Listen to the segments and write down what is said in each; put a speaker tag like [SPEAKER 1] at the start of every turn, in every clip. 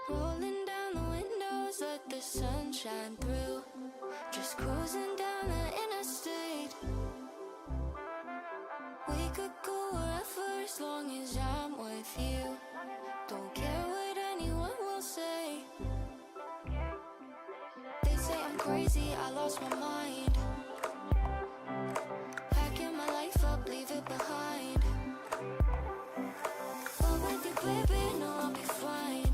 [SPEAKER 1] Rolling down the windows, let the sun shine through. Just cruising down the interstate. We could go wherever as long as I'm with you. Don't care what anyone will say. They say I'm crazy, I lost my mind. Packing my life up, leave it behind. But with you, baby, no, I'll be fine.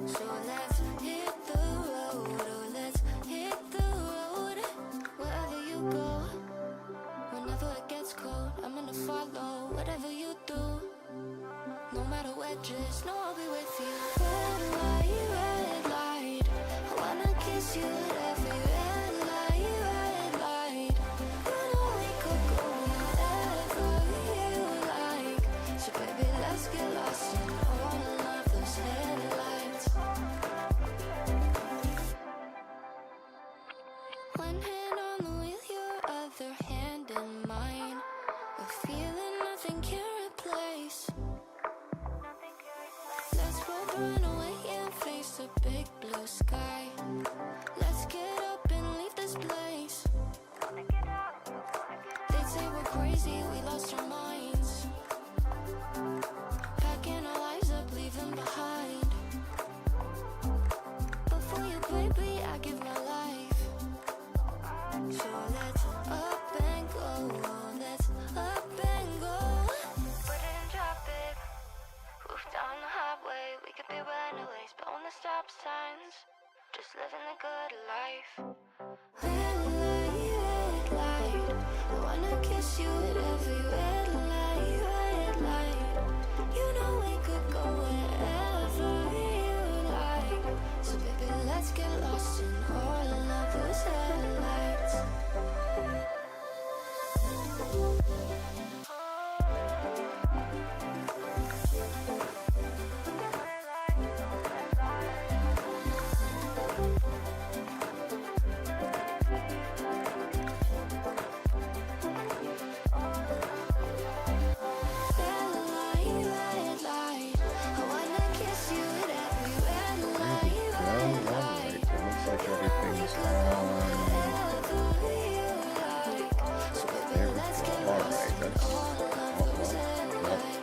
[SPEAKER 1] So let's hit the road, oh, let's hit the road. Wherever you go, whenever it gets cold, I'm gonna follow whatever you do. No matter where, just know I'll be with you. Red light, I wanna kiss you at every red light. You know we could go wherever you like. So baby, let's get lost in all of those headlights. One hand on the wheel, your other hand in mine. A feeling nothing can replace. Let's both run away and face the big blue sky. Let's get up and leave this place. They'd say we're crazy, we lost our minds. Packing our lives up, leave them behind. But for you, baby, I give my life. So let's up and go, let's up and go. Put it and drop it. Roof down the highway, we could be runaways, but on the stop signs, just living the good life. Red light, I wanna kiss you at every red light. You know we could go wherever you like. So baby, let's get lost in all of those headlights.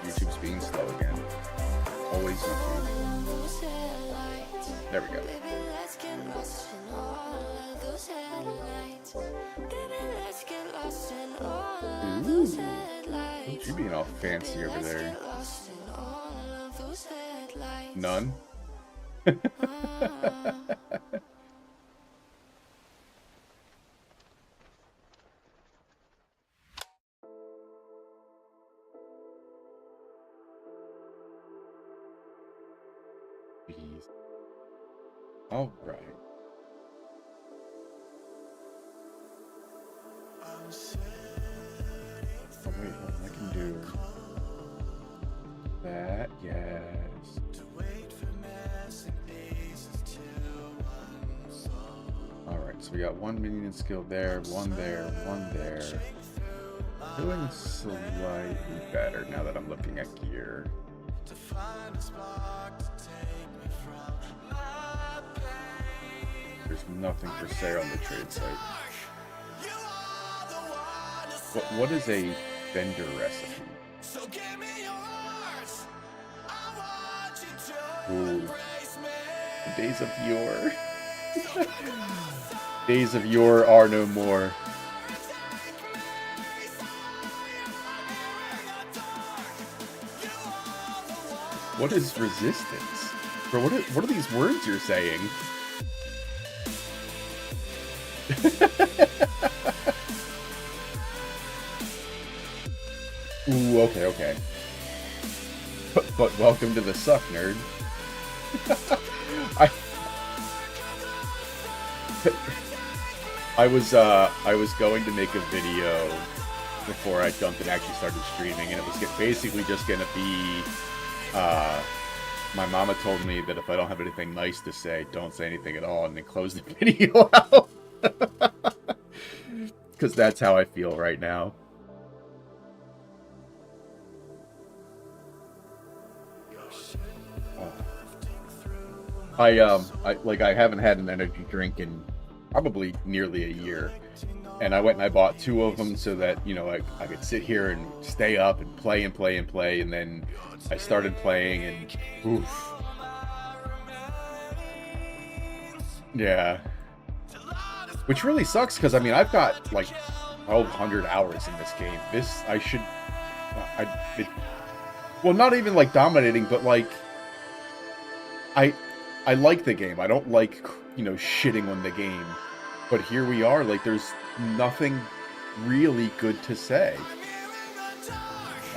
[SPEAKER 2] YouTube's being slow again. Always YouTube. There we go. Ooh. You being all fancy over there. None? Jeez. All right. Oh wait, hold on, I can do that. Yes. All right, so we got one minion skill there, one there, one there. Doing slightly better now that I'm looking at gear. There's nothing for sale on the trade site. What is a vendor recipe? Ooh. The days of yore. Days of yore are no more. What is resistance? Bro, what are these words you're saying? Ooh, okay. But welcome to the suck, nerd. I was going to make a video before I jumped and actually started streaming, and it was basically just gonna be my mama told me that if I don't have anything nice to say, don't say anything at all, and then close the video out. Because that's how I feel right now. Oh. I haven't had an energy drink in probably nearly a year, and I went and I bought 2 of them so that, you know, I could sit here and stay up and play and play and play, and then I started playing and oof. Yeah. Which really sucks because I mean I've got like 1,200 hours in this game. This I should it, well, not even like dominating, but like I I like the game. I don't like, you know, shitting on the game. But here we are, like there's nothing really good to say.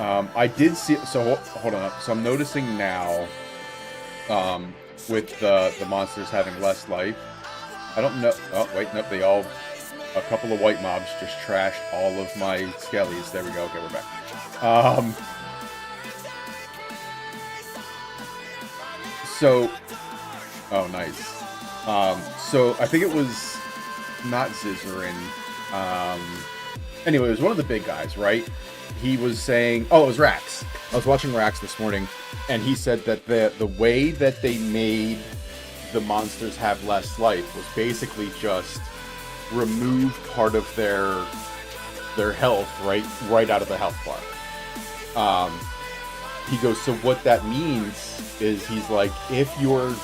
[SPEAKER 2] I did see, so hold on. So I'm noticing now, with the monsters having less life. I don't know. Oh wait, nope. A couple of white mobs just trashed all of my skellies. There we go. Okay, we're back. So, oh nice. So I think it was not Zizarin. Anyway, it was one of the big guys, right? He was saying, oh, it was Rax. I was watching Rax this morning, and he said that the way that they made the monsters have less life was basically just remove part of their health right out of the health bar. He goes, so what that means is he's like, if you're,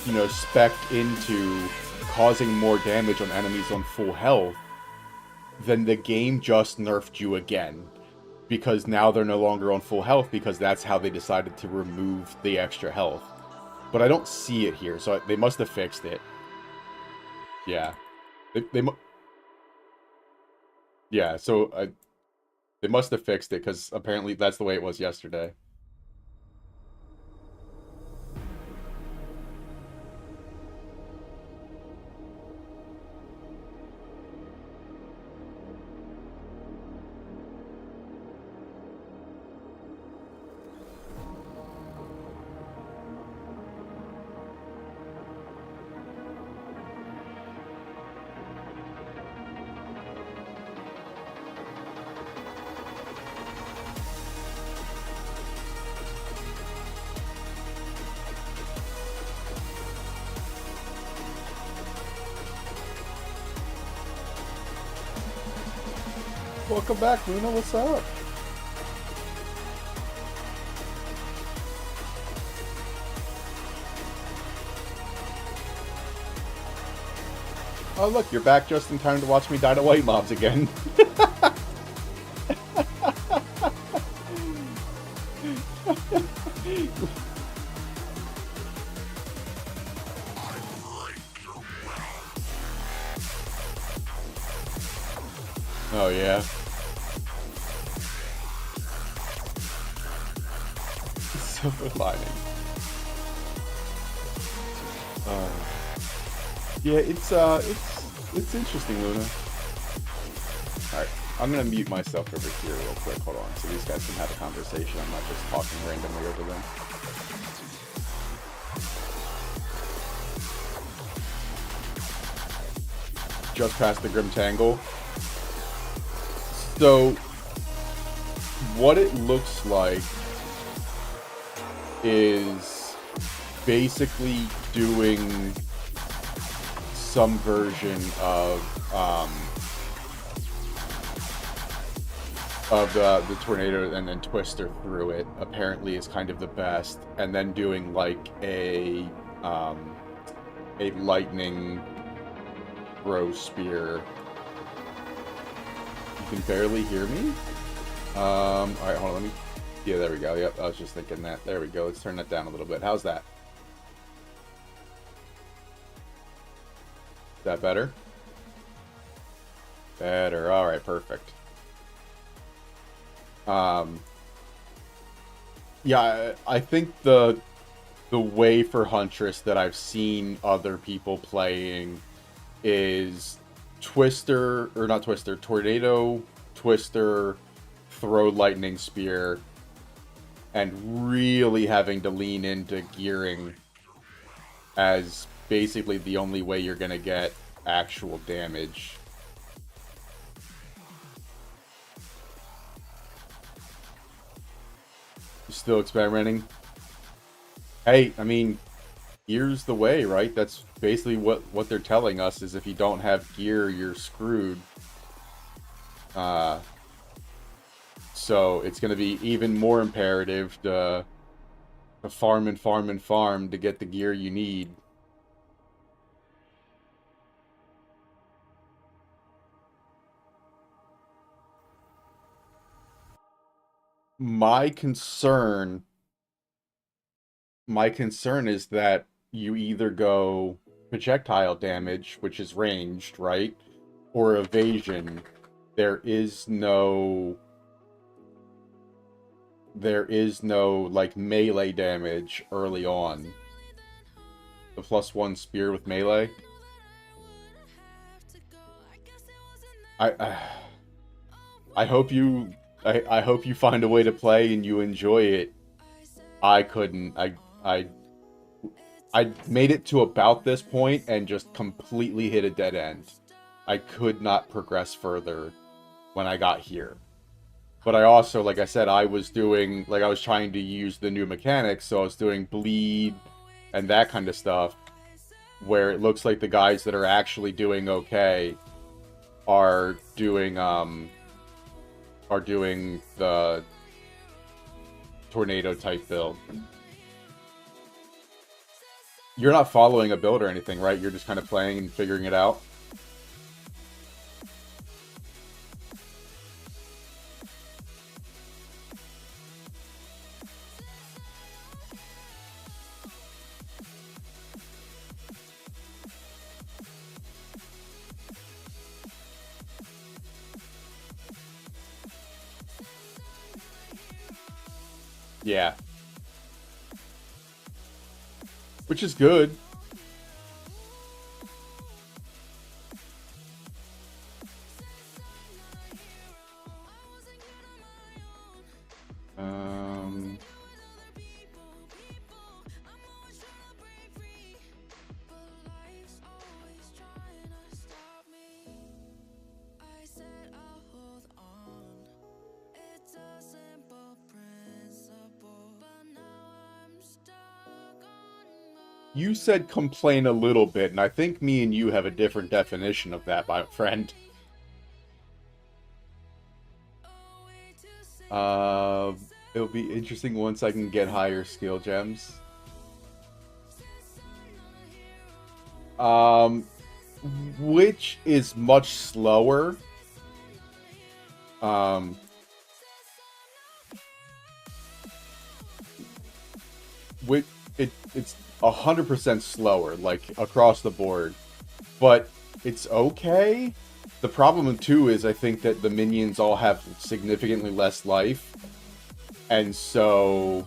[SPEAKER 2] you know, spec'd into causing more damage on enemies on full health, then the game just nerfed you again. Because now they're no longer on full health because that's how they decided to remove the extra health. But I don't see it here, so they must have fixed it. Yeah. Yeah, so they must have fixed it because apparently that's the way it was yesterday. Welcome back, Luna. What's up? Oh, look, you're back just in time to watch me die to white mobs again. Oh, yeah. Silver lining. Yeah, it's interesting, Luna. Alright, I'm gonna mute myself over here real quick, hold on, so these guys can have a conversation, I'm not just talking randomly over them. Just past the Grim Tangle. So, what it looks like is basically doing some version of the tornado and then Twister through it apparently is kind of the best, and then doing like a lightning throw spear. You can barely hear me? Alright, hold on, let me... Yeah, there we go. Yep, I was just thinking that. There we go. Let's turn that down a little bit. How's that? Is that better? Better. Alright, perfect. Yeah, I think the way for Huntress that I've seen other people playing is Twister, or not Twister, Tornado, Twister, throw lightning spear, and really having to lean into gearing as basically the only way you're gonna get actual damage. Still experimenting? Hey, I mean, gear's the way, right? That's basically what they're telling us, is if you don't have gear, you're screwed. So it's going to be even more imperative to farm and farm and farm to get the gear you need. My concern is that you either go projectile damage, which is ranged, right? Or evasion. There is no like melee damage early on. The +1 spear with melee. I hope you find a way to play and you enjoy it. I couldn't. I made it to about this point and just completely hit a dead end. I could not progress further when I got here. But I also, like I said, I was trying to use the new mechanics, so I was doing bleed and that kind of stuff, where it looks like the guys that are actually doing okay are doing the tornado type build. You're not following a build or anything, right? You're just kind of playing and figuring it out. Yeah. Which is good. You said complain a little bit, and I think me and you have a different definition of that, my friend. It'll be interesting once I can get higher skill gems. Which is much slower. It's 100% slower, like across the board, but it's okay. The problem too is I think that the minions all have significantly less life, and so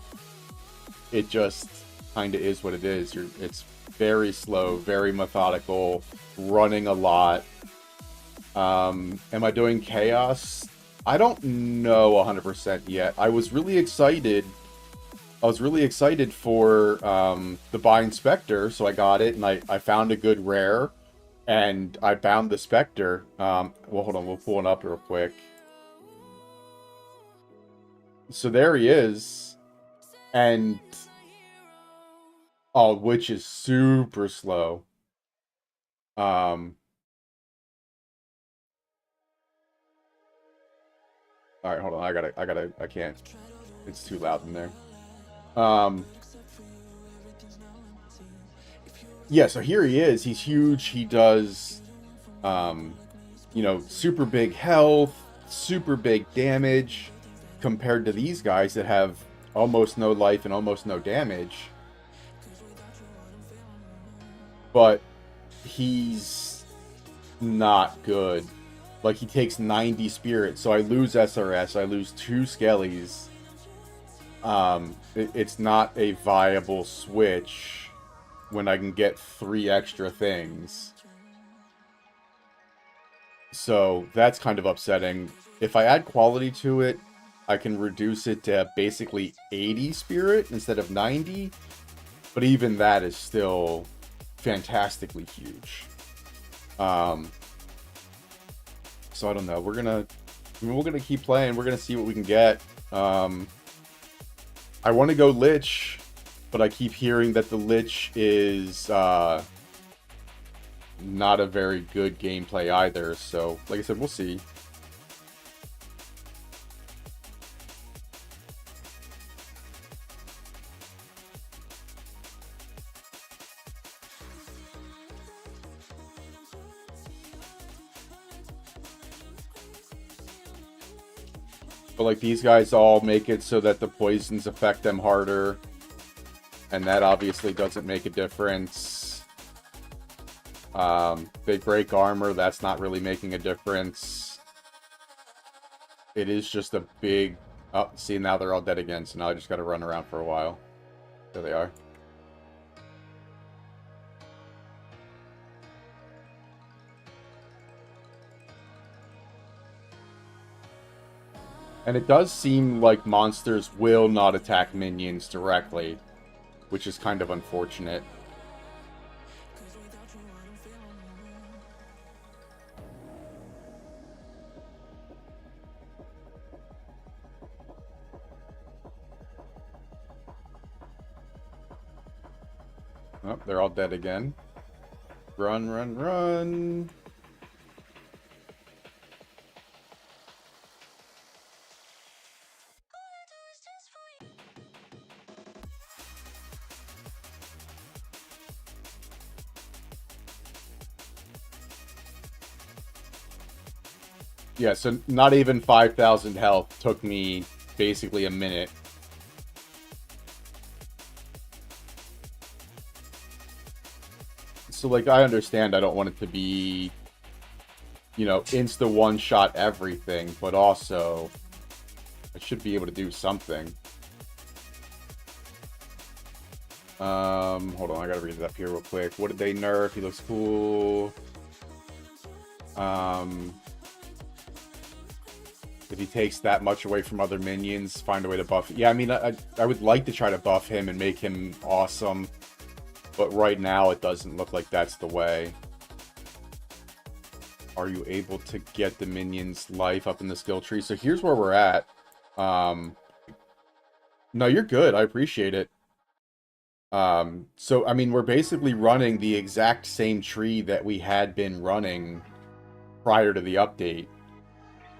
[SPEAKER 2] it just kind of is what it is. It's very slow, very methodical, running a lot. Am I doing chaos? I don't know 100% yet. I was really excited for the Bind Spectre, so I got it, and I found a good rare, and I bound the Spectre. Well, hold on, we'll pull it up real quick. So there he is, and oh, which is super slow. All right, hold on, I can't. It's too loud in there. Yeah, so here he is. He's huge. He does, super big health, super big damage, compared to these guys that have almost no life and almost no damage. But he's not good. Like, he takes 90 spirit, so I lose SRS, I lose 2 skellies. It's not a viable switch when I can get 3 extra things. So that's kind of upsetting. If I add quality to it, I can reduce it to basically 80 spirit instead of 90. But even that is still fantastically huge. So I don't know. We're gonna keep playing. We're gonna see what we can get. I want to go Lich. But I keep hearing that the Lich is not a very good gameplay either. So, like I said, we'll see. But like these guys all make it so that the poisons affect them harder. And that obviously doesn't make a difference. They break armor, that's not really making a difference. It is just a big... Oh, see, now they're all dead again, so now I just gotta run around for a while. There they are. And it does seem like monsters will not attack minions directly, which is kind of unfortunate. Oh, they're all dead again. Run, run, run! Yeah, so not even 5,000 health took me basically a minute. So, like, I understand I don't want it to be, you know, insta one-shot everything, but also I should be able to do something. Hold on, I gotta read it up here real quick. What did they nerf? He looks cool. If he takes that much away from other minions, find a way to buff it. Yeah, I mean, I would like to try to buff him and make him awesome. But right now, it doesn't look like that's the way. Are you able to get the minion's life up in the skill tree? So here's where we're at. No, you're good. I appreciate it. So, I mean, we're basically running the exact same tree that we had been running prior to the update,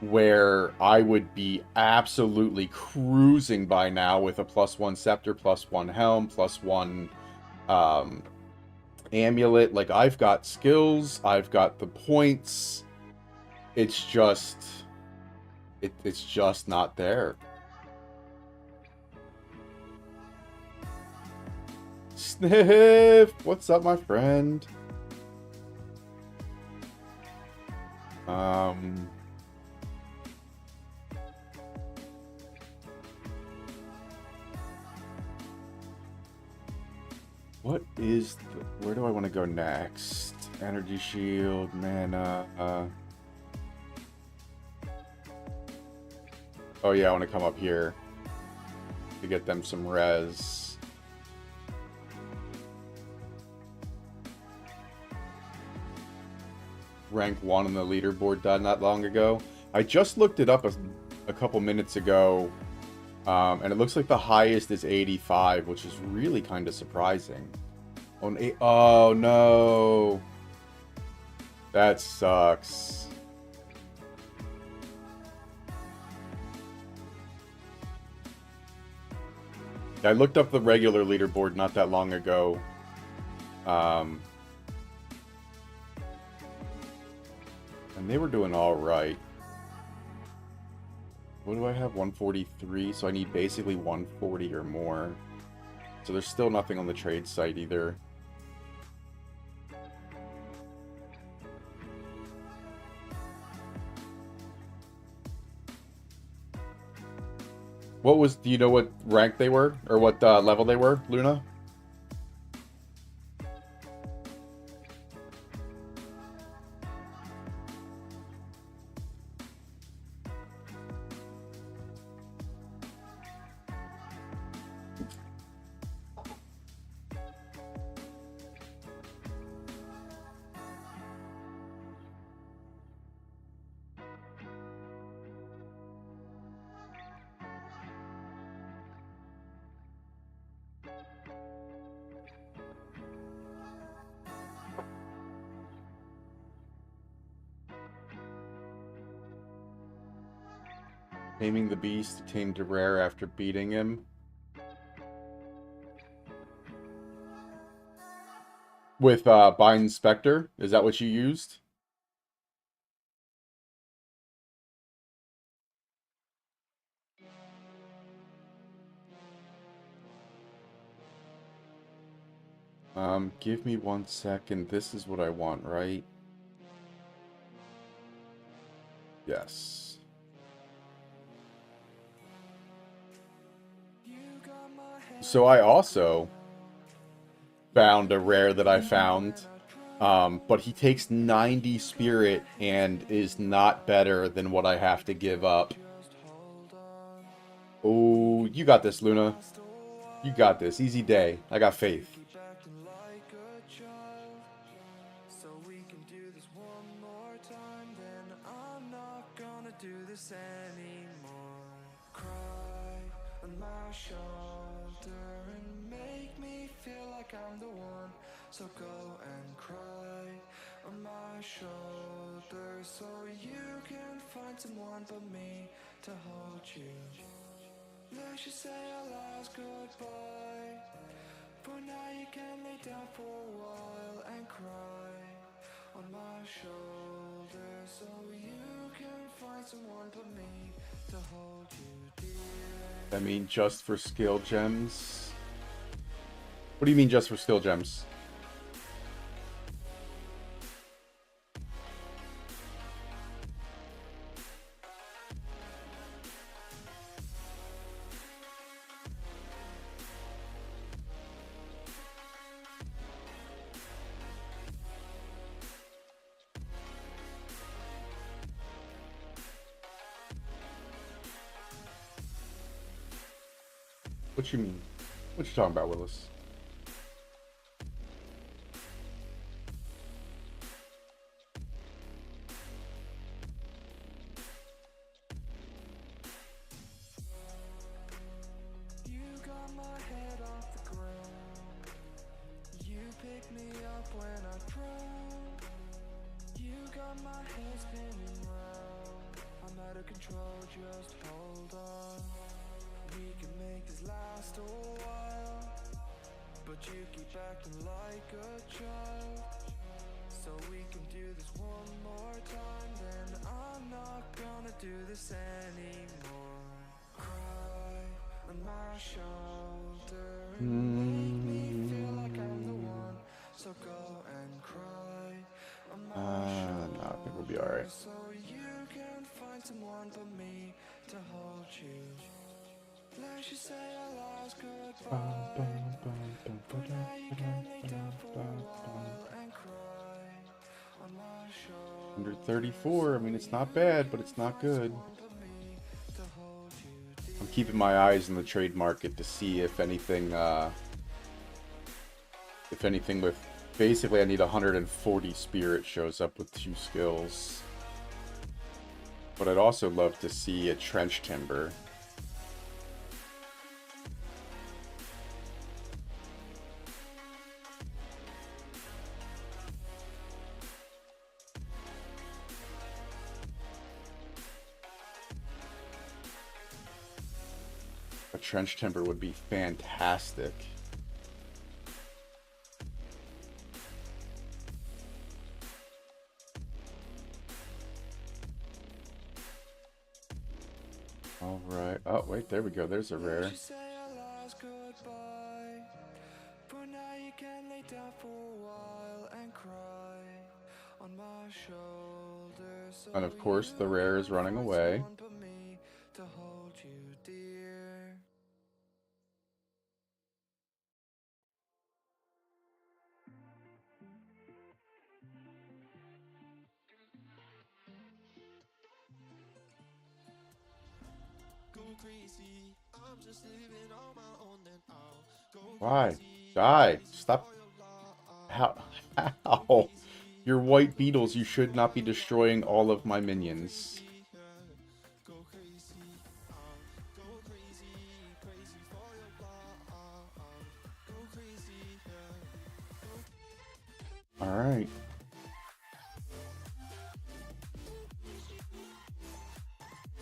[SPEAKER 2] where I would be absolutely cruising by now with a +1 scepter, +1 helm, +1 amulet. Like, I've got skills, I've got the points. It's just it's just not there. Sniff, what's up, my friend? What is the... Where do I want to go next? Energy shield, mana... Oh yeah, I want to come up here to get them some res. Rank 1 on the leaderboard died not long ago. I just looked it up a couple minutes ago. And it looks like the highest is 85, which is really kind of surprising. Oh no. That sucks. I looked up the regular leaderboard not that long ago. And they were doing alright. What do I have? 143, so I need basically 140 or more. So there's still nothing on the trade site either. What was... Do you know what rank they were? Or what level they were, Luna? Taming the beast, tamed a rare after beating him. With Bind Spectre, is that what you used? Give me 1 second. This is what I want, right? Yes. So I also found a rare that I found, but he takes 90 spirit and is not better than what I have to give up. Oh, you got this, Luna. You got this. Easy day. I got faith.
[SPEAKER 3] So go and cry on my shoulder, so you can find someone but me to hold you. Let's just say our last goodbye. For now you can lay down for a while and cry on my shoulder, so you can find someone but me to hold you dear.
[SPEAKER 2] I mean, just for skill gems? What do you mean just for skill gems? What you mean? What you talking about, Willis?
[SPEAKER 3] You got my head off the ground. You pick me up when I drown. You got my head spinning round. I'm out of control, just hold on. We can make this last a while, but you keep acting like a child. So we can do this one more time, then I'm not gonna do this anymore. Cry on my shoulder and make me feel like I'm the one. So go and cry on my shoulder,
[SPEAKER 2] No, I think we'll be alright.
[SPEAKER 3] so you can find someone but me to hold you. Let's just say our last goodbye. For now you can lay down for a while and cry on my shoulder.
[SPEAKER 2] Under 34, I mean, it's not bad, but it's not good. I'm keeping my eyes in the trade market to see if anything with... Basically, I need 140 spirit shows up with 2 skills. But I'd also love to see a trench timber. A trench timber would be fantastic. All right. Oh, wait, there we go. There's a rare. And of course, the rare is running away. Why? Die. Stop. How? How? You're white beetles. You should not be destroying all of my minions. Alright.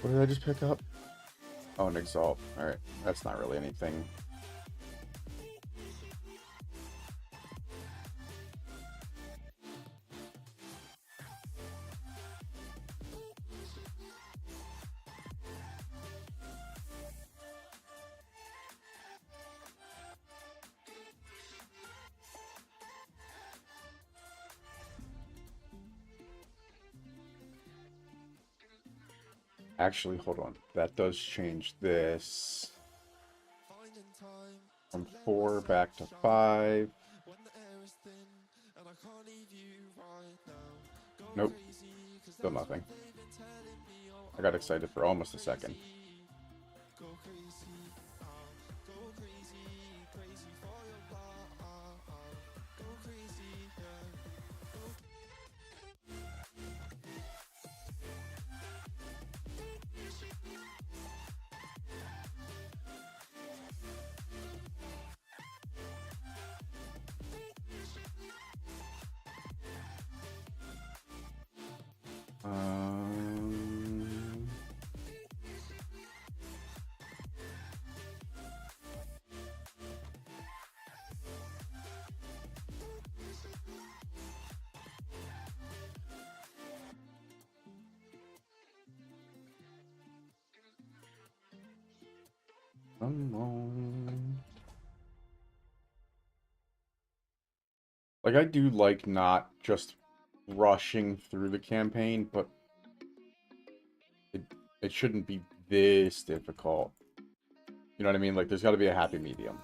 [SPEAKER 2] What did I just pick up? Oh, an exalt. Alright, that's not really anything. Actually, hold on. That does change this from 4 back to 5. Nope. Still nothing. I got excited for almost a second. Um, come on. Like, I do like not just rushing through the campaign, but it shouldn't be this difficult. You know what I mean? Like, there's got to be a happy medium.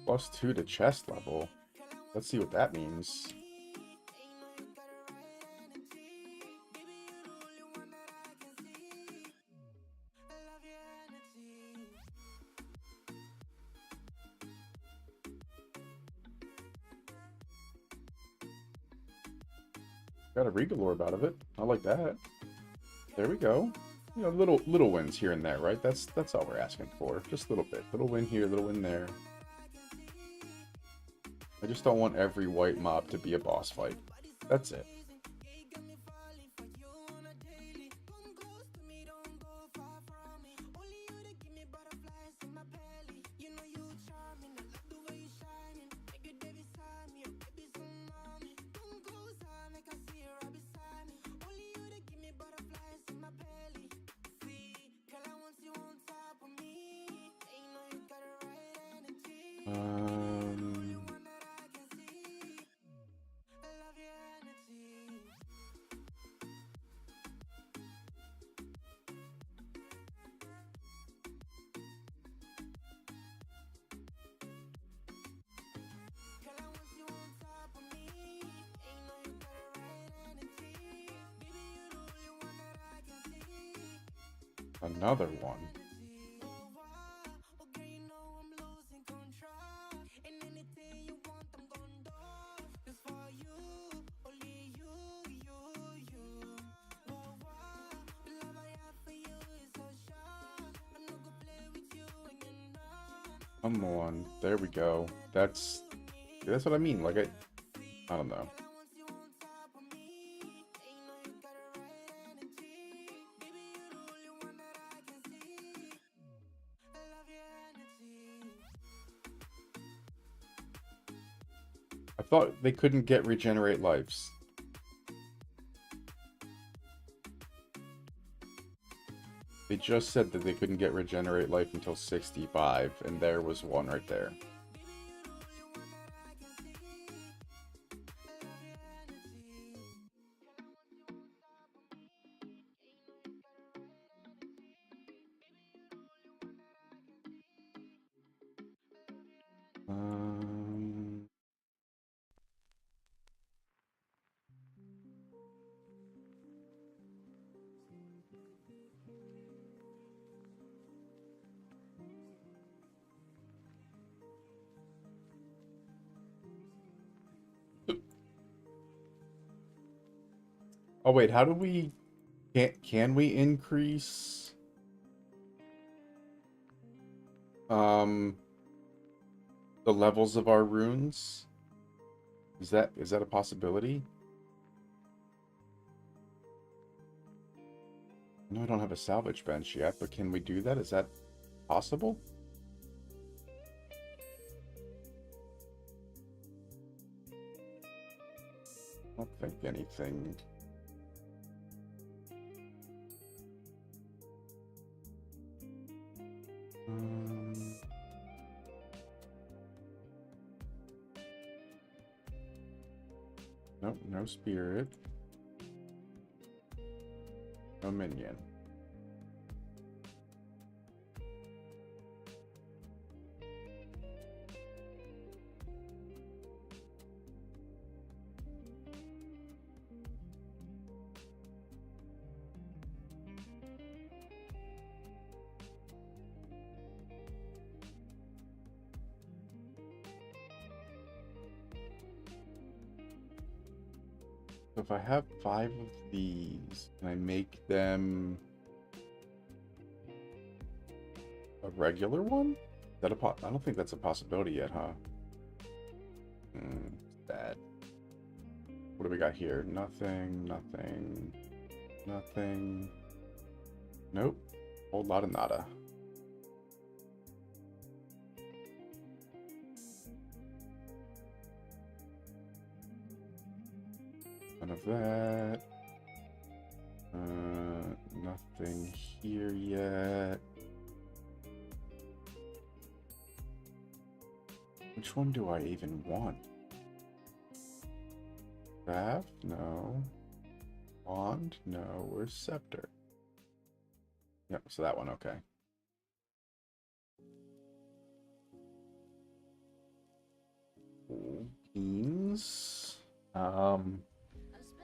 [SPEAKER 2] +2 to chest level. Let's see what that means. Got a Regal Orb out of it. I like that. There we go. You know, little wins here and there, right? That's all we're asking for. Just a little bit. Little win here, little win there. I just don't want every white mob to be a boss fight. That's it. Another one. Come on. There we go. That's what I mean. Like, I don't know. I thought they couldn't get regenerate lives. They just said that they couldn't get regenerate life until 65, and there was one right there. Oh wait, how do we Can we increase the levels of our runes? Is that a possibility? No, I don't have a salvage bench yet, but can we do that? Is that possible? I don't think anything. Nope, no spirit. No minion. So if I have 5 of these, can I make them a regular one? Is that I don't think that's a possibility yet, huh? Bad. What do we got here? Nothing, nothing, nothing. Nope. Whole lot of nada. None of that. Nothing here yet. Which one do I even want? Staff? No. Wand? No. Where's scepter? Yep, so that one, okay. Beans.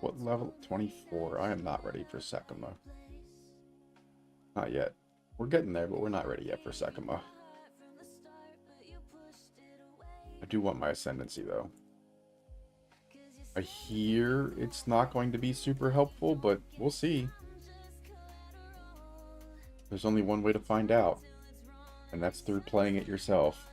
[SPEAKER 2] What level? 24. I am not ready for Sekhema. Not yet. We're getting there, but we're not ready yet for Sekhema. I do want my ascendancy, though. I hear it's not going to be super helpful, but we'll see. There's only one way to find out, and that's through playing it yourself.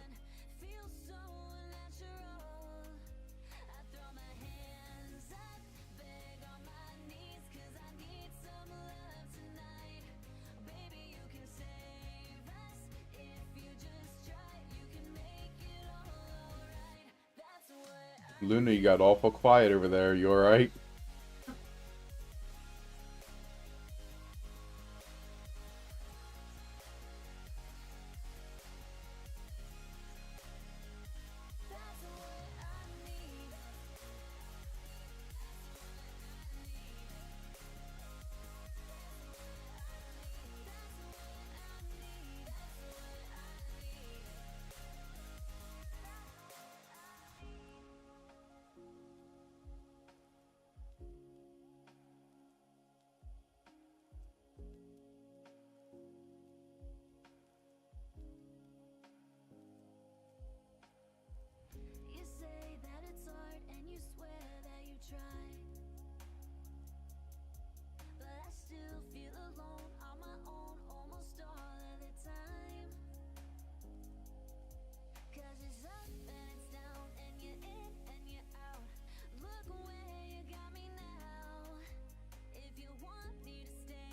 [SPEAKER 2] Luna, you got awful quiet over there. You alright?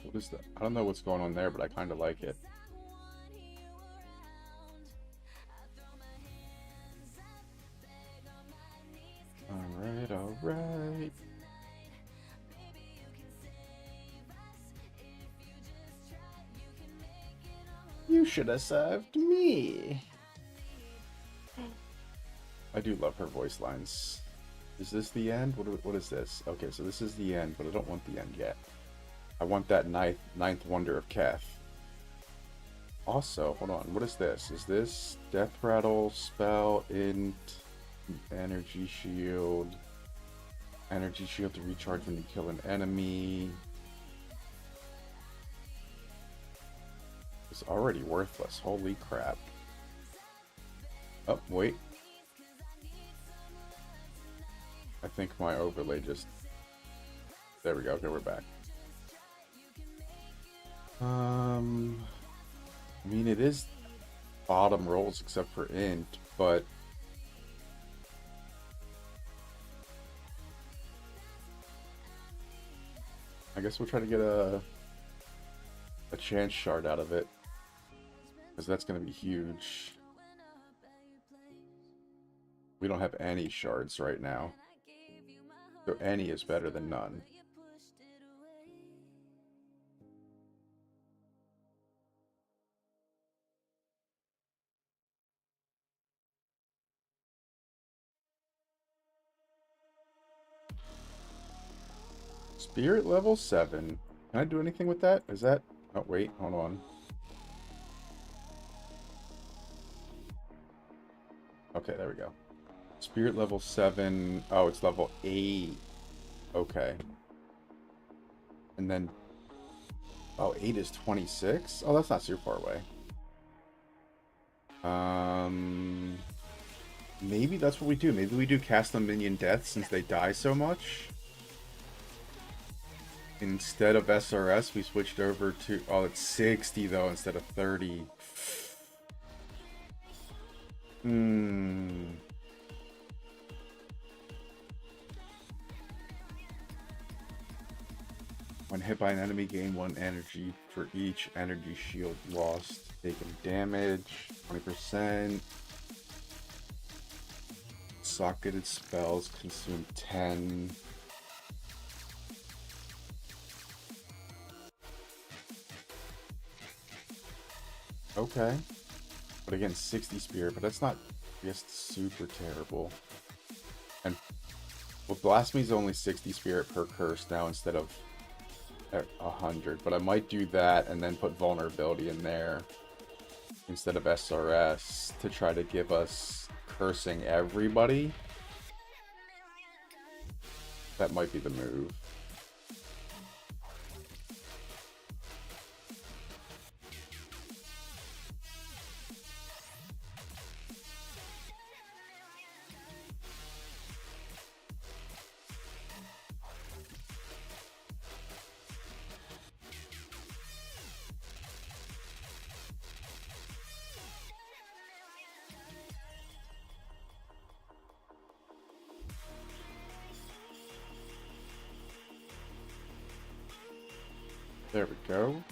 [SPEAKER 2] What is that? I don't know what's going on there, but I kind of like it. Alright, alright. You should have served me. I do love her voice lines. Is this the end? What is this? Okay, so this is the end, but I don't want the end yet. I want that ninth wonder of Keth. Also, hold on. What is this? Is this Death Rattle, Spell, Int, Energy Shield? Energy Shield to recharge when you kill an enemy. It's already worthless. Holy crap. Oh, wait. I think my overlay just... There we go. Okay, we're back. I mean, it is bottom rolls except for int, but I guess we'll try to get a chance shard out of it, because that's going to be huge. We don't have any shards right now, so any is better than none. Spirit level 7. Can I do anything with that? Is that... Oh, wait, hold on. Okay, there we go. Spirit level 7. Oh, it's level 8. Okay. And then... Oh, 8 is 26? Oh, that's not too far away. Maybe that's what we do. Maybe we do cast on minion death since they die so much. Instead of SRS, we switched over to... Oh, it's 60, though, instead of 30. When hit by an enemy, gain 1 energy for each energy shield lost. Taking damage, 20%. Socketed spells consume 10. Okay. But again, 60 spirit, but that's not, I guess, super terrible. And, well, Blasphemy's only 60 spirit per curse now instead of 100. But I might do that and then put vulnerability in there instead of SRS to try to give us cursing everybody. That might be the move. There we go.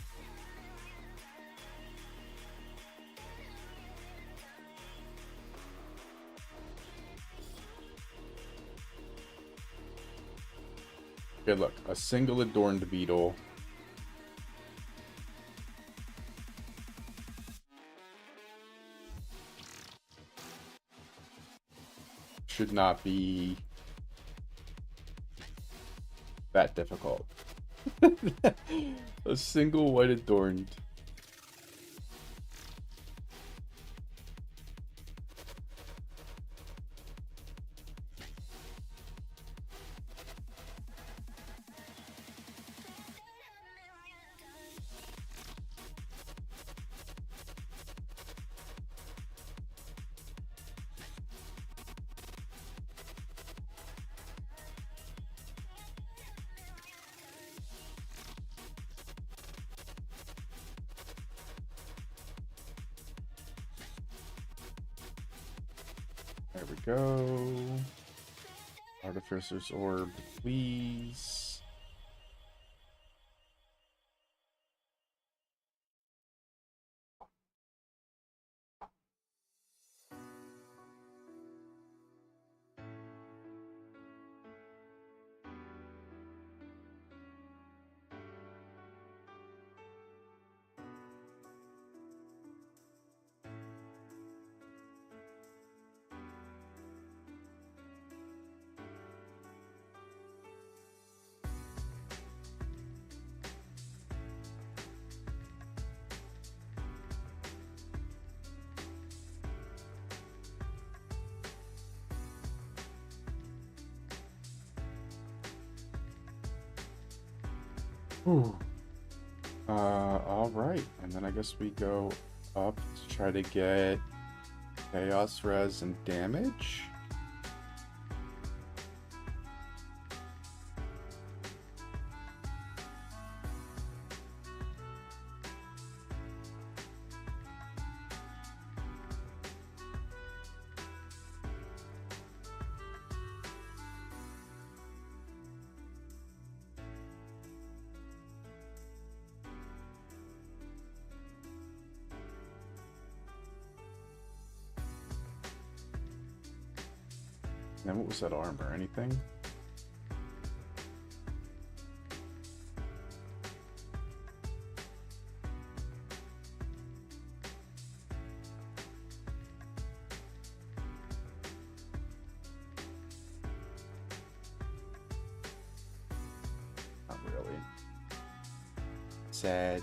[SPEAKER 2] Okay, look, a single adorned beetle. Should not be that difficult. A single white adorned. There we go. Artificer's Orb, please. Ooh. All right, and then I guess we go up to try to get chaos res and damage. Now, what was that armor? Anything? Not really. Sag.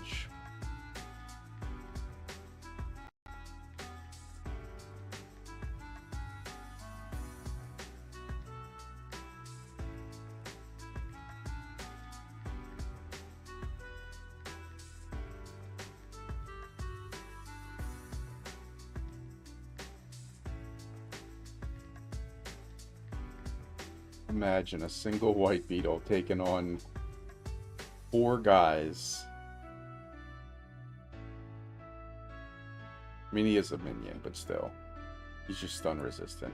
[SPEAKER 2] Imagine a single white beetle taking on 4 guys. I mean, he is a minion, but still. He's just stun resistant.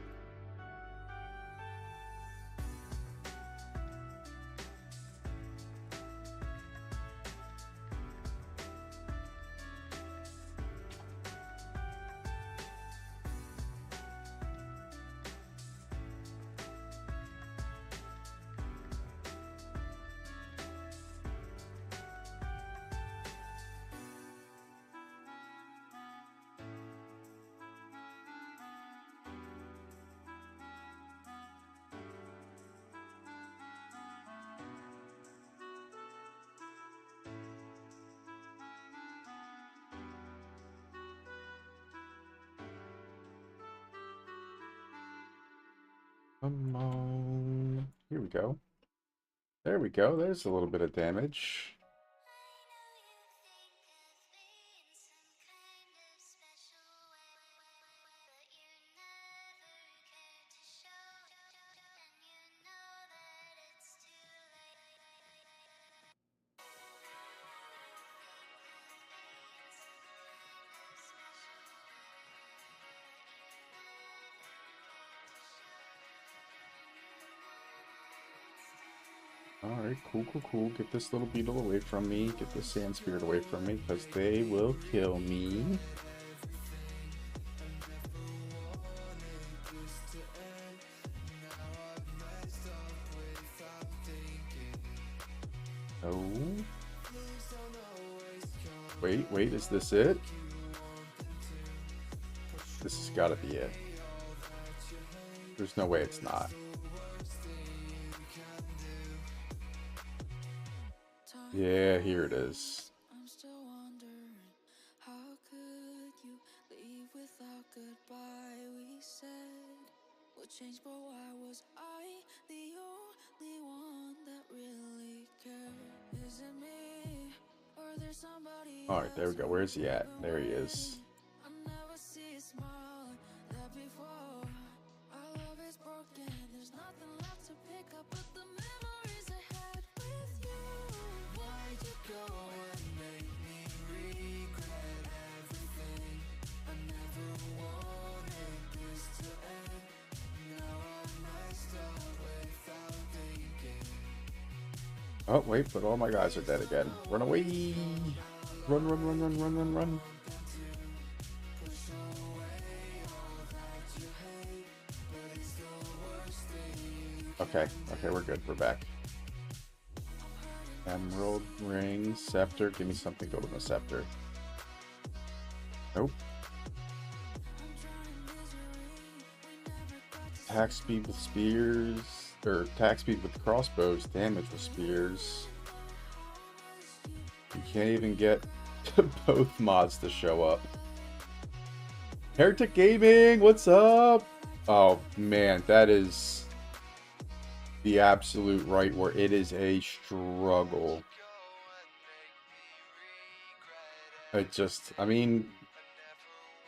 [SPEAKER 2] Come on. Here we go. There we go. There's a little bit of damage. Alright, cool. Get this little beetle away from me. Get this sand spirit away from me, because they will kill me. Oh. Wait, is this it? This has got to be it. There's no way it's not. Yeah, here it is.
[SPEAKER 3] I'm still wondering, how could you leave without goodbye? We said we'll change, but why was I the only one that really cared? Is it me, or there's somebody
[SPEAKER 2] Alright, there we go. Where's he at? There he is.
[SPEAKER 3] I never see a smile like that before. Our love is broken, there's nothing left to pick up but the memories I had with you. Why'd you go and make me regret everything? I never wanted this to end. Now I'm messed up without thinking.
[SPEAKER 2] Oh, wait, but all my guys are dead again. Run away! Run. Okay, we're good. We're back. Emerald ring, scepter. Give me something good with a scepter. Nope. Attack speed with spears, or attack speed with crossbows, damage with spears. You can't even get both mods to show up. Heretic Gaming, what's up? Oh man, that is the absolute right where it is a struggle. I mean,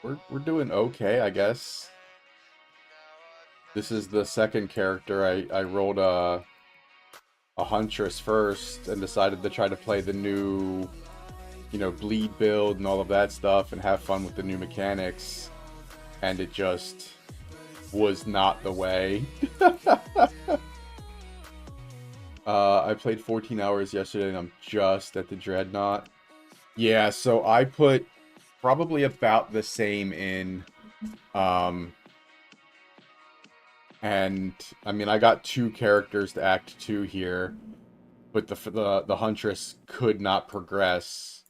[SPEAKER 2] we're doing okay, I guess. This is the second character. I rolled a Huntress first and decided to try to play the new, bleed build and all of that stuff and have fun with the new mechanics. And it just was not the way. I played 14 hours yesterday and I'm just at the Dreadnought. Yeah, so I put probably about the same in. And I mean, I got 2 characters to Act 2 here, but the Huntress could not progress.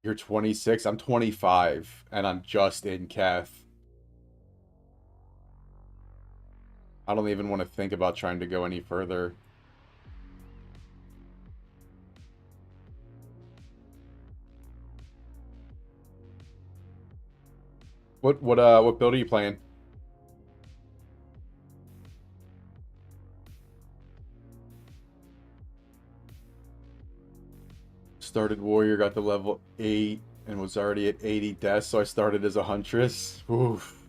[SPEAKER 2] You're 26, I'm 25, and I'm just in Keth. I don't even want to think about trying to go any further. What build are you playing? Started Warrior, got to level 8, and was already at 80 deaths, so I started as a Huntress. Oof.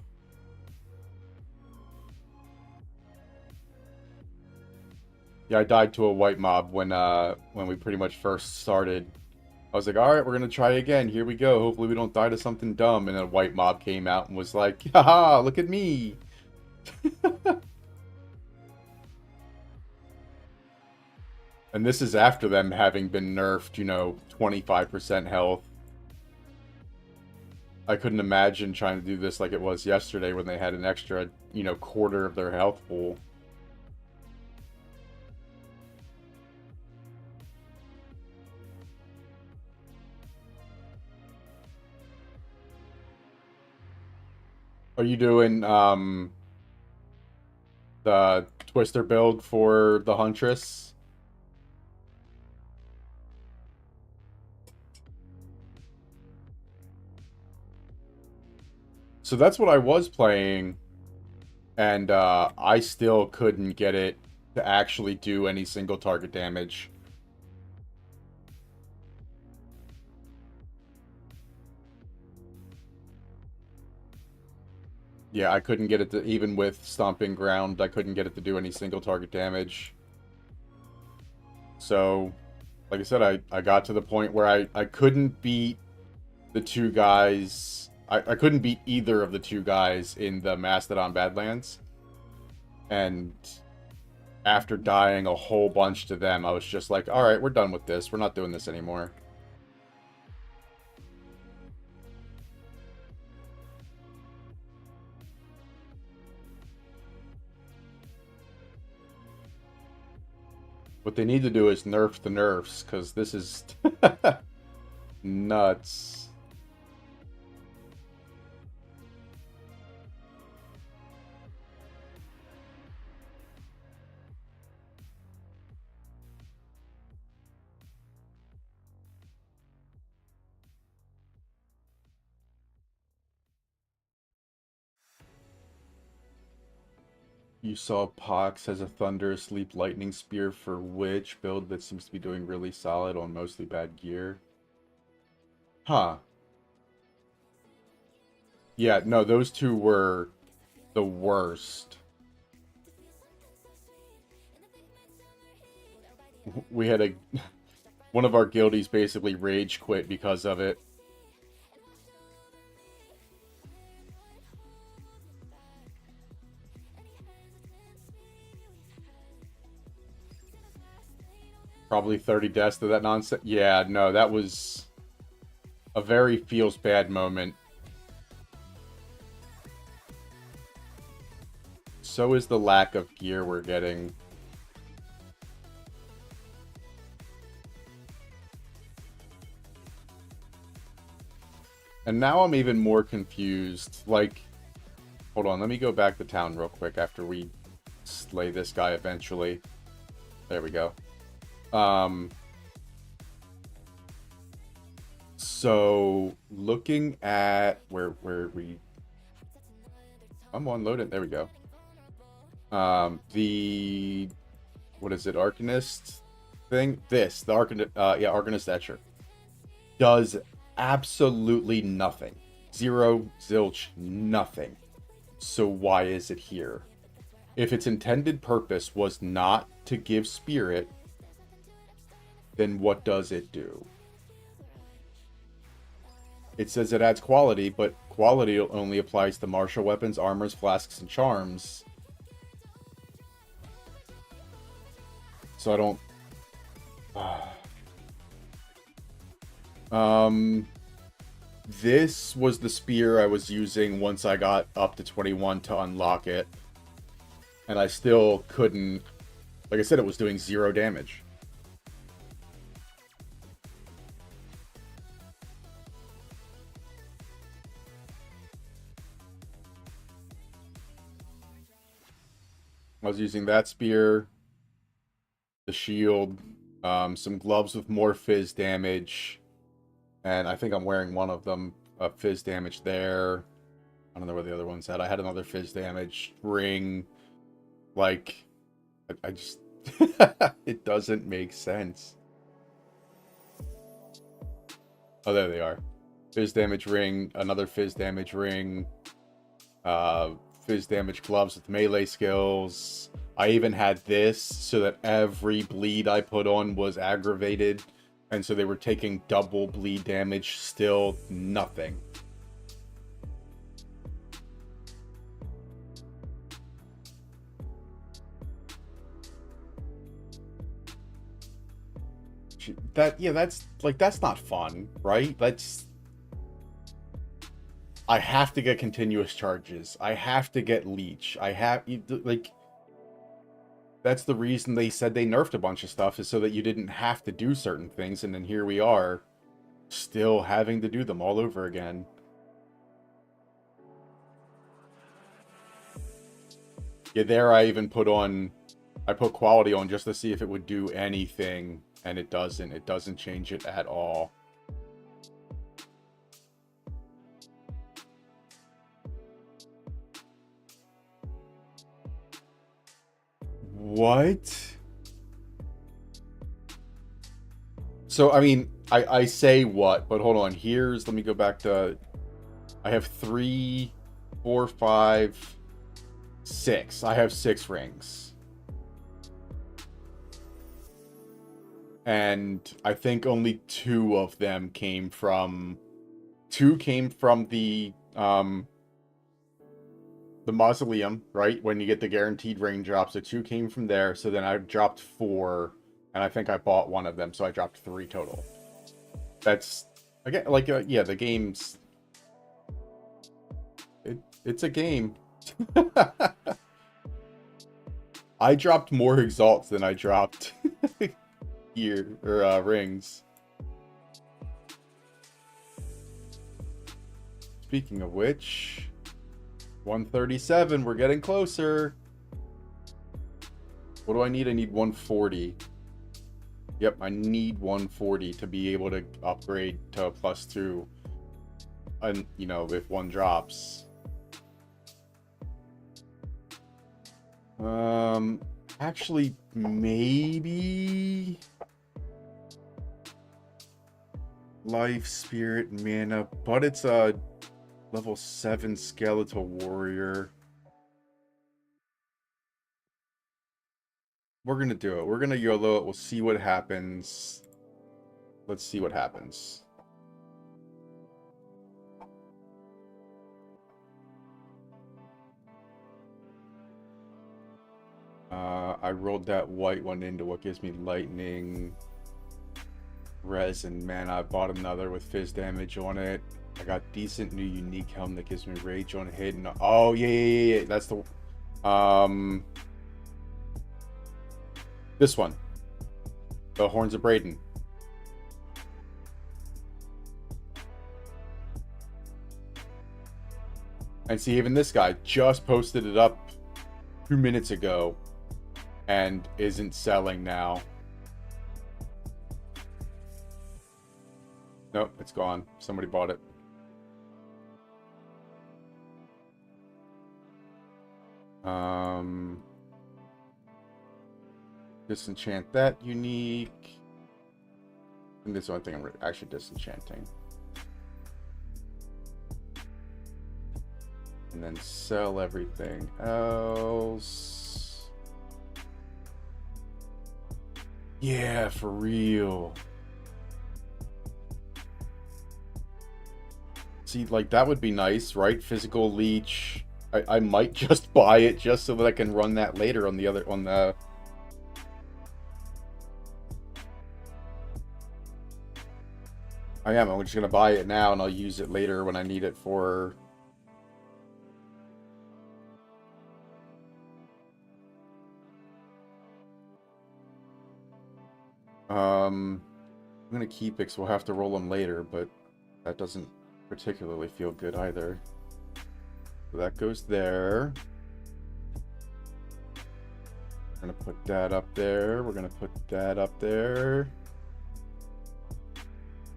[SPEAKER 2] Yeah, I died to a white mob when we pretty much first started. I was like, all right, we're gonna try again. Here we go. Hopefully we don't die to something dumb. And then a white mob came out and was like, haha, look at me. And this is after them having been nerfed, you know, 25% health. I couldn't imagine trying to do this like it was yesterday when they had an extra, you know, quarter of their health pool. Are you doing the Twister build for the Huntress? So that's what I was playing, and I still couldn't get it to actually do any single target damage. Yeah, I couldn't get it to, even with Stomping Ground, I couldn't get it to do any single target damage. So, like I said, I got to the point where I couldn't beat the 2 guys. I couldn't beat either of the 2 guys in the Mastodon Badlands. And after dying a whole bunch to them, I was just like, alright, we're done with this. We're not doing this anymore. What they need to do is nerf the nerfs, because this is nuts. You saw Pox has a Thunderous Leap Lightning Spear for Witch build that seems to be doing really solid on mostly bad gear. Huh. Yeah, no, those 2 were the worst. We had one of our guildies basically rage quit because of it. Probably 30 deaths to that nonsense. Yeah, no, that was a very feels bad moment. So is the lack of gear we're getting. And now I'm even more confused. Like, hold on, let me go back to town real quick after we slay this guy eventually. There we go. So looking at where we, I'm on loaded. There we go. The, what is it? Arcanist thing? The Arcanist, yeah, Arcanist Etcher does absolutely nothing. Zero, zilch, nothing. So why is it here? If its intended purpose was not to give spirit, then what does it do? It says it adds quality, but quality only applies to martial weapons, armors, flasks, and charms. So I don't... This was the spear I was using once I got up to 21 to unlock it. And I still couldn't... Like I said, it was doing 0 damage. I was using that spear, the shield, some gloves with more fizz damage, and I think I'm wearing one of them, fizz damage there. I don't know where the other one's at. I had another fizz damage ring. Like, I just... it doesn't make sense. Oh, there they are. Fizz damage ring, another fizz damage ring, fizz damage gloves with melee skills. I even had this so that every bleed I put on was aggravated, and so they were taking double bleed damage, still nothing. That's not fun, right? I have to get continuous charges. I have to get Leech. That's the reason they said they nerfed a bunch of stuff, is so that you didn't have to do certain things, and then here we are, still having to do them all over again. Yeah, there I even put quality on just to see if it would do anything, and it doesn't. It doesn't change it at all. What? So, I mean, I say what, but hold on. Let me go back to, I have 3, 4, 5, 6. I have 6 rings. And I think only 2 of them came from the mausoleum, right? When you get the guaranteed ring drops, so 2 came from there. So then I dropped 4, and I think I bought 1 of them, so I dropped 3 total. That's, again, like, yeah, the game's... It's a game. I dropped more exalts than I dropped rings. Speaking of which, 137, we're getting closer. What do I need? I need 140. Yep, I need 140 to be able to upgrade to a +2. And, you know, if 1 drops. Actually, maybe life, spirit, mana, but it's a level 7 skeletal warrior. We're gonna do it. We're gonna YOLO it. We'll see what happens. Let's see what happens. I rolled that white one into what gives me lightning, res, and mana. I bought another with fizz damage on it. I got decent new unique helm that gives me rage on hit. And oh yeah. That's the this one, the Horns of Braden. And see, even this guy just posted it up 2 minutes ago and isn't selling now. Nope, it's gone. Somebody bought it. Disenchant that unique. And this is the only thing I'm actually disenchanting. And then sell everything else. Yeah, for real. See, like, that would be nice, right? Physical leech. I might just buy it just so that I can run that later on the I'm just gonna buy it now and I'll use it later when I need it for I'm gonna keep it because we'll have to roll them later, but that doesn't particularly feel good either. So that goes there. We're gonna put that up there. We're gonna put that up there.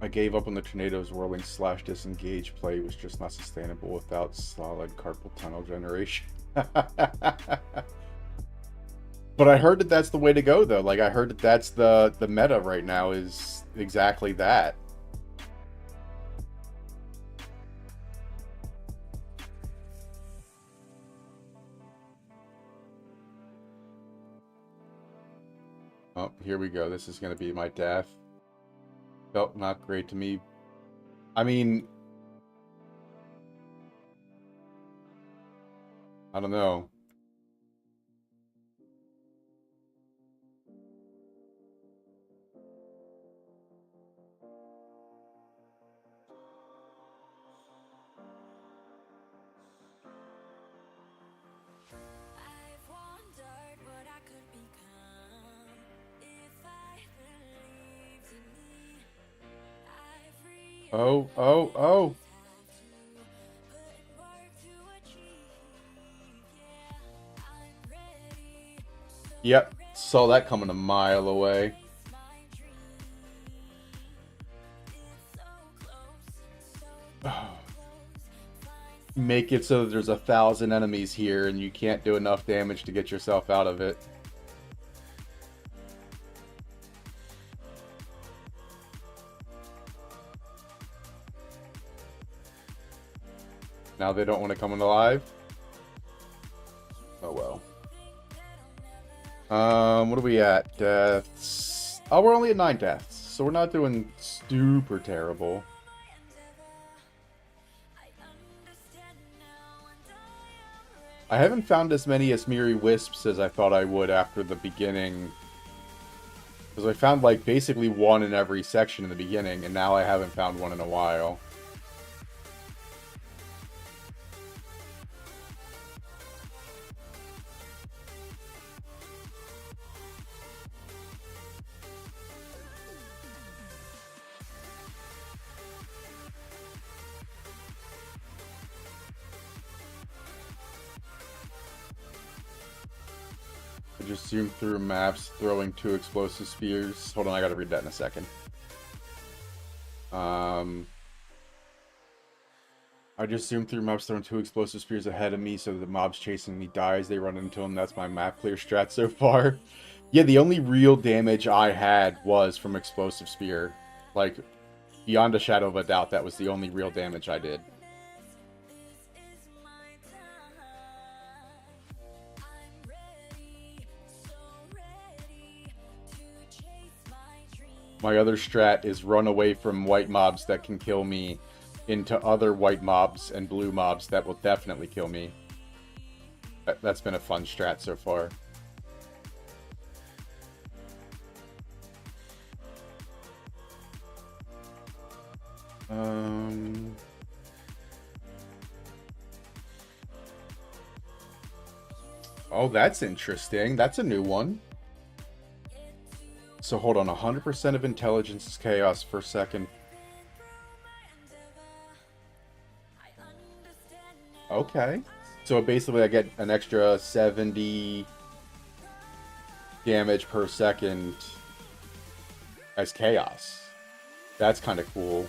[SPEAKER 2] I gave up on the tornadoes whirling / disengage play. It was just not sustainable without solid carpal tunnel generation. But I heard that that's the way to go, though. Like, I heard that that's the meta right now is exactly that. Oh, here we go. This is going to be my death. Felt not great to me. I mean, I don't know.
[SPEAKER 1] I've wondered what I could become if I believed in me. I've
[SPEAKER 2] Oh, oh, oh.
[SPEAKER 1] put in work to achieve. Yeah, I'm ready.
[SPEAKER 2] Yep. Saw that coming a mile away.
[SPEAKER 1] My dream is so close, so
[SPEAKER 2] Make it so that there's 1,000 enemies here and you can't do enough damage to get yourself out of it. Now they don't want to come in alive. Oh well. What are we at? Deaths. Oh, we're only at 9 deaths, so we're not doing super terrible. I haven't found as many Asmiri Wisps as I thought I would after the beginning. Because I found, like, basically one in every section in the beginning, and now I haven't found one in a while. I just zoomed through maps, throwing 2 explosive spears. Hold on, I gotta read that in a second. I just zoomed through maps, throwing 2 explosive spears ahead of me, so the mobs chasing me die as they run into them. That's my map clear strat so far. Yeah, the only real damage I had was from explosive spear. Like, beyond a shadow of a doubt, that was the only real damage I did. My other strat is run away from white mobs that can kill me into other white mobs and blue mobs that will definitely kill me. That's been a fun strat so far. Oh, that's interesting. That's a new one. So hold on, 100% of intelligence is chaos for a second. Okay. So basically I get an extra 70 damage per second as chaos. That's kind of cool.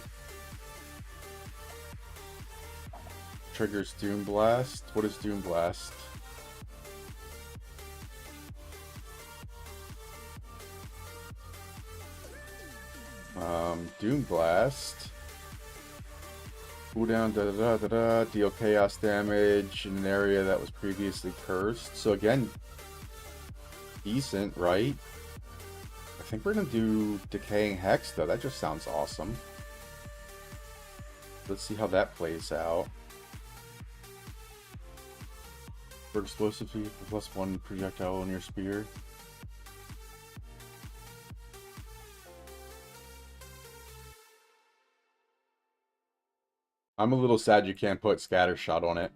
[SPEAKER 2] Triggers Doom Blast. What is Doom Blast? Doom Blast. Cooldown, deal chaos damage in an area that was previously cursed. So again, decent, right? I think we're gonna do Decaying Hex though. That just sounds awesome. Let's see how that plays out. For explosive, +1 projectile on your spear. I'm a little sad you can't put Scatter Shot on it.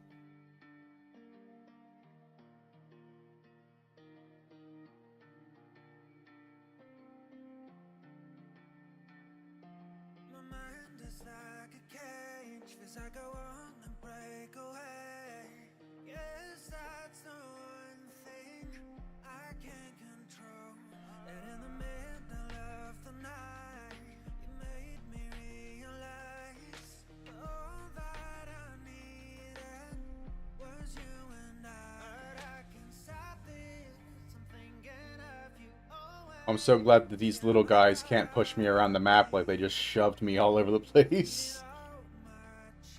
[SPEAKER 2] I'm so glad that these little guys can't push me around the map like they just shoved me all over the place.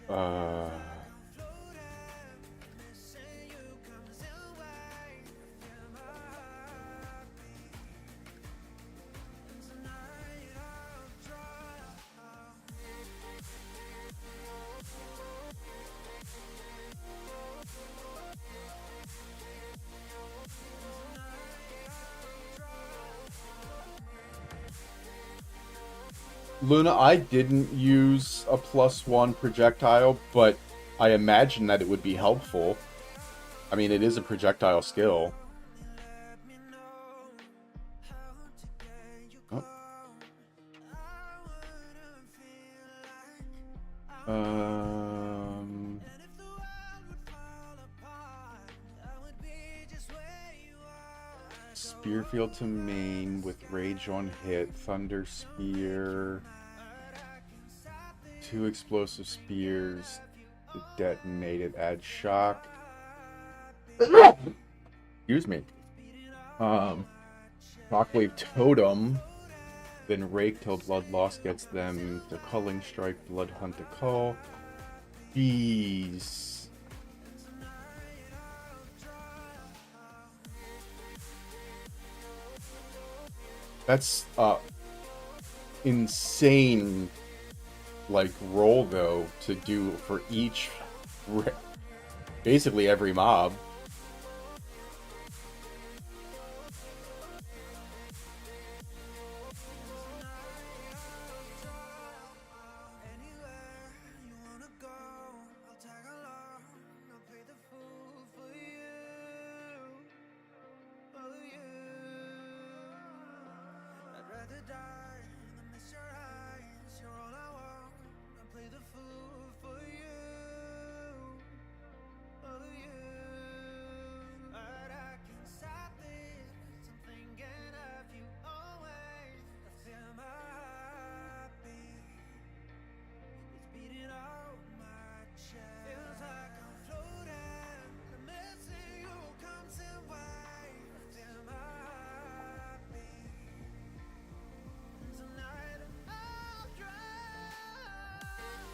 [SPEAKER 2] Uh... Luna, I didn't use a +1 projectile, but I imagine that it would be helpful. I mean, it is a projectile skill. Oh. Spear field to main with rage on hit, thunder spear, 2 explosive spears detonated, add shock. Excuse me. Shockwave totem, then rake till blood loss gets them the culling strike, blood hunt to call. Jeez. That's insane, like, roll though to do for each, basically every mob.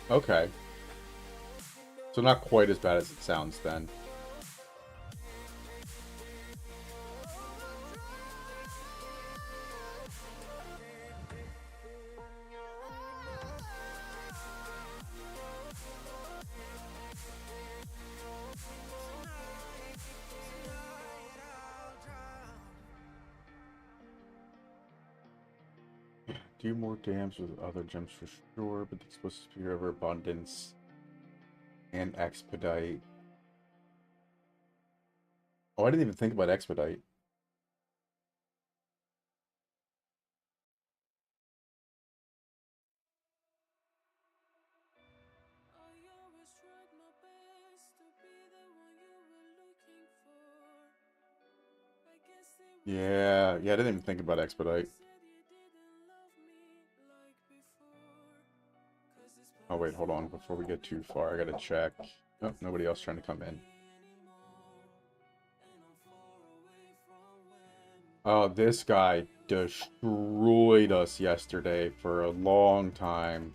[SPEAKER 2] Okay. So not quite as bad as it sounds then. Do more damage with other gems for sure, but the explosive spear over abundance and expedite. Oh, I didn't even think about expedite. Yeah, I didn't even think about expedite. Oh wait, hold on, before we get too far, I gotta check. Oh, nobody else trying to come in. Oh, this guy destroyed us yesterday for a long time.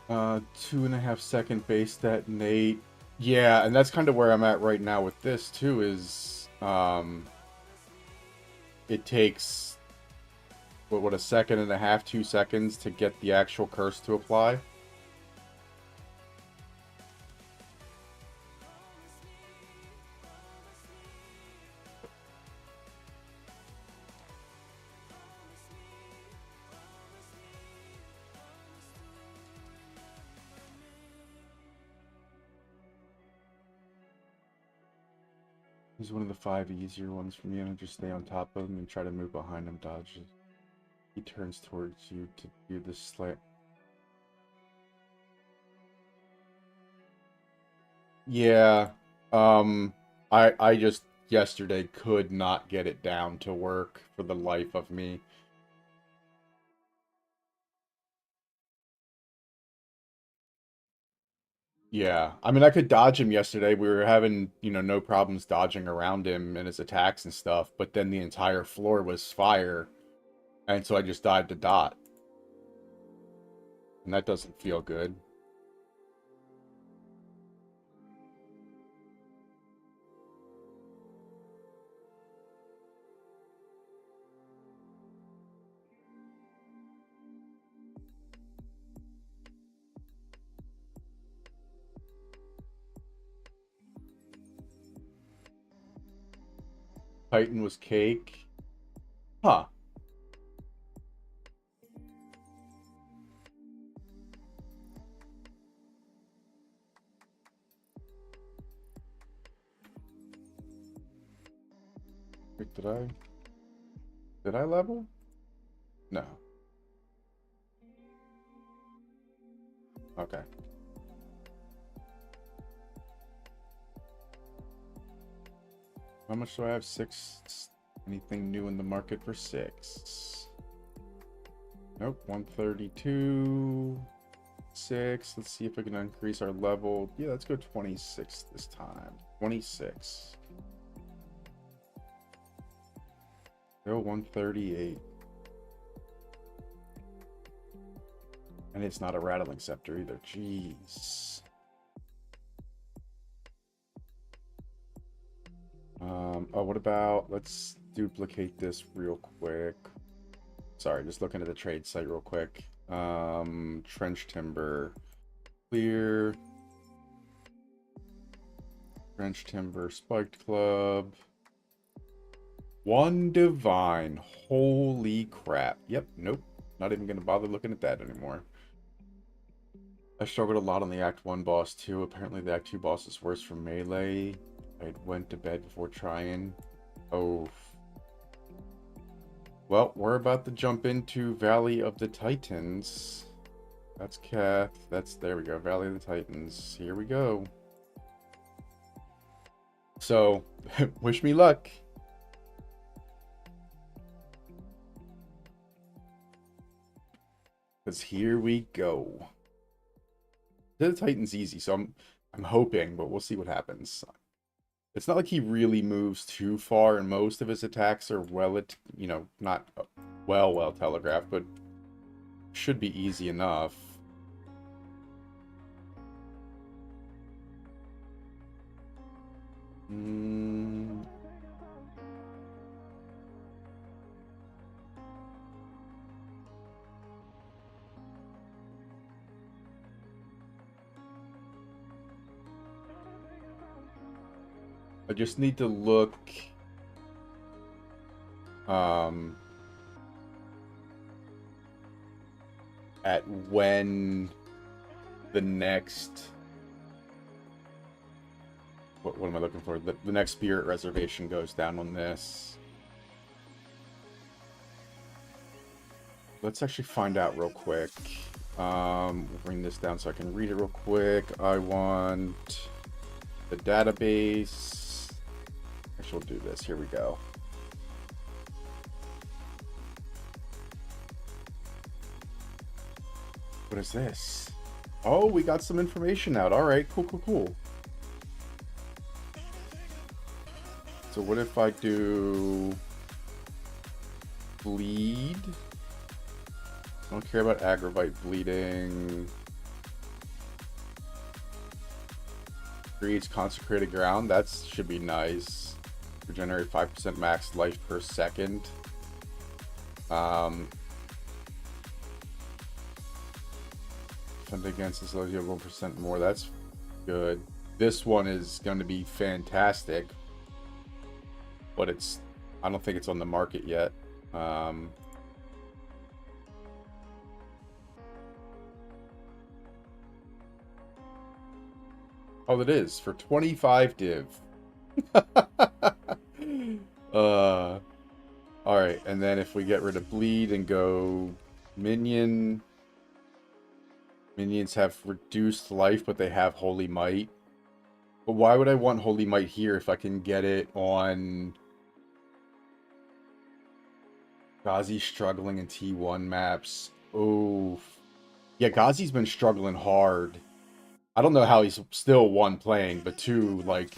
[SPEAKER 2] 2.5 second base detonate. Yeah, and that's kind of where I'm at right now with this too, is it takes what, a second and a half, 2 seconds to get the actual curse to apply. This is one of the 5 easier ones for me, and just stay on top of him and try to move behind him, dodge. He turns towards you to do this slant. Yeah. I just yesterday could not get it down to work for the life of me. Yeah. I mean, I could dodge him yesterday. We were having, no problems dodging around him and his attacks and stuff, but then the entire floor was fire, and so I just died to dot. And that doesn't feel good. Titan was cake. Huh. Wait, did I level? No. Okay. How much do I have? 6. Anything new in the market for 6? Nope. 132. 6. Let's see if we can increase our level. Yeah, let's go 26 this time. 26. Go 138. And it's not a rattling scepter either. Jeez. Oh, what about, let's duplicate this real quick. Sorry, just looking at the trade site real quick. Trench timber, clear. Trench timber, spiked club. 1 divine. Holy crap. Yep, nope. Not even gonna bother looking at that anymore. I struggled a lot on the Act 1 boss too. Apparently the Act 2 boss is worse for melee. I went to bed before trying. Oh. Well, we're about to jump into Valley of the Titans. That's Kath. There we go. Valley of the Titans. Here we go. So, wish me luck. Because here we go. The Titan's easy, so I'm hoping, but we'll see what happens. It's not like he really moves too far, and most of his attacks are not well telegraphed, but should be easy enough. I just need to look at when the next what am I looking for? The next spirit reservation goes down on this. Let's actually find out real quick. We'll bring this down so I can read it real quick. I want the database. Actually, we'll do this. Here we go. What is this? Oh, we got some information out. All right, cool. So what if I do bleed? I don't care about Agravite bleeding. Creates consecrated ground. That should be nice. Regenerate 5% max life per second. Defend against this level 1% more. That's good. This one is going to be fantastic, but I don't think it's on the market yet. Oh, it is for 25 div. All right, and then if we get rid of bleed and go minion, minions have reduced life, but they have holy might. But why would I want holy might here if I can get it on Ghazi struggling in T1 maps? Oh, yeah, Ghazi's been struggling hard. I don't know how he's still, one, playing, but two, like,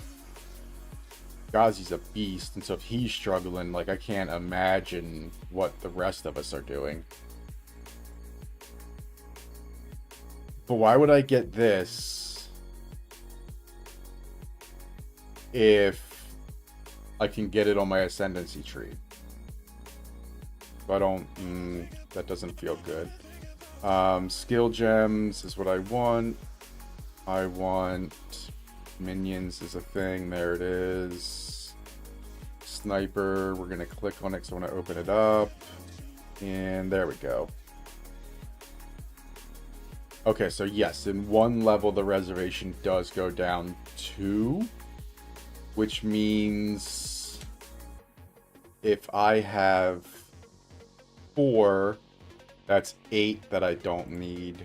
[SPEAKER 2] Ghazi's a beast, and so if he's struggling, like, I can't imagine what the rest of us are doing. But why would I get this if I can get it on my ascendancy tree? I don't, that doesn't feel good. Skill gems is what I want. I want minions is a thing. There it is. Sniper. We're going to click on it because I want to open it up. And there we go. Okay, so yes, in one level, the reservation does go down 2. Which means if I have 4, that's 8 that I don't need.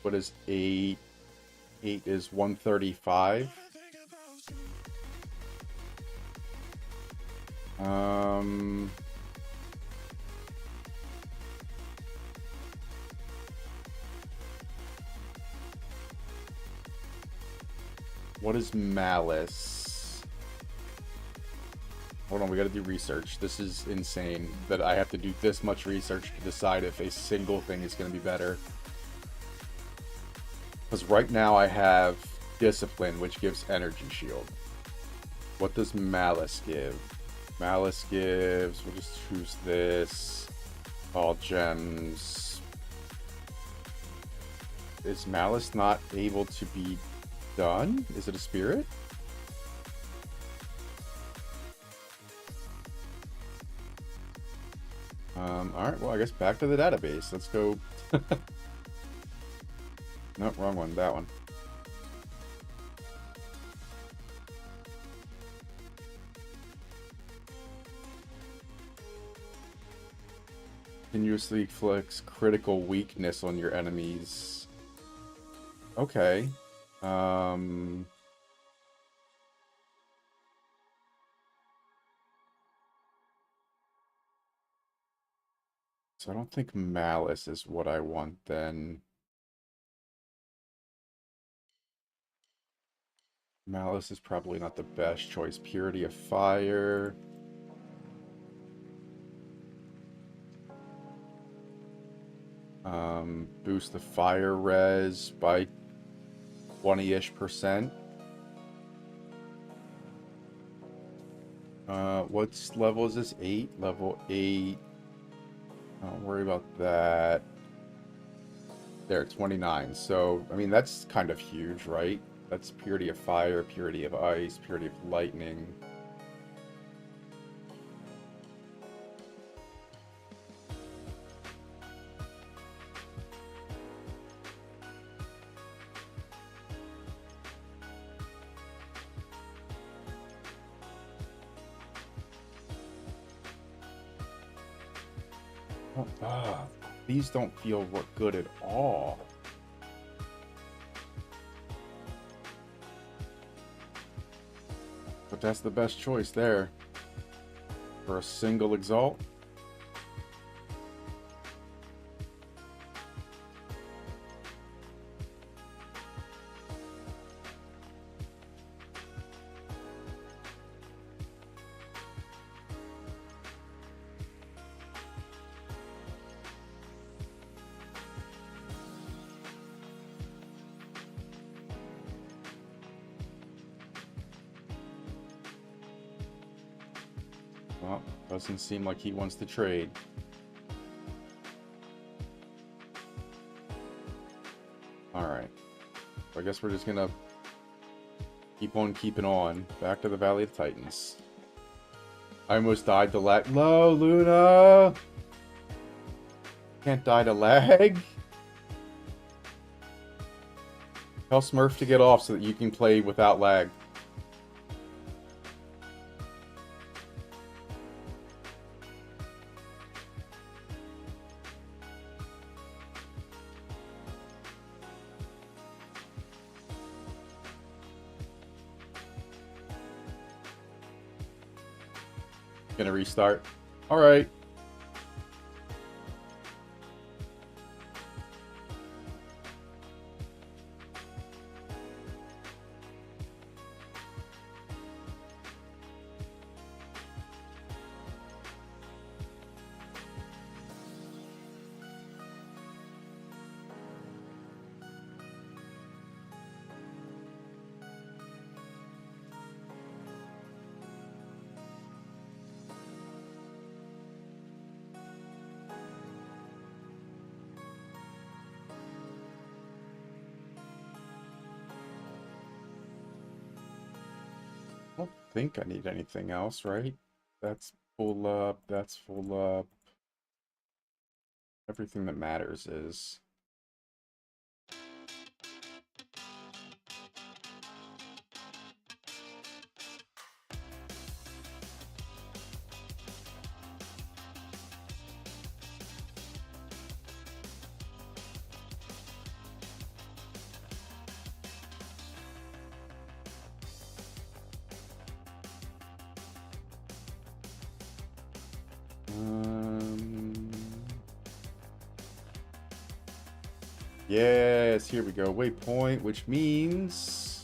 [SPEAKER 2] What is 8? 8 is 135. What is malice? Hold on, we gotta do research. This is insane that I have to do this much research to decide if a single thing is gonna be better. Because right now I have discipline, which gives energy shield. What does malice give? Malice gives, we'll just choose this. All gems. Is malice not able to be done? Is it a spirit? Alright, well, I guess back to the database. Let's go. Nope, wrong one. That one. Continuously inflicts critical weakness on your enemies. Okay. So I don't think malice is what I want then. Malice is probably not the best choice. Purity of fire. Boost the fire res by 20-ish%. What's level is this? 8? Level 8. Don't worry about that. There, 29. So, I mean, that's kind of huge, right? That's purity of fire, purity of ice, purity of lightning. These don't feel good at all. But that's the best choice there. For a single exalt. Well, doesn't seem like he wants to trade. Alright. So I guess we're just gonna keep on keeping on. Back to the Valley of Titans. I almost died to lag. Low, Luna! Can't die to lag. Tell Smurf to get off so that you can play without lag. Gonna restart. Alright. I don't think I need anything else, right? That's full up, that's full up. Everything that matters is... Yes, here we go. Waypoint, which means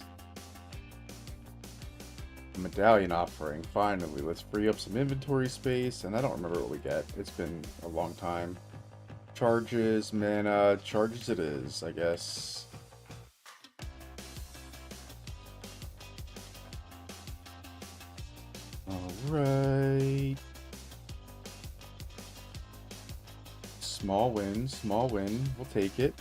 [SPEAKER 2] medallion offering. Finally, let's free up some inventory space. And I don't remember what we get. It's been a long time. Charges, mana, charges it is, I guess. Alright. Small win, small win. We'll take it.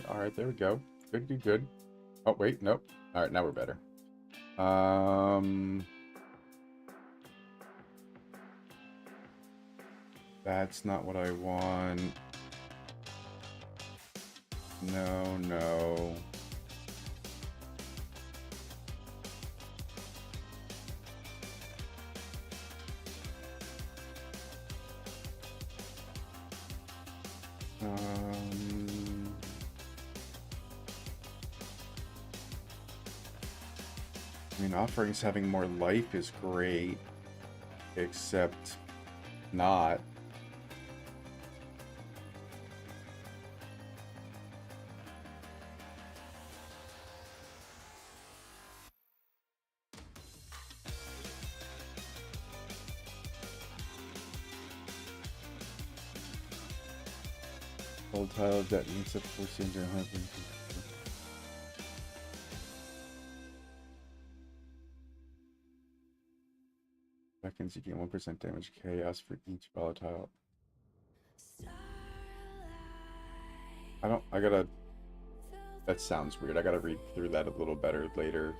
[SPEAKER 2] Alright, there we go. Good, good, good. Oh, wait, nope. Alright, now we're better. That's not what I want. No, no. I mean, offerings having more life is great, except not. Old tile that needs to force into a hundred. Seconds, you gain 1% damage chaos for each volatile. I gotta... That sounds weird. I gotta read through that a little better later.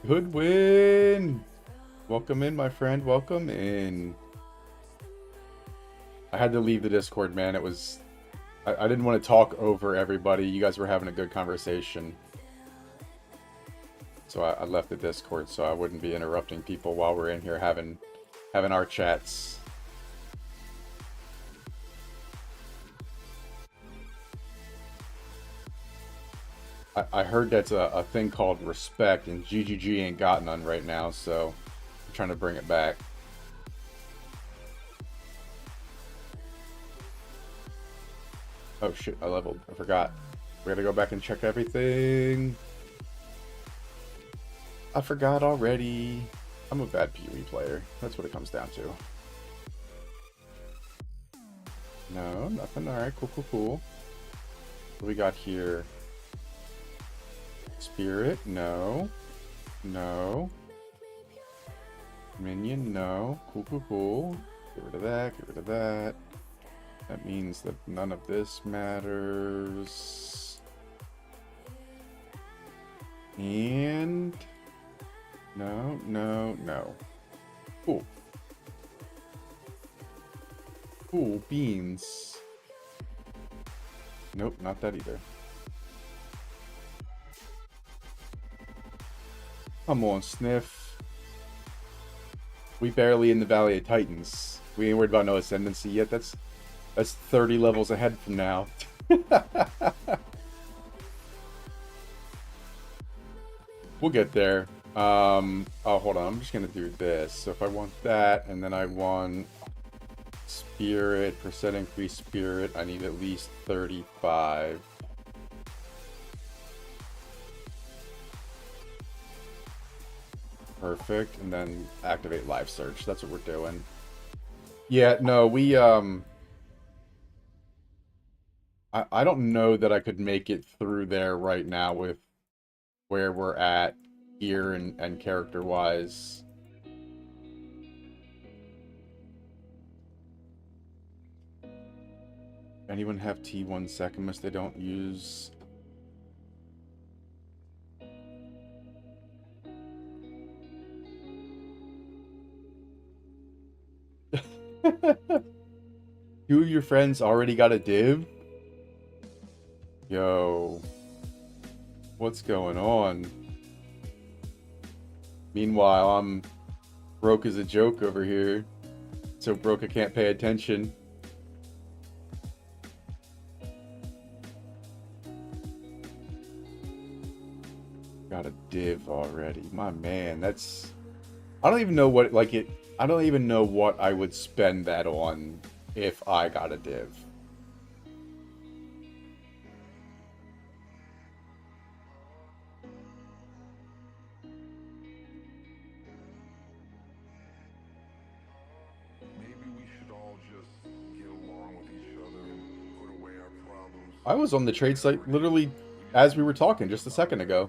[SPEAKER 2] Good win! Welcome in, my friend. Welcome in. I had to leave the Discord, man. It was I didn't want to talk over everybody. You guys were having a good conversation. So I left the Discord so I wouldn't be interrupting people while we're in here having our chats. I heard that's a thing called respect, and GGG ain't got none right now, so I'm trying to bring it back. Oh shit, I leveled. I forgot. We gotta go back and check everything. I forgot already. I'm a bad PoE player. That's what it comes down to. No, nothing. Alright, cool, cool, cool. What do we got here? Spirit? No. No. Minion? No. Cool, cool, cool. Get rid of that, get rid of that. That means that none of this matters. And... no, no, no. Cool. Cool beans. Nope, not that either. Come on, Sniff. We barely in the Valley of Titans. We ain't worried about no ascendancy yet. That's 30 levels ahead from now. We'll get there. Oh, hold on. I'm just gonna do this. So if I want that, and then I want Spirit, percent increase Spirit, I need at least 35. Perfect, and then activate live search. That's what we're doing. Yeah, no, we I don't know that I could make it through there right now with where we're at here and character wise. Anyone have T1 Sekhema they don't use? Two of your friends already got a div? Yo. What's going on? Meanwhile, I'm broke as a joke over here. So broke I can't pay attention. Got a div already. My man, that's... I don't even know what, like, it... I don't even know what I would spend that on if I got a div. I was on the trade site literally as we were talking just a second ago.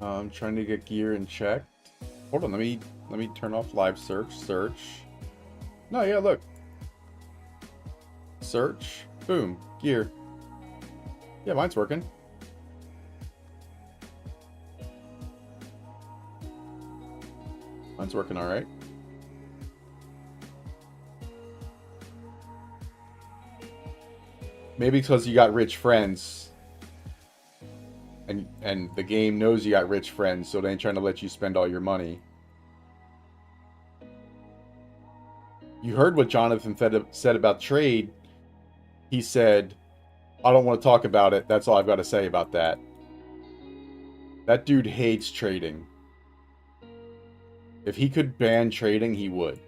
[SPEAKER 2] I'm trying to get gear and checked. Hold on, let me turn off live search. No, yeah, look. Search. Boom. Gear. Yeah, mine's working. Mine's working all right. Maybe because you got rich friends. And the game knows you got rich friends, so they ain't trying to let you spend all your money. You heard what Jonathan said about trade. He said, I don't want to talk about it. That's all I've got to say about that. That dude hates trading. If he could ban trading, he would.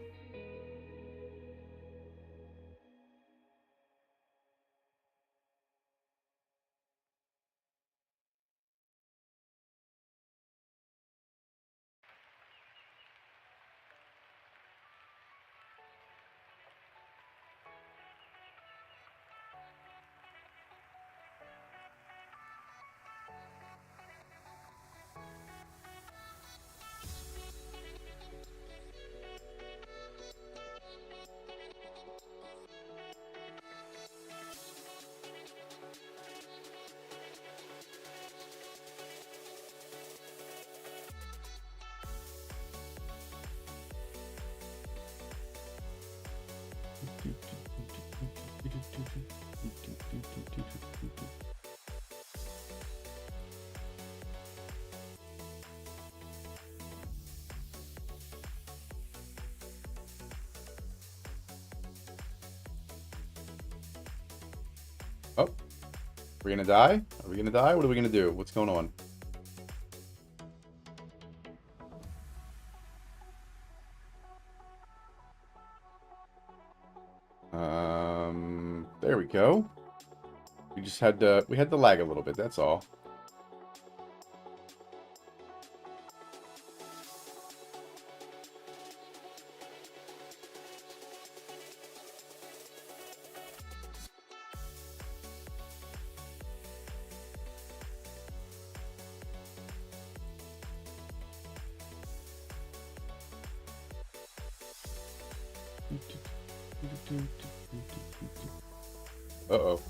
[SPEAKER 2] Oh, we're gonna die? Are we gonna die? What are we gonna do? What's going on? There we go. We had to lag a little bit, that's all. Uh-oh.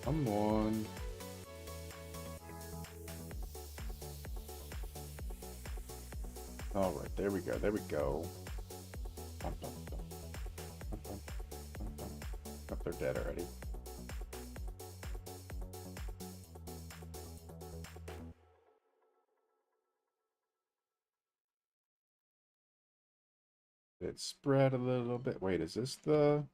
[SPEAKER 2] Come on. Alright, there we go, there we go. Oh, they're dead already. It spread a little bit. Wait, is this the...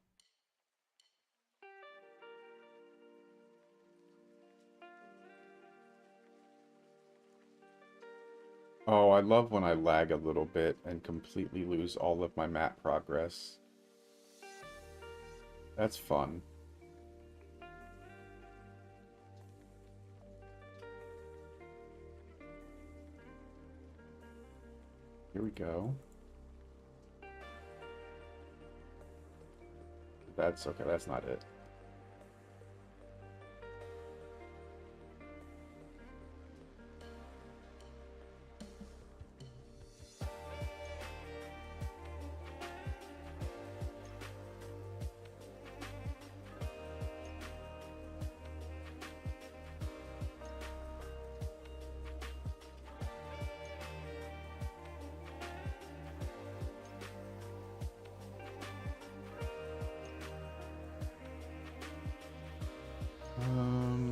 [SPEAKER 2] Oh, I love when I lag a little bit and completely lose all of my map progress. That's fun. Here we go. That's okay, that's not it.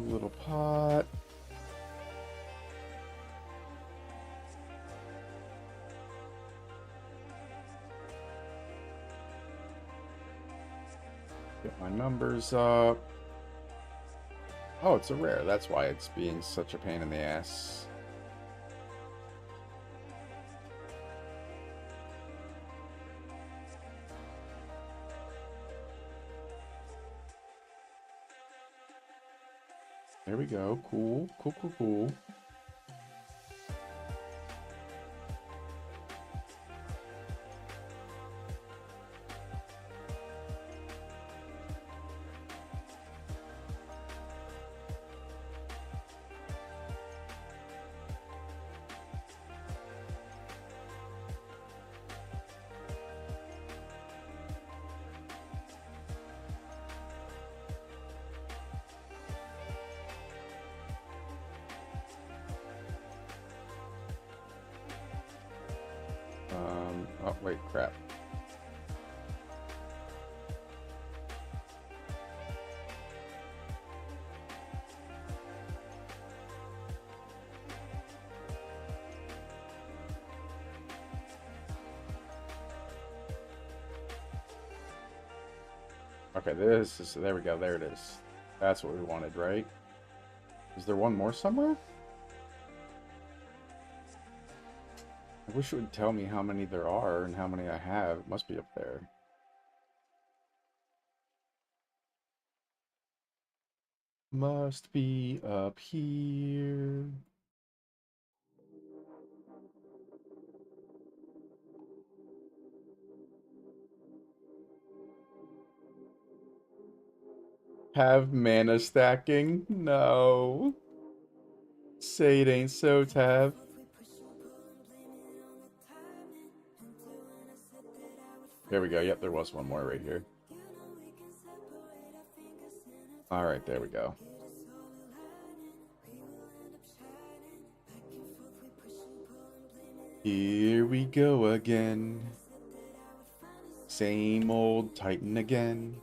[SPEAKER 2] Little pot. Get my numbers up. Oh, it's a rare. That's why it's being such a pain in the ass. There we go. Cool. Cool, cool, cool. Oh, wait, crap. Okay, this is, there we go, there it is. That's what we wanted, right? Is there one more somewhere? I wish it would tell me how many there are and how many I have. It must be up there. Must be up here. have mana stacking? No. Say it ain't so, Tav. There we go. Yep, there was one more right here. Alright, there we go. Here we go again. Same old Titan again.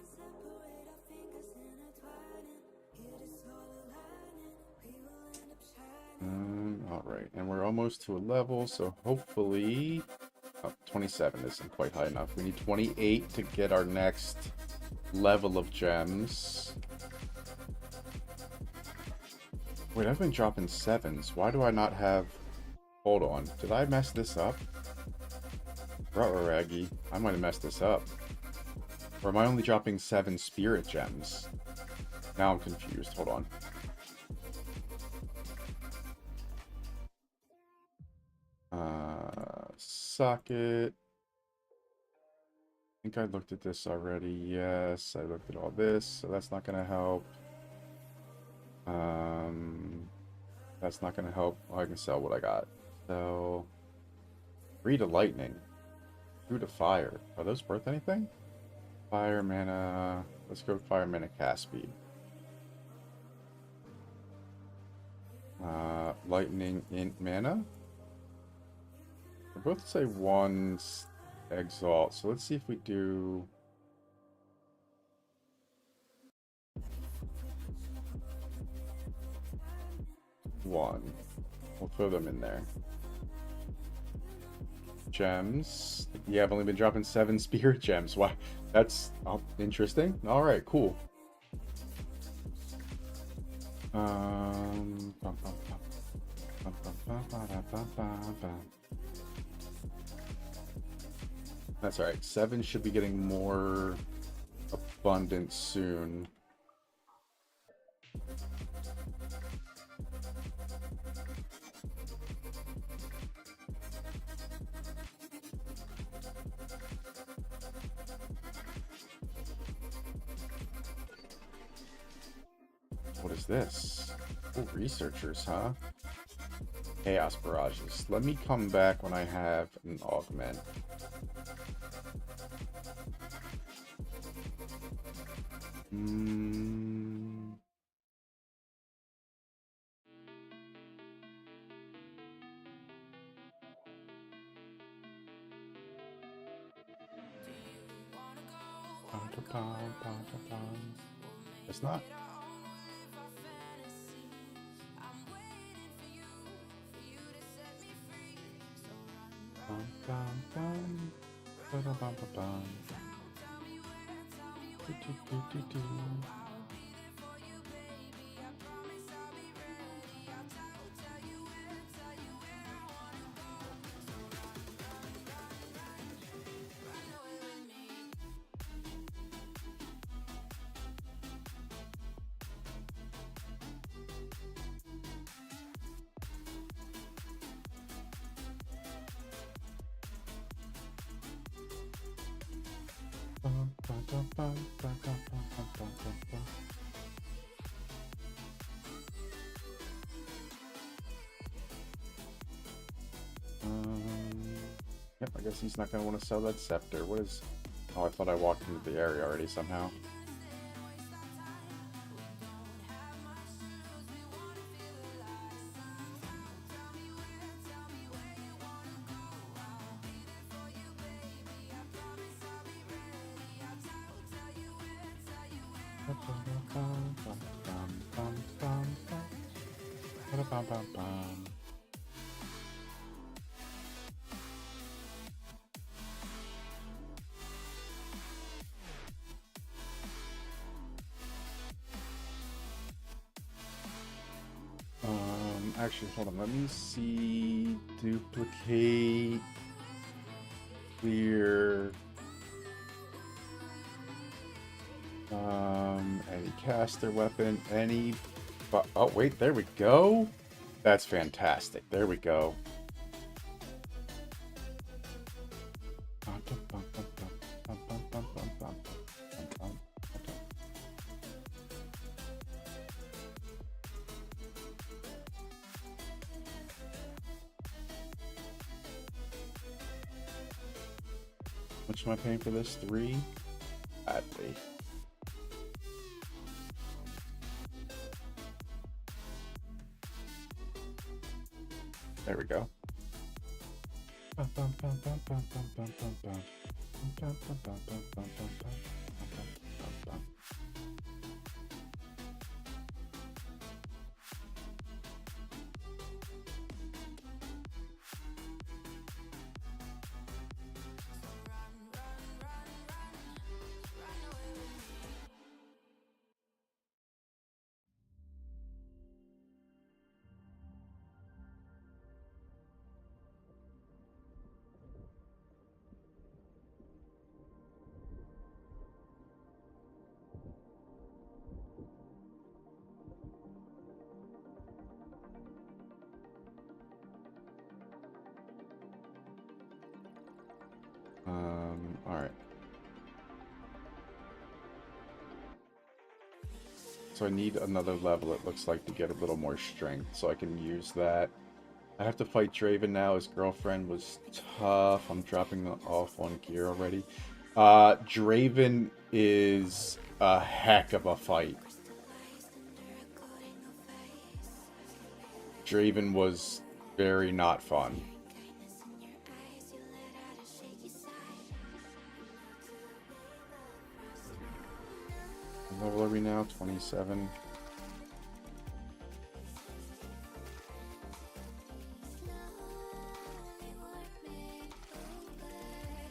[SPEAKER 2] Alright, and we're almost to a level, so hopefully... Oh, 27 isn't quite high enough. We need 28 to get our next level of gems. Wait, I've been dropping 7s. Why do I not have... Hold on. Did I mess this up? Raggy. I might have messed this up. Or am I only dropping 7 spirit gems? Now I'm confused. Hold on. Socket. I think I looked at this already. Yes, I looked at all this, so that's not going to help. That's not going to help. Oh, I can sell what I got. So, 3 to lightning. 2 to fire. Are those worth anything? Fire mana. Let's go fire mana cast speed. Lightning int mana. They both say 1 exalt, so let's see if we do... one. We'll throw them in there. Gems. Yeah, I've only been dropping 7 spirit gems. Why? That's interesting. Alright, cool. That's alright. 7 should be getting more abundant soon. What is this? Oh, researchers, huh? Chaos barrages. Let me come back when I have an augment. It's not. Yep, I guess he's not going to want to sell that scepter. What is... Oh, I thought I walked into the area already somehow. Actually, hold on. Let me see. Duplicate. Clear. Any caster weapon. Any. Oh, wait. There we go. That's fantastic. There we go. much am I paying for this? 3? Badly. There we go. All right. So I need another level, it looks like, to get a little more strength, so I can use that. I have to fight Draven now. His girlfriend was tough. I'm dropping off 1 gear already. Draven is a heck of a fight. Draven was very not fun. What level are we now? 27.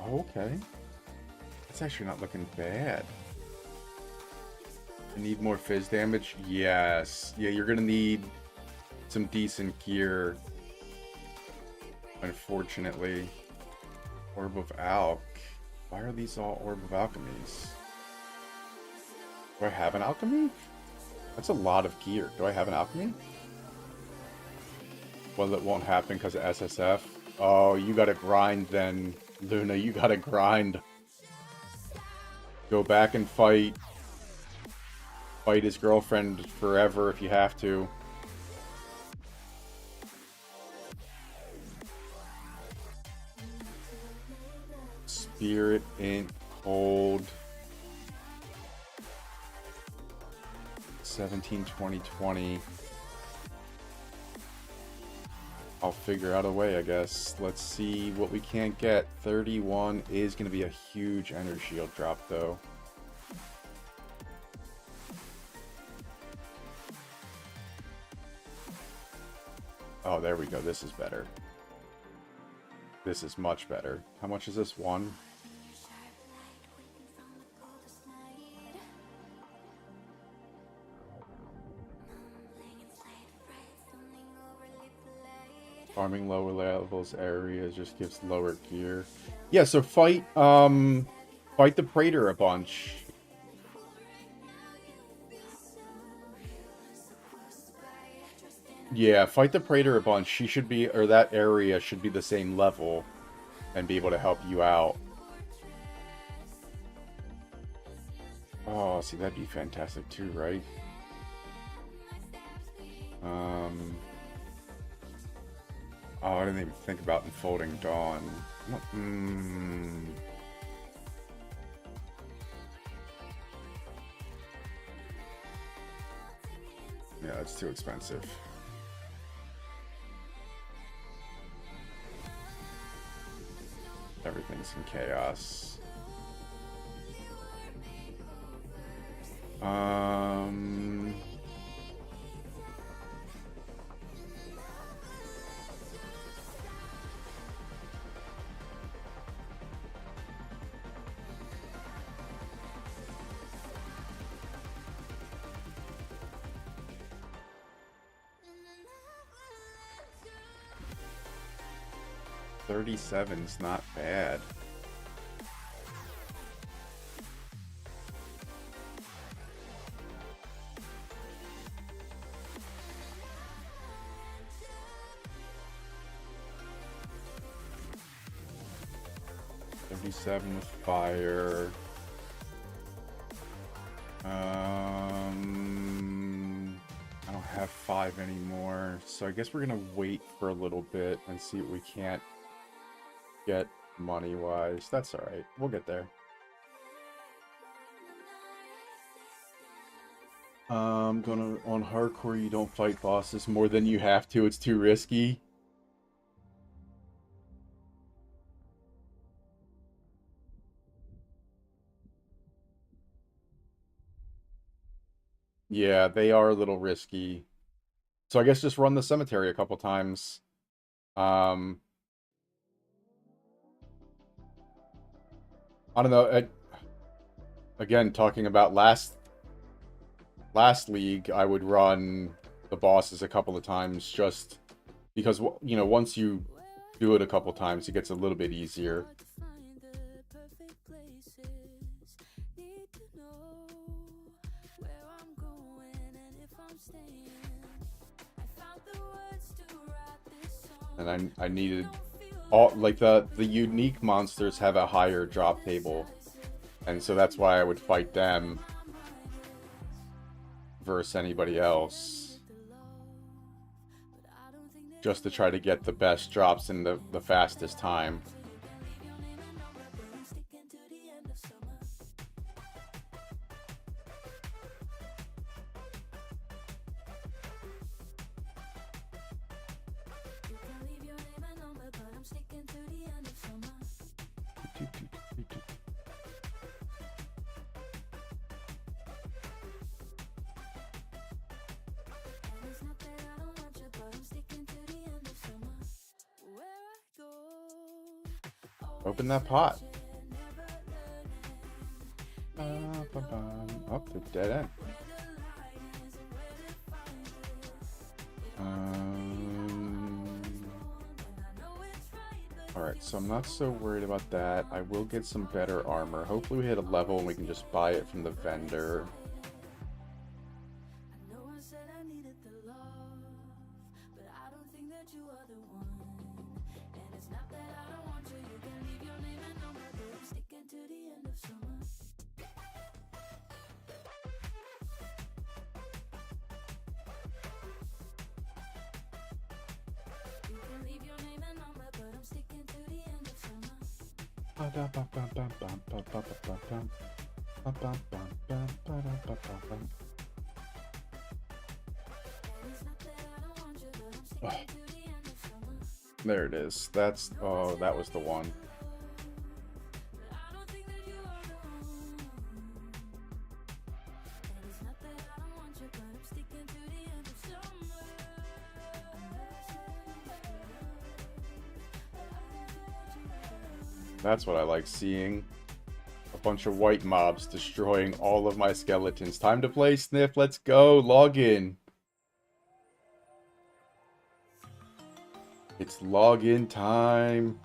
[SPEAKER 2] Okay. That's actually not looking bad. I need more fizz damage? Yes. Yeah, you're gonna need some decent gear. Unfortunately. Orb of Alch. Why are these all Orb of Alchemies? Do I have an alchemy? That's a lot of gear. Do I have an alchemy? Well, that won't happen because of SSF. Oh, you gotta grind then, Luna. You gotta grind. Go back and fight. Fight his girlfriend forever if you have to. Spirit ain't cold. 17, 20, 20. I'll figure out a way, I guess. Let's see what we can't get. 31 is going to be a huge energy shield drop, though. Oh, there we go. This is better. This is much better. How much is this? 1? Farming lower levels areas just gives lower gear. Yeah, so fight the Praetor a bunch. Yeah, fight the Praetor a bunch. She should be, or that area should be the same level and be able to help you out. Oh, see, that'd be fantastic too, right? Oh, I didn't even think about Enfolding Dawn. Yeah, it's too expensive. Everything's in chaos. 37's not bad. Seven with fire. I don't have 5 anymore, so I guess we're gonna wait for a little bit and see what we can't get money-wise. That's alright. We'll get there. Gonna on hardcore you don't fight bosses more than you have to. It's too risky. Yeah, they are a little risky. So I guess just run the cemetery a couple times. I don't know. Again, talking about last league, I would run the bosses a couple of times just because, you know, once you do it a couple times, it gets a little bit easier. And I needed all, like, the unique monsters have a higher drop table, and so that's why I would fight them versus anybody else, just to try to get the best drops in the fastest time. Open that pot. Oh, the dead end. Alright, so I'm not so worried about that. I will get some better armor. Hopefully we hit a level and we can just buy it from the vendor. There it is. That's, oh, that was the one. That's what I like seeing. A bunch of white mobs destroying all of my skeletons. Time to play, Sniff. Let's go. Log in. It's login time.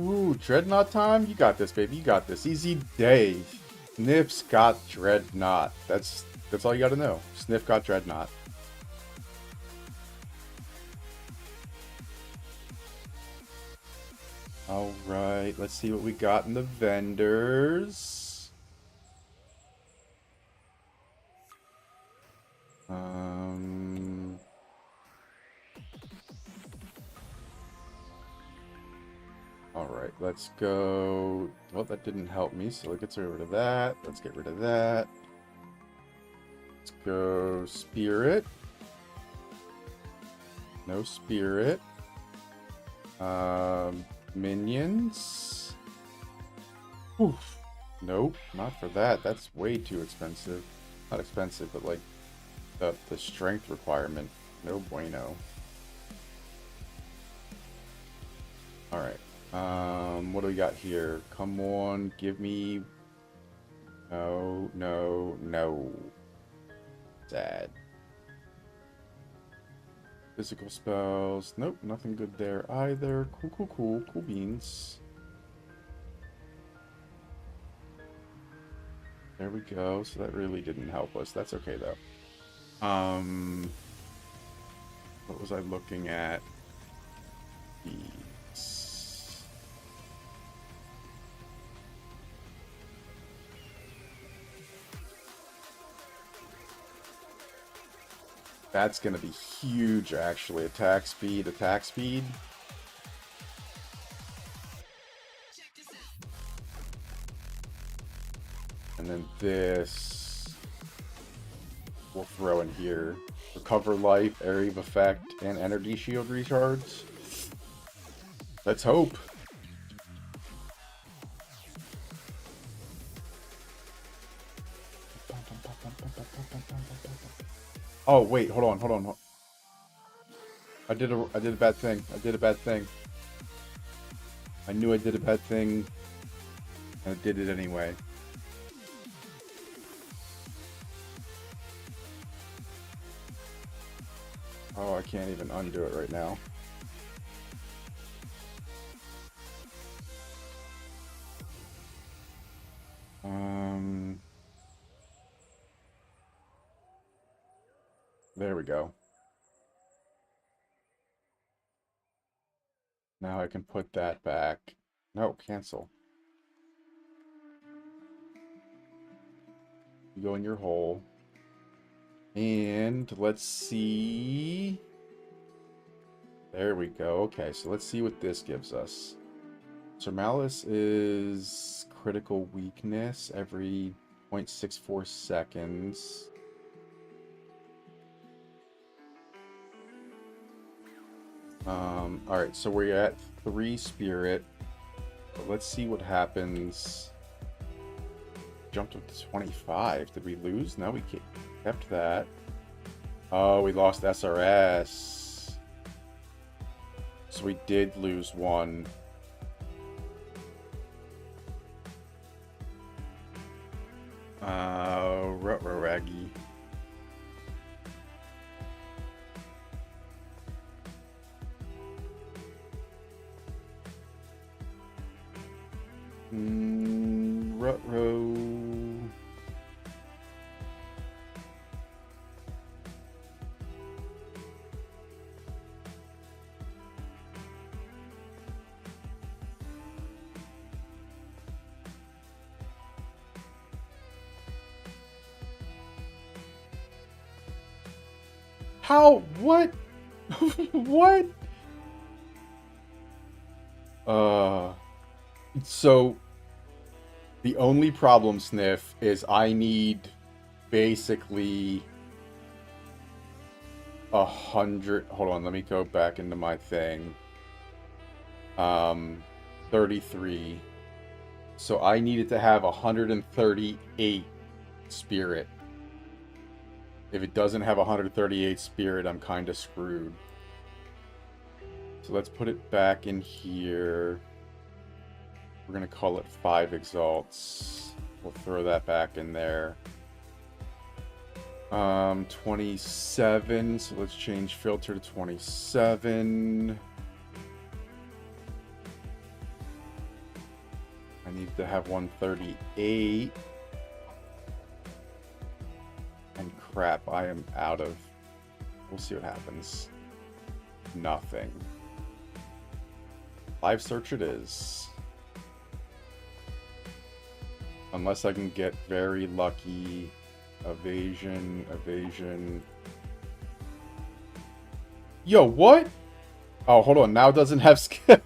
[SPEAKER 2] Ooh, Dreadnought time? You got this, baby. You got this. Easy day. Sniff's got Dreadnought. That's all you gotta know. Sniff got Dreadnought. Alright, let's see what we got in the vendors. Alright, let's go... Well, that didn't help me, so let's get rid of that. Let's get rid of that. Let's go Spirit. No Spirit. Minions. Oof. Nope, not for that. That's way too expensive. Not expensive, but like the strength requirement. No bueno. Alright. What do we got here? Come on, give me... No, no, no. Sad. Physical spells. Nope, nothing good there either. Cool, cool, cool. Cool beans. There we go. So that really didn't help us. That's okay, though. What was I looking at? These. That's going to be huge, actually. Attack speed, attack speed. And then this we'll throw in here. Recover life, area of effect, and energy shield recharge. Let's hope. Oh wait, hold on. I did a bad thing. I knew I did a bad thing, and I did it anyway. Oh, I can't even undo it right now. There we go. Now I can put that back. No, cancel. You go in your hole. And let's see. There we go. Okay, so let's see what this gives us. Sir Malice is critical weakness every 0.64 seconds. Alright, so we're at 3 spirit. But let's see what happens. Jumped up to 25. Did we lose? No, we kept that. Oh, we lost SRS. So we did lose one. Ruggy. Rutro. How? What? What? So the only problem, Sniff, is I need basically 100. Hold on, let me go back into my thing. 33. So I needed to have 138 spirit. If it doesn't have 138 spirit, I'm kind of screwed. So let's put it back in here. We're going to call it 5 exalts. We'll throw that back in there. 27. So let's change filter to 27. I need to have 138. And crap, I am out of... We'll see what happens. Nothing. Live search it is. Unless I can get very lucky. Evasion, evasion. Yo, what? Oh, hold on. Now it doesn't have skill.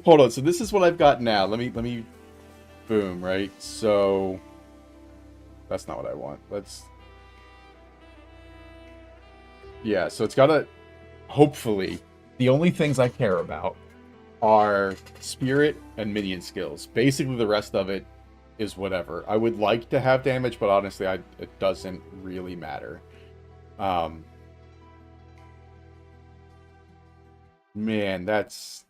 [SPEAKER 2] hold on. So this is what I've got now. Let me boom, right? So that's not what I want. Yeah, so it's got to, hopefully, the only things I care about are spirit and minion skills. Basically, the rest of it is whatever. I would like to have damage, but honestly, it doesn't really matter. Man, that's...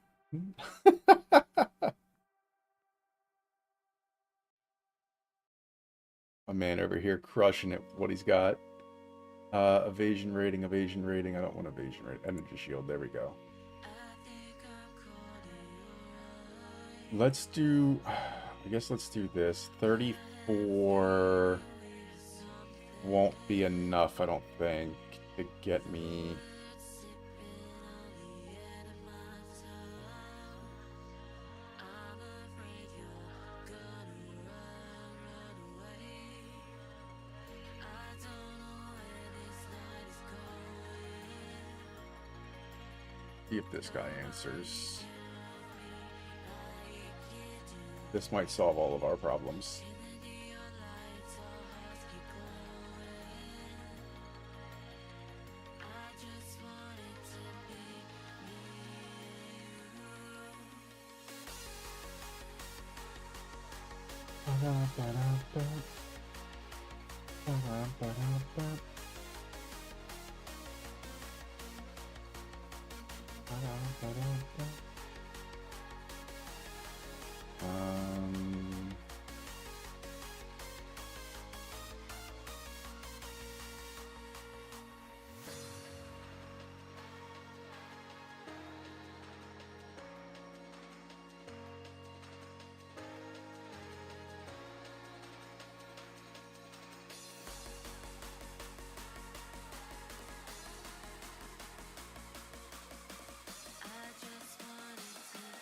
[SPEAKER 2] A man over here crushing it, what he's got. Evasion rating. I don't want evasion rating. Energy shield, there we go. Let's do... I guess let's do this. 34 won't be enough, I don't think, to get me... See if this guy answers. This might solve all of our problems.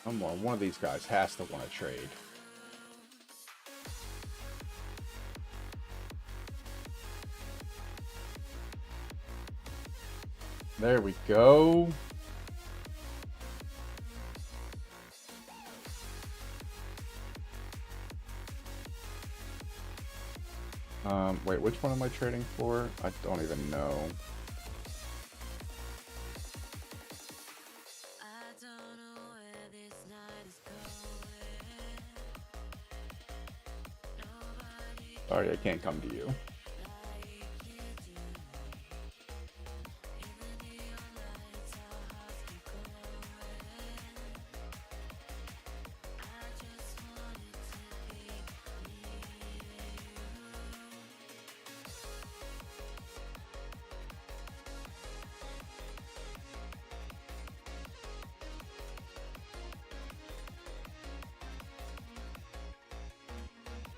[SPEAKER 2] Come on, one of these guys has to want to trade. There we go. Wait, which one am I trading for? I don't even know. Sorry, I can't come to you.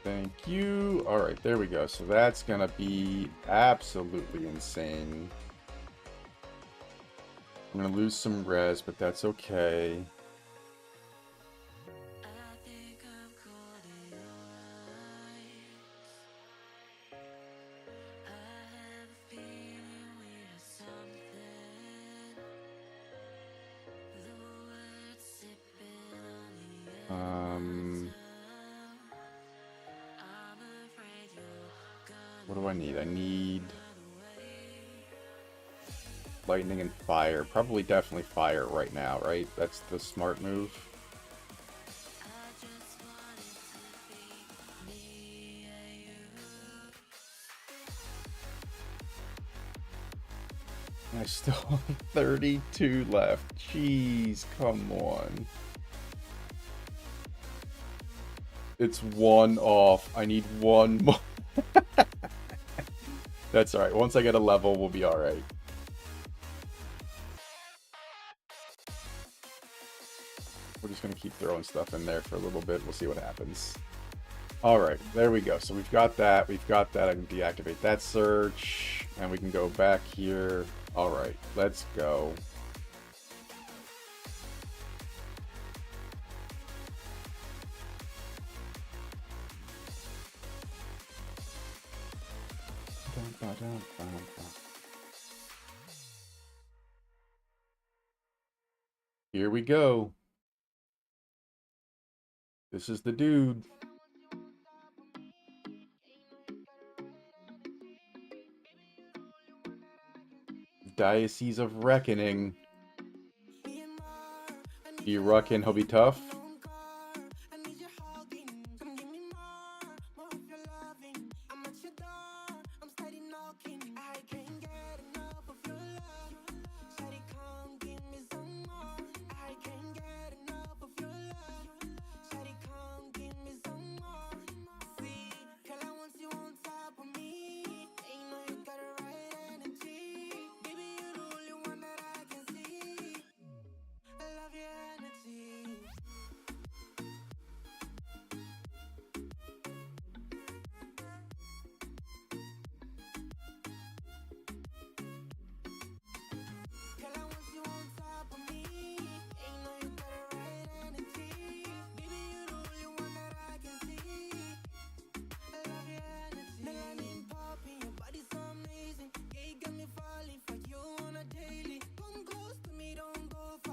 [SPEAKER 2] Thank you. All right, there we go. So that's gonna be absolutely insane. I'm gonna lose some res, but that's okay. What do I need? I need lightning and fire. Probably definitely fire right now, right? That's the smart move. I still have 32 left. Jeez, come on. It's one off. I need one more. That's alright. Once I get a level, we'll be alright. We're just going to keep throwing stuff in there for a little bit. We'll see what happens. Alright, there we go. So we've got that. We've got that. I can deactivate that search. And we can go back here. Alright, let's go. Here we go. This is the dude. Diocese of Reckoning. Do you reckon he'll be tough?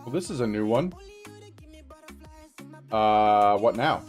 [SPEAKER 2] Well, this is a new one. What now?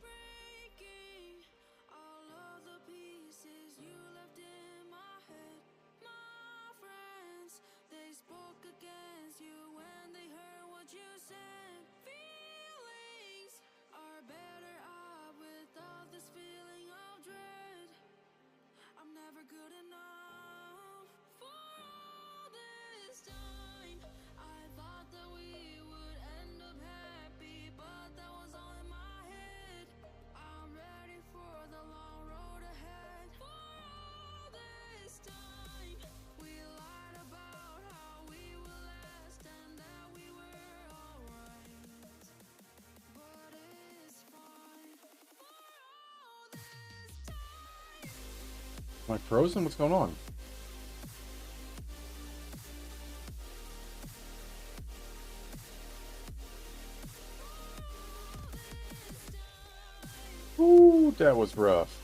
[SPEAKER 1] Breaking all of the pieces you left in my head. My friends, they spoke against you when they heard what you said. Feelings are better off without this feeling of dread. I'm never good enough for all this time. I thought that we would end up happy, but that was all in my head. I'm ready for the long road ahead. For all this time, we lied about how we would last and that we were alright. But it's fine. For all this time.
[SPEAKER 2] Am I frozen? What's going on? Ooh, that was rough.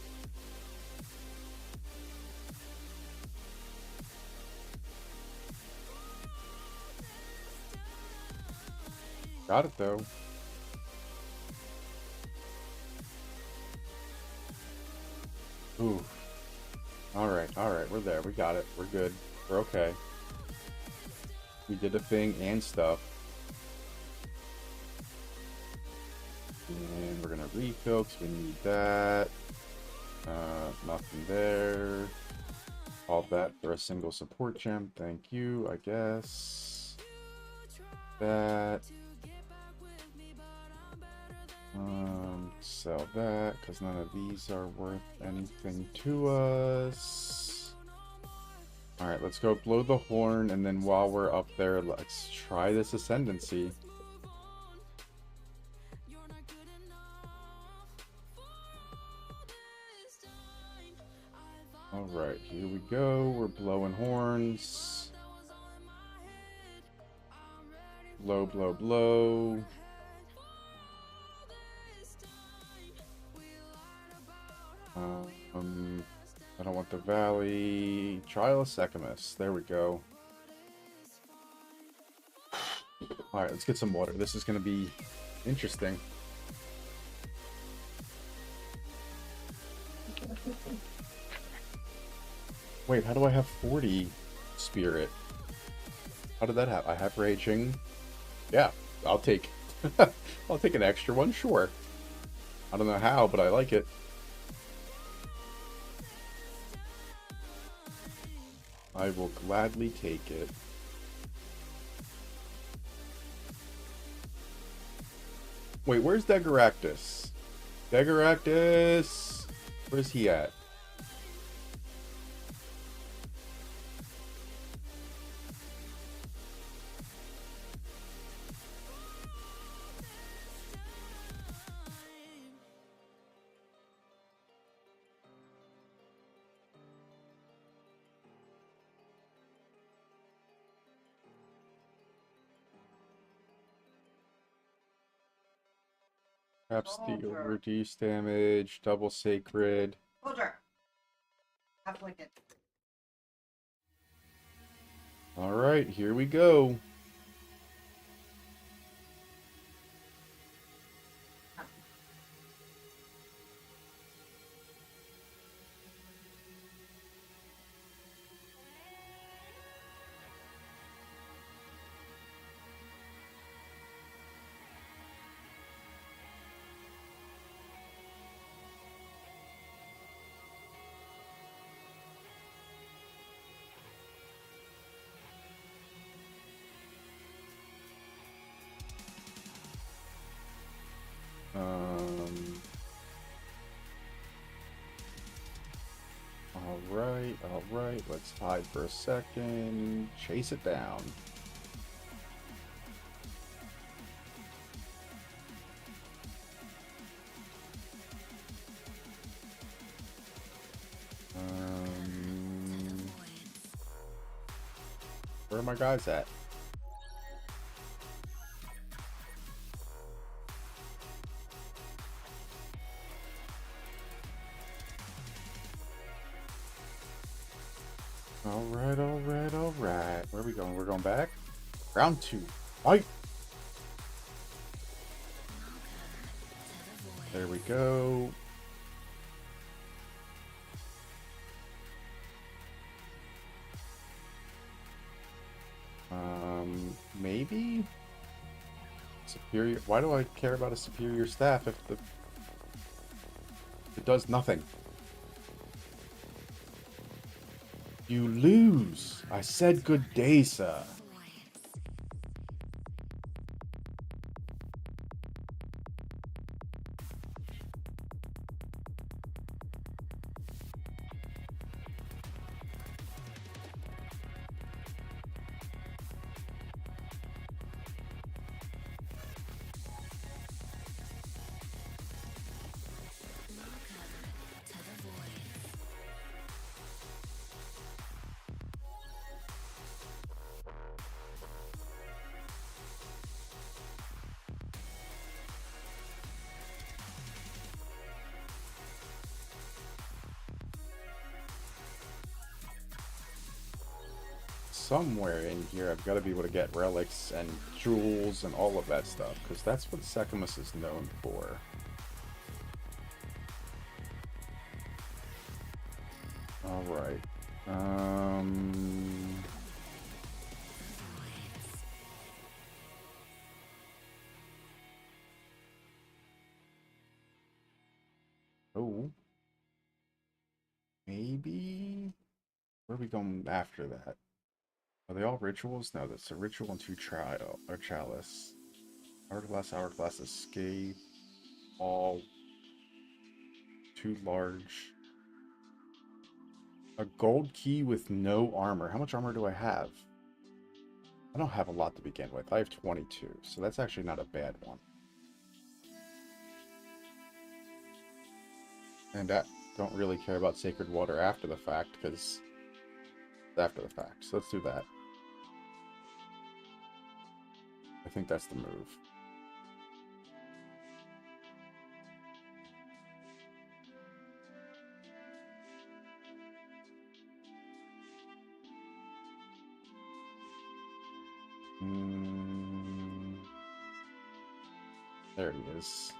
[SPEAKER 2] Got it though. Ooh. Alright, we're there. We got it. We're good. We're okay. We did a thing and stuff. And we're gonna refill because we need that. Nothing there. All that for a single support gem. Thank you, I guess. That. Sell that because none of these are worth anything to us. Alright, let's go blow the horn, and then while we're up there, let's try this Ascendancy. Alright, here we go. We're blowing horns. Blow, blow, blow. I don't want the valley. Trial of Sekhema. There we go. Alright, let's get some water. This is going to be interesting. Wait, how do I have 40 spirit? How did that happen? I have raging. Yeah, I'll take I'll take an extra one, sure. I don't know how, but I like it. I will gladly take it. Wait, where's Degaractus? Degaractus! Where's he at? Trap Steel, reduce damage, double sacred.
[SPEAKER 4] Soldier. Half wicked.
[SPEAKER 2] Alright, here we go. Alright, let's hide for a second. Chase it down. Where are my guys at? Alright. Where are we going? We're going back? Round 2. Fight! There we go. Maybe? Superior. Why do I care about a superior staff if it does nothing? You lose. I said good day, sir. Somewhere in here I've got to be able to get relics and jewels and all of that stuff, because that's what Sekhema is known for. Alright. Oh. Maybe? Where are we going after that? Are they all rituals? No, that's a ritual and 2 trial or chalice. Hourglass, escape. All 2 large. A gold key with no armor. How much armor do I have? I don't have a lot to begin with. I have 22, so that's actually not a bad one. And I don't really care about Sacred Water after the fact, because it's after the fact. So let's do that. I think that's the move. There he is.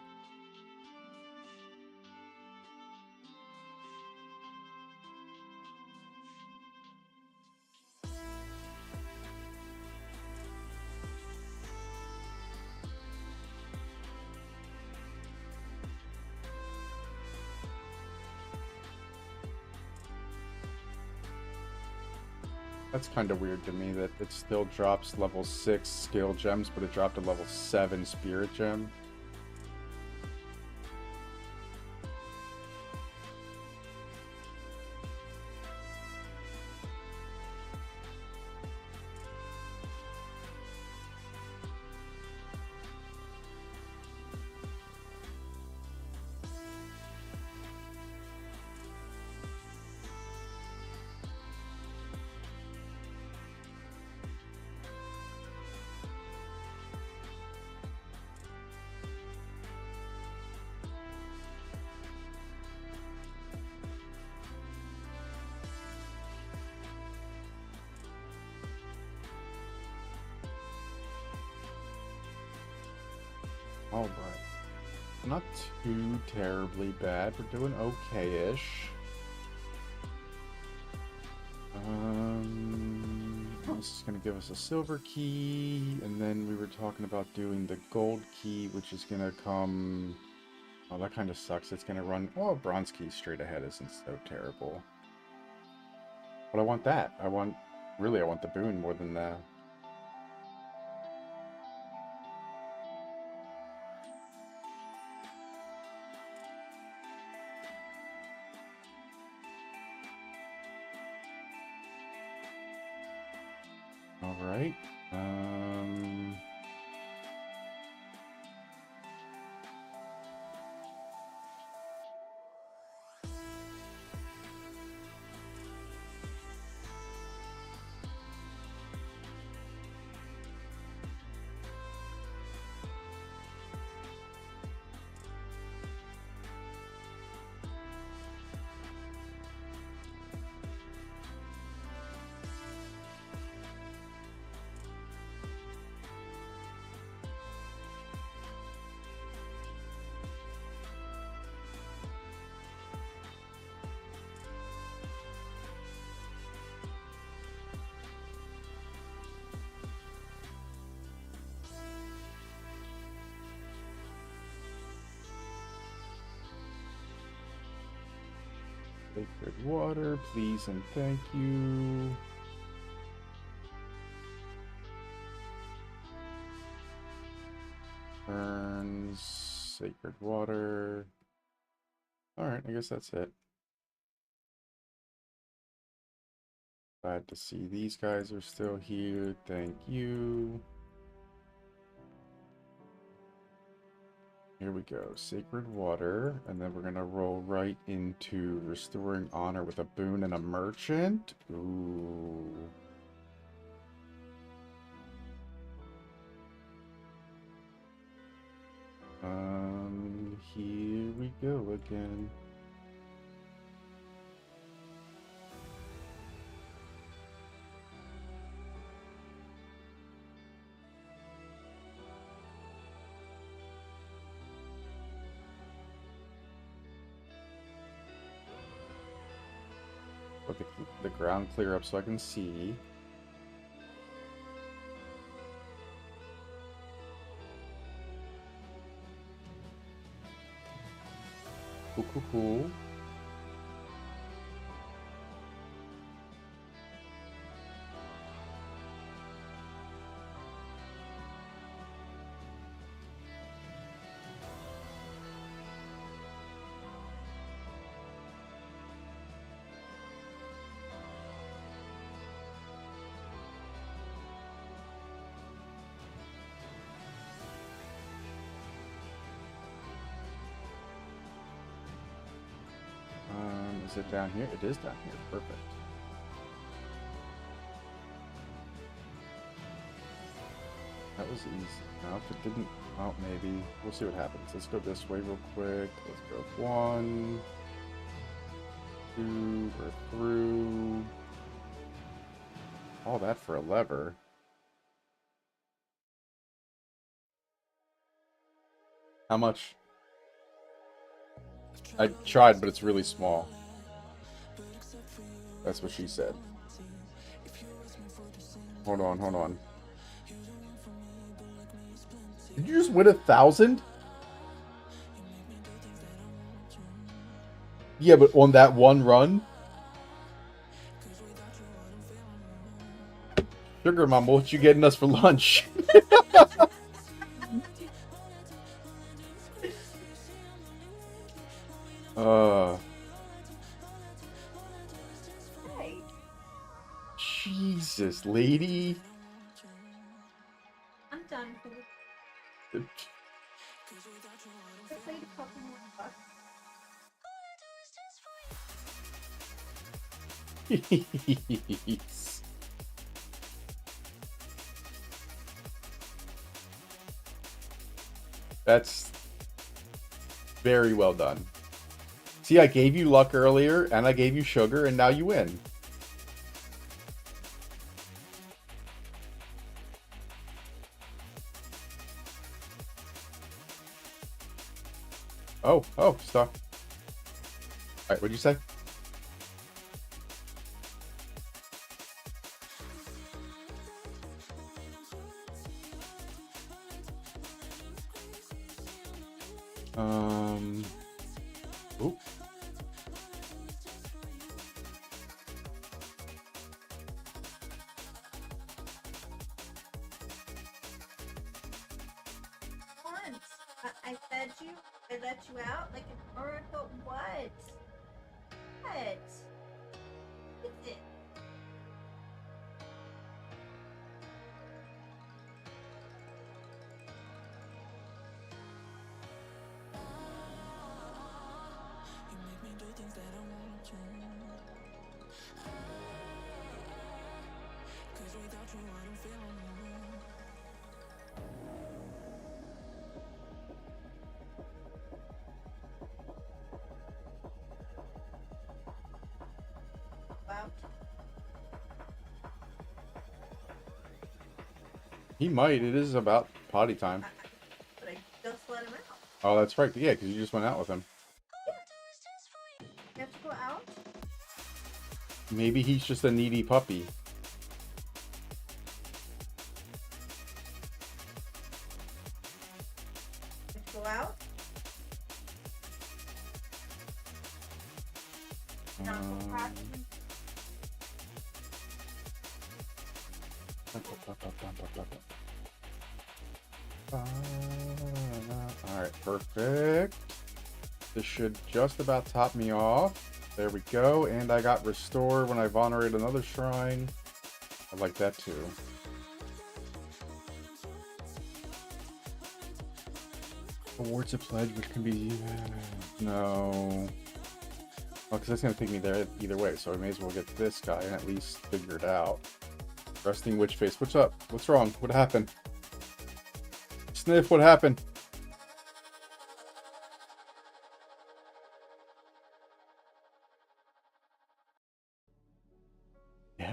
[SPEAKER 2] That's kind of weird to me that it still drops level 6 skill gems, but it dropped a level 7 spirit gem. Alright. Not too terribly bad. We're doing okay-ish. This is going to give us a silver key, and then we were talking about doing the gold key, which is going to come... Oh, that kind of sucks. It's going to run... Oh, bronze key straight ahead isn't so terrible. But I want that. Really, I want the boon more than the... Alright. Sacred water, please and thank you. Burns, sacred water. Alright, I guess that's it. Glad to see these guys are still here. Thank you. Here we go. Sacred water. And then we're going to roll right into restoring honor with a boon and a merchant. Ooh. Here we go again. Let the ground clear up so I can see. Cool, cool, cool. Is it down here? It is down here. Perfect. That was easy. Now, if it didn't, well, maybe. We'll see what happens. Let's go this way real quick. Let's go 1, 2, we're through. All that for a lever. How much? I tried, but it's really small. That's what she said. Hold on, hold on. Did you just win 1,000? Yeah, but on that one run? Sugar Mama, what you getting us for lunch?
[SPEAKER 4] Hey,
[SPEAKER 2] Jesus, lady.
[SPEAKER 4] I'm done for the. I played a couple more bucks.
[SPEAKER 2] That's very well done. See, I gave you luck earlier, and I gave you sugar, and now you win. Oh, stop. Alright, what'd you say? Oop.
[SPEAKER 4] Once I fed you, I let you out like an oracle. What? What? It's it. Wow.
[SPEAKER 2] He might. It is about potty time.
[SPEAKER 4] But I just let him out.
[SPEAKER 2] Oh, that's right. Yeah, because you just went out with him.
[SPEAKER 4] You have to go out?
[SPEAKER 2] Maybe he's just a needy puppy.
[SPEAKER 4] You have to go out? Not go practicing.
[SPEAKER 2] Alright, perfect. This should just about top me off. There we go. And I got restore when I venerate another shrine. I like that too. Awards a pledge, which can be... No. Well, because that's going to take me there either way, so I may as well get this guy and at least figure it out. Resting witch face. What's up? What's wrong? What happened? Sniff, what happened?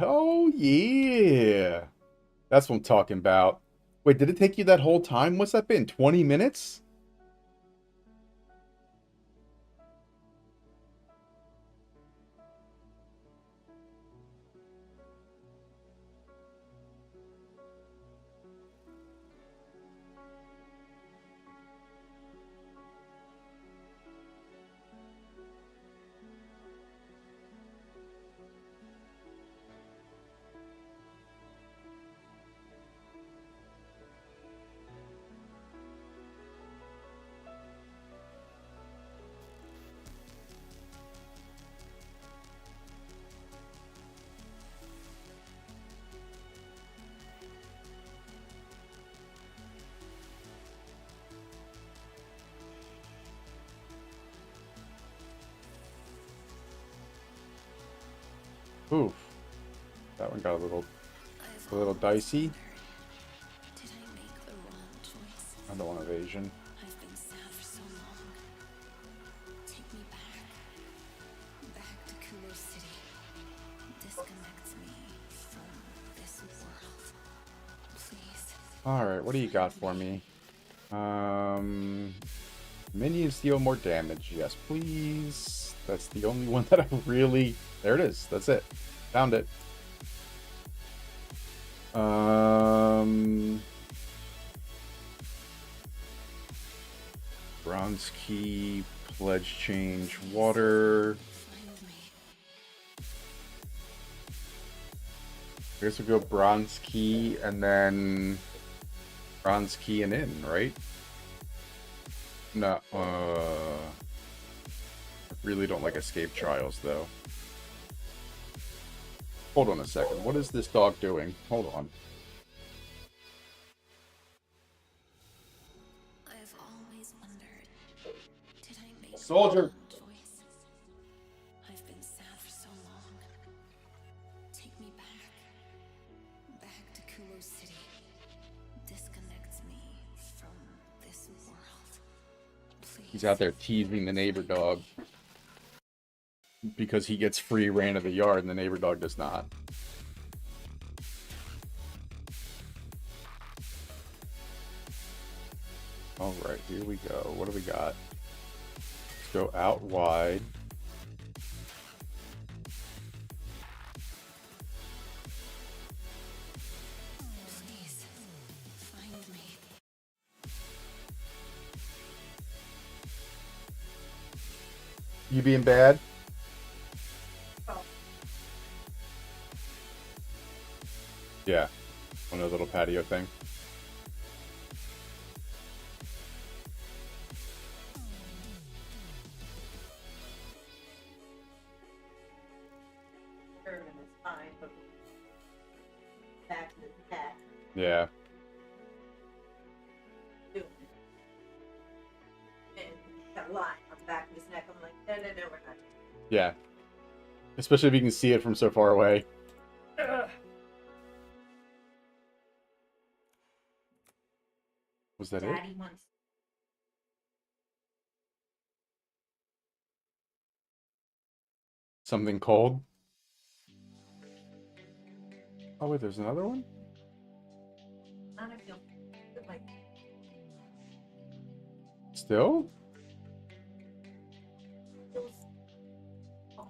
[SPEAKER 2] Oh, yeah. That's what I'm talking about. Wait, did it take you that whole time? What's that been? 20 minutes? Oof. That one got a little dicey.
[SPEAKER 1] Did I make the wrong choice?
[SPEAKER 2] I don't want evasion.
[SPEAKER 1] I've been sad for so long. Take me back to Kulo City. Disconnect me from this world. Please.
[SPEAKER 2] Alright, what do you got for me? Minions deal more damage. Yes, please. That's the only one that I really... There it is. That's it. Found it. Bronze key, pledge change, water. I guess we'll go bronze key and then bronze key and in, right? No, I really don't like escape trials though. Hold on a second. What is this dog doing? Hold on.
[SPEAKER 1] I've always wondered, did I make
[SPEAKER 2] Soldier.
[SPEAKER 1] the wrong choice? I've been sad for so long. Take me back to Kulo City. Disconnect me from this world. Please.
[SPEAKER 2] He's out there teasing the neighbor dog because he gets free reign of the yard and the neighbor dog does not. All right, here we go. What do we got? Let's go out wide.
[SPEAKER 1] Please, find me.
[SPEAKER 2] You being bad?
[SPEAKER 4] Oh,
[SPEAKER 2] Yeah. On a little patio thing.
[SPEAKER 4] German is fine, but back to the back.
[SPEAKER 2] Yeah.
[SPEAKER 4] Doing it. And got a line on the back of his neck. I'm like, no, we're not.
[SPEAKER 2] Yeah. Especially if you can see it from so far away. Was that it?
[SPEAKER 4] Daddy wants.
[SPEAKER 2] Something cold? Oh wait, there's another one?
[SPEAKER 4] Not a feel. Like,
[SPEAKER 2] Still?
[SPEAKER 4] feels. Oh.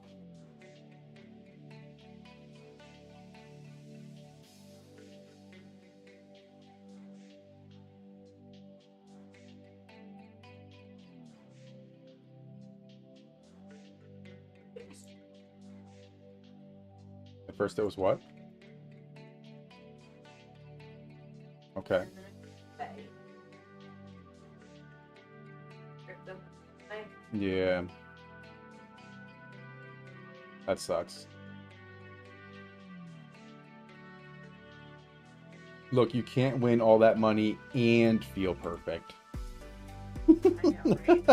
[SPEAKER 2] At first it was what? Okay.
[SPEAKER 4] And then okay.
[SPEAKER 2] Yeah. That sucks. Look, you can't win all that money and feel perfect.
[SPEAKER 4] I know, right?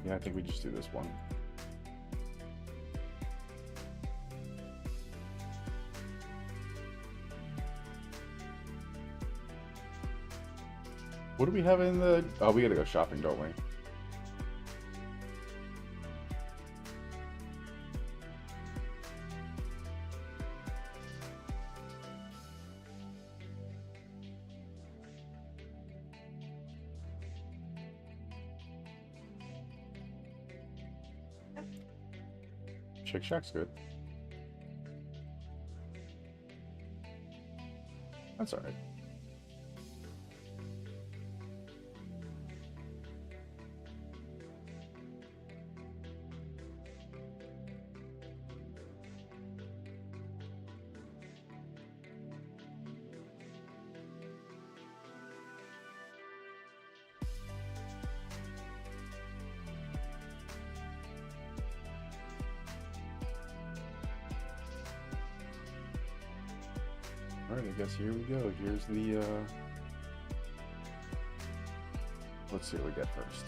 [SPEAKER 2] Yeah, I think we just do this one. What do we have in the... Oh, we gotta go shopping, don't we? Shake Shack's good. That's alright. Alright, I guess here we go. Here's the let's see what we get first.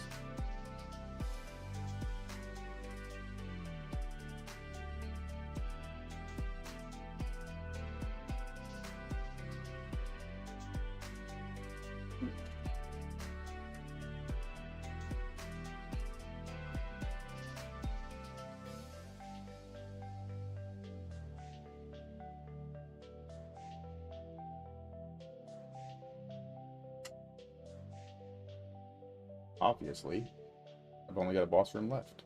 [SPEAKER 2] Obviously, I've only got a boss room left.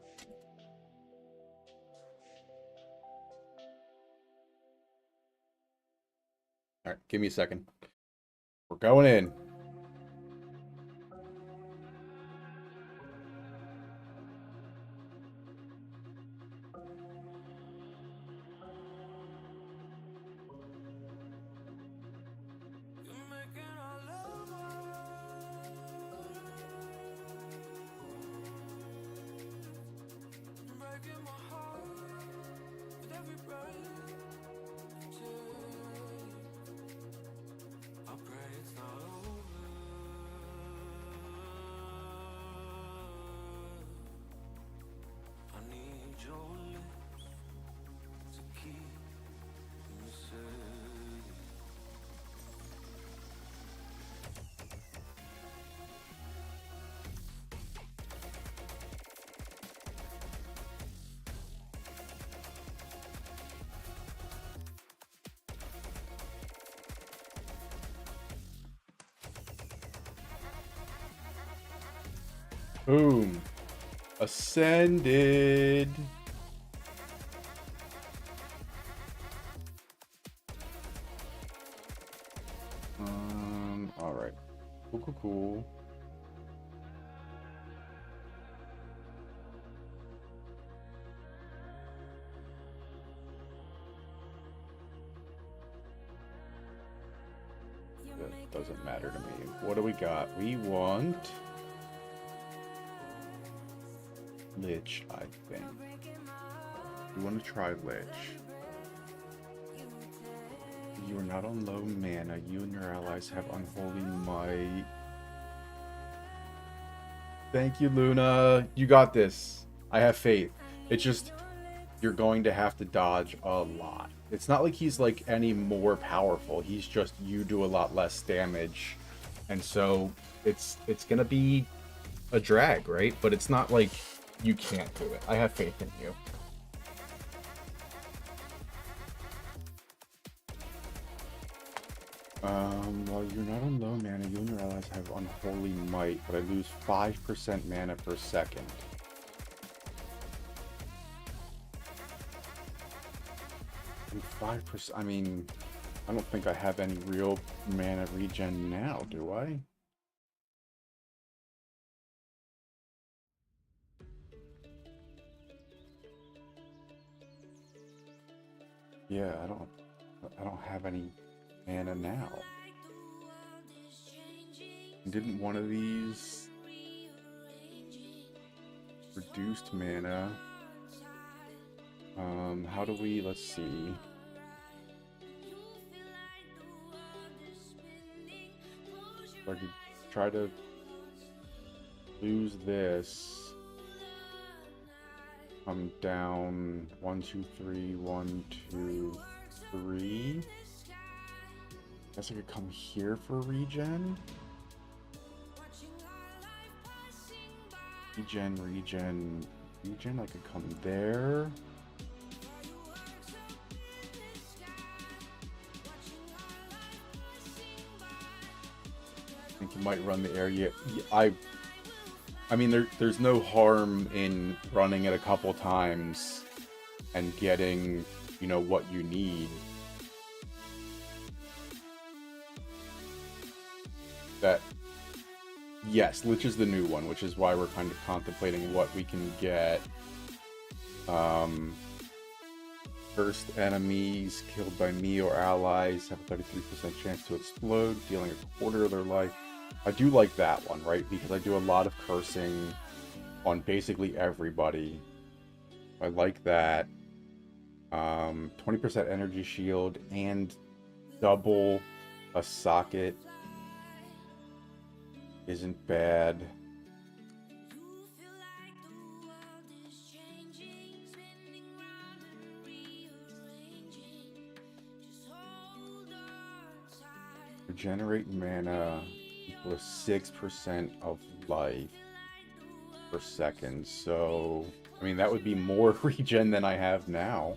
[SPEAKER 2] All right, give me a second. We're going in. Boom. Ascended. All right. Cool. That doesn't matter to me. What do we got? We want Lich, I think. We want to try Lich. You are not on low mana. You and your allies have unholy might. Thank you, Luna. You got this. I have faith. It's just, you're going to have to dodge a lot. It's not like he's like any more powerful. He's just, you do a lot less damage. And so it's gonna be a drag, right? But it's not like you can't do it. I have faith in you. Well, you're not on low mana. You and your allies have unholy might, but I lose 5% mana per second. And 5%, I mean, I don't think I have any real mana regen now, do I? Yeah, I don't have any mana now. Didn't one of these reduced mana? How do we, let's see. I could try to lose this. I'm down 1, 2, 3, 1, 2, 3. Guess I could come here for regen. Regen. I could come there. I think you might run the area. I mean, there's no harm in running it a couple times and getting, you know, what you need. Yes, Lich is the new one, which is why we're kind of contemplating what we can get. First enemies killed by me or allies have a 33% chance to explode, dealing a quarter of their life. I do like that one, right? Because I do a lot of cursing on basically everybody. I like that. 20% energy shield and double a socket isn't bad. Regenerate mana equals 6% of life per second. So, I mean, that would be more regen than I have now.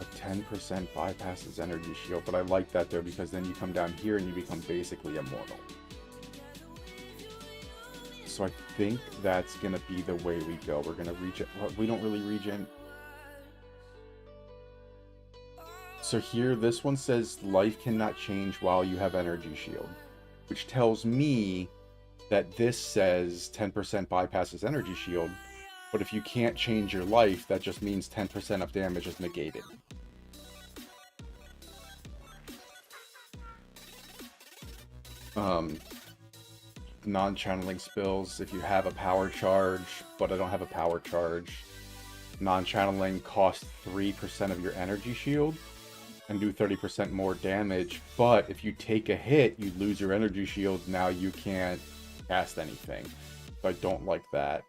[SPEAKER 2] A 10% bypasses energy shield, but I like that though because then you come down here and you become basically immortal. So I think that's gonna be the way we go. We're gonna regen. Well, we don't really regen. So here, this one says life cannot change while you have energy shield, which tells me that this says 10% bypasses energy shield, but if you can't change your life, that just means 10% of damage is negated. Non-channeling spills, if you have a power charge, but I don't have a power charge, non-channeling costs 3% of your energy shield and do 30% more damage, but if you take a hit, you lose your energy shield, now you can't cast anything. So I don't like that.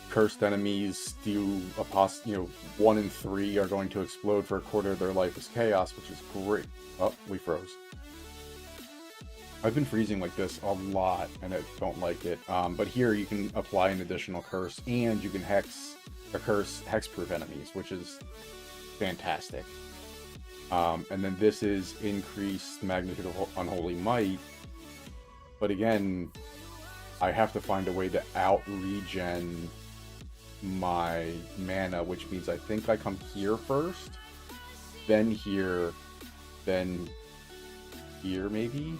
[SPEAKER 2] Cursed enemies do a 1 in 3 are going to explode for a quarter of their life as chaos, which is great. Oh, we froze. I've been freezing like this a lot, and I don't like it. But here you can apply an additional curse, and you can hexproof enemies, which is fantastic. And then this is increased magnitude of unholy might. But again, I have to find a way to out-regen my mana, which means I think I come here first, then here, then here maybe.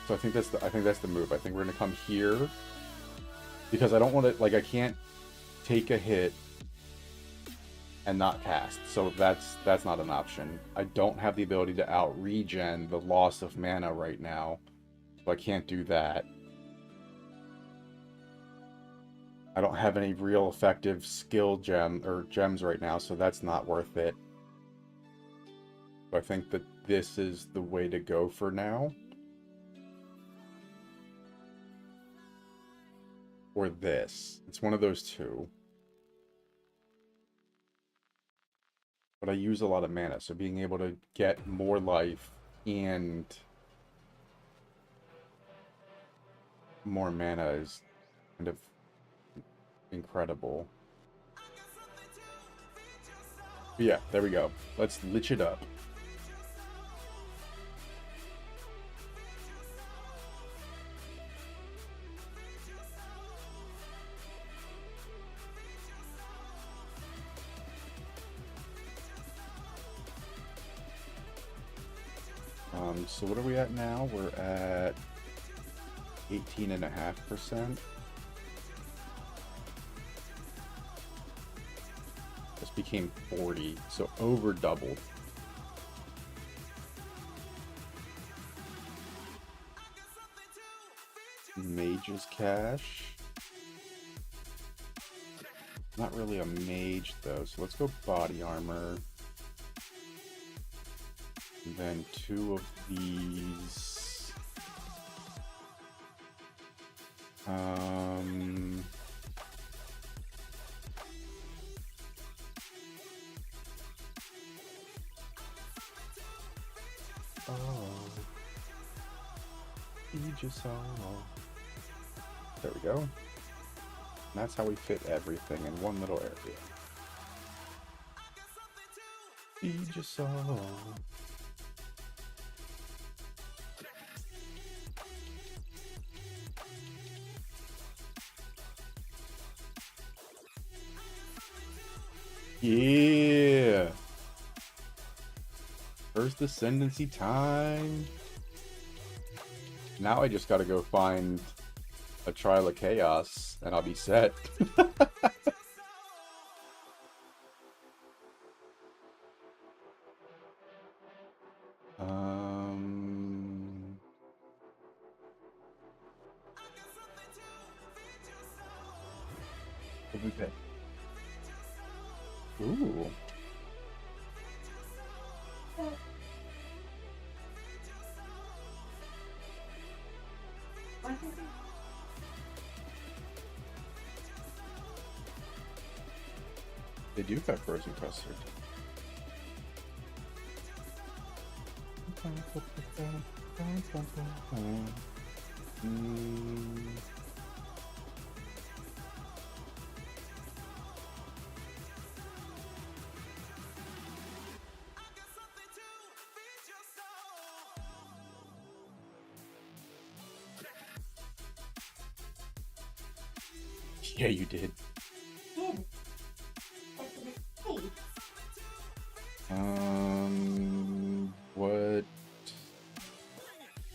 [SPEAKER 2] So I think that's the move. I think we're gonna come here because I don't want to, like, I can't take a hit and not cast. So that's not an option. I don't have the ability to out regen the loss of mana right now, so I can't do that. I don't have any real effective skill gems right now, so that's not worth it. So I think that this is the way to go for now. Or this. It's one of those two. But I use a lot of mana, so being able to get more life and more mana is kind of incredible. But yeah, there we go. Let's lich it up. So what are we at now? We're at 18.5%. This became 40, so over doubled. Mage's Cash. Not really a mage though, so let's go body armor. And then 2 of these. There we go. And that's how we fit everything in one little area. Feed your soul. Yeah. First ascendancy time. Now I just gotta go find a Trial of Chaos and I'll be set. What did we pick? Ooh. They do have frozen custard. Yeah, you did.
[SPEAKER 4] Did. That's a mistake.
[SPEAKER 2] What?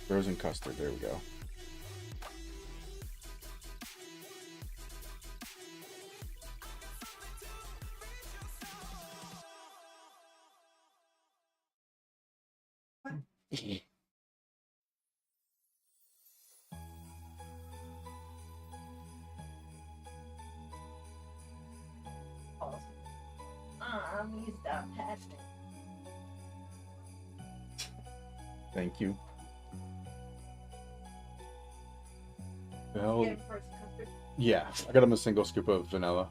[SPEAKER 2] Frozen custard. There we go.
[SPEAKER 4] You stop passing.
[SPEAKER 2] Thank you.
[SPEAKER 4] Get
[SPEAKER 2] Well,
[SPEAKER 4] him first custard.
[SPEAKER 2] yeah, I got him a single scoop of vanilla.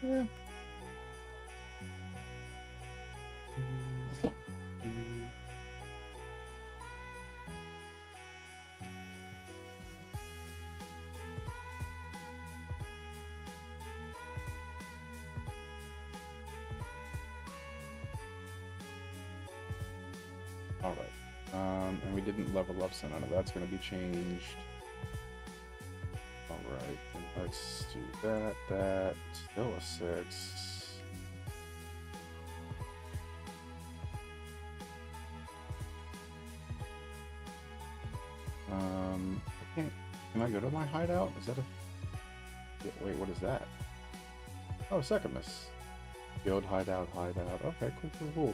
[SPEAKER 2] Yeah. All right. And we didn't level up, so none of that's going to be changed. All right, then let's do that. That still a 6. I can't. Can I go to my hideout? Is that a? Yeah, wait, what is that? Oh, Sekhemis. Guild hideout. Okay, cool.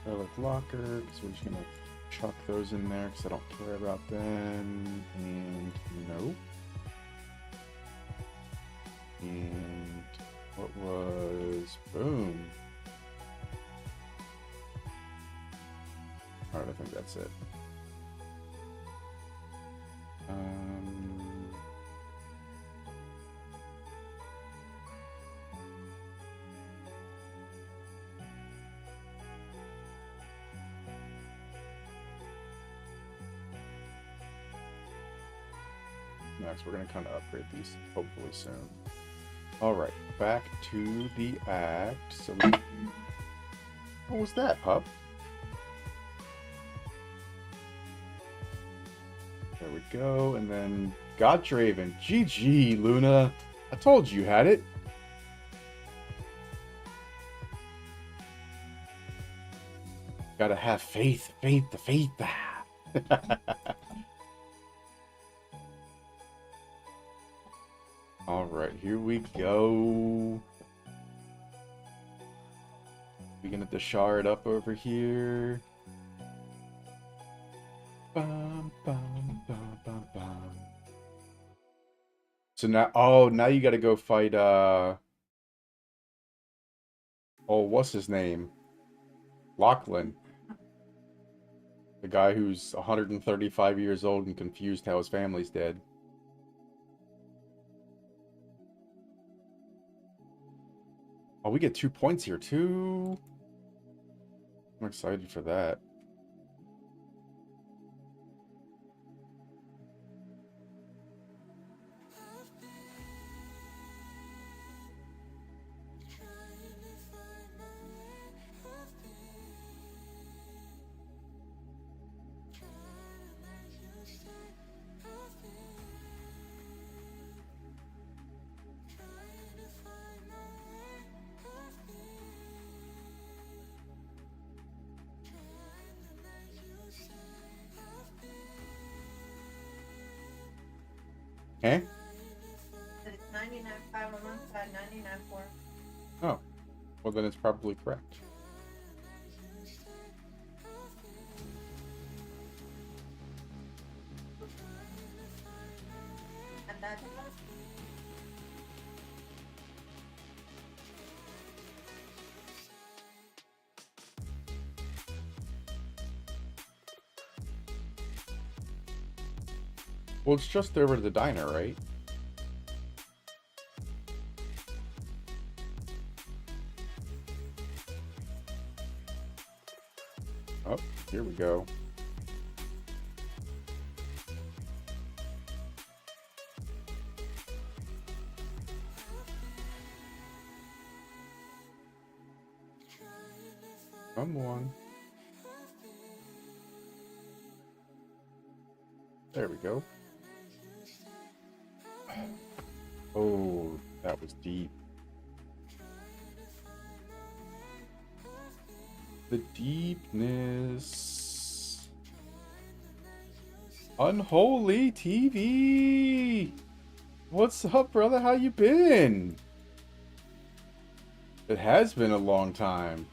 [SPEAKER 2] Relic locker, because we're just gonna chuck those in there because I don't care about them. And no. And what was boom? Alright, I think that's it. Next, we're going to kind of upgrade these hopefully soon. Alright, back to the act. So we... What was that, pup? There we go, and then Goddraven. GG, Luna. I told you had it. Gotta have faith. Alright, here we go. We're gonna Dashar it up over here. Bum, bum, bum, bum, bum. So now you gotta go fight, what's his name? Lachlan. The guy who's 135 years old and confused how his family's dead. Oh, we get 2 points here, too. I'm excited for that. Eh?
[SPEAKER 4] It's 99.5 on one side, 99.4.
[SPEAKER 2] Oh. Well, then it's probably correct.
[SPEAKER 4] And that's
[SPEAKER 2] Well, it's just over to the diner, right? Oh, here we go. Come on. There we go. Oh, that was deep. The deepness. Unholy TV. What's up, brother? How you been? It has been a long time.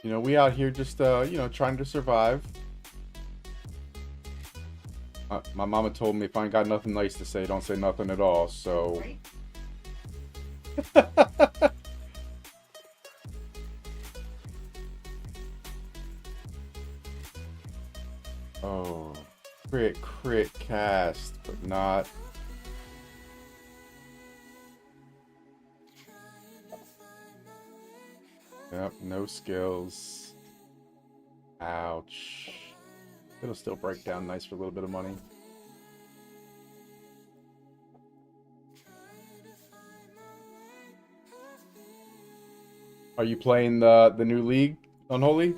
[SPEAKER 2] You know, we out here just, you know, trying to survive. My mama told me if I ain't got nothing nice to say, don't say nothing at all, so...
[SPEAKER 4] Right?
[SPEAKER 2] Oh, crit cast, but not... Yep, no skills. Ouch. It'll still break down nice for a little bit of money. Are you playing the new league, Unholy?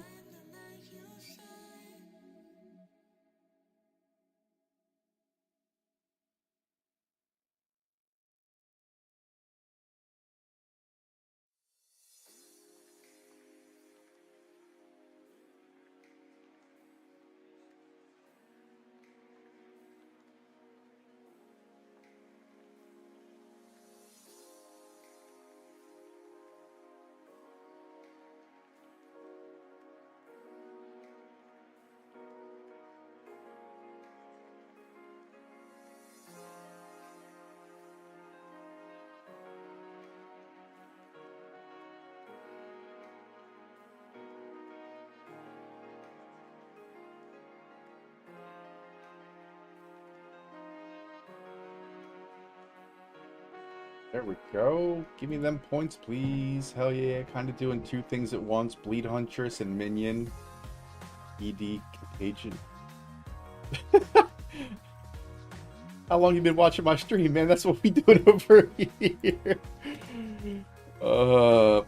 [SPEAKER 2] There we go. Give me them points, please. Hell yeah. Kind of doing two things at once. Bleed Huntress and Minion. ED Contagion. How long you been watching my stream, man? That's what we doing over here.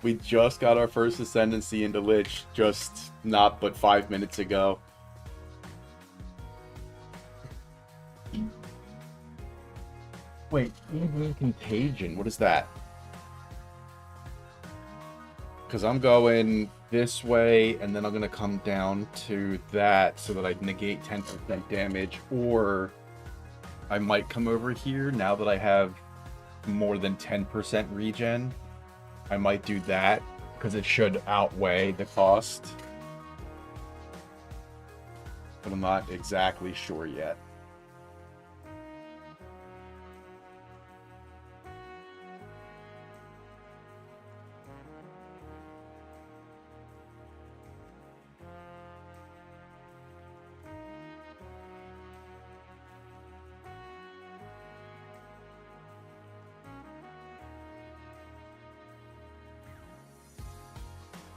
[SPEAKER 2] We just got our first Ascendancy into Lich. Just not but 5 minutes ago. Wait, Contagion, what is that? Because I'm going this way, and then I'm going to come down to that so that I negate 10% damage, or I might come over here now that I have more than 10% regen. I might do that, because it should outweigh the cost. But I'm not exactly sure yet.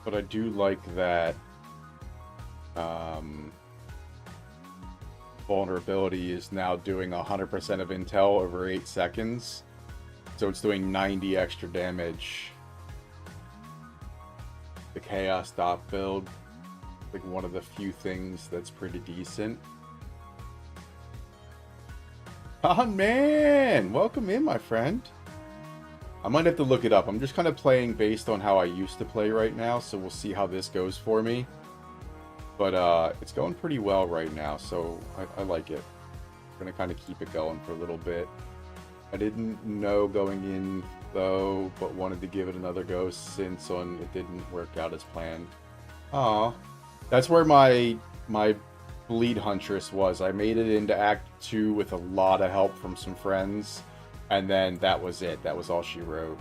[SPEAKER 2] But I do like that vulnerability is now doing 100% of intel over 8 seconds. So it's doing 90 extra damage. The Chaos Dot build, like one of the few things that's pretty decent. Oh man! Welcome in, my friend. I might have to look it up. I'm just kind of playing based on how I used to play right now, so we'll see how this goes for me. But it's going pretty well right now, so I like it. I'm going to kind of keep it going for a little bit. I didn't know going in, though, but wanted to give it another go since it didn't work out as planned. Aw. That's where my Bleed Huntress was. I made it into Act 2 with a lot of help from some friends. And then that was it. That was all she wrote.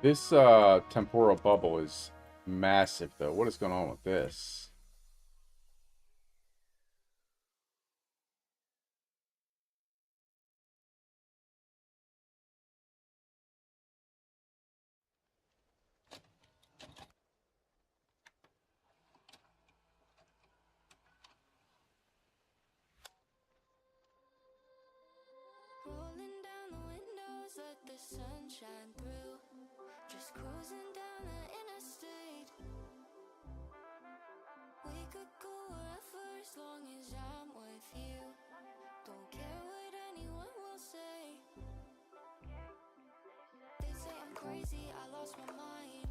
[SPEAKER 2] This temporal bubble is massive, though. What is going on with this?
[SPEAKER 1] Rolling down the windows, let the sun shine through. Just cruising down the interstate. We could go wherever as long as I'm with you. Don't care what anyone will say. They say I'm crazy, I lost my mind.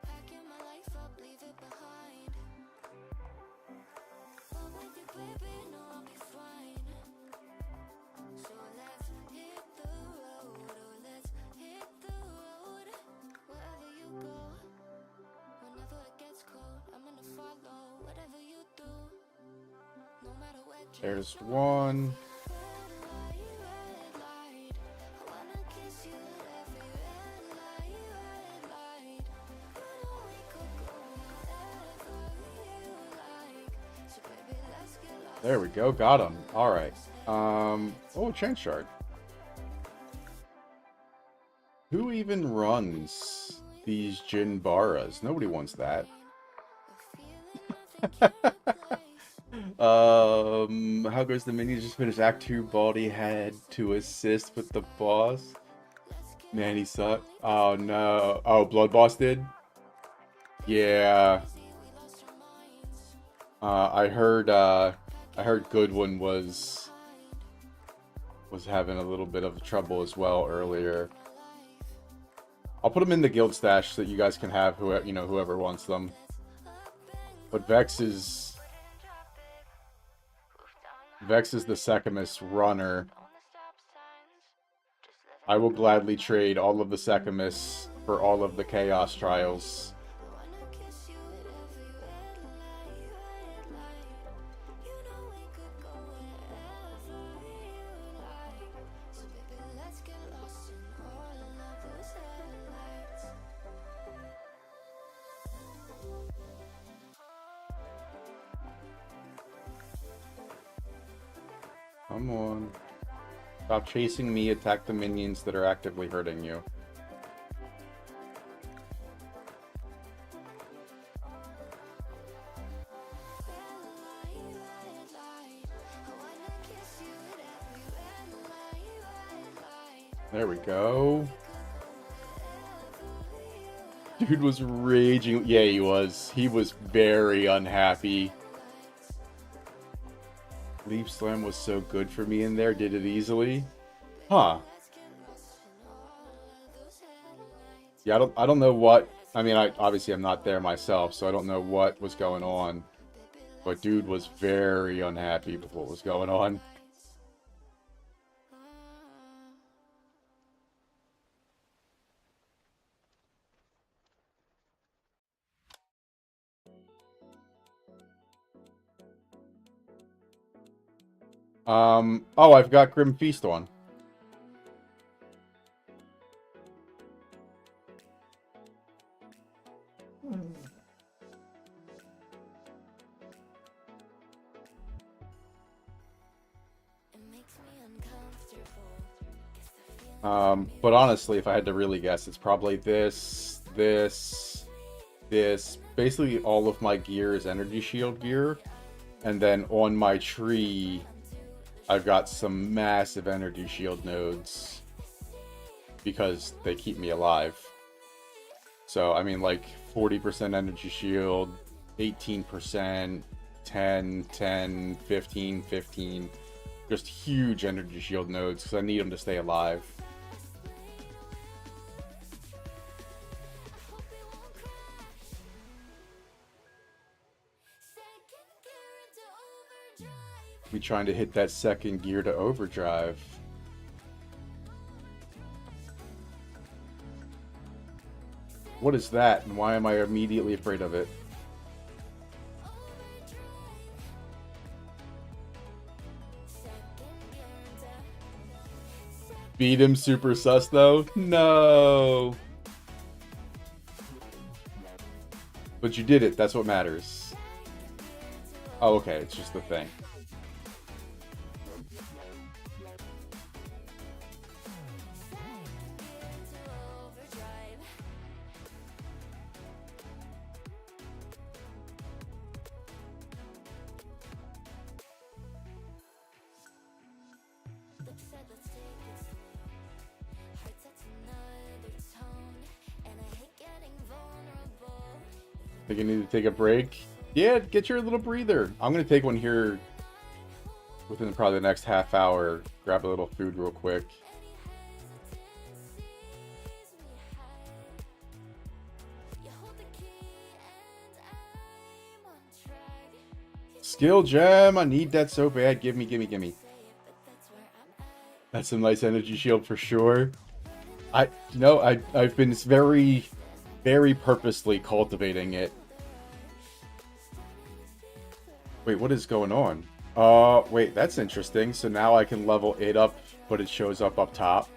[SPEAKER 1] Packing my life up, leave it behind. But with you, baby, no, I'll be fine. So let's hit the road, oh let's hit the road. Wherever you go, whenever it gets cold, I'm gonna follow whatever you do. No matter where.
[SPEAKER 2] There's one.
[SPEAKER 1] Red light, I wanna kiss you at every red light. You know we could go wherever you like. So baby, let's get lost.
[SPEAKER 2] There we go. Got him. All right. Oh, chain shard. Who even runs these Jinbaras? Nobody wants that. How goes the minions? Just finished Act 2. Baldy had to assist with the boss. Man, he sucked. Oh no. Oh, Blood Boss did? Yeah. I heard Goodwin was having a little bit of trouble as well earlier. I'll put them in the guild stash so that you guys can have whoever wants them. But Vex is the Sekhima's runner. I will gladly trade all of the Sekhimas for all of the Chaos Trials. Come on. Stop chasing me, attack the minions that are actively hurting you. There we go. Dude was raging. Yeah, he was. He was very unhappy. Leaf Slam was so good for me in there. Did it easily. Huh. Yeah, I don't know what. I mean, obviously I'm not there myself, so I don't know what was going on. But dude was very unhappy with what was going on. Oh, I've got Grim Feast on. But honestly, if I had to really guess, it's probably this. Basically, all of my gear is energy shield gear. And then on my tree, I've got some massive energy shield nodes. Because they keep me alive. So, I mean, like, 40% energy shield, 18%, 10, 15, 15. Just huge energy shield nodes, because I need them to stay alive. Be trying to hit that second gear to overdrive. What is that, and why am I immediately afraid of it? Beat him super sus though? No. But you did it, that's what matters. Oh, okay, it's just the thing. Think you need to take a break? Yeah, get your little breather. I'm gonna take one here within probably the next half hour. Grab a little food real quick. Skill gem, I need that so bad. Give me, give me, give me. That's some nice energy shield for sure. I've been very purposely cultivating it. Wait, what is going on? Wait, that's interesting. So now I can level it up, but it shows up top.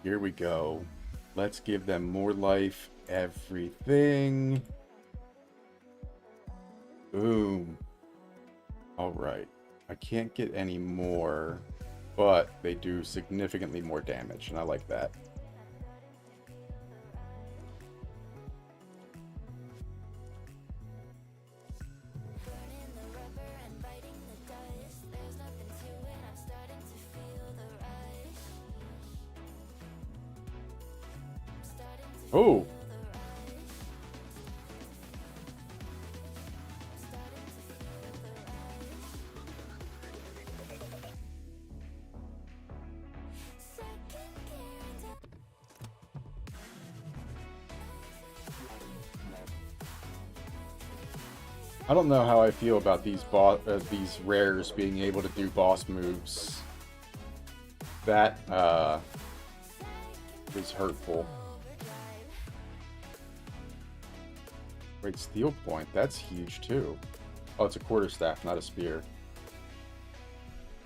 [SPEAKER 2] Here we go. Let's give them more life. Everything. Boom. All right. I can't get any more, but they do significantly more damage, and I like that. Oh. I don't know how I feel about these rares being able to do boss moves. That is hurtful. Wait, steel point. That's huge too. Oh, it's a quarterstaff, not a spear.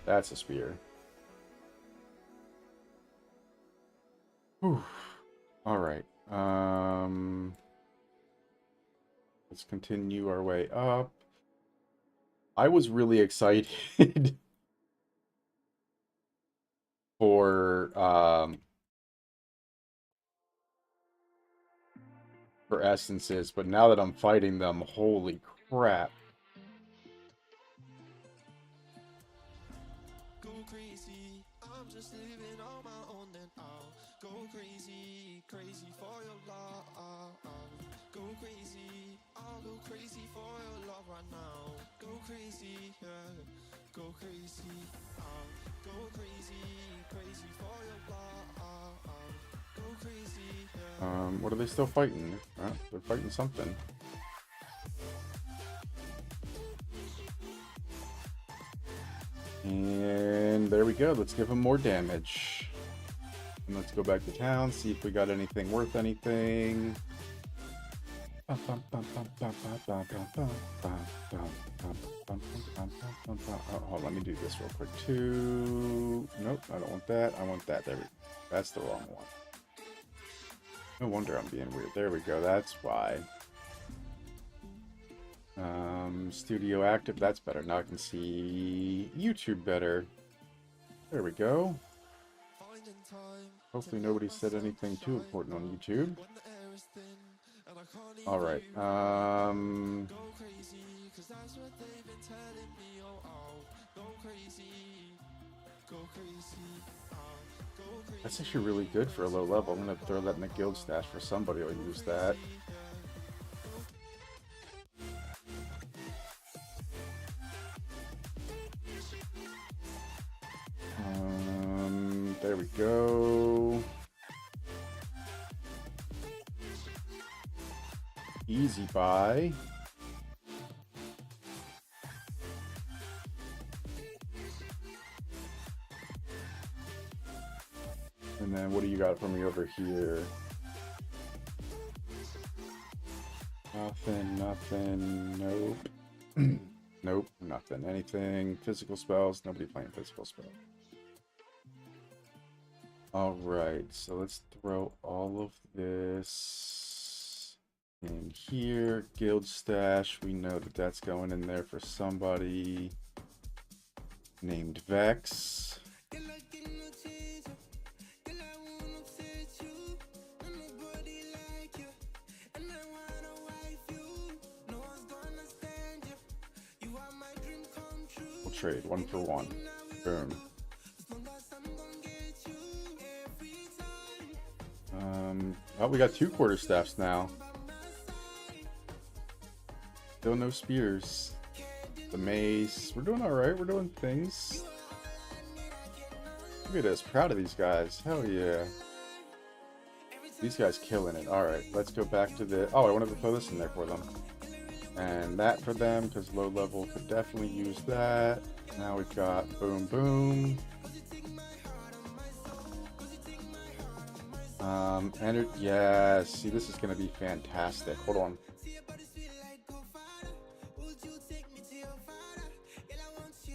[SPEAKER 2] That's a spear. Whew. All right. Let's continue our way up. I was really excited for essences, but now that I'm fighting them, holy crap.
[SPEAKER 3] Go crazy, I'm just living on my own and I'll go crazy, crazy for your love. Go crazy, I'll go crazy for your love right now. Go crazy, yeah, go crazy, go crazy, crazy for your love. Go crazy, yeah.
[SPEAKER 2] What are they still fighting? They're fighting something. And there we go. Let's give them more damage. And let's go back to town, see if we got anything worth anything. Oh, hold on, let me do this real quick too. Nope, I don't want that. I want that. There we go. That's the wrong one. No wonder I'm being weird. There we go. That's why. Studio active. That's better. Now I can see YouTube better. There we go. Hopefully nobody said anything too important on YouTube. All right. That's actually really good for a low level. I'm gonna throw that in the guild stash for somebody who'll use that. There we go. Easy buy. And then what do you got for me over here? Nothing, nothing, nope. Nope, nothing. Anything? Physical spells? Nobody playing physical spell. Alright, so let's throw all of this in here. Guild stash. We know that that's going in there for somebody named Vex. We'll trade 1 for 1. Boom. Oh, we got 2 quarterstaffs now. Still no spears. The mace. We're doing alright. We're doing things. Look at us. Proud of these guys. Hell yeah. These guys killing it. Alright, let's go back to the... Oh, I wanted to throw this in there for them. And that for them, because low level could definitely use that. Now we've got boom, boom. Yeah, see, this is going to be fantastic. Hold on.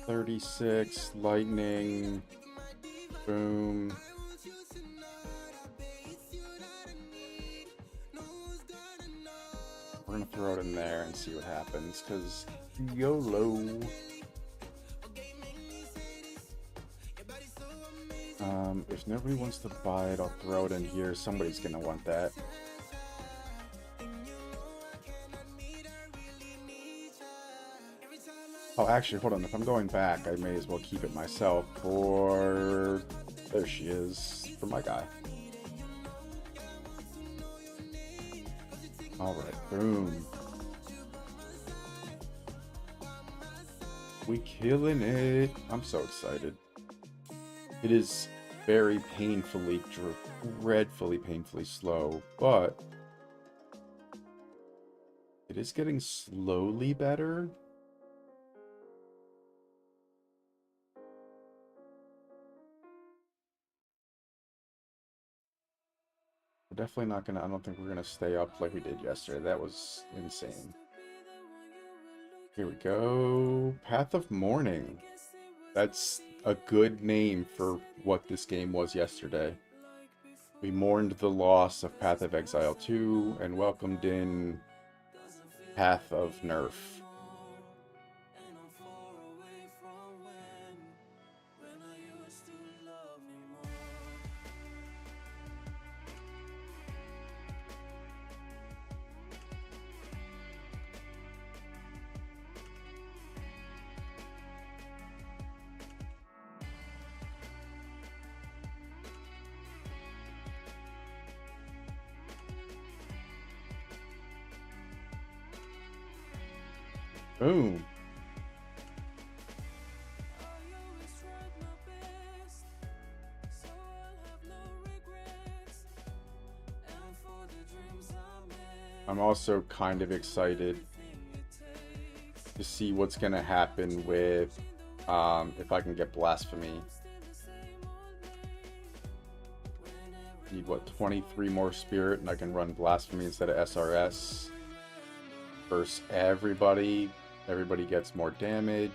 [SPEAKER 2] $36, lightning, boom. We're going to throw it in there and see what happens, because YOLO. If nobody wants to buy it, I'll throw it in here. Somebody's going to want that. Oh, actually, hold on. If I'm going back, I may as well keep it myself for... There she is. For my guy. Alright, boom. We killing it. I'm so excited. It is very painfully, dreadfully painfully slow, but it is getting slowly better. We're definitely not gonna, I don't think we're gonna stay up like we did yesterday. That was insane. Here we go. Path of Mourning. That's a good name for what this game was yesterday. We mourned the loss of Path of Exile 2 and welcomed in Path of Nerf. Boom. I'm also kind of excited to see what's going to happen with if I can get Blasphemy. Need, what, 23 more Spirit, and I can run Blasphemy instead of SRS. Versus everybody. Everybody gets more damage.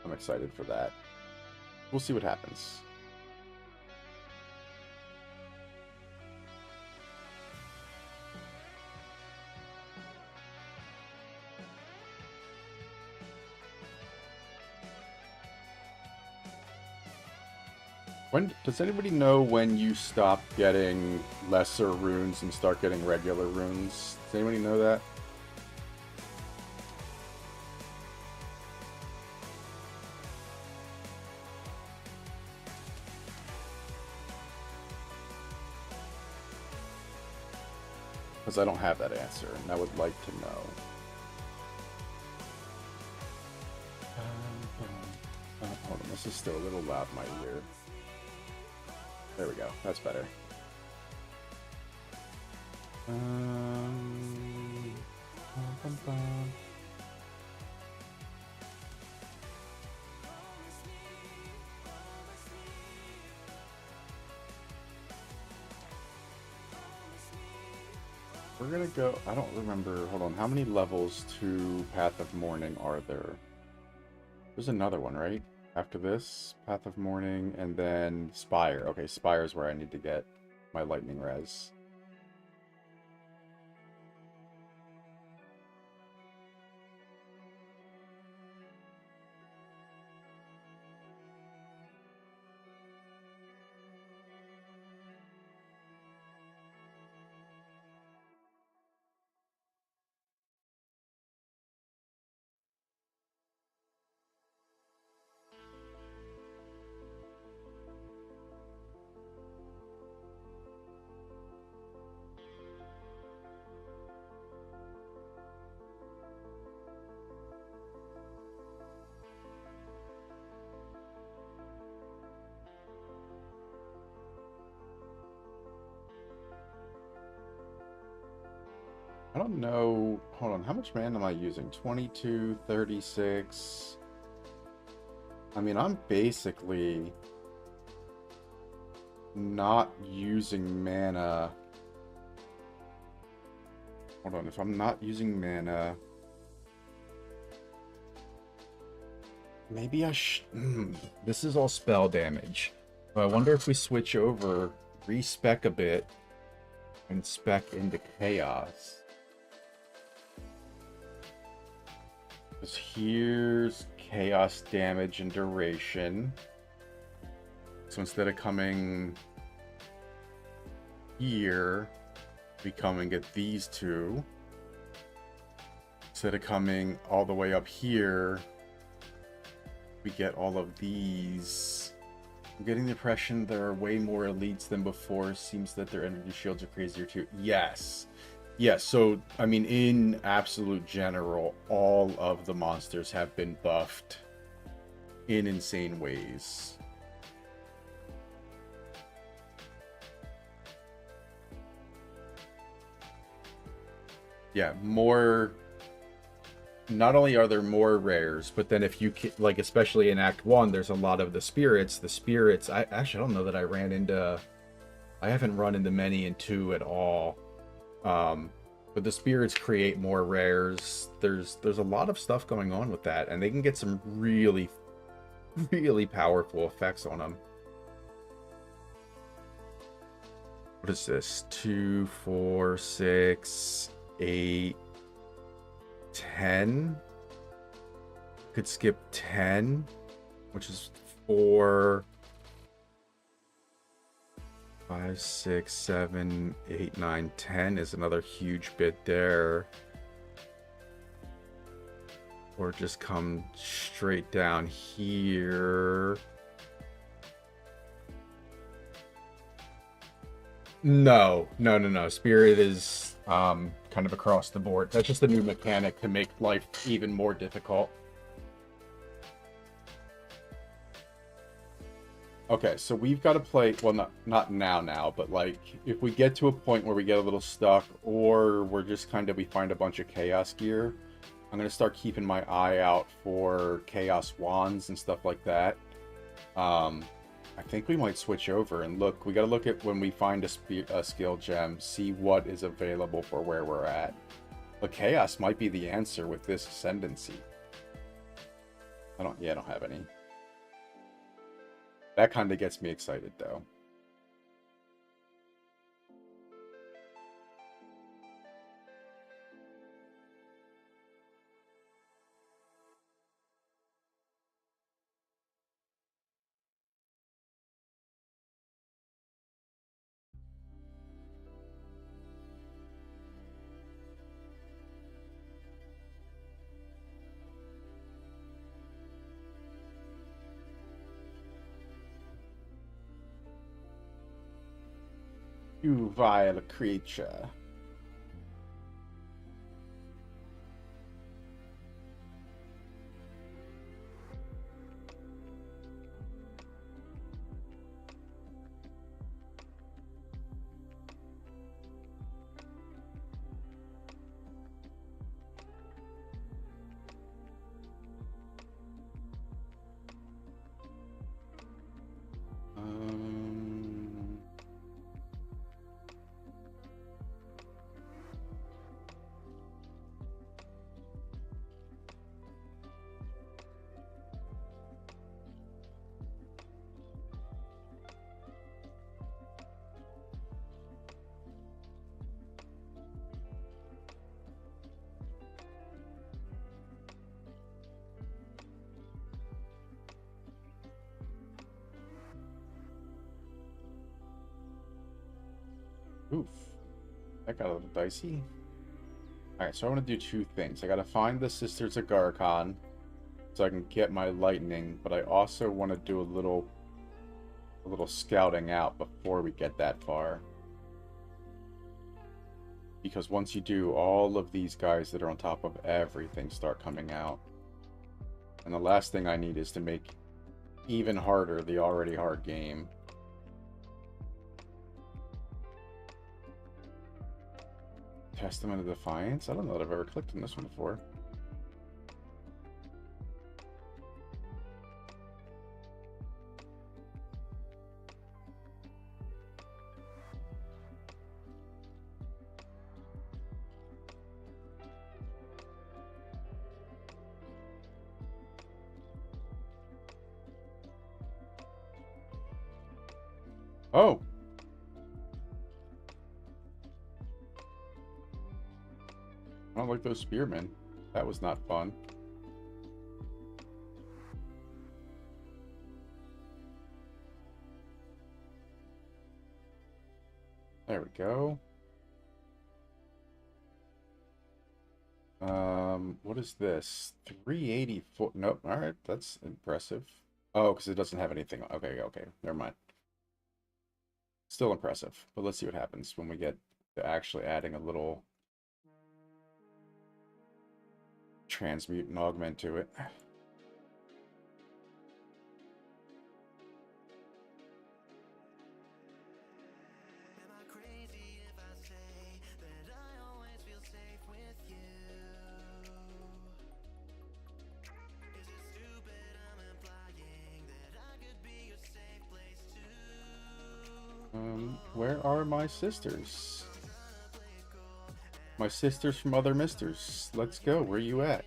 [SPEAKER 2] I'm excited for that. We'll see what happens. When does anybody know when you stop getting lesser runes and start getting regular runes? Does anybody know that? Because I don't have that answer, and I would like to know. Hold on, this is still a little loud in my ear. There we go, that's better. We're gonna go. I don't remember. Hold on. How many levels to Path of Mourning are there? There's another one, right? After this, Path of Mourning, and then Spire. Okay, Spire is where I need to get my lightning res. I don't know. Hold on. How much mana am I using? 22, 36. I mean, I'm basically not using mana. Hold on. If I'm not using mana, maybe I should. This is all spell damage. But I wonder if we switch over, respec a bit, and spec into chaos. Because here's chaos damage and duration. So instead of coming here, we come and get these two. Instead of coming all the way up here, we get all of these. I'm getting the impression there are way more elites than before. Seems that their energy shields are crazier too. Yes. Yes, so, I mean, in absolute general, all of the monsters have been buffed in insane ways. Yeah, more... Not only are there more rares, but then if you, like, especially in Act 1, there's a lot of the spirits. The spirits, I don't know that I ran into... I haven't run into many in 2 at all. But the spirits create more rares. There's a lot of stuff going on with that, and they can get some really, really powerful effects on them. What is this? 2, 4, 6, 8, 10. Could skip 10, which is 4, 5, 6, 7, 8, 9, 10 is another huge bit there. Or just come straight down here. No. Spirit is kind of across the board. That's just a new mechanic to make life even more difficult. Okay, so we've got to play, well, not now, but like, if we get to a point where we get a little stuck, or we're just kind of, we find a bunch of chaos gear, I'm going to start keeping my eye out for chaos wands and stuff like that. I think we might switch over and look, we got to look at when we find a skill gem, see what is available for where we're at. But chaos might be the answer with this ascendancy. I don't have any. That kind of gets me excited, though. You vile creature. Oof. That got a little dicey. Alright, so I want to do two things. I gotta find the Sisters of Garkon so I can get my lightning, but I also want to do a little scouting out before we get that far. Because once you do, all of these guys that are on top of everything start coming out. And the last thing I need is to make even harder the already hard game. Testament of Defiance? I don't know that I've ever clicked on this one before. Oh! I don't like those spearmen. That was not fun. There we go. What is this? 380 foot. Nope. All right, that's impressive. Oh, because it doesn't have anything. Okay, okay. Never mind. Still impressive. But let's see what happens when we get to actually adding a little transmute and augment to it. Where are my sisters? My sisters from other misters. Let's go. Where you at?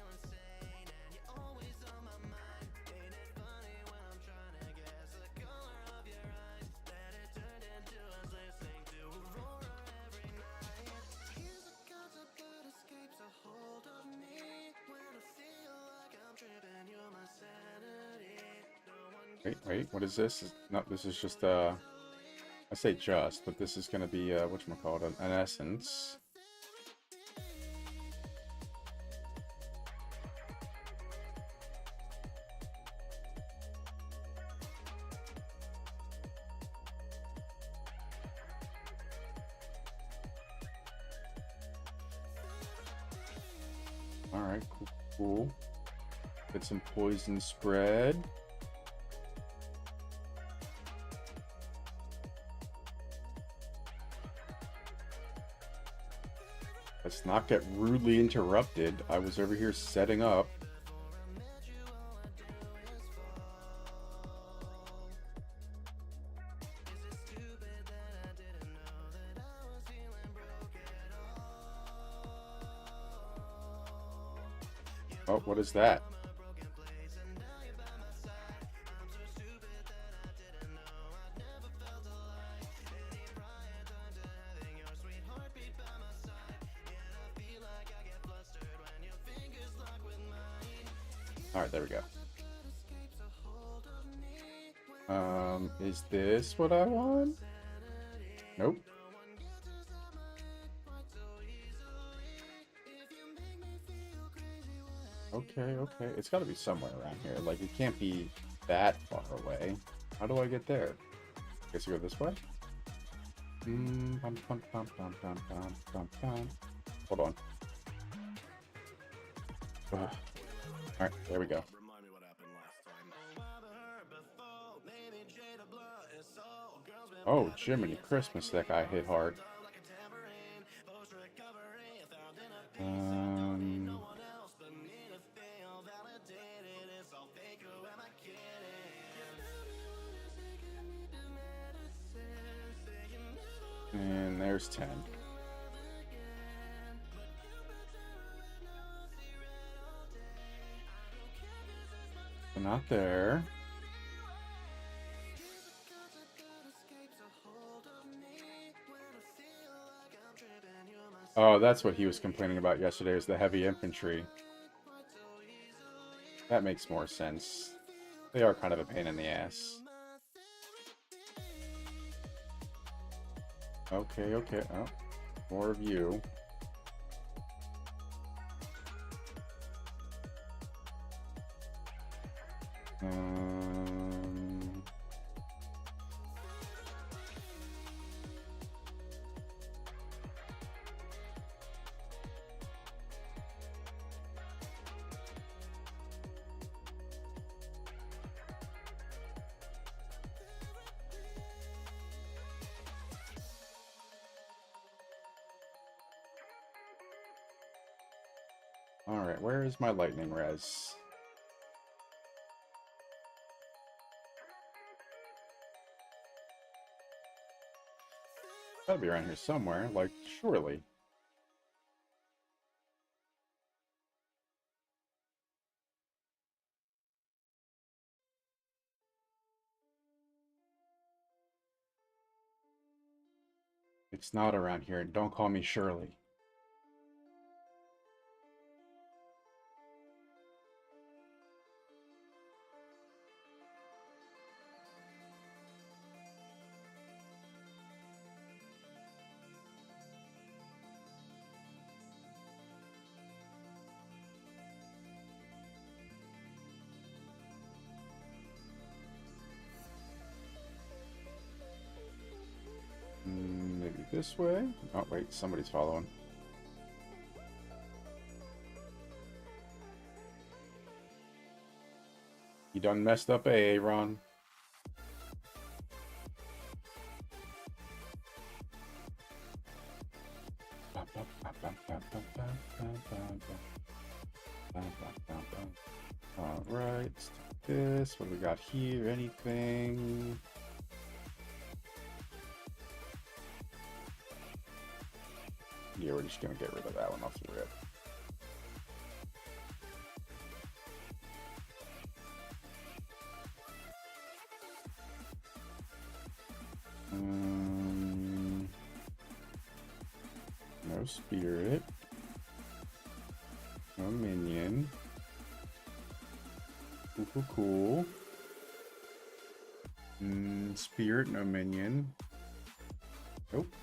[SPEAKER 2] Wait, what is this? No, this is just, I say just, but this is going to be, whatchamacallit, an essence. Alright, cool. Get some poison spread. Let's not get rudely interrupted. I was over here setting up. Oh, what is that? Alright, there we go. Is this what I want? Nope. Okay. It's got to be somewhere around here. Like, it can't be that far away. How do I get there? Guess you go this way? Hold on. Alright, there we go. Oh, Jiminy Christmas, that guy hit hard. And there's 10. So not there. Oh, that's what he was complaining about yesterday, was the heavy infantry. That makes more sense. They are kind of a pain in the ass. Okay, okay. Oh, more of you. Um, all right, where is my lightning res? Gotta be around here somewhere, like, surely. It's not around here, and don't call me Shirley. Maybe this way? Oh, wait, somebody's following. You done messed up, Aaron. Alright, let's do this. What do we got here? Anything? Yeah, we're just gonna get rid of that one off the rip. No spirit. No minion. Cool. Spirit, no minion. Nope.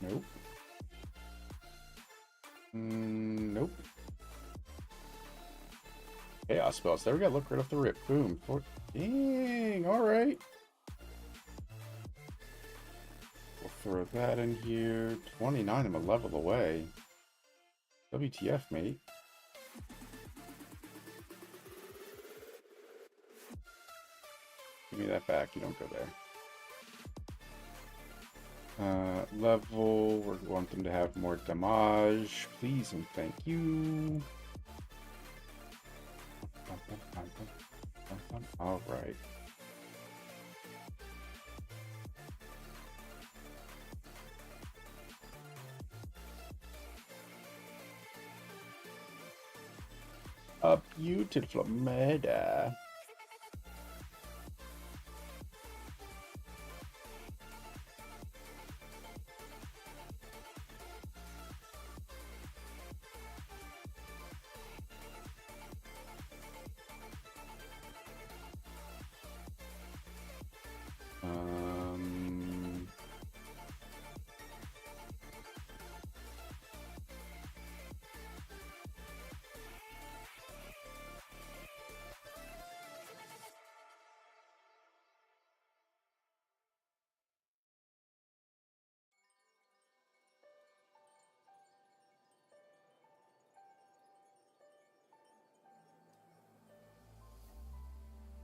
[SPEAKER 2] Nope. Nope. Chaos spells. There we go. Look right off the rip. Boom. Dang. Alright. We'll throw that in here. 29. I'm a level away. WTF, mate. Give me that back. You don't go there. Level. We want them to have more damage. Please and thank you. Alright. A beautiful murder.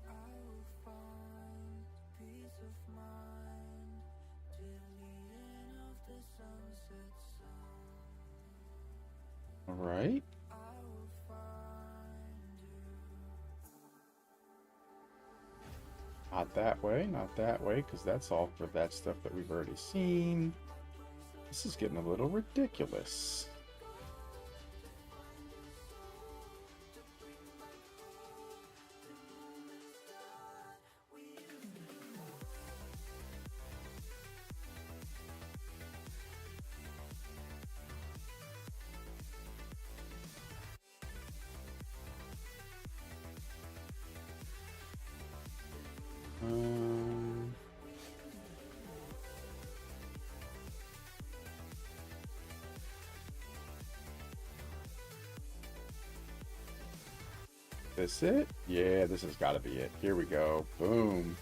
[SPEAKER 3] I will find peace of mind till the end of the sunset sun.
[SPEAKER 2] Alright.
[SPEAKER 3] I will find you.
[SPEAKER 2] Not that way, not that way, because that's all for that stuff that we've already seen. This is getting a little ridiculous. this it? Yeah, this has got to be it. Here we go. Boom.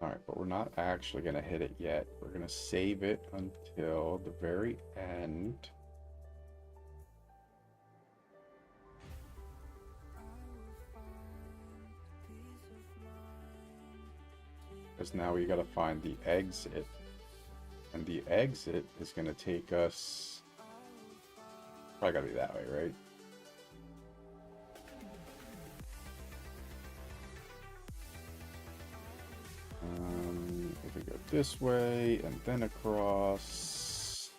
[SPEAKER 2] All right, but we're not actually going to hit it yet. We're going to save it until the very end. Because now we got to find the exit. And the exit is going to take us... Probably got to be that way, right? If we go this way and then across.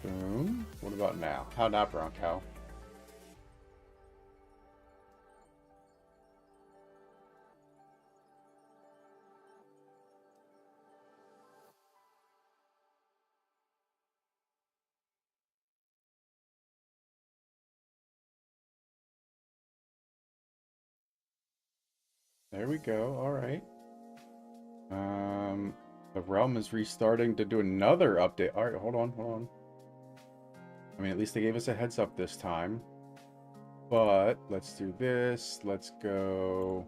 [SPEAKER 2] Boom. What about now? How now, brown cow? There we go. All right. The realm is restarting to do another update. All right, hold on. I mean, at least they gave us a heads up this time. But let's do this. Let's go.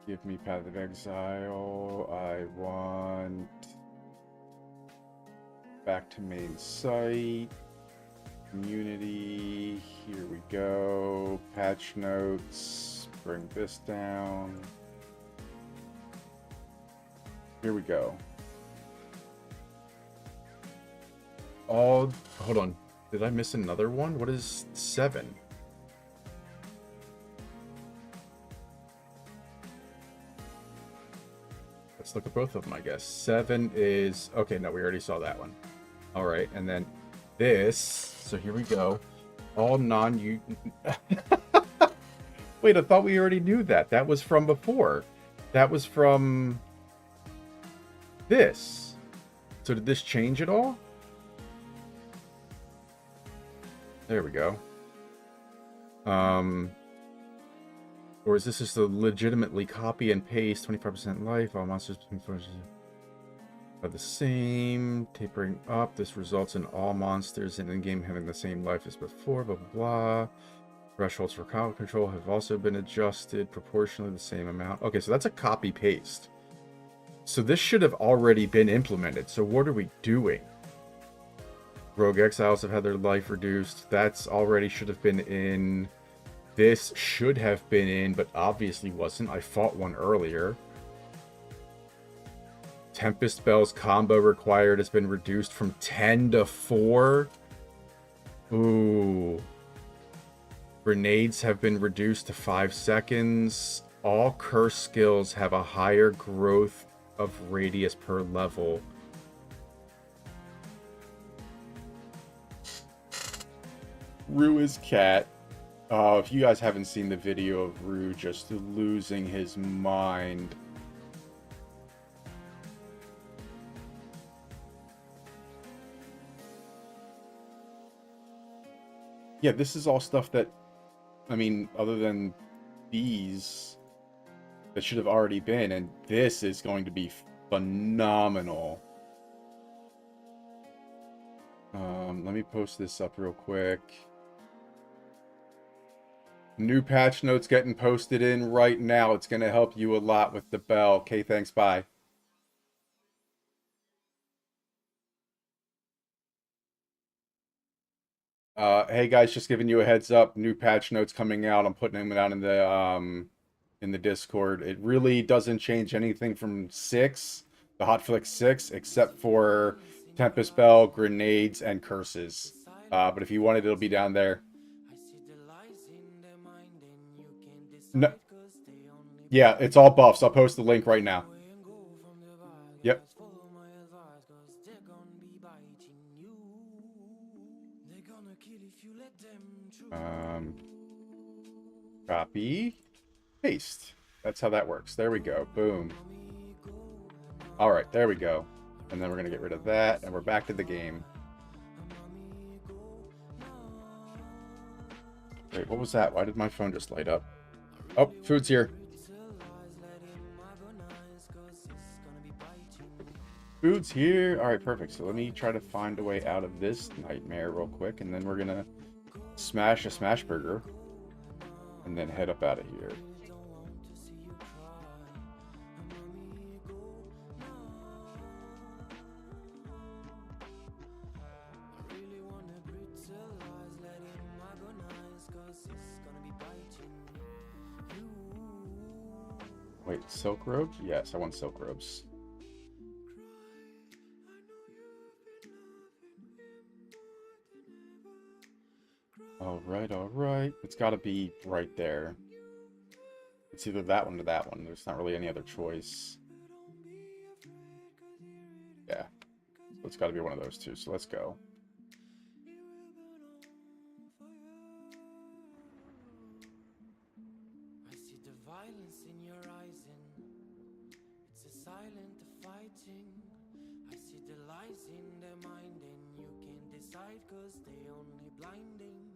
[SPEAKER 2] Give me Path of Exile. I want back to main site. Community. Here we go. Patch notes. Bring this down. Here we go. Hold on. Did I miss another one? What is 7? Let's look at both of them, I guess. 7 is... Okay, no, we already saw that one. All right, and then this... So here we go. All non... Wait, I thought we already knew that. That was from before. That was from... this. So did this change at all? There we go. Or is this just a legitimately copy and paste? 25% life, all monsters between 4 are the same. Tapering up. This results in all monsters in in-game having the same life as before. Blah, blah, blah. Thresholds for combat control have also been adjusted proportionally the same amount. Okay, so that's a copy-paste. So this should have already been implemented. So what are we doing? Rogue Exiles have had their life reduced. That's already should have been in. This should have been in, but obviously wasn't. I fought one earlier. Tempest Spells combo required has been reduced from 10 to 4. Ooh. Grenades have been reduced to 5 seconds. All curse skills have a higher growth of radius per level. Rue is cat. If you guys haven't seen the video of Rue just losing his mind. Yeah, this is all stuff that, I mean, other than these, that should have already been, and this is going to be phenomenal. Let me post this up real quick. New patch notes getting posted in right now. It's going to help you a lot with the bell. Okay, thanks, bye. Hey guys, just giving you a heads up. New patch notes coming out. I'm putting them out in the Discord. It really doesn't change anything from 6, the Hotflix 6, except for Tempest Spell, grenades, and curses. But if you want it, it'll be down there. No. Yeah, it's all buffs. I'll post the link right now. Yep. Copy, paste. That's how that works. There we go. Boom. All right, there we go. And then we're gonna get rid of that, and we're back to the game. Wait, what was that? Why did my phone just light up? Oh, food's here. Food's here. All right, perfect. So let me try to find a way out of this nightmare real quick, and then we're gonna smash a smash burger, and then head up out of here. Wait, silk robes? Yes, I want silk robes. All right. It's got to be right there. It's either that one or that one. There's not really any other choice. Yeah. It's got to be one of those two, so let's go.
[SPEAKER 3] I see the violence in your eyes and it's a silent fighting. I see the lies in their mind and you can't decide cause they only blinding.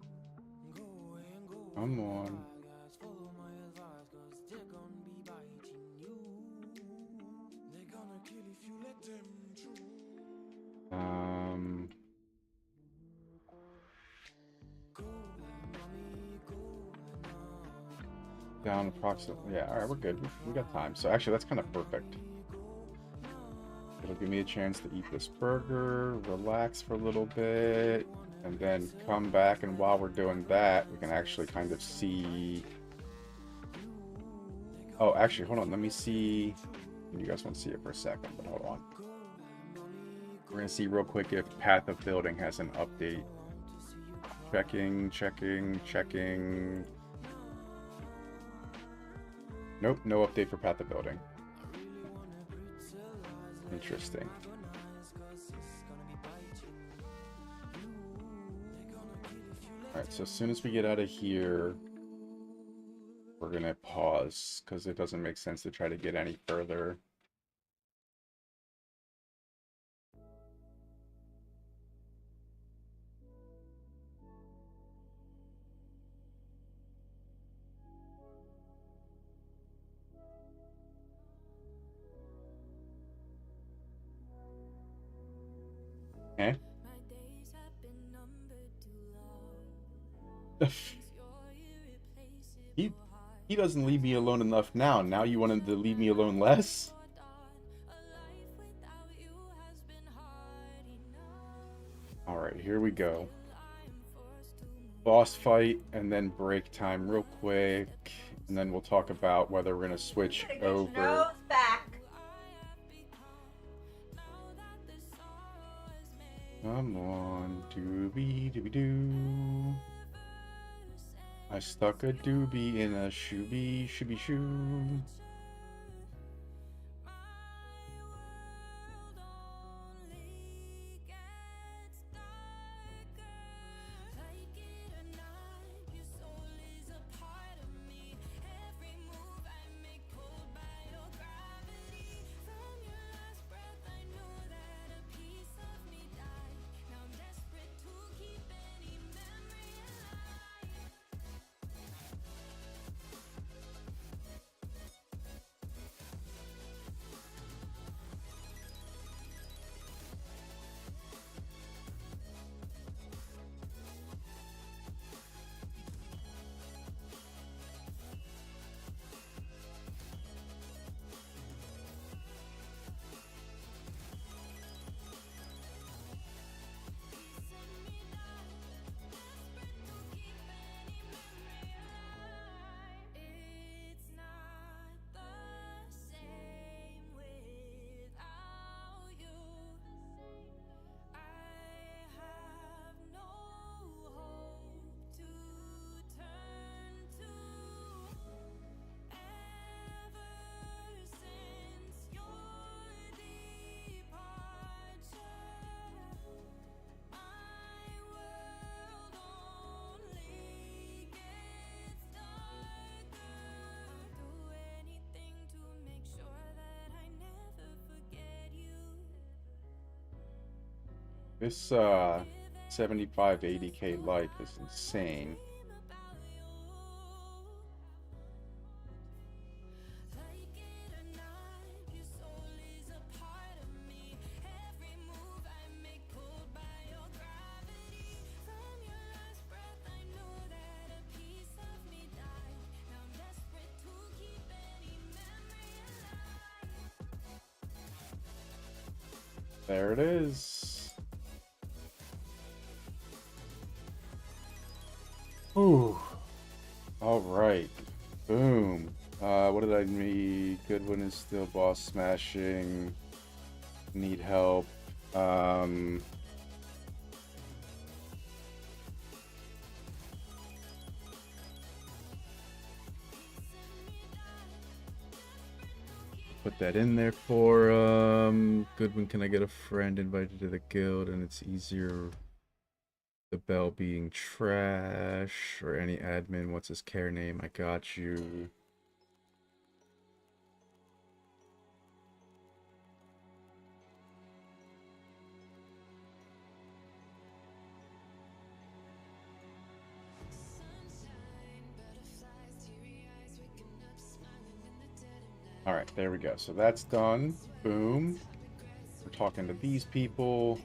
[SPEAKER 3] Go away and go.
[SPEAKER 2] Come on.
[SPEAKER 3] Guys, follow my advice cause they're gonna be biting you. They're gonna kill if you let them through.
[SPEAKER 2] Down approximately. Yeah, all right, we're good. We got time. So actually, that's kind of perfect. It'll give me a chance to eat this burger, relax for a little bit, and then come back. And while we're doing that, we can actually kind of see. Oh, actually, hold on. Let me see. You guys won't see it for a second, but hold on. We're gonna see real quick if Path of Building has an update. Checking. Nope, no update for Path of Building. Interesting. Alright, so as soon as we get out of here, we're gonna pause, because it doesn't make sense to try to get any further. Okay. He doesn't leave me alone enough now. Now you want him to leave me alone less? Alright, here we go. Boss fight and then break time real quick. And then we'll talk about whether we're going to switch over.
[SPEAKER 4] Back.
[SPEAKER 2] Come on, doobie-dooby-doo. I stuck a doobie in a shooby-shoo. This 75, 80K life is insane. There it is. Ooh. All right. Boom. What did I need? Goodwin is still boss smashing. Need help. Put that in there for Goodwin. Can I get a friend invited to the guild? And it's easier. The bell being trash or any admin. What's his care name? I got you. All right, there we go. So that's done. Boom. We're talking to these people.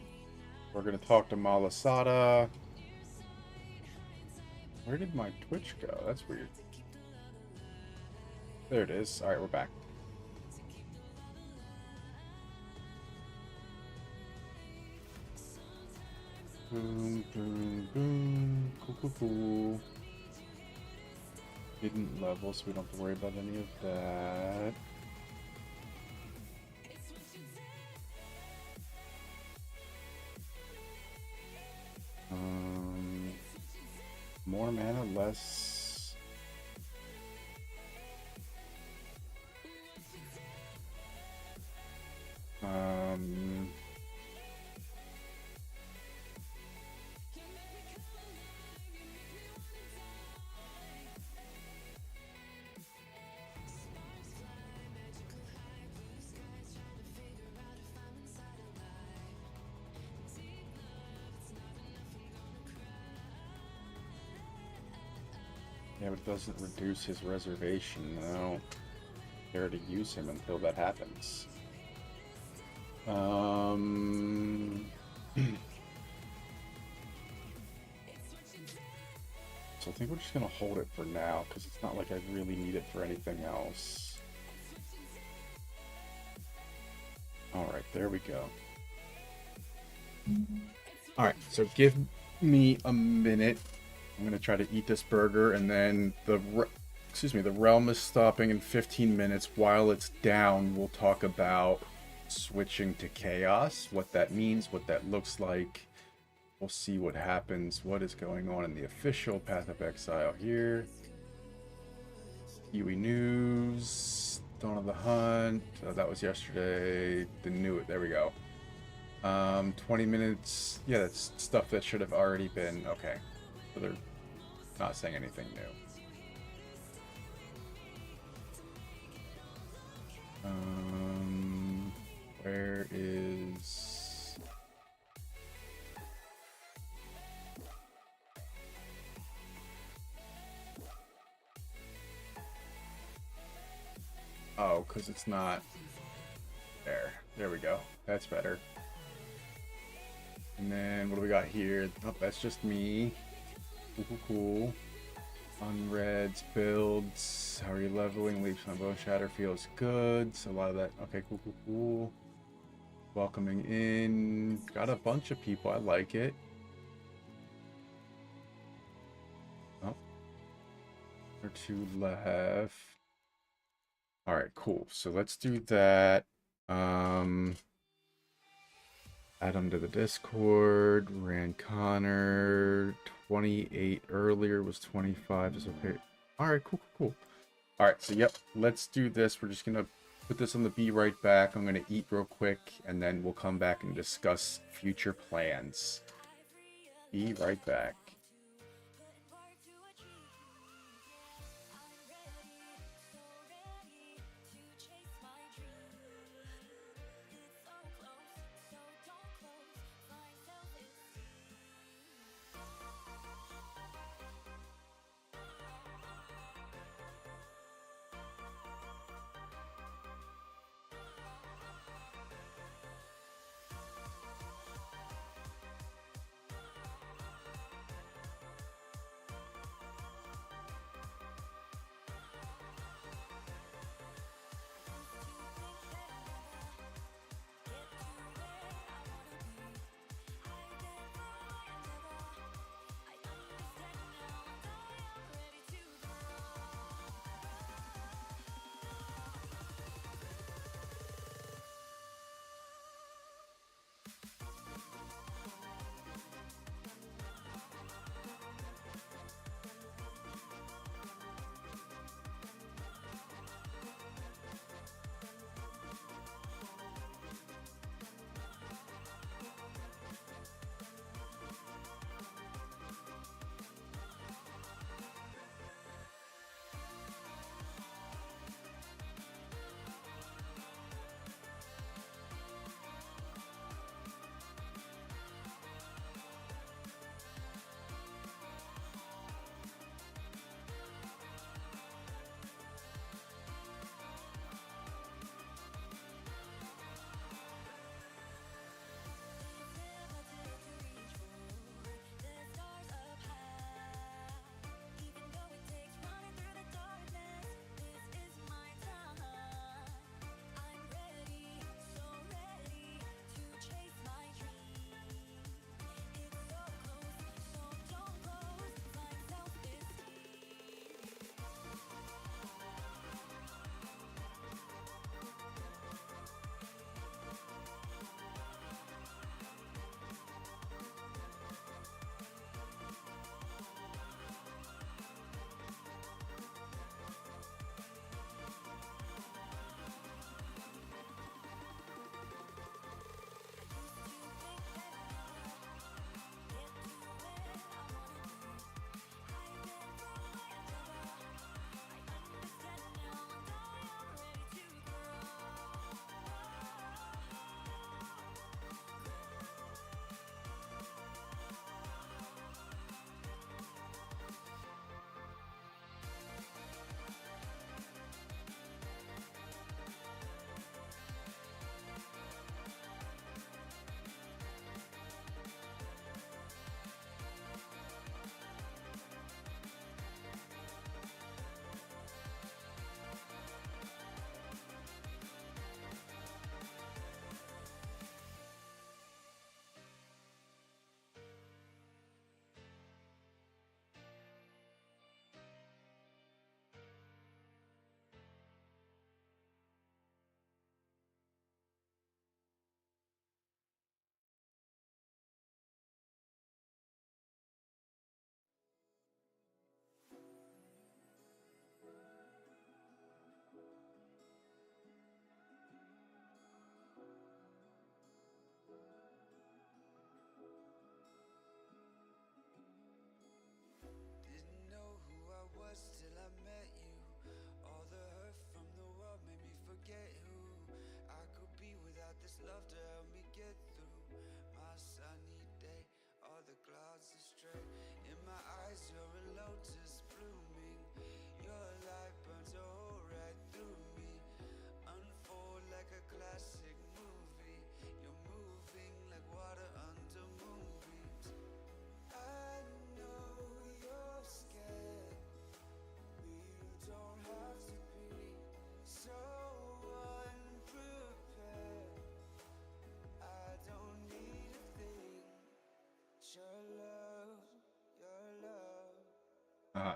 [SPEAKER 2] We're going to talk to Malasada. Where did my Twitch go? That's weird. There it is. All right, we're back. Boom, boom, boom. Cool, cool, cool. Hidden level, so we don't have to worry about any of that. More mana, less. Yeah, but it doesn't reduce his reservation. I don't care to use him until that happens. So I think we're just gonna hold it for now, because it's not like I really need it for anything else. Alright, there we go. Alright, so give me a minute. I'm gonna try to eat this burger, and then the realm is stopping in 15 minutes. While it's down, we'll talk about switching to chaos, what that means, what that looks like. We'll see what happens, what is going on in the official Path of Exile here. Kiwi News, Dawn of the Hunt, that was yesterday. The new, there we go. 20 minutes, yeah, that's stuff that should have already been, okay. So they're not saying anything new. Where is... Oh, because it's not there. There we go. That's better. And then what do we got here? Oh, that's just me. Cool, cool, cool. Unreads, builds. How are you leveling? Leaps on Bone Shatter feels good. So a lot of that. Okay, cool, cool, cool. Welcoming in. Got a bunch of people. I like it. Oh. 2 left. Alright, cool. So let's do that. Add them to the Discord. Ran Connor. 28 earlier was 25. Is okay. Alright, cool, cool, cool. Alright, so yep, let's do this. We're just gonna put this on the Be Right Back. I'm gonna eat real quick, and then we'll come back and discuss future plans. Be right back.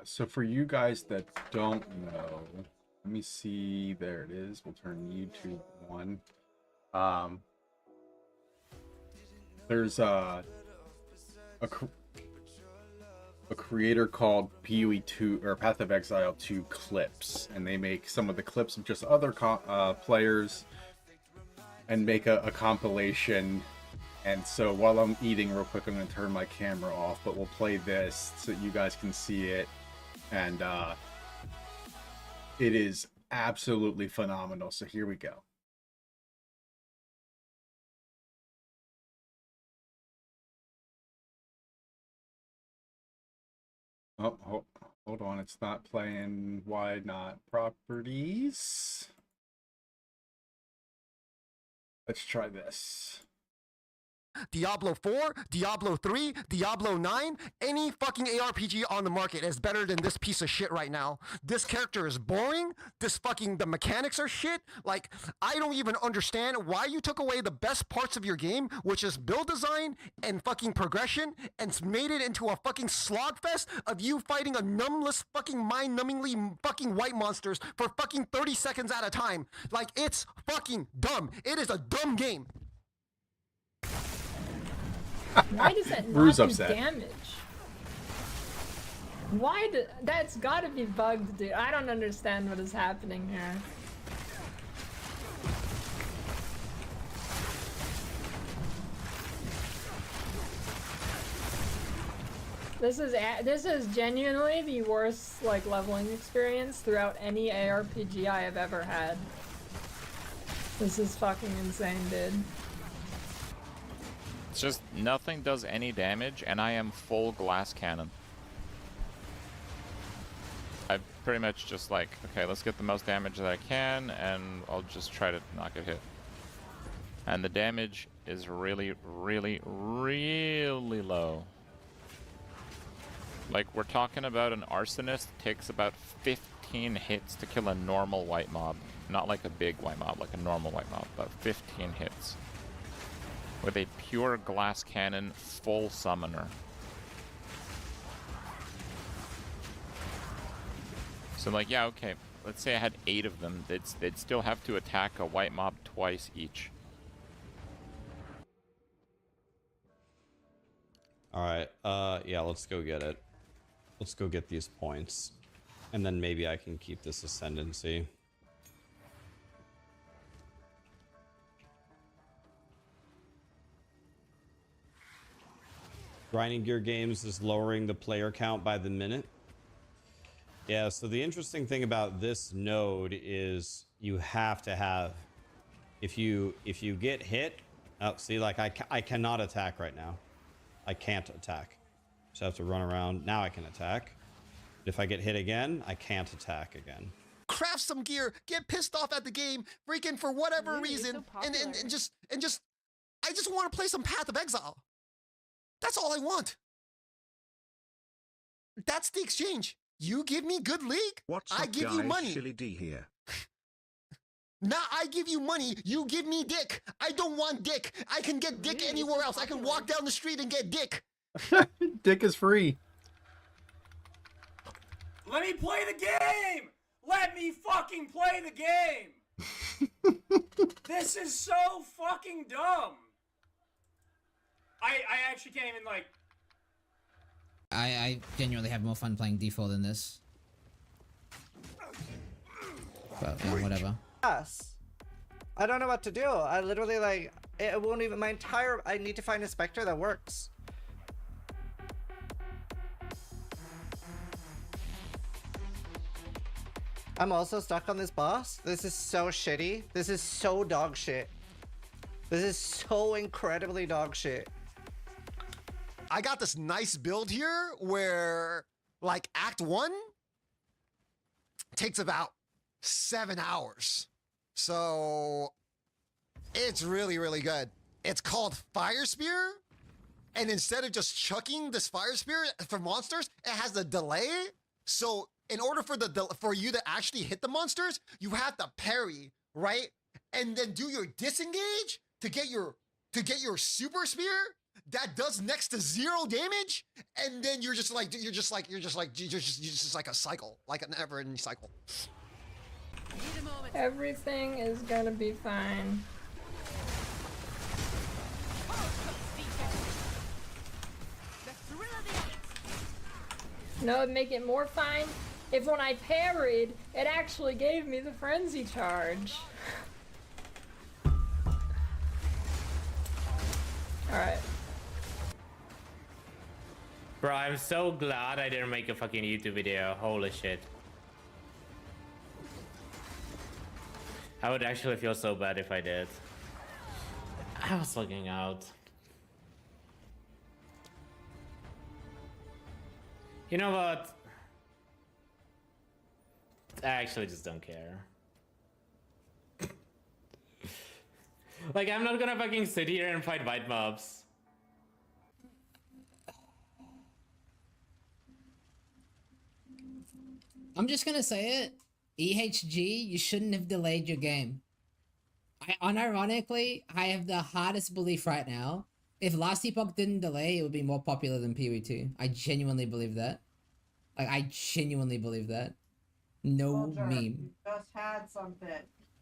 [SPEAKER 2] So for you guys that don't know, let me see. There it is. We'll turn YouTube on. There's a creator called PoE 2 or Path of Exile 2 clips, and they make some of the clips of just other players and make a compilation. And so while I'm eating real quick, I'm going to turn my camera off, but we'll play this so that you guys can see it. And it is absolutely phenomenal. So here we go. Oh, hold on. It's not playing. Why not properties? Let's try this.
[SPEAKER 5] Diablo 4, Diablo 3, Diablo 9, any fucking ARPG on the market is better than this piece of shit right now. This character is boring. The mechanics are shit. Like, I don't even understand why you took away the best parts of your game, which is build design and fucking progression, and made it into a fucking slogfest of you fighting a numbless fucking mind-numbingly fucking white monsters for fucking 30 seconds at a time. Like, it's fucking dumb. It is a dumb game.
[SPEAKER 6] Why does that not
[SPEAKER 2] Rue's
[SPEAKER 6] do
[SPEAKER 2] upset.
[SPEAKER 6] damage? That's gotta be bugged, dude. I don't understand what is happening here. This is genuinely the worst like leveling experience throughout any ARPG I have ever had. This is fucking insane, dude.
[SPEAKER 7] It's just nothing does any damage, and I am full glass cannon. I pretty much just like, okay, let's get the most damage that I can, and I'll just try to not get hit. And the damage is really, really, really low. Like, we're talking about an arsonist takes about 15 hits to kill a normal white mob. Not like a big white mob, like a normal white mob, but 15 hits. With a pure glass cannon full summoner. So like, yeah, okay, let's say I had 8 of them, they'd still have to attack a white mob twice each.
[SPEAKER 8] Alright, yeah, let's go get it. Let's go get these points. And then maybe I can keep this ascendancy. Grinding Gear Games is lowering the player count by the minute. Yeah, so the interesting thing about this node is you have to have, if you get hit, oh, see, like I cannot attack right now. I can't attack. So I have to run around. Now I can attack. But if I get hit again, I can't attack again.
[SPEAKER 5] Craft some gear, get pissed off at the game, freaking for whatever
[SPEAKER 6] Really? It's
[SPEAKER 5] reason,
[SPEAKER 6] so
[SPEAKER 5] and
[SPEAKER 6] popular.
[SPEAKER 5] just I just want to play some Path of Exile. That's all I want. That's the exchange. You give me good league,
[SPEAKER 9] What's
[SPEAKER 5] I
[SPEAKER 9] up,
[SPEAKER 5] give
[SPEAKER 9] guys?
[SPEAKER 5] you money.
[SPEAKER 9] Shilly D here.
[SPEAKER 5] Now I give you money, you give me dick. I don't want dick. I can get dick
[SPEAKER 6] Really?
[SPEAKER 5] anywhere
[SPEAKER 6] It's so
[SPEAKER 5] else. I can
[SPEAKER 6] popular.
[SPEAKER 5] walk down the street and get dick.
[SPEAKER 2] Dick is free.
[SPEAKER 10] Let me play the game! Let me fucking play the game! This is so fucking dumb! I actually can't even, like...
[SPEAKER 11] I genuinely have more fun playing default than this. But yeah, whatever.
[SPEAKER 12] Yes. I don't know what to do. I literally, like, it won't even, I need to find a Spectre that works. I'm also stuck on this boss. This is so shitty. This is so dog shit. This is so incredibly dog shit.
[SPEAKER 5] I got this nice build here where, like, Act 1 takes about 7 hours. So, it's really, really good. It's called Fire Spear. And instead of just chucking this Fire Spear for monsters, it has a delay. So, in order for you to actually hit the monsters, you have to parry, right? And then do your disengage to get your super spear. that does next to 0 damage, and then you're just like a cycle, like a never-ending cycle.
[SPEAKER 6] Everything is gonna be fine. No, it'd make it more fine if when I parried, it actually gave me the frenzy charge. Alright.
[SPEAKER 9] Bro, I'm so glad I didn't make a fucking YouTube video. Holy shit. I would actually feel so bad if I did. I was looking out. You know what? I actually just don't care. Like, I'm not gonna fucking sit here and fight white mobs.
[SPEAKER 11] I'm just gonna say it. EHG, you shouldn't have delayed your game. Unironically, I have the hardest belief right now. If Last Epoch didn't delay, it would be more popular than PoE 2. I genuinely believe that. Like, I genuinely believe that. No
[SPEAKER 4] Soldier,
[SPEAKER 11] meme.
[SPEAKER 4] you just had something.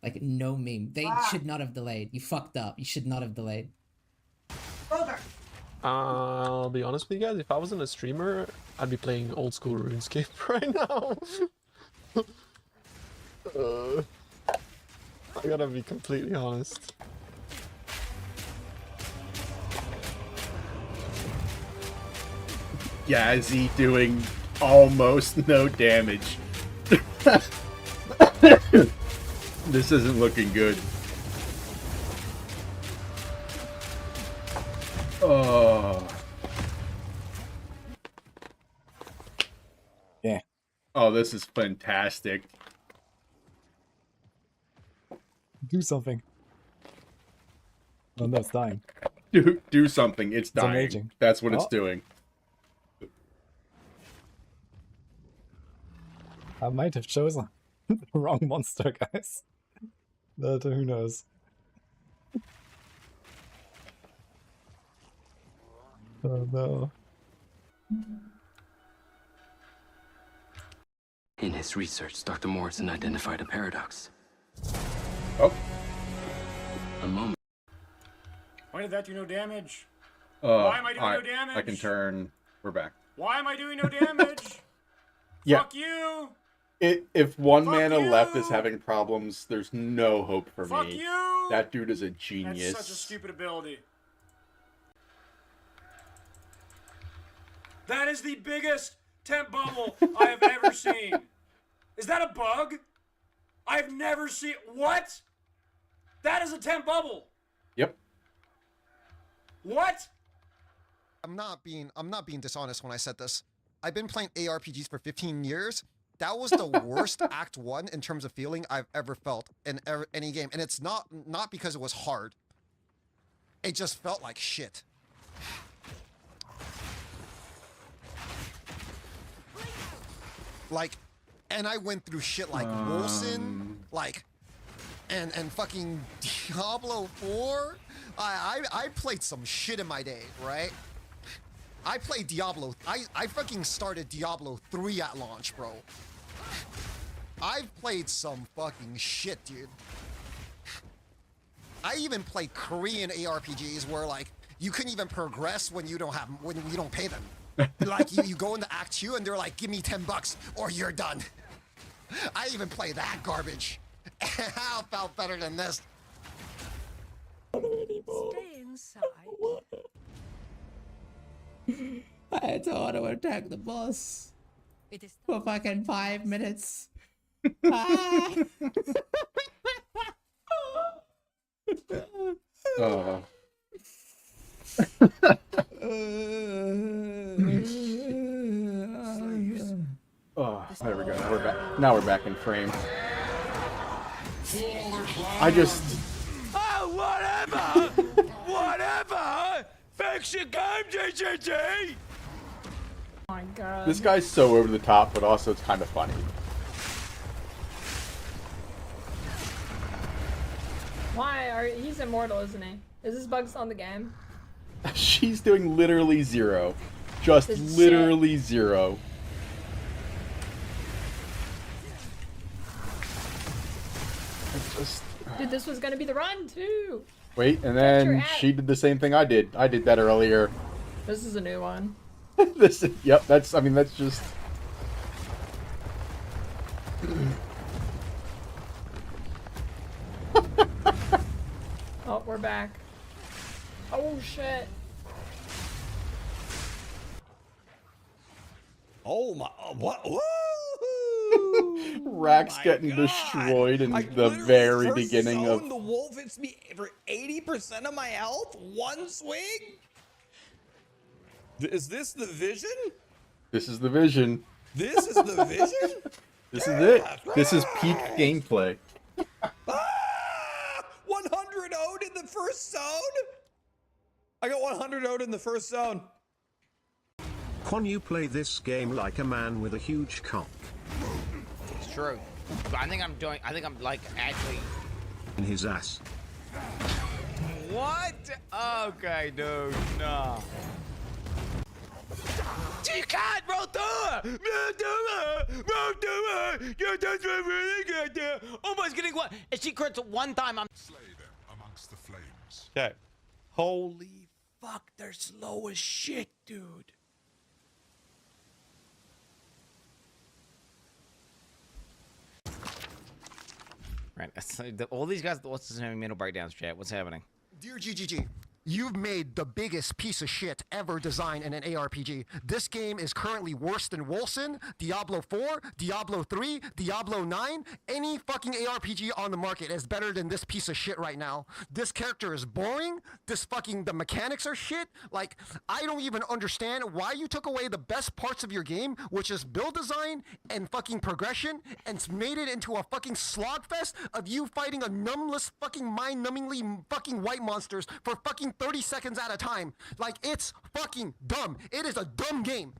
[SPEAKER 11] Like, no meme. They should not have delayed. You fucked up. You should not have delayed.
[SPEAKER 4] Soldier.
[SPEAKER 13] I'll be honest with you guys, if I wasn't a streamer, I'd be playing old school RuneScape right now. I gotta be completely honest.
[SPEAKER 2] Yazzie doing almost no damage. This isn't looking good. Oh.
[SPEAKER 14] Yeah.
[SPEAKER 2] Oh, this is fantastic.
[SPEAKER 14] Do something. Oh no, it's dying.
[SPEAKER 2] Do something. It's dying.
[SPEAKER 14] Amazing.
[SPEAKER 2] That's what it's
[SPEAKER 14] Oh.
[SPEAKER 2] doing.
[SPEAKER 14] I might have chosen the wrong monster, guys. But who knows? Oh no.
[SPEAKER 15] In his research, Dr. Morrison identified a paradox.
[SPEAKER 2] Oh.
[SPEAKER 15] A moment.
[SPEAKER 10] Why did that do no damage? Why am I doing no damage?
[SPEAKER 2] I can turn. We're back.
[SPEAKER 10] Why am I doing no damage?
[SPEAKER 2] Yeah.
[SPEAKER 10] Fuck you!
[SPEAKER 2] If one
[SPEAKER 10] Fuck
[SPEAKER 2] mana
[SPEAKER 10] you!
[SPEAKER 2] left is having problems, there's no hope for
[SPEAKER 10] Fuck
[SPEAKER 2] me.
[SPEAKER 10] you!
[SPEAKER 2] That dude is a genius.
[SPEAKER 10] That's such a stupid ability. That is the biggest temp bubble I have ever seen. Is that a bug? I've never seen. What? That is a temp bubble.
[SPEAKER 2] Yep.
[SPEAKER 10] What?
[SPEAKER 5] I'm not being dishonest when I said this. I've been playing ARPGs for 15 years. That was the worst Act 1 in terms of feeling I've ever felt in any game. And it's not because it was hard. It just felt like shit. Like, and I went through shit like Wolcen, like, and fucking Diablo 4. I played some shit in my day, right? I played Diablo. I fucking started Diablo 3 at launch, bro. I've played some fucking shit, dude. I even played Korean ARPGs where like you couldn't even progress when you don't pay them. Like you go into Act 2 and they're like, give me $10 or you're done. I even played that garbage. I felt better than this.
[SPEAKER 1] Stay inside.
[SPEAKER 11] I had to auto attack the boss for fucking 5 minutes. Ah.
[SPEAKER 2] Oh. Oh, there we go. Now we're back. Now we're back in frame. I just.
[SPEAKER 3] Oh, whatever! Whatever! Fix your game, GGG!
[SPEAKER 6] Oh my god.
[SPEAKER 2] This guy's so over the top, but also it's kind of funny.
[SPEAKER 6] Why are he's immortal, isn't he? Is this bug still in the game?
[SPEAKER 2] She's doing literally zero. Just
[SPEAKER 6] This is
[SPEAKER 2] literally zero. It's just...
[SPEAKER 6] Dude, this was gonna be the run too.
[SPEAKER 2] Wait, and
[SPEAKER 6] Get your
[SPEAKER 2] then
[SPEAKER 6] ass-
[SPEAKER 2] she did the same thing I did. I did that earlier.
[SPEAKER 6] This is a new one.
[SPEAKER 2] This is, yep, that's, I mean, that's just...
[SPEAKER 6] Oh, we're back. Oh shit.
[SPEAKER 8] Oh my, what? Woo!
[SPEAKER 2] Rack's getting destroyed in the very beginning of...
[SPEAKER 8] The wolf hits me for 80% of my health? One swing? Is this the vision?
[SPEAKER 2] This is the vision.
[SPEAKER 8] This is the vision?
[SPEAKER 2] This is it. This is peak gameplay.
[SPEAKER 8] 100 ode in the first zone? I got 100 ode in the first zone.
[SPEAKER 16] Quan, you play this game like a man with a huge cock.
[SPEAKER 17] It's true. But I think I'm like actually
[SPEAKER 16] In his ass.
[SPEAKER 17] What? Okay, dude, nah. You can't roll through it! Roll through it! Yeah, that's really good there. Almost getting one. If she crits one time, I'm slay them amongst the flames.
[SPEAKER 8] Okay.
[SPEAKER 17] Holy fuck, they're slow as shit, dude. Right, all these guys, what's his name, mental breakdowns, chat? What's happening?
[SPEAKER 5] Dear GGG, you've made the biggest piece of shit ever designed in an ARPG. This game is currently worse than Wolcen, Diablo 4, Diablo 3, Diablo 9. Any fucking ARPG on the market is better than this piece of shit right now. This character is boring. The mechanics are shit. Like, I don't even understand why you took away the best parts of your game, which is build design and fucking progression, and made it into a fucking slogfest of you fighting a numbless fucking mind-numbingly fucking white monsters for fucking 30 seconds at a time. Like, it's fucking dumb. It is a dumb game.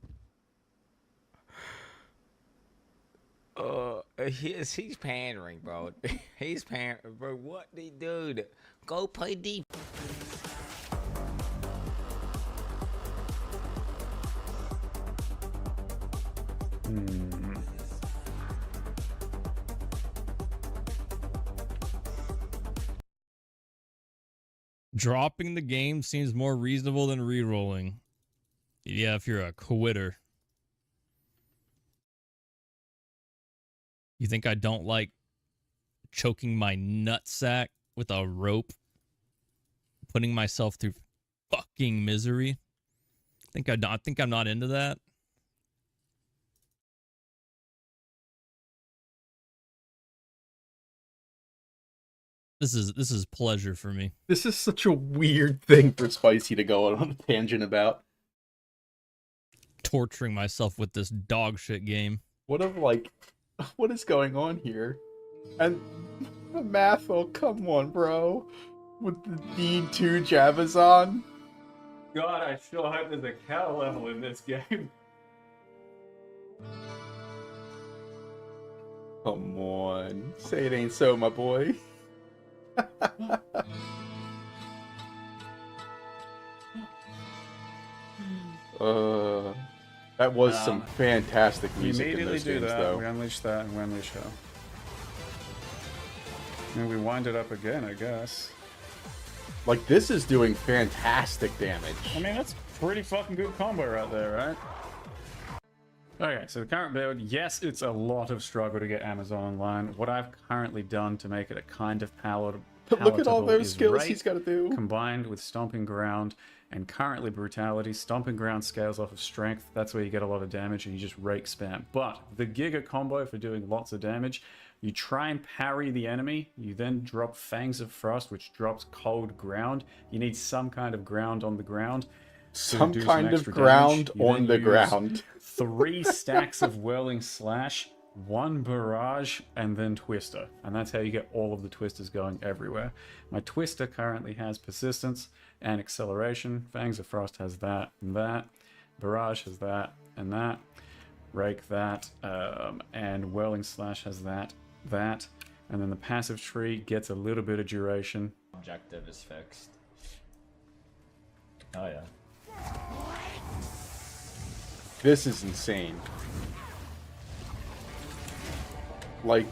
[SPEAKER 17] He's pandering, bro. He's pandering, bro. What they do? Go play deep.
[SPEAKER 18] Dropping the game seems more reasonable than re-rolling. Yeah, if you're a quitter. You think I don't like choking my nutsack with a rope? Putting myself through fucking misery? I think I'm not into that. This is pleasure for me.
[SPEAKER 2] This is such a weird thing for Spicy to go on a tangent about.
[SPEAKER 18] Torturing myself with this dog shit game.
[SPEAKER 2] What is going on here? And the math, oh come on, bro. With the D2 Javazon.
[SPEAKER 19] God, I sure hope there's a cow level in this game.
[SPEAKER 2] Come on. Say it ain't so, my boy. That was some fantastic music in those games, though.
[SPEAKER 19] We unleash that and we unleash her. And we wind it up again, I guess.
[SPEAKER 2] Like, this is doing fantastic damage.
[SPEAKER 19] I mean, that's pretty fucking good combo right there, right? Okay, so the current build, yes, it's a lot of struggle to get Amazon online. What I've currently done to make it a kind of palatable
[SPEAKER 2] But look at all those skills
[SPEAKER 19] rate
[SPEAKER 2] he's got to do.
[SPEAKER 19] combined with Stomping Ground and currently Brutality. Stomping Ground scales off of Strength. That's where you get a lot of damage and you just rake spam. But the Giga combo for doing lots of damage, you try and parry the enemy. You then drop Fangs of Frost, which drops Cold Ground. You need some kind of ground on the ground.
[SPEAKER 2] Some kind of ground on the ground.
[SPEAKER 19] 3 stacks of Whirling Slash, 1 Barrage, and then Twister. And that's how you get all of the Twisters going everywhere. My Twister currently has Persistence and Acceleration. Fangs of Frost has that and that. Barrage has that and that. Rake that. And Whirling Slash has that, that. And then the passive tree gets a little bit of duration.
[SPEAKER 9] Objective is fixed.
[SPEAKER 20] Oh yeah.
[SPEAKER 2] This is insane. Like,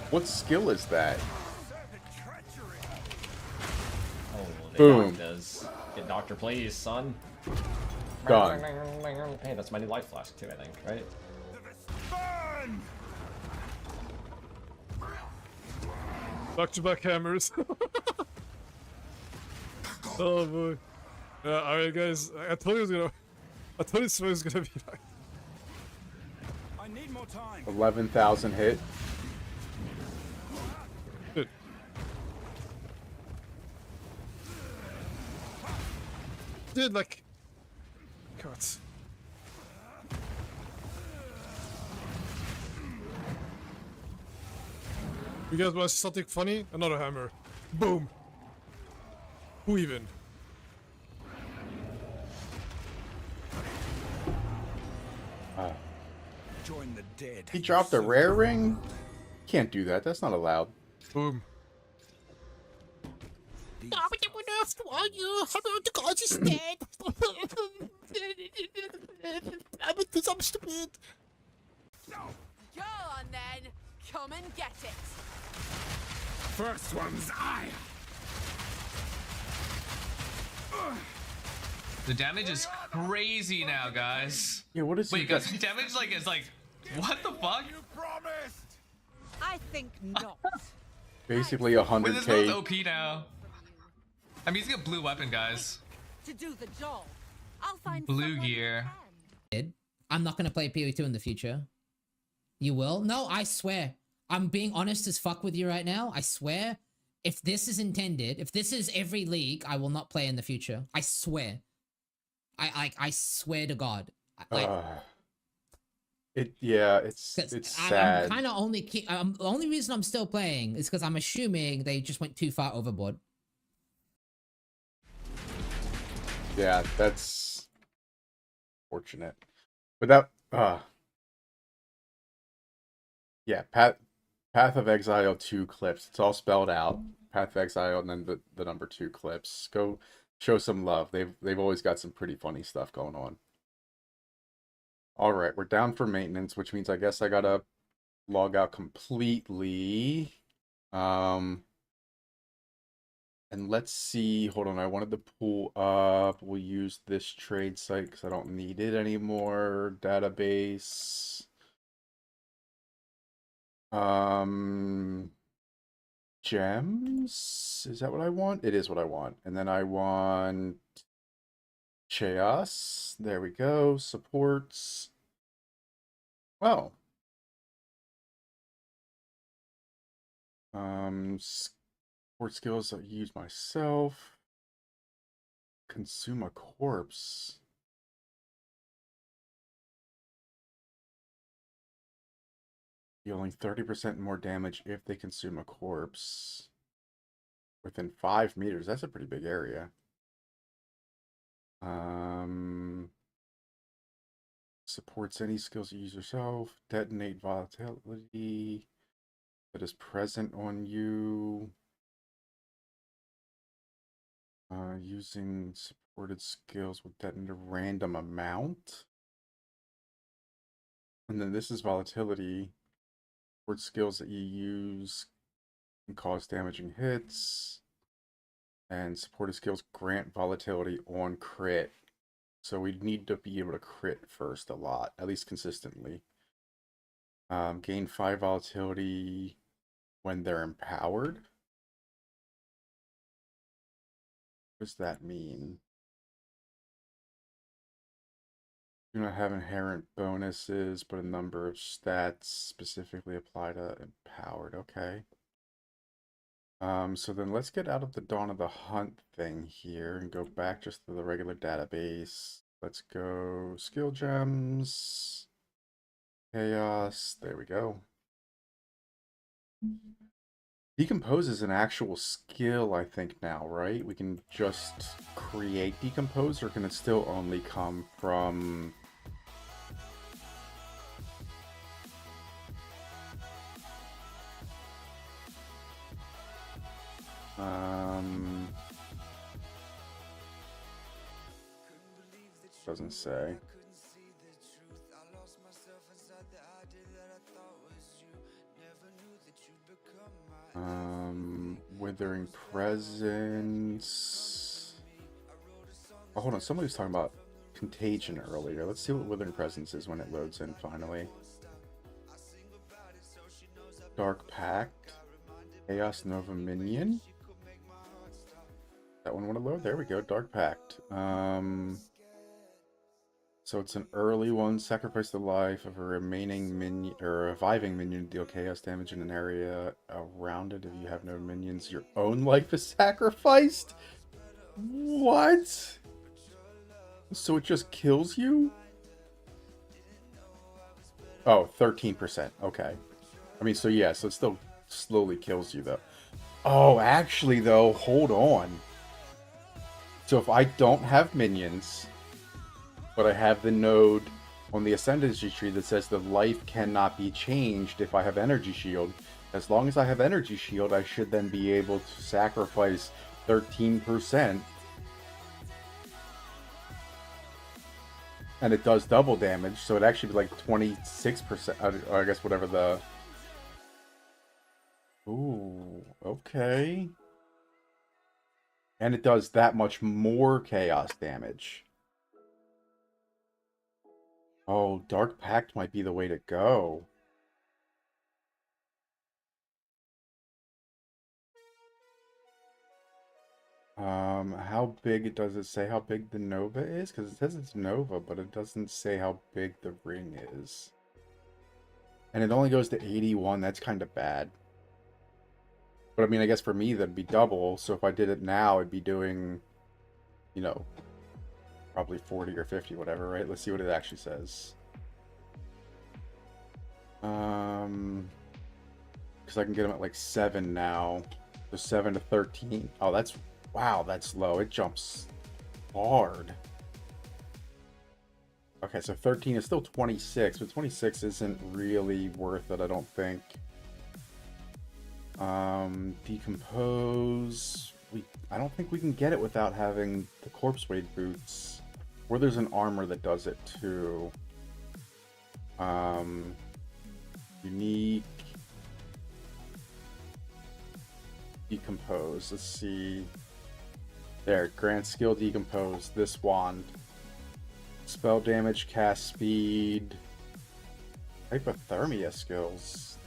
[SPEAKER 2] what skill is that?
[SPEAKER 20] Oh, the
[SPEAKER 2] Boom.
[SPEAKER 20] doc does. Get doctor, please, son.
[SPEAKER 2] Done.
[SPEAKER 20] Hey, that's my new life flask too, I think, right?
[SPEAKER 21] Back-to-back hammers. Oh boy. Yeah, alright guys. I told you this was gonna be like...
[SPEAKER 3] I need more time.
[SPEAKER 2] 11,000 hit.
[SPEAKER 21] Dude. Dude, like... God. You guys want something funny? Another hammer. Boom. Who even?
[SPEAKER 3] Join the dead.
[SPEAKER 2] He dropped a rare ring? Can't do that. That's not allowed.
[SPEAKER 21] Boom.
[SPEAKER 17] I'm stupid.
[SPEAKER 22] Go on then. Come and get it.
[SPEAKER 3] First one's I.
[SPEAKER 23] The damage is crazy now, guys.
[SPEAKER 2] Yeah, what is
[SPEAKER 23] Wait,
[SPEAKER 2] he
[SPEAKER 23] guys,
[SPEAKER 2] got?
[SPEAKER 23] the damage is like, what the fuck?
[SPEAKER 22] I think not.
[SPEAKER 2] Basically
[SPEAKER 23] Wait, this build's
[SPEAKER 2] 100k.
[SPEAKER 23] OP now. I'm using a blue weapon, guys.
[SPEAKER 22] To do the job, I'll find
[SPEAKER 23] Blue gear.
[SPEAKER 11] I'm not gonna play PoE2 in the future. You will? No, I swear. I'm being honest as fuck with you right now. I swear. If this is intended, if this is every league, I will not play in the future. I swear. I swear to God.
[SPEAKER 2] It's sad.
[SPEAKER 11] I'm kind of only the only reason I'm still playing is because I'm assuming they just went too far overboard.
[SPEAKER 2] Yeah, that's fortunate. But that, yeah, Path of Exile 2 clips. It's all spelled out. Path of Exile and then the number 2 clips. Go show some love. They've always got some pretty funny stuff going on. All right, we're down for maintenance, which means I guess I gotta log out completely. And let's see. Hold on, I wanted to pull up. We'll use this trade site because I don't need it anymore. Database. Gems? Is that what I want? It is what I want. And then I want Chaos. There we go. Supports. Oh. Support skills that I use myself. Consume a corpse. Dealing 30% more damage if they consume a corpse. Within 5 meters. That's a pretty big area. Supports any skills you use yourself. Detonate volatility that is present on you. Using supported skills will detonate a random amount. And then this is volatility. Support skills that you use can cause damaging hits. And supported skills grant volatility on crit. So we need to be able to crit first a lot, at least consistently. Gain 5 volatility when they're empowered. What does that mean? Do not have inherent bonuses, but a number of stats specifically apply to empowered. Okay. So then let's get out of the Dawn of the Hunt thing here and go back just to the regular database. Let's go skill gems, chaos. There we go. Decompose is an actual skill, I think now, right? We can just create decompose, or can it still only come from... Doesn't say. Withering Presence. Oh, hold on. Somebody was talking about Contagion earlier. Let's see what Withering Presence is when it loads in finally. Dark Pact. Chaos Nova Minion. That one want to load? There we go. Dark Pact. So it's an early one. Sacrifice the life of a remaining minion or a reviving minion to deal chaos damage in an area around it. If you have no minions, your own life is sacrificed? What? So it just kills you? Oh, 13%. Okay. I mean, so yeah, so it still slowly kills you though. Oh, actually though, hold on. So if I don't have minions, but I have the node on the ascendancy tree that says the life cannot be changed if I have energy shield. As long as I have energy shield, I should then be able to sacrifice 13%. And it does double damage, so it actually be like 26%, or I guess whatever the... Ooh, okay. And it does that much more chaos damage. Oh, Dark Pact might be the way to go. How big does it say how big the Nova is? Because it says it's Nova, but it doesn't say how big the ring is. And it only goes to 81. That's kind of bad. But I mean, I guess for me, that'd be double. So if I did it now, it'd be doing, you know, probably 40 or 50, whatever, right? Let's see what it actually says. Because I can get them at like 7 now. So 7 to 13. Oh, that's... Wow, that's low. It jumps hard. Okay, so 13 is still 26, but 26 isn't really worth it, I don't think. Decompose. I don't think we can get it without having the corpse weight boots. Or there's an armor that does it too. Unique. Decompose. Let's see. There, grant skill decompose. This wand. Spell damage, cast speed. Hypothermia skills.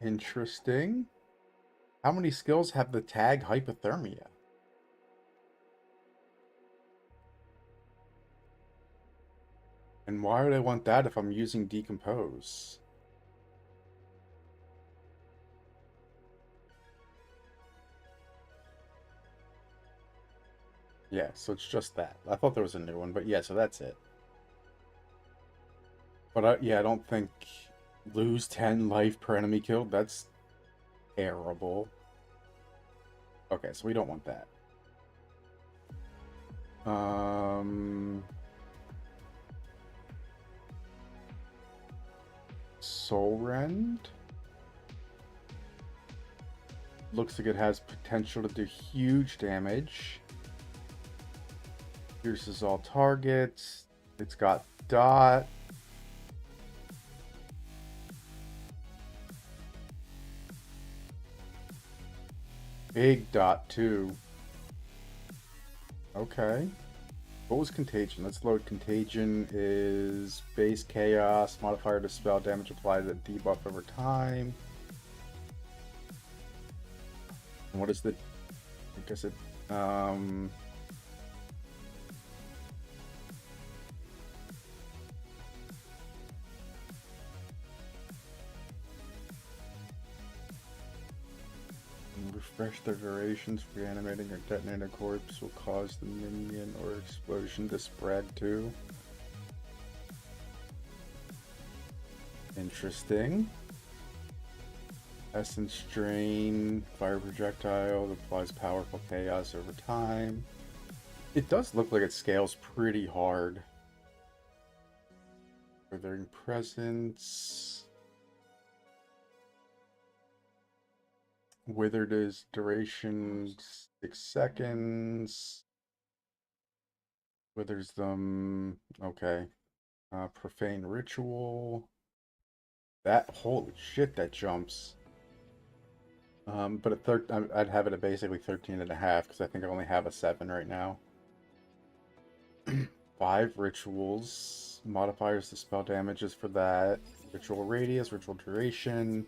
[SPEAKER 2] Interesting. How many skills have the tag hypothermia? And why would I want that if I'm using decompose? Yeah, so it's just that. I thought there was a new one, but yeah, so that's it. But yeah, I don't think lose 10 life per enemy killed. That's terrible. Okay, so we don't want that. Soul Rend. Looks like it has potential to do huge damage. Pierces all targets. It's got dot. Big dot too. Okay. What was Contagion? Let's load Contagion. Is base chaos, modifier to spell damage applied to debuff over time. And what is the... I guess it... refresh their durations. Reanimating or detonating a corpse will cause the minion or explosion to spread too. Interesting. Essence Drain, fire projectile, applies powerful chaos over time. It does look like it scales pretty hard. Withering Presence. Withered is duration 6 seconds. Withers them. Okay. Profane ritual. That, holy shit, that jumps. But at I'd have it at basically 13.5 because I think I only have a 7 right now. 5 rituals. Modifiers to spell damages for that. Ritual radius, ritual duration.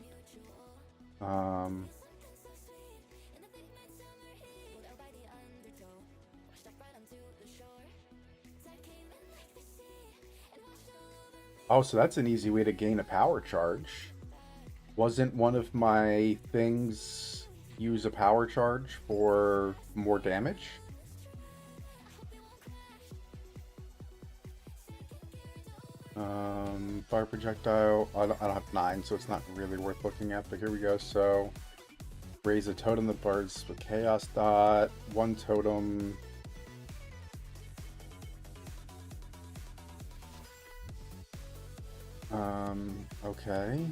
[SPEAKER 2] Oh, so that's an easy way to gain a power charge. Wasn't one of my things use a power charge for more damage? Fire projectile. I don't have 9, so it's not really worth looking at, but here we go. So, raise a totem that burns with chaos dot. 1 totem. Okay.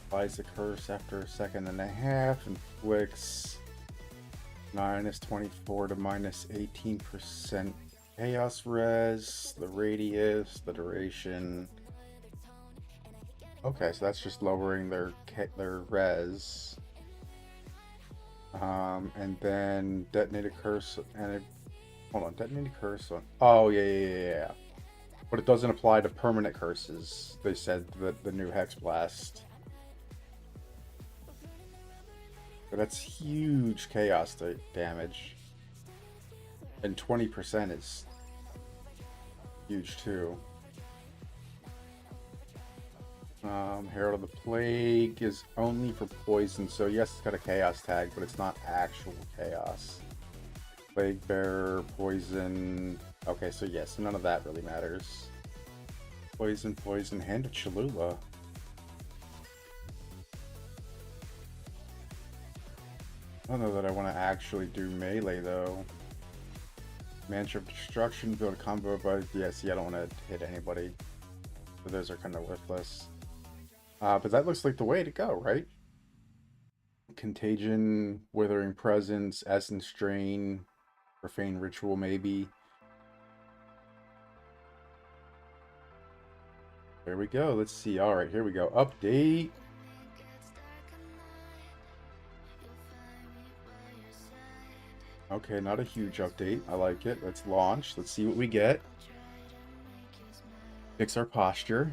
[SPEAKER 2] Applies a curse after a second and a half. Inflicts -24 to -18% chaos res, the radius, the duration. Okay, so that's just lowering their res. And then detonated curse and hold on, detonated curse on. Oh yeah. But it doesn't apply to permanent curses. They said that the new Hex Blast. But that's huge chaos damage. And 20% is huge too. Herald of the Plague is only for poison, so yes, it's got a chaos tag, but it's not actual chaos. Plague Bearer, poison. Okay, so yes, none of that really matters. Poison, Hand of Cholula. I don't know that I want to actually do melee though. Mantra of Destruction, build a combo, but yes, I don't want to hit anybody. So those are kind of worthless. But that looks like the way to go, right? Contagion, Withering Presence, Essence Drain, Profane Ritual maybe. There we go. Let's see. All right, here we go. Update. Okay, not a huge update. I like it. Let's launch. Let's see what we get. Fix our posture.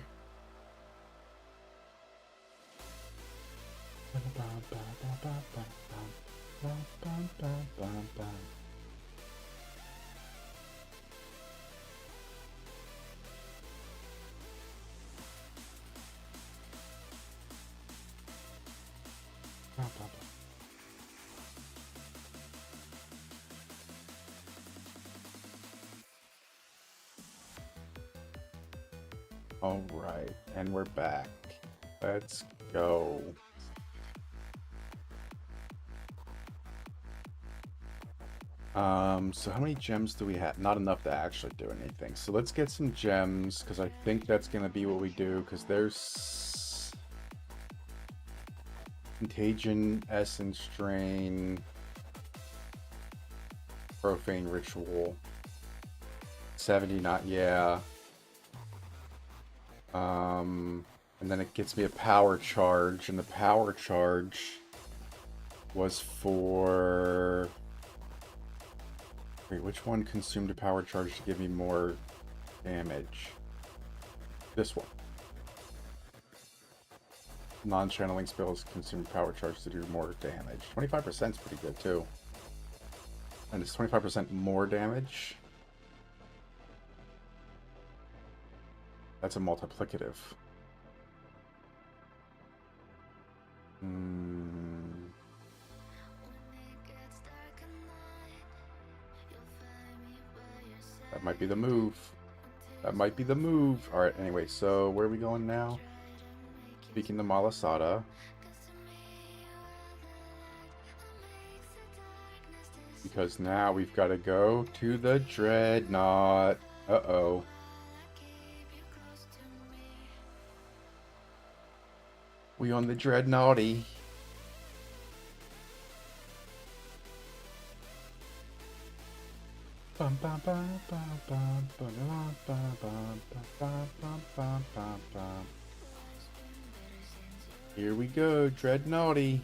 [SPEAKER 2] All right, and we're back. Let's go. So how many gems do we have? Not enough to actually do anything. So let's get some gems, because I think that's going to be what we do, because there's Contagion, Essence Drain, Profane Ritual, 70 not, yeah. And then it gets me a power charge, and the power charge was for... Wait, which one consumed a power charge to give me more damage? This one. Non-channeling spells consume power charge to do more damage. 25% is pretty good too. And it's 25% more damage. That's a multiplicative. That might be the move. That might be the move. Alright, anyway, so where are we going now? Speaking to Malasada. Because now we've got to go to the Dreadnought. Uh-oh. We on the Dreadnoughty. Bum, bum, bum, bum, bum, ba-da, bum, bum, bum, bum, bum, bum, bum. Here we go, Dreadnoughty.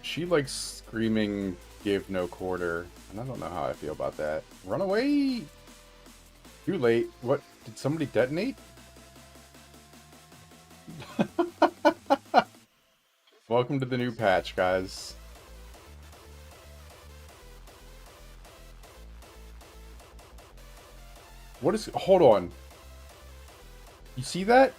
[SPEAKER 2] She likes screaming, give no quarter, and I don't know how I feel about that. Run away! Too late. What? Did somebody detonate? Welcome to the new patch, guys. What is... Hold on. You see that?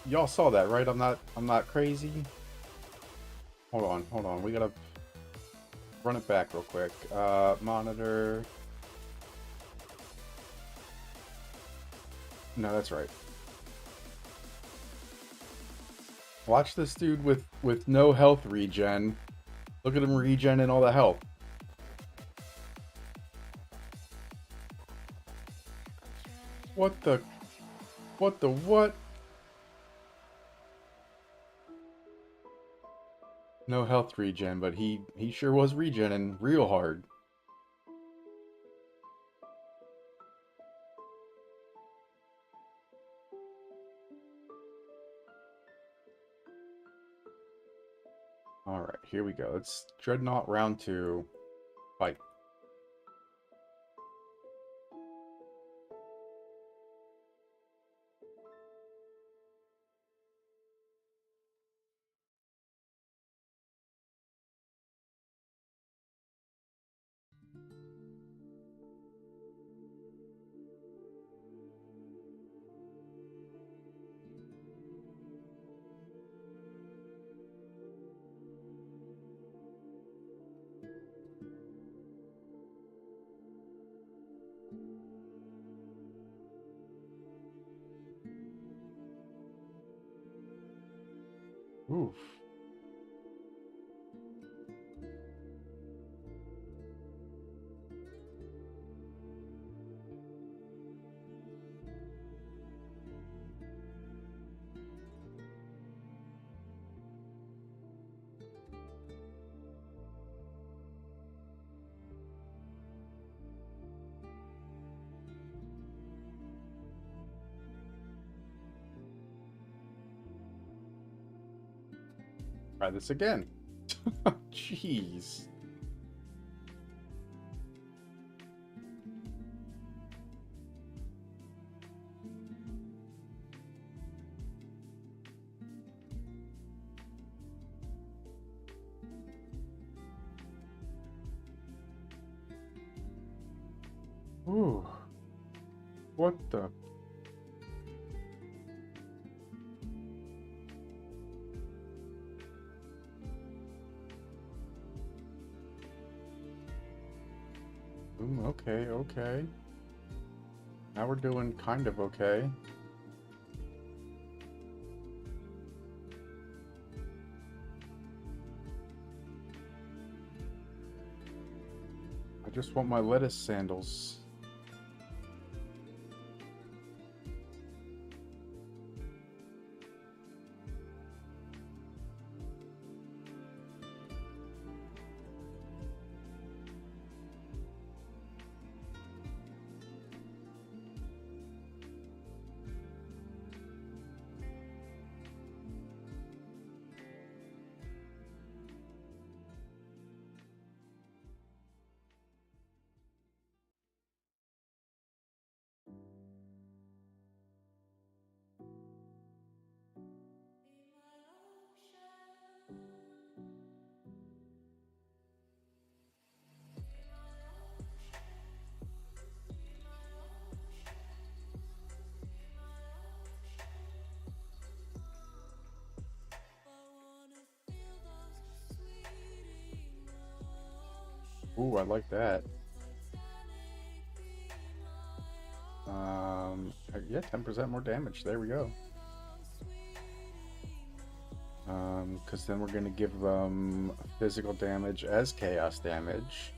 [SPEAKER 2] Y'all saw that, right? I'm not crazy. Hold on. We gotta run it back real quick. Monitor. No, that's right. Watch this dude with no health regen. Look at him regen and all the health. What the what? No health regen, but he sure was regenning real hard. Alright, here we go. It's Dreadnought round 2. Fight. Oof. Try this again. Jeez. Ooh. What the? Okay. Now we're doing kind of okay. I just want my lettuce sandals. Ooh, I like that. Yeah, 10% more damage. There we go. Because then we're gonna give them physical damage as chaos damage.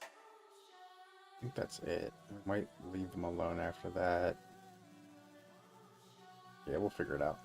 [SPEAKER 2] I think that's it. We might leave them alone after that. Yeah, we'll figure it out.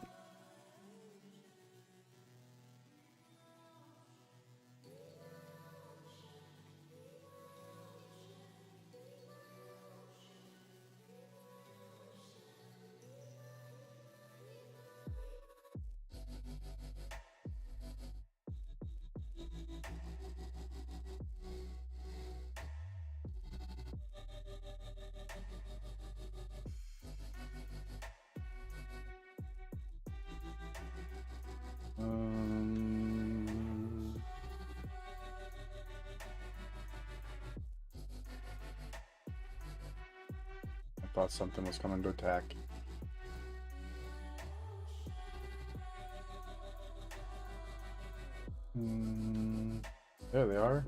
[SPEAKER 2] I thought something was coming to attack. There they are.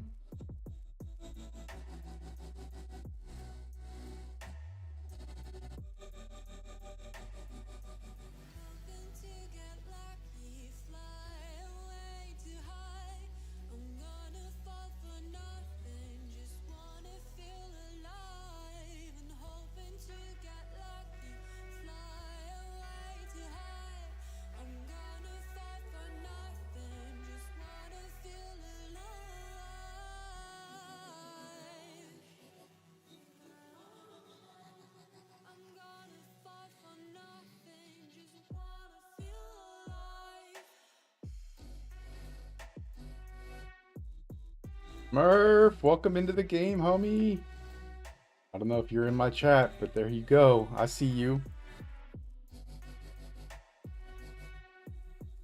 [SPEAKER 2] Murph, welcome into the game, homie. I don't know if you're in my chat, but there you go. I see you.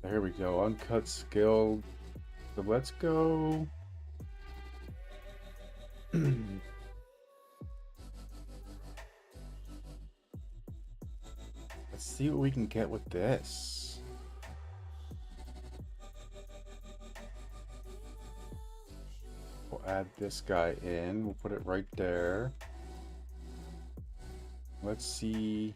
[SPEAKER 2] Here we go. Uncut skill. So let's go. Let's see what we can get with this. We'll add this guy in. We'll put it right there. Let's see.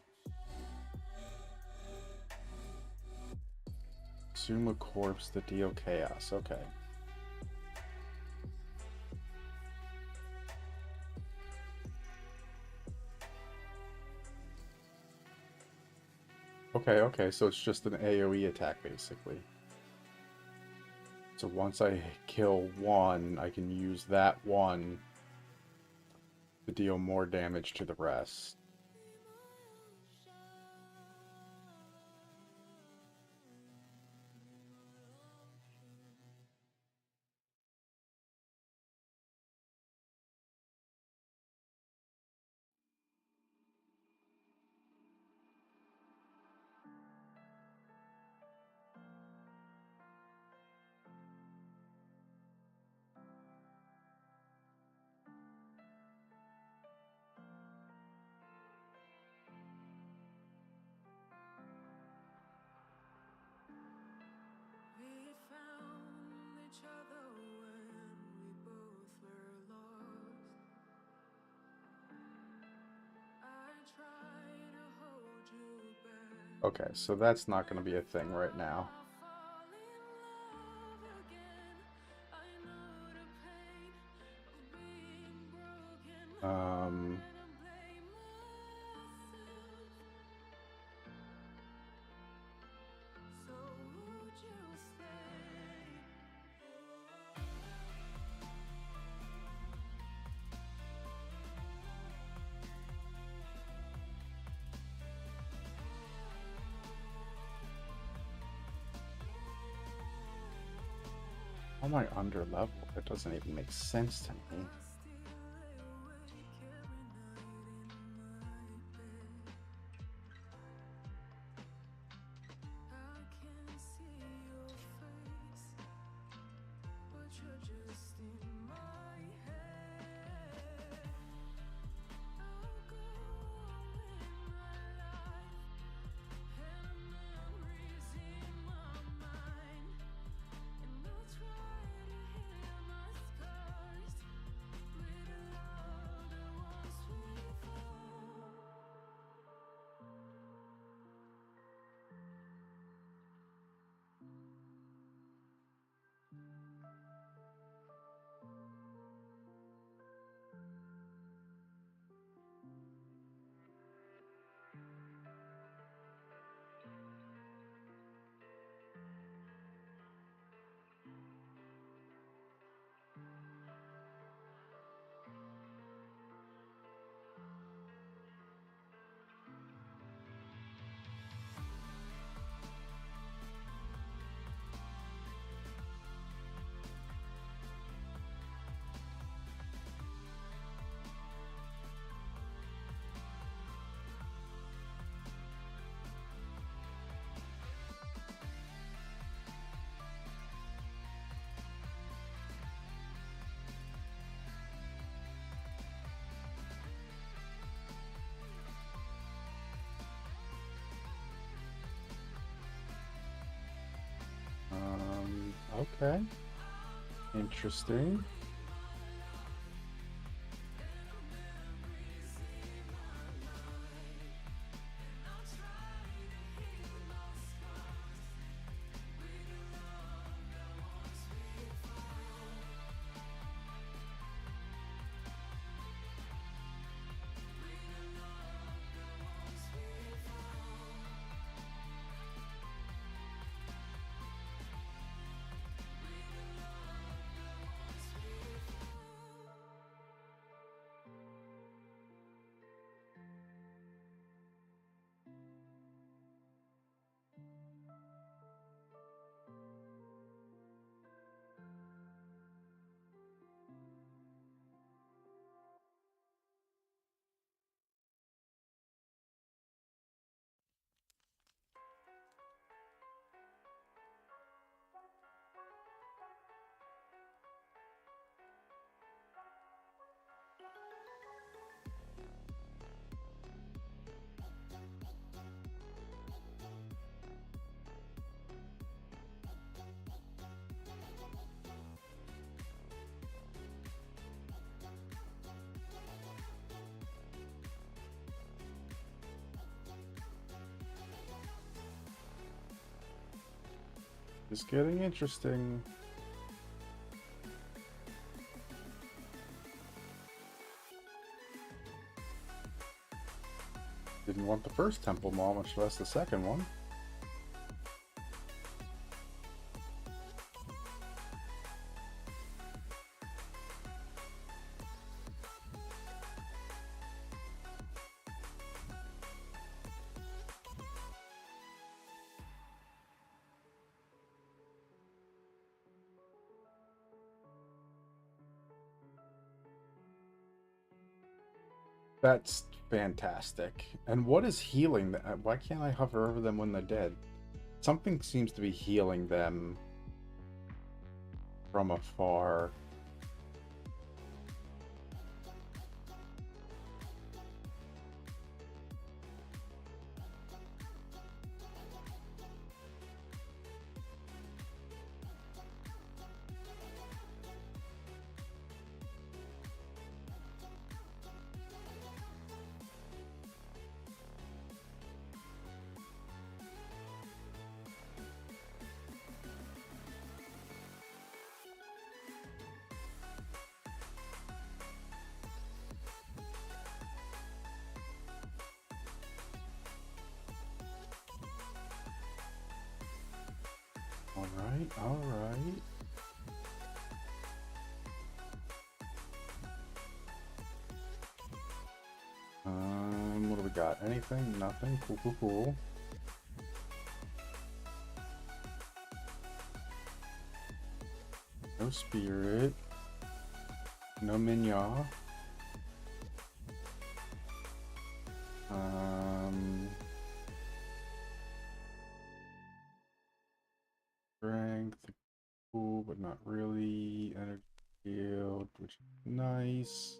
[SPEAKER 2] Consume a corpse to deal chaos. Okay. Okay, so it's just an AoE attack basically. So once I kill one, I can use that one to deal more damage to the rest.
[SPEAKER 3] We found each other when we both were lost. I try to hold you back.
[SPEAKER 2] Okay, so that's not going to be a thing right now. How am I under level? That doesn't even make sense to me. Okay. Interesting. It's getting interesting. Didn't want the first temple maul, much less the second one. That's fantastic. And what is healing them? Why can't I hover over them when they're dead? Something seems to be healing them from afar. Alright, alright. What do we got? Anything? Nothing? Cool, cool, cool. No spirit. No minya. Strength, cool, but not really. Energy field, which is nice.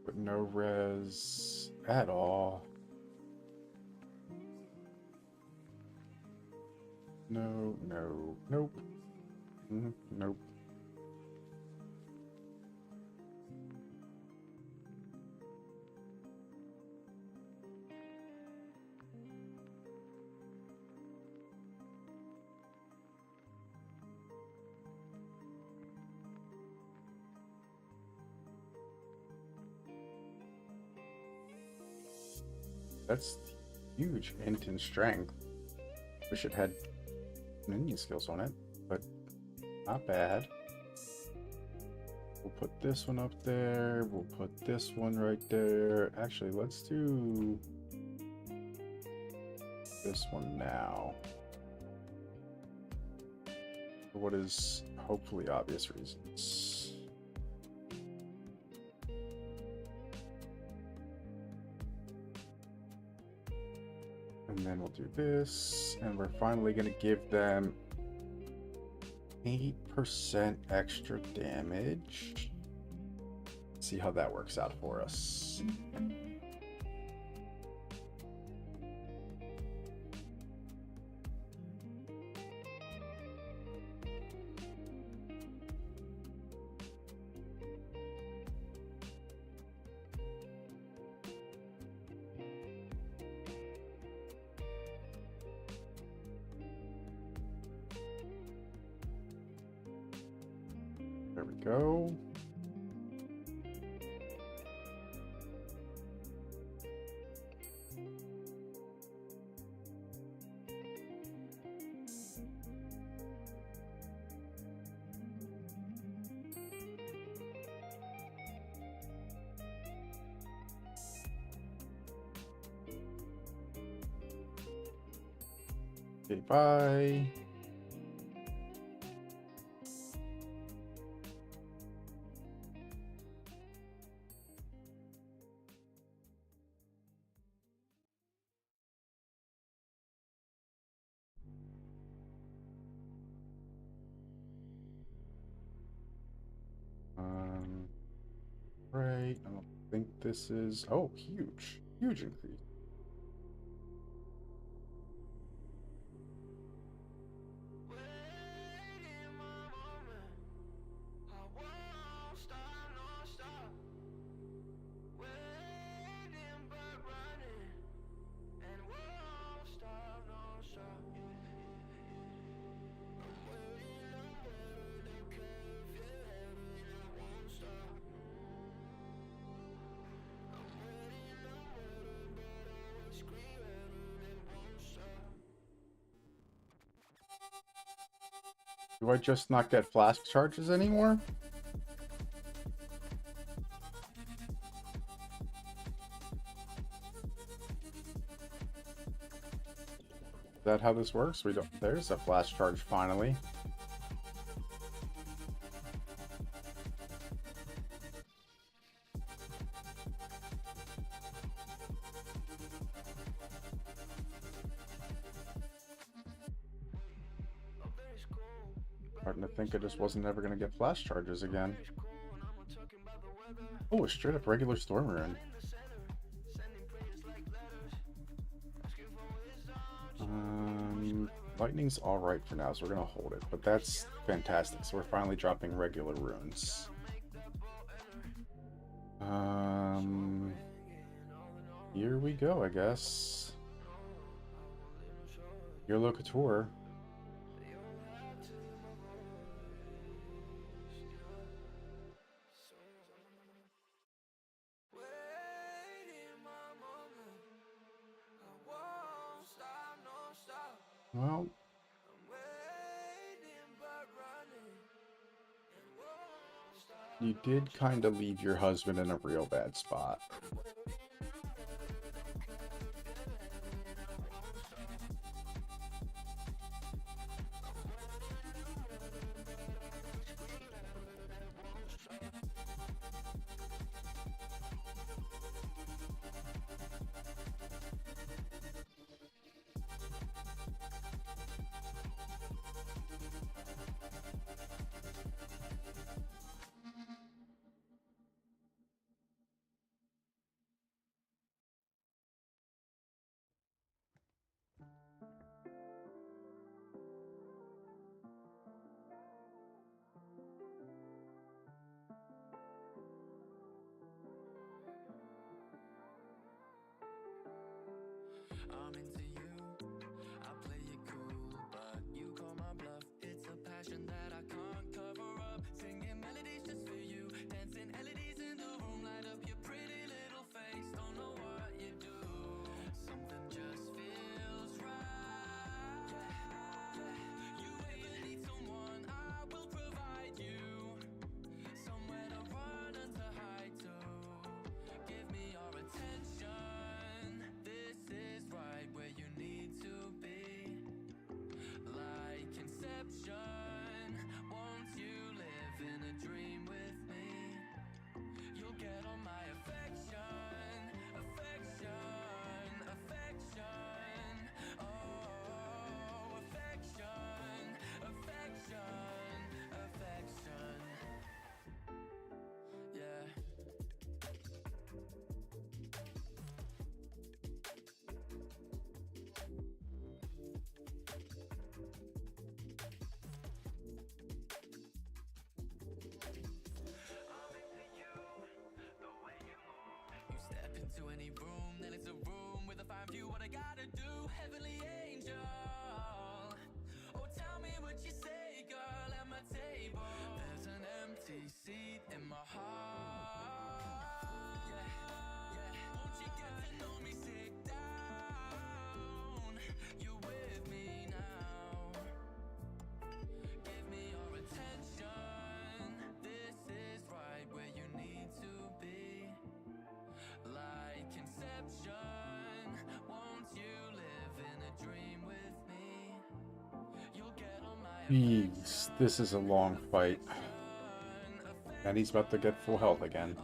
[SPEAKER 2] But no res at all. No, no, nope. Nope. That's huge int and strength. Wish it had ninja skills on it, but not bad. We'll put this one up there. We'll put this one right there. Actually, let's do this one now. For what is hopefully obvious reasons. And then we'll do this, and we're finally going to give them 8% extra damage. See how that works out for us. we go. Okay, bye. Right. I don't think this is. Oh, huge. Huge increase. Do I just not get flask charges anymore? Is that how this works? We don't. There's a flash charge finally. Starting to think I just wasn't ever gonna get flash charges again. Oh, a straight up regular storm rune. Lightning's alright for now, so we're gonna hold it, but that's fantastic. So we're finally dropping regular runes. Here we go, I guess. Your locator. Well, you did kind of leave your husband in a real bad spot.
[SPEAKER 3] I'm into you, I play it cool, but you call my bluff. It's a passion that I can't cover up. Singing melodies just for you, dancing LEDs in the room, light up your pretty little face. Don't know what you do, something just feels right. You way you need someone, I will provide you somewhere to run and to hide to. Give me your attention. This is right where you need to be. Like Inception, won't you live in a dream with me? You'll get all my affection, affection, affection. Oh, affection, affection, affection. Yeah. You step into any room, then it's a room with a fine view. What I gotta do, heavenly angel. Oh, tell me what you say, girl, at my table. There's an empty
[SPEAKER 2] Jeez, this is a long fight. And he's about to get full health again.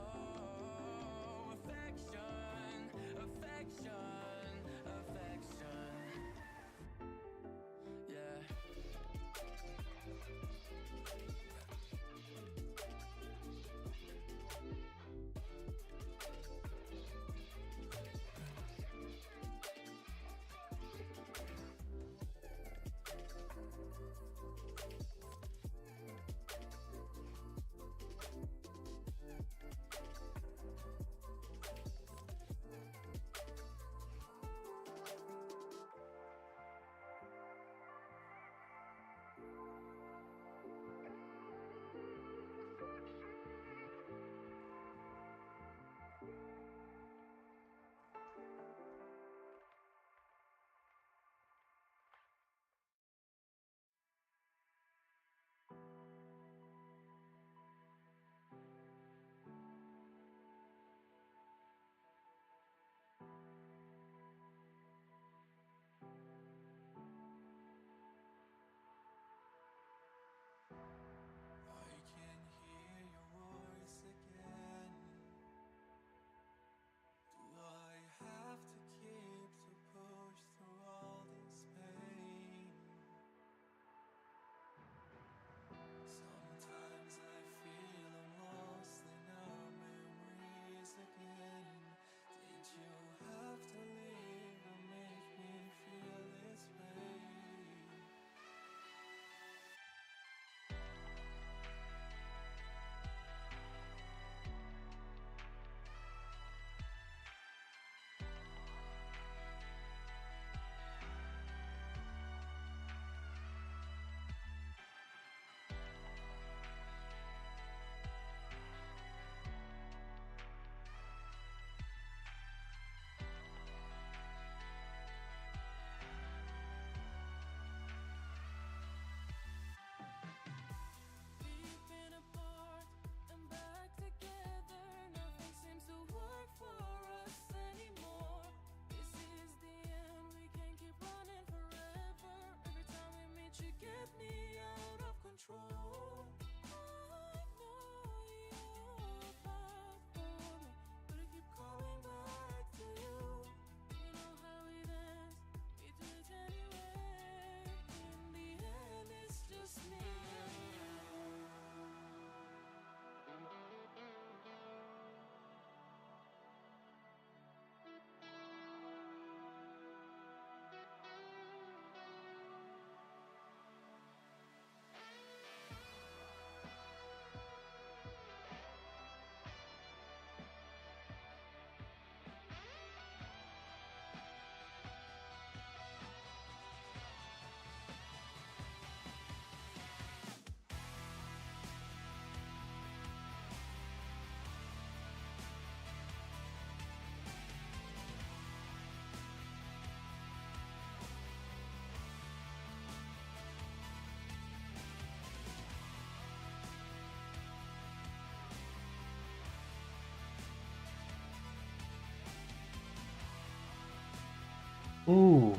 [SPEAKER 2] Ooh.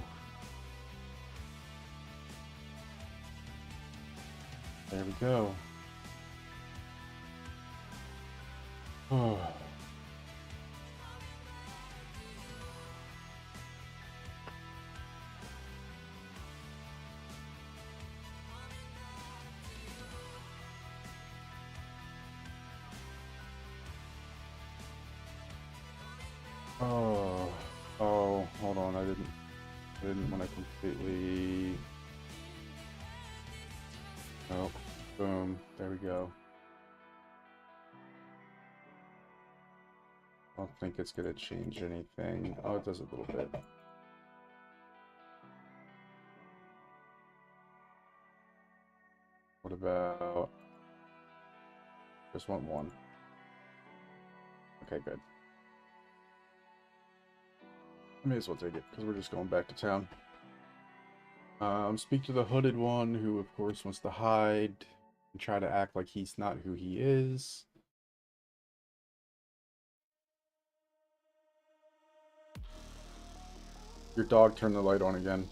[SPEAKER 2] There we go. Oh. Oh. Oh, hold on, I didn't want to completely. Oh, boom. There we go. I don't think it's gonna change anything. Oh, it does a little bit. What about... Just want one. Okay, good. I may as well take it, because we're just going back to town. Speak to the hooded one, who of course wants to hide and try to act like he's not who he is. Your dog turned the light on again.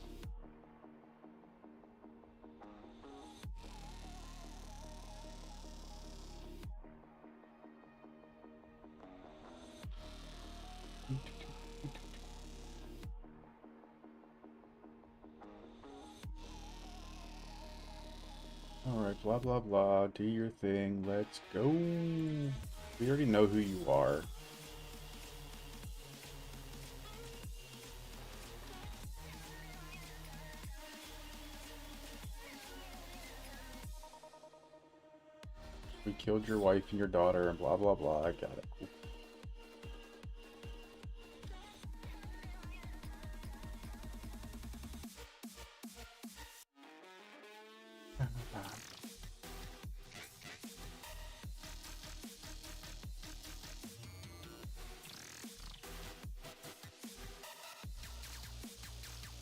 [SPEAKER 2] blah blah blah. Do your thing. Let's go. We already know who you are. We killed your wife and your daughter and blah blah blah. I got it. Cool.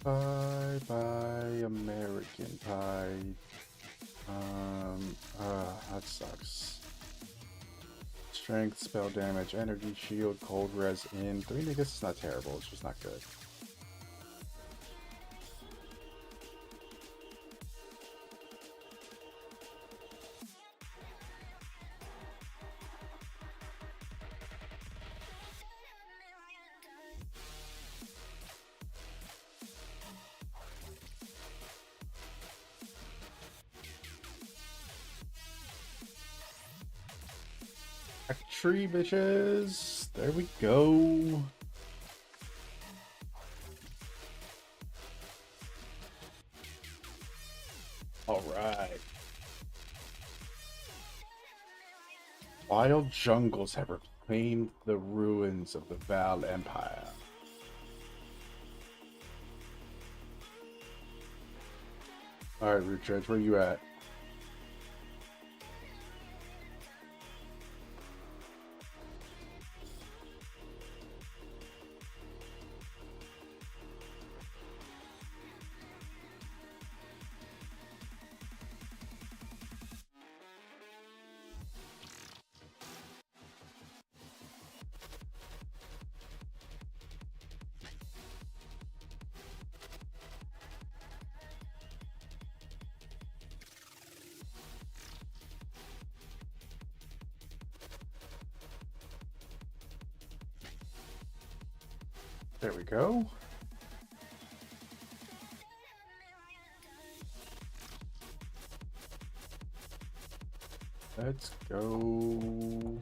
[SPEAKER 2] Bye bye American Pie. That sucks. Strength, spell damage, energy, shield, cold res in. 3 niggas is not terrible, it's just not good. Tree bitches. There we go. All right. Wild jungles have reclaimed the ruins of the Val Empire. All right, Root Judge, where you at? There we go. Let's go.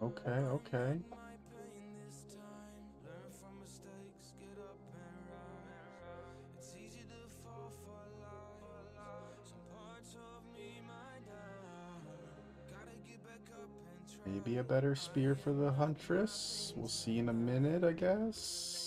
[SPEAKER 2] Okay, okay. Maybe a better spear for the Huntress. We'll see in a minute, I guess.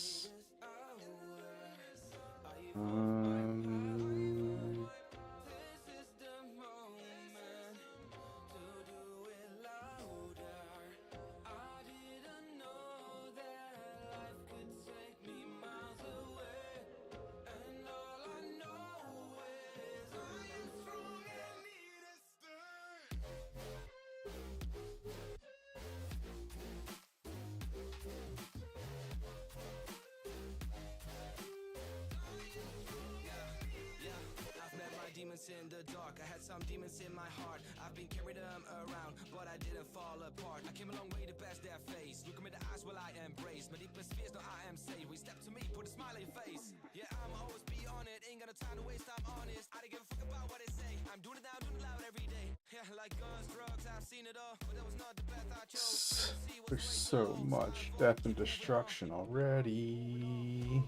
[SPEAKER 3] In the dark, I had some demons in my heart. I've been carrying them around, but I didn't fall apart. I came a long way to pass their face. Look at me in the eyes while I embrace my deepest fears. No, I am safe. We step to me, put a smile on your face. Yeah, I'm always be on it. Ain't got no time to waste. I'm honest. I don't give a fuck about what they say. I'm doing it now, doing it loud every day. Yeah, like guns, drugs, I've seen it all, but that was not the path I chose.
[SPEAKER 2] There's so much death and destruction already.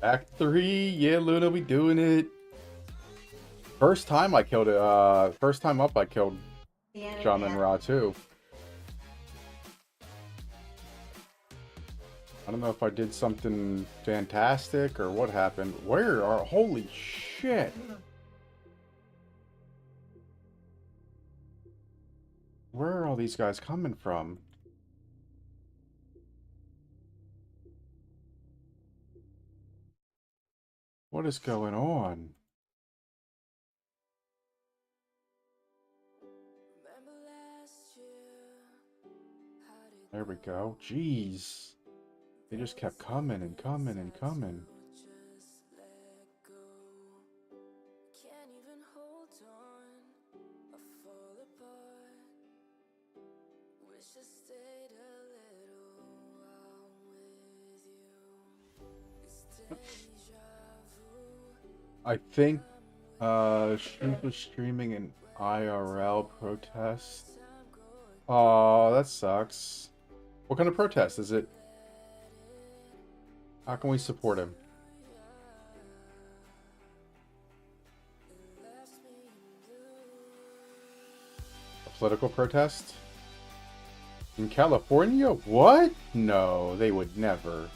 [SPEAKER 2] Act 3, yeah, Luna, we doing it. First time I killed it, first time up I killed Shaman Ra too. I don't know if I did something fantastic or what happened. Where are, holy shit. Where are all these guys coming from? What is going on? There we go. Jeez. They just kept coming and coming and coming.
[SPEAKER 1] Can't even hold on, I fall apart. Wish I stayed a little while with you. It's deja vu.
[SPEAKER 2] I think she was streaming an IRL protest. Oh, that sucks. What kind of protest is it? How can we support him? A political protest? In California? What? No, they would never.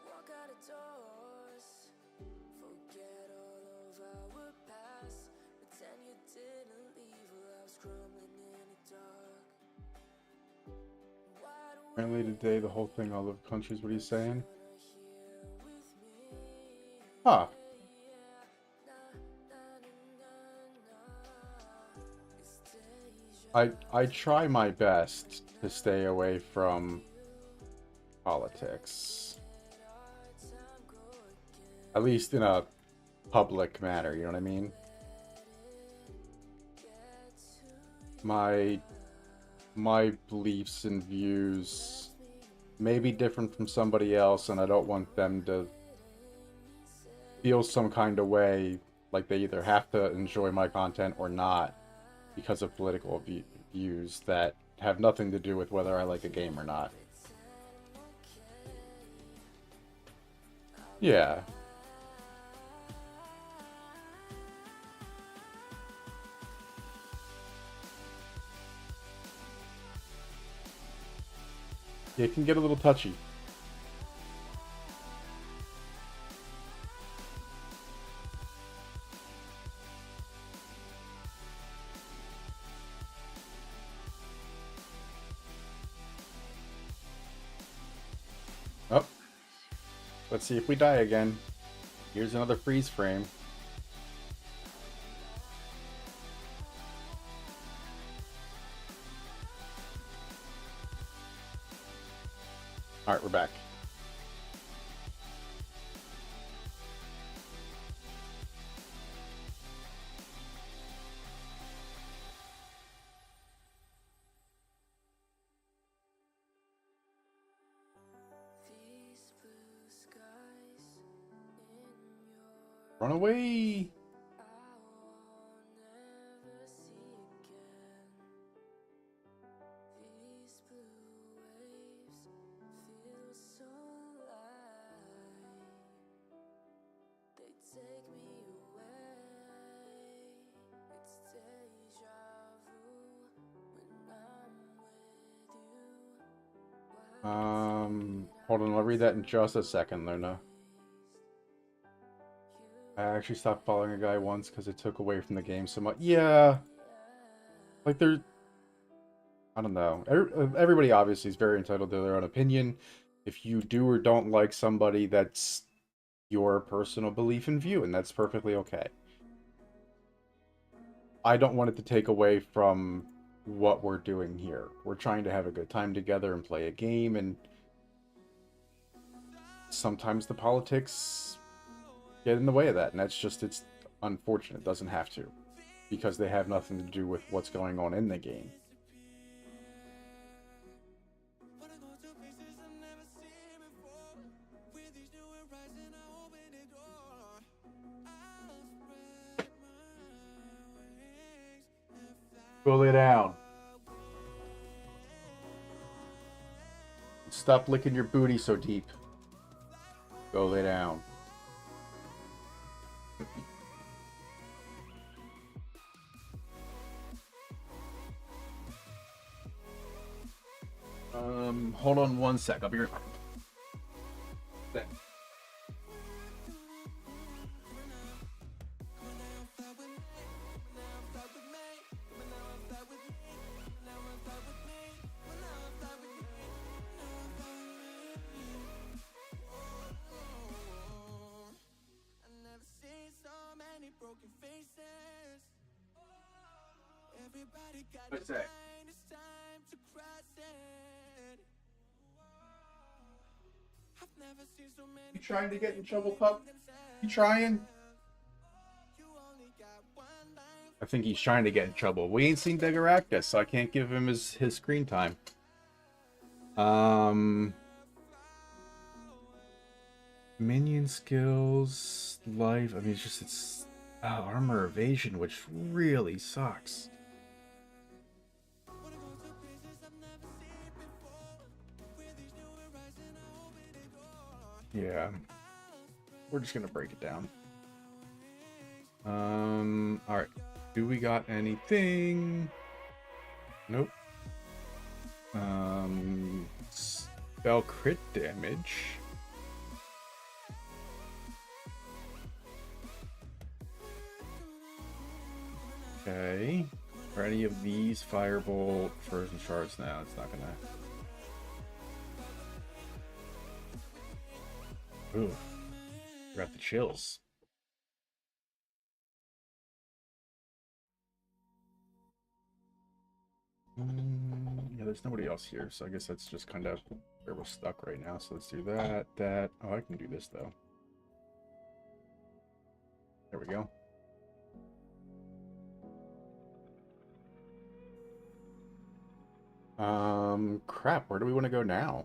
[SPEAKER 1] Walk out of doors, forget all of our past. Pretend you didn't leave while I was crumbling in the dark.
[SPEAKER 2] Apparently today, the whole thing, all the countries, what are you saying? Huh. I try my best to stay away from politics. At least in a public manner, you know what I mean? My beliefs and views may be different from somebody else, and I don't want them to feel some kind of way like they either have to enjoy my content or not because of political views that have nothing to do with whether I like a game or not. Yeah. It can get a little touchy. Oh. Let's see if we die again. Here's another freeze frame. Alright, we're back. Run away! Hold on, I'll read that in just a second, Luna. I actually stopped following a guy once because it took away from the game so much. Yeah. Like, there... I don't know. Everybody obviously is very entitled to their own opinion. If you do or don't like somebody, that's your personal belief and view, and that's perfectly okay. I don't want it to take away from what we're doing here. We're trying to have a good time together and play a game, and sometimes the politics get in the way of that, and that's just, it's unfortunate. It doesn't have to, because they have nothing to do with what's going on in the game. Go lay down. Stop licking your booty so deep. Go lay down. Hold on one sec. I'll be right back. What's that? You trying to get in trouble, pup? You trying? I think he's trying to get in trouble. We ain't seen Degaractus, so I can't give him his screen time. Minion skills, life. I mean, it's armor evasion, which really sucks. Yeah, we're just gonna break it down. All right. Do we got anything? Nope. Spell crit damage. Okay. Are any of these firebolt, frozen shards? No, it's not gonna. Ooh, got the chills. Yeah, there's nobody else here, so I guess that's just kind of where we're stuck right now. So let's do that, that. Oh, I can do this, though. There we go. Crap, where do we want to go now?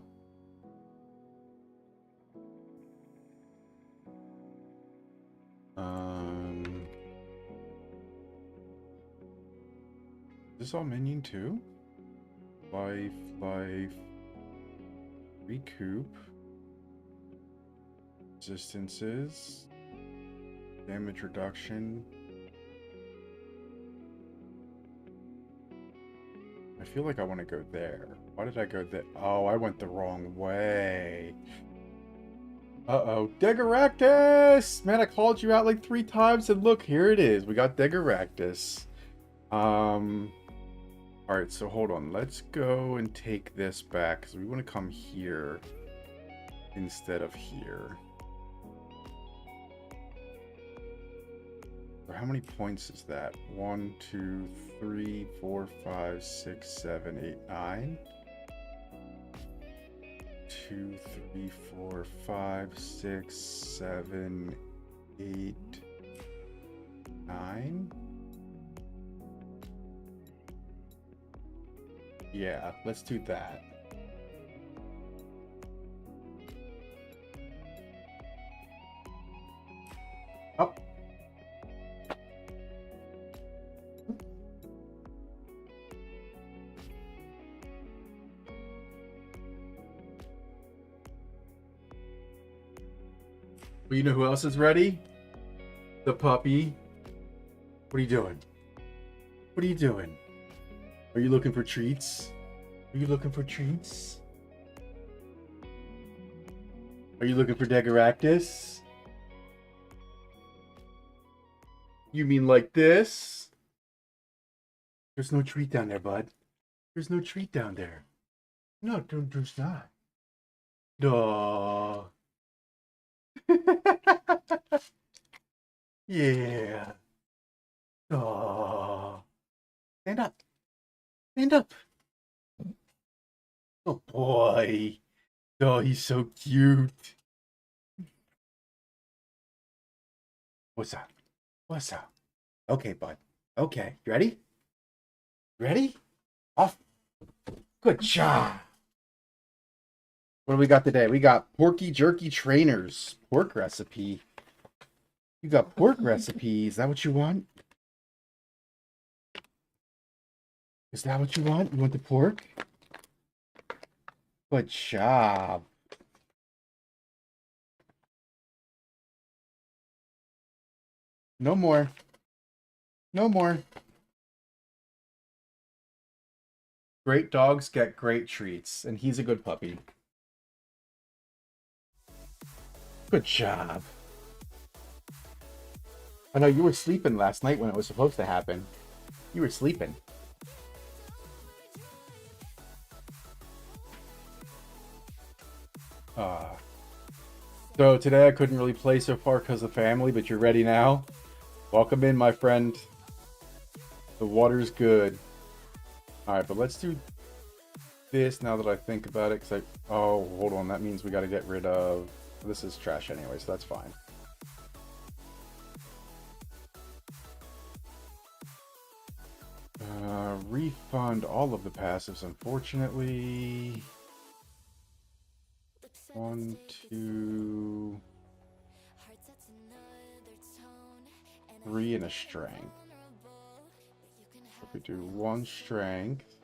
[SPEAKER 2] Is this all minion too? Life, recoup, resistances, damage reduction. I feel like I want to go there. Why did I go there? Oh, I went the wrong way. Uh-oh. Degaractus! Man, I called you out like 3 times, and look, here it is. We got Degaractus. Alright, so hold on. Let's go and take this back, because we want to come here instead of here. So how many points is that? 1, 2, 3, 4, 5, 6, 7, 8, 9. 2, 3, 4, 5, 6, 7, 8, 9. Yeah, let's do that. Up. Well, you know who else is ready? The puppy. What are you doing? What are you doing? Are you looking for treats? Are you looking for treats? Are you looking for Degaractus? You mean like this? There's no treat down there, bud. There's no treat down there. No, there's not. Duh. Yeah. Duh. Stand up. Stand up. Oh boy. Oh, he's so cute. What's up? What's up? Okay, bud. Okay, you ready? Ready? Off. Good job. What do we got today? We got Porky Jerky Trainers. Pork recipe. You got pork recipes. Is that what you want? Is that what you want? You want the pork? Good job. No more. No more. Great dogs get great treats, and he's a good puppy. Good job. I know you were sleeping last night when it was supposed to happen. You were sleeping. So today I couldn't really play so far because of family, but you're ready now? Welcome in, my friend. The water's good. Alright, but let's do this now that I think about it, because oh, hold on, that means we got to get rid of... This is trash anyway, so that's fine. Refund all of the passives, unfortunately. 1, 2, 3, and a strength. If we do 1 strength,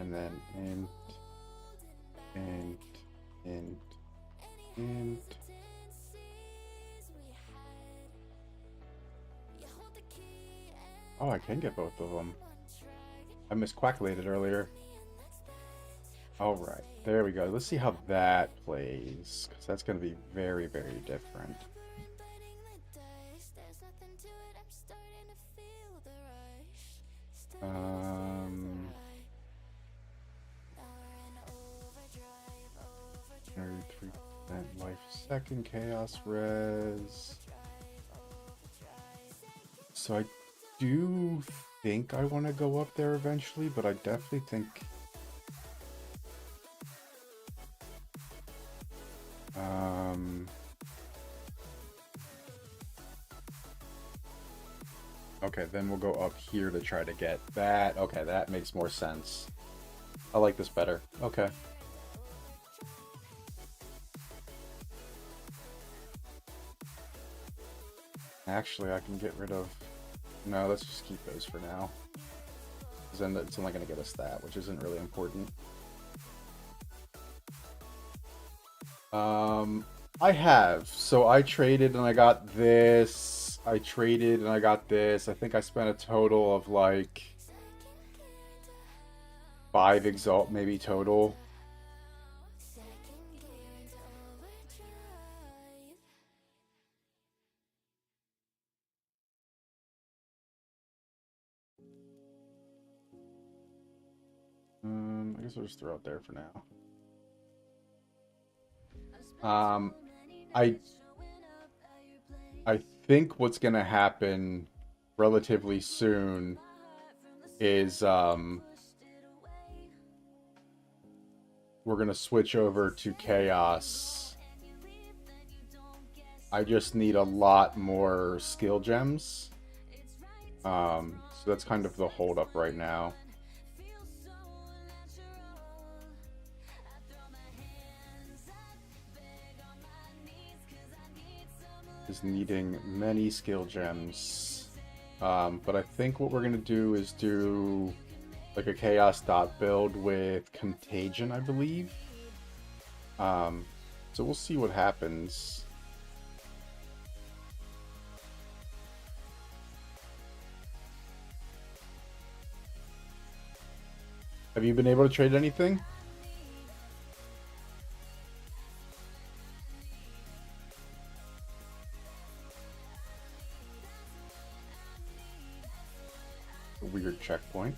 [SPEAKER 2] and then int. Oh, I can get both of them. I miscalculated earlier. Alright, there we go. Let's see how that plays, because that's going to be very, very different. Very 3% life second chaos res. So I do think I want to go up there eventually, but I definitely think okay, then we'll go up here to try to get that. Okay, that makes more sense. I like this better. Okay. Actually, I can get rid of... No, let's just keep those for now. Because then it's only going to get us that, which isn't really important. I have. So I traded and I got this. I traded and I got this. I think I spent a total of like 5 exalt maybe total. I guess I'll just throw it there for now. I think what's gonna happen relatively soon is we're gonna switch over to chaos. I just need a lot more skill gems. So that's kind of the hold up right now. Is needing many skill gems, but I think what we're gonna do is do like a chaos dot build with contagion, I believe. So we'll see what happens. Have you been able to trade anything? Weird checkpoint.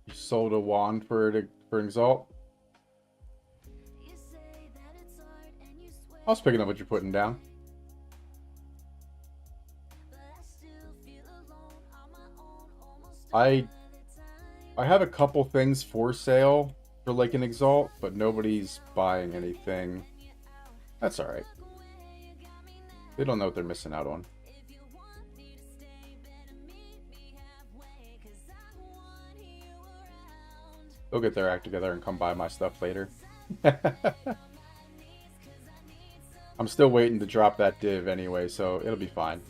[SPEAKER 2] You sold a wand for exalt. I was picking up what you're putting down. I have a couple things for sale for like an exalt, but nobody's buying anything. That's alright. They don't know what they're missing out on. They'll get their act together and come buy my stuff later. I'm still waiting to drop that div anyway, so it'll be fine.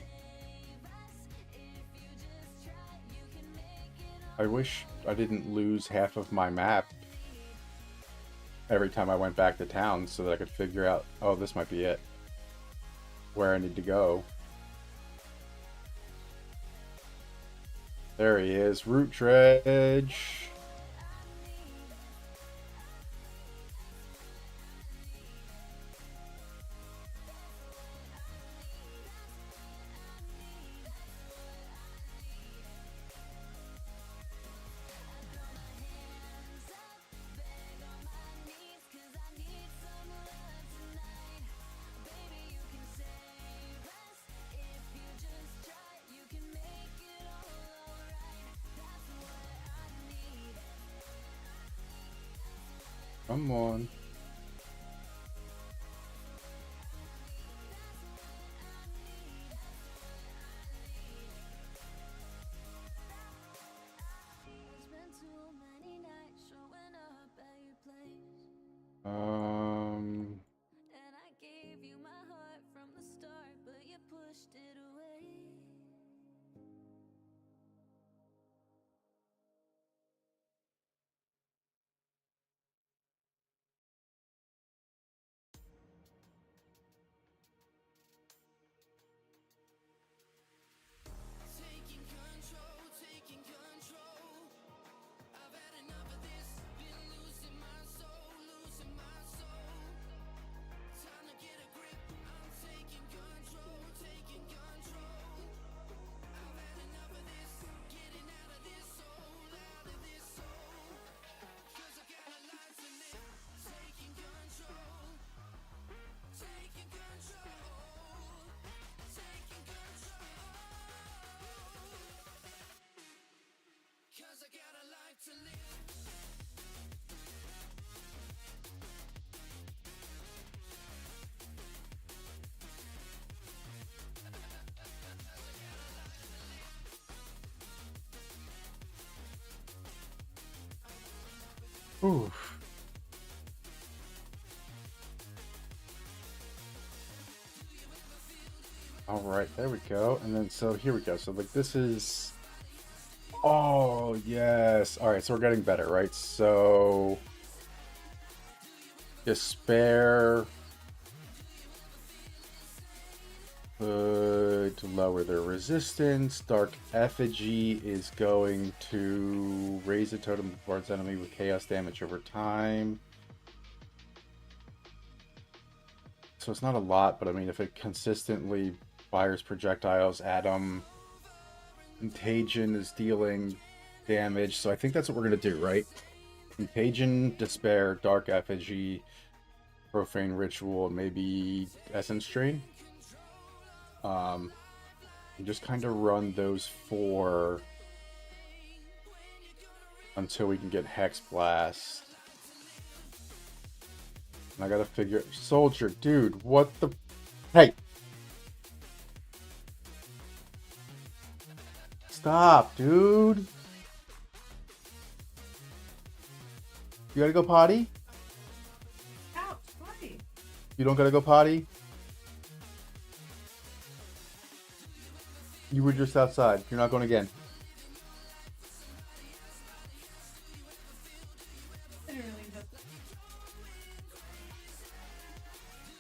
[SPEAKER 2] I wish I didn't lose half of my map every time I went back to town so that I could figure out, oh, this might be it, where I need to go. There he is, Root Dredge. Come on.
[SPEAKER 1] And I gave you my heart from the start, but you pushed it away. Taking control. I've had enough of this. Been losing my soul. Time to get a grip. I'm taking control. I've had enough of this. Getting out of this soul. 'Cause I got a life to live. Taking control. Taking control. Taking control. 'Cause I got a life to live.
[SPEAKER 2] Oof. All right, there we go. And then, so here we go. So like this is, oh yes. All right, so we're getting better, right? So Despair could lower their resistance. Dark Effigy is going to raise the totem before its enemy with chaos damage over time. So it's not a lot, but I mean, if it consistently fires projectiles at them, Contagion is dealing damage. So I think that's what we're going to do, right? Contagion, Despair, Dark Effigy, Profane Ritual, and maybe Essence Drain. And just kind of run those 4 until we can get Hex Blast. And I gotta figure... Soldier, dude, what the... Hey! Stop, dude! You gotta go potty?
[SPEAKER 4] Ouch, why?
[SPEAKER 2] You don't gotta go potty? You were just outside. You're not going again.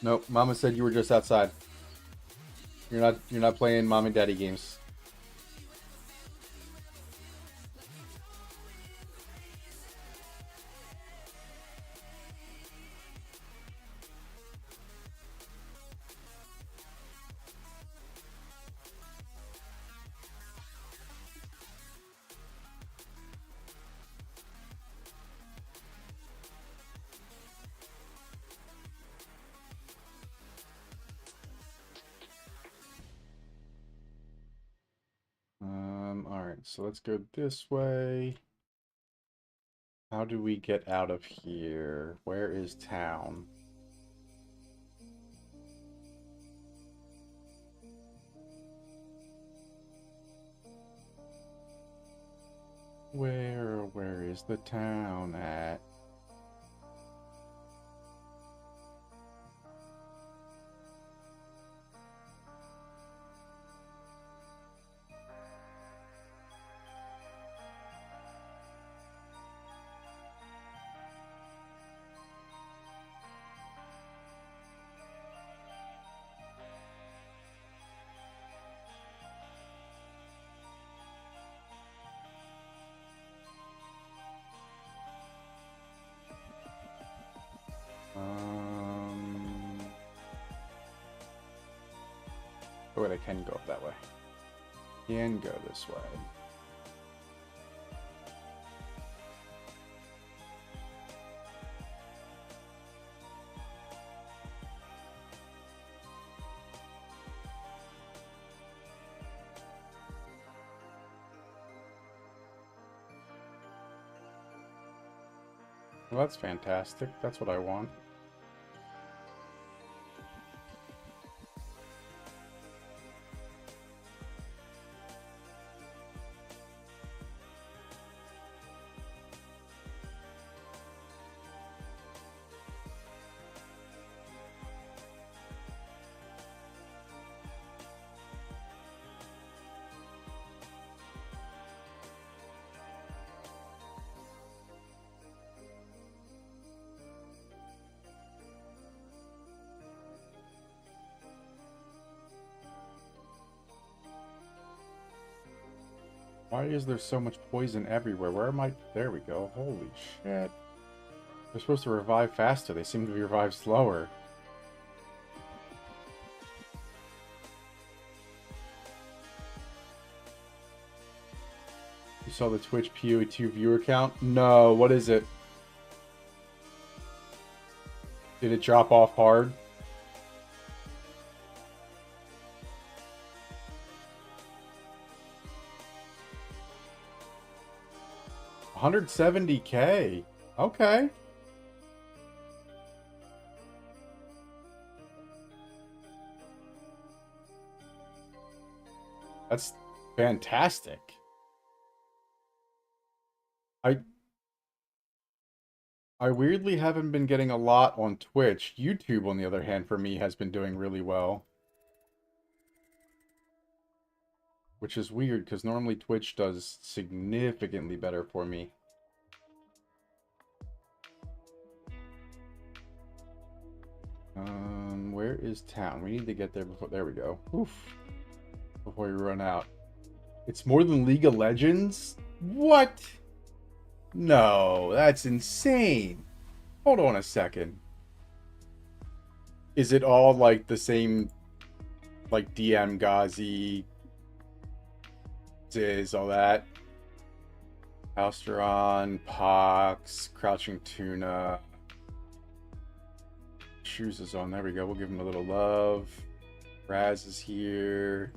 [SPEAKER 2] Nope. Mama said you were just outside. You're not playing mom and daddy games. Alright, so let's go this way. How do we get out of here? Where is town? Where is the town at? Oh wait, I can go up that way. Can go this way. Well, that's fantastic. That's what I want. Why is there so much poison everywhere? Where am I? There we go. Holy shit. They're supposed to revive faster. They seem to be revived slower. You saw the Twitch POE 2 viewer count? No, what is it? Did it drop off hard? $170K. Okay. That's fantastic. I weirdly haven't been getting a lot on Twitch. YouTube, on the other hand, for me, has been doing really well. Which is weird, because normally Twitch does significantly better for me. Where is town? We need to get there before... There we go. Oof. Before we run out. It's more than League of Legends? What? No, that's insane. Hold on a second. Is it all like the same, like DM, Ghazi, Ziz, all that? Alsteron, Pox, Crouching Tuna. Shoes is on. There we go. We'll give him a little love. Raz is here.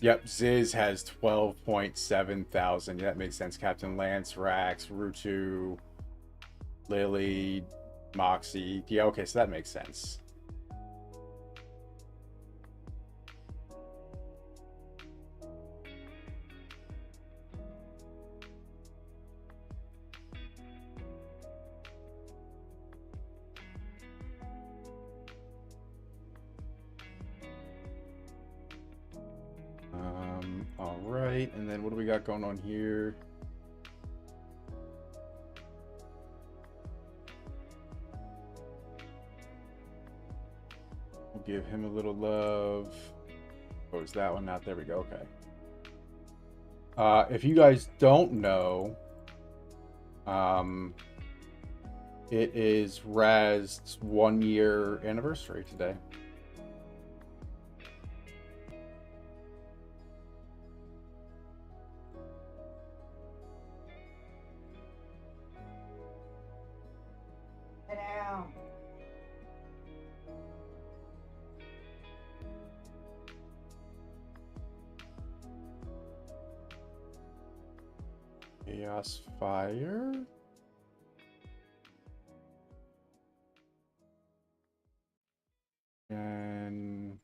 [SPEAKER 2] Yep, Ziz has 12.7 thousand. Yeah, that makes sense. Captain Lance, Rax, Rutu, Lily, Moxie. Yeah, okay, so that makes sense. All right, and then what do we got going on here? We'll give him a little love. Oh, is that one not? There we go. Okay. If you guys don't know, it is Raz's 1 year anniversary today. Chaos Fire. And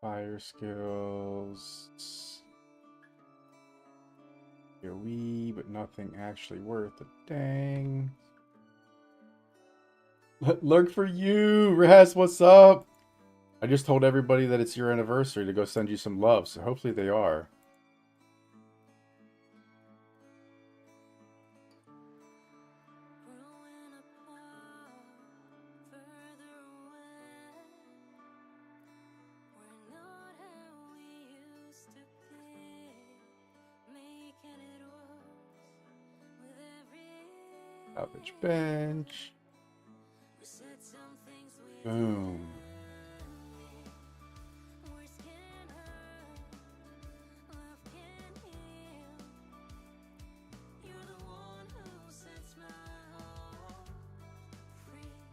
[SPEAKER 2] fire skills. POE, but nothing actually worth a dang. Lurk for you, Raz, what's up? I just told everybody that it's your anniversary to go send you some love, so hopefully they are. Salvage bench. Boom.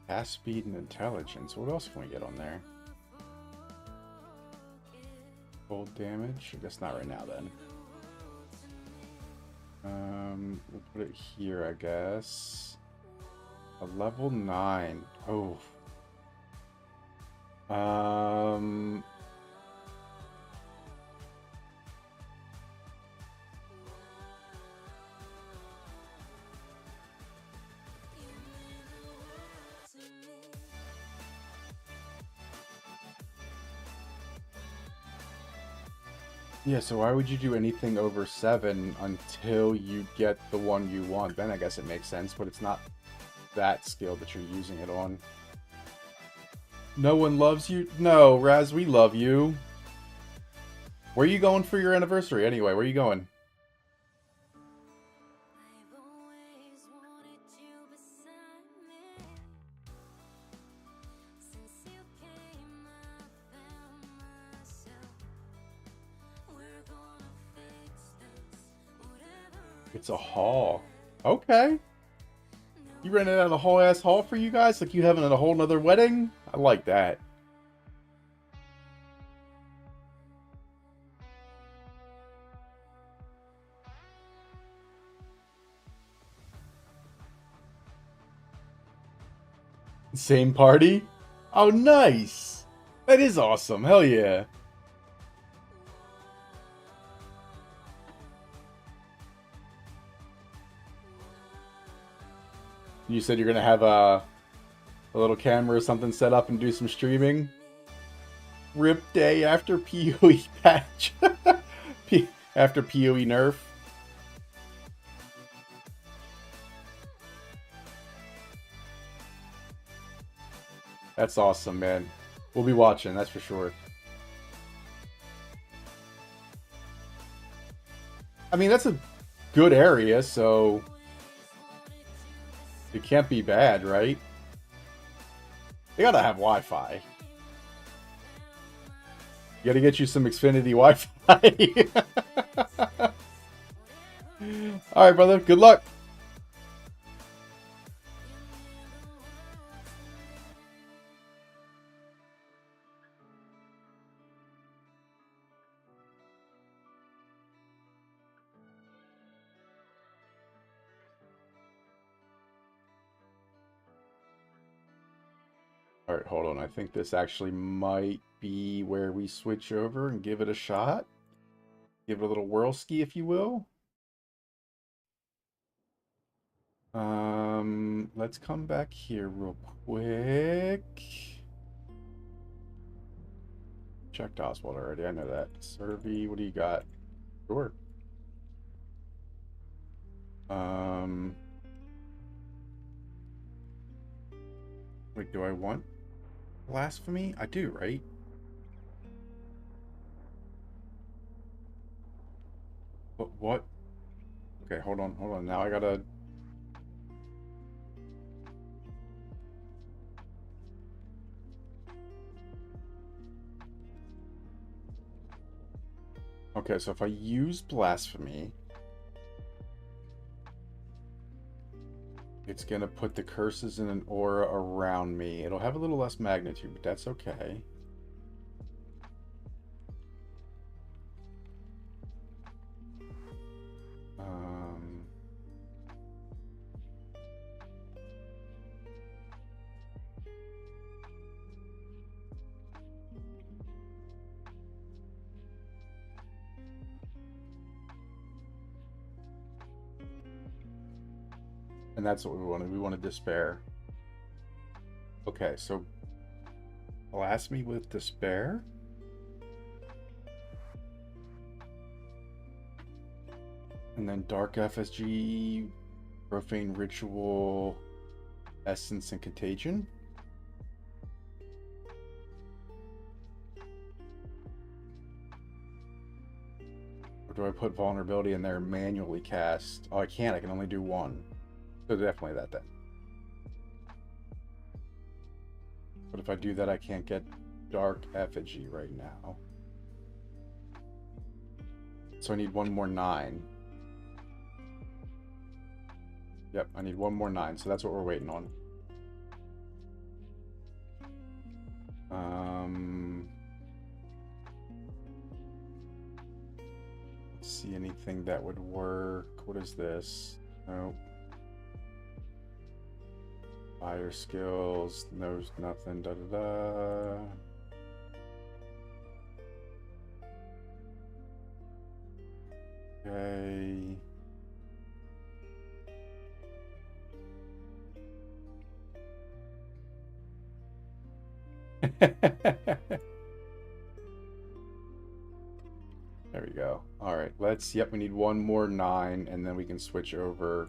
[SPEAKER 2] Fast speed and intelligence. What else can we get on there? Cold damage? I guess not right now then. We'll put it here, I guess. A level 9. Oh. Yeah, so why would you do anything over 7 until you get the one you want? Then I guess it makes sense, but it's not that skill that you're using it on. No one loves you? No, Raz, we love you. Where are you going for your anniversary anyway? Where are you going? It's a hall. Okay. You rented out a whole ass hall for you guys? Like you having a whole nother wedding? I like that. Same party? Oh, nice. That is awesome. Hell yeah. You said you're going to have a little camera or something set up and do some streaming? RIP day after PoE patch. After PoE nerf. That's awesome, man. We'll be watching, that's for sure. I mean, that's a good area, so it can't be bad, right? They gotta have Wi-Fi. You gotta get you some Xfinity Wi-Fi. Alright, brother. Good luck. Alright, hold on. I think this actually might be where we switch over and give it a shot. Give it a little whirl ski, if you will. Let's come back here real quick. Checked Oswald already, I know that. Serby, what do you got? Sure. Wait, do I want blasphemy? I do, right? But what? Okay, hold on. Now I gotta... Okay, so if I use blasphemy, it's gonna put the curses in an aura around me. It'll have a little less magnitude, but that's okay. And that's what we wanted. We wanted despair. Okay, so blasphemy with despair. And then dark FSG, profane ritual, essence, and contagion. Or do I put vulnerability in there and manually cast? Oh, I can't. I can only do one. So definitely that then. But if I do that, I can't get dark effigy right now. So I need one more 9. Yep, I need one more 9, so that's what we're waiting on. Let's see anything that would work. What is this? Nope. Fire skills, knows nothing, da da da. Okay. There we go. All right, yep, we need one more 9 and then we can switch over.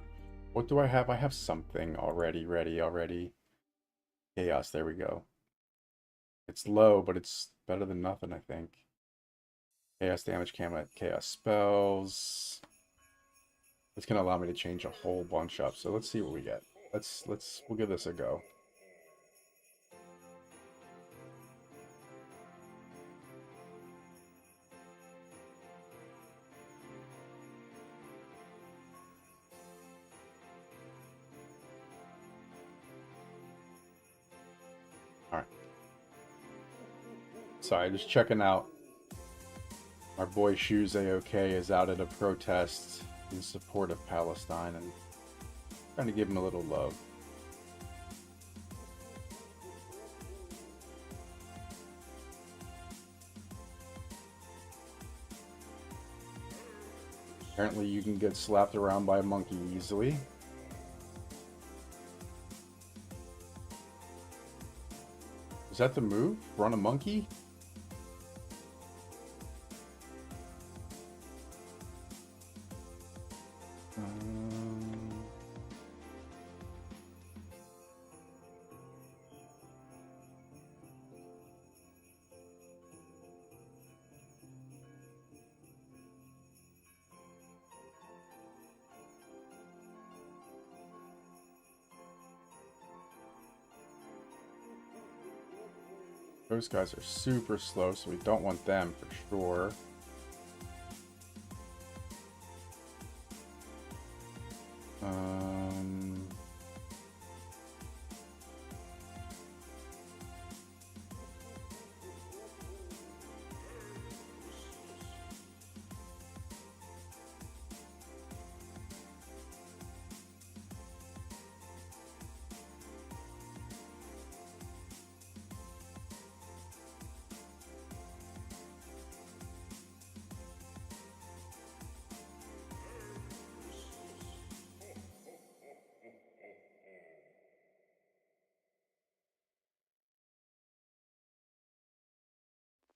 [SPEAKER 2] What do I have? I have something already ready already. Chaos, there we go. It's low, but it's better than nothing, I think. Chaos damage, chaos spells. It's gonna allow me to change a whole bunch up. So let's see what we get. We'll give this a go. Alright. Sorry, just checking out. Our boy Shoes AOK is out at a protest in support of Palestine and trying to give him a little love. Apparently you can get slapped around by a monkey easily. Is that the move? Run a monkey? Those guys are super slow, so we don't want them for sure.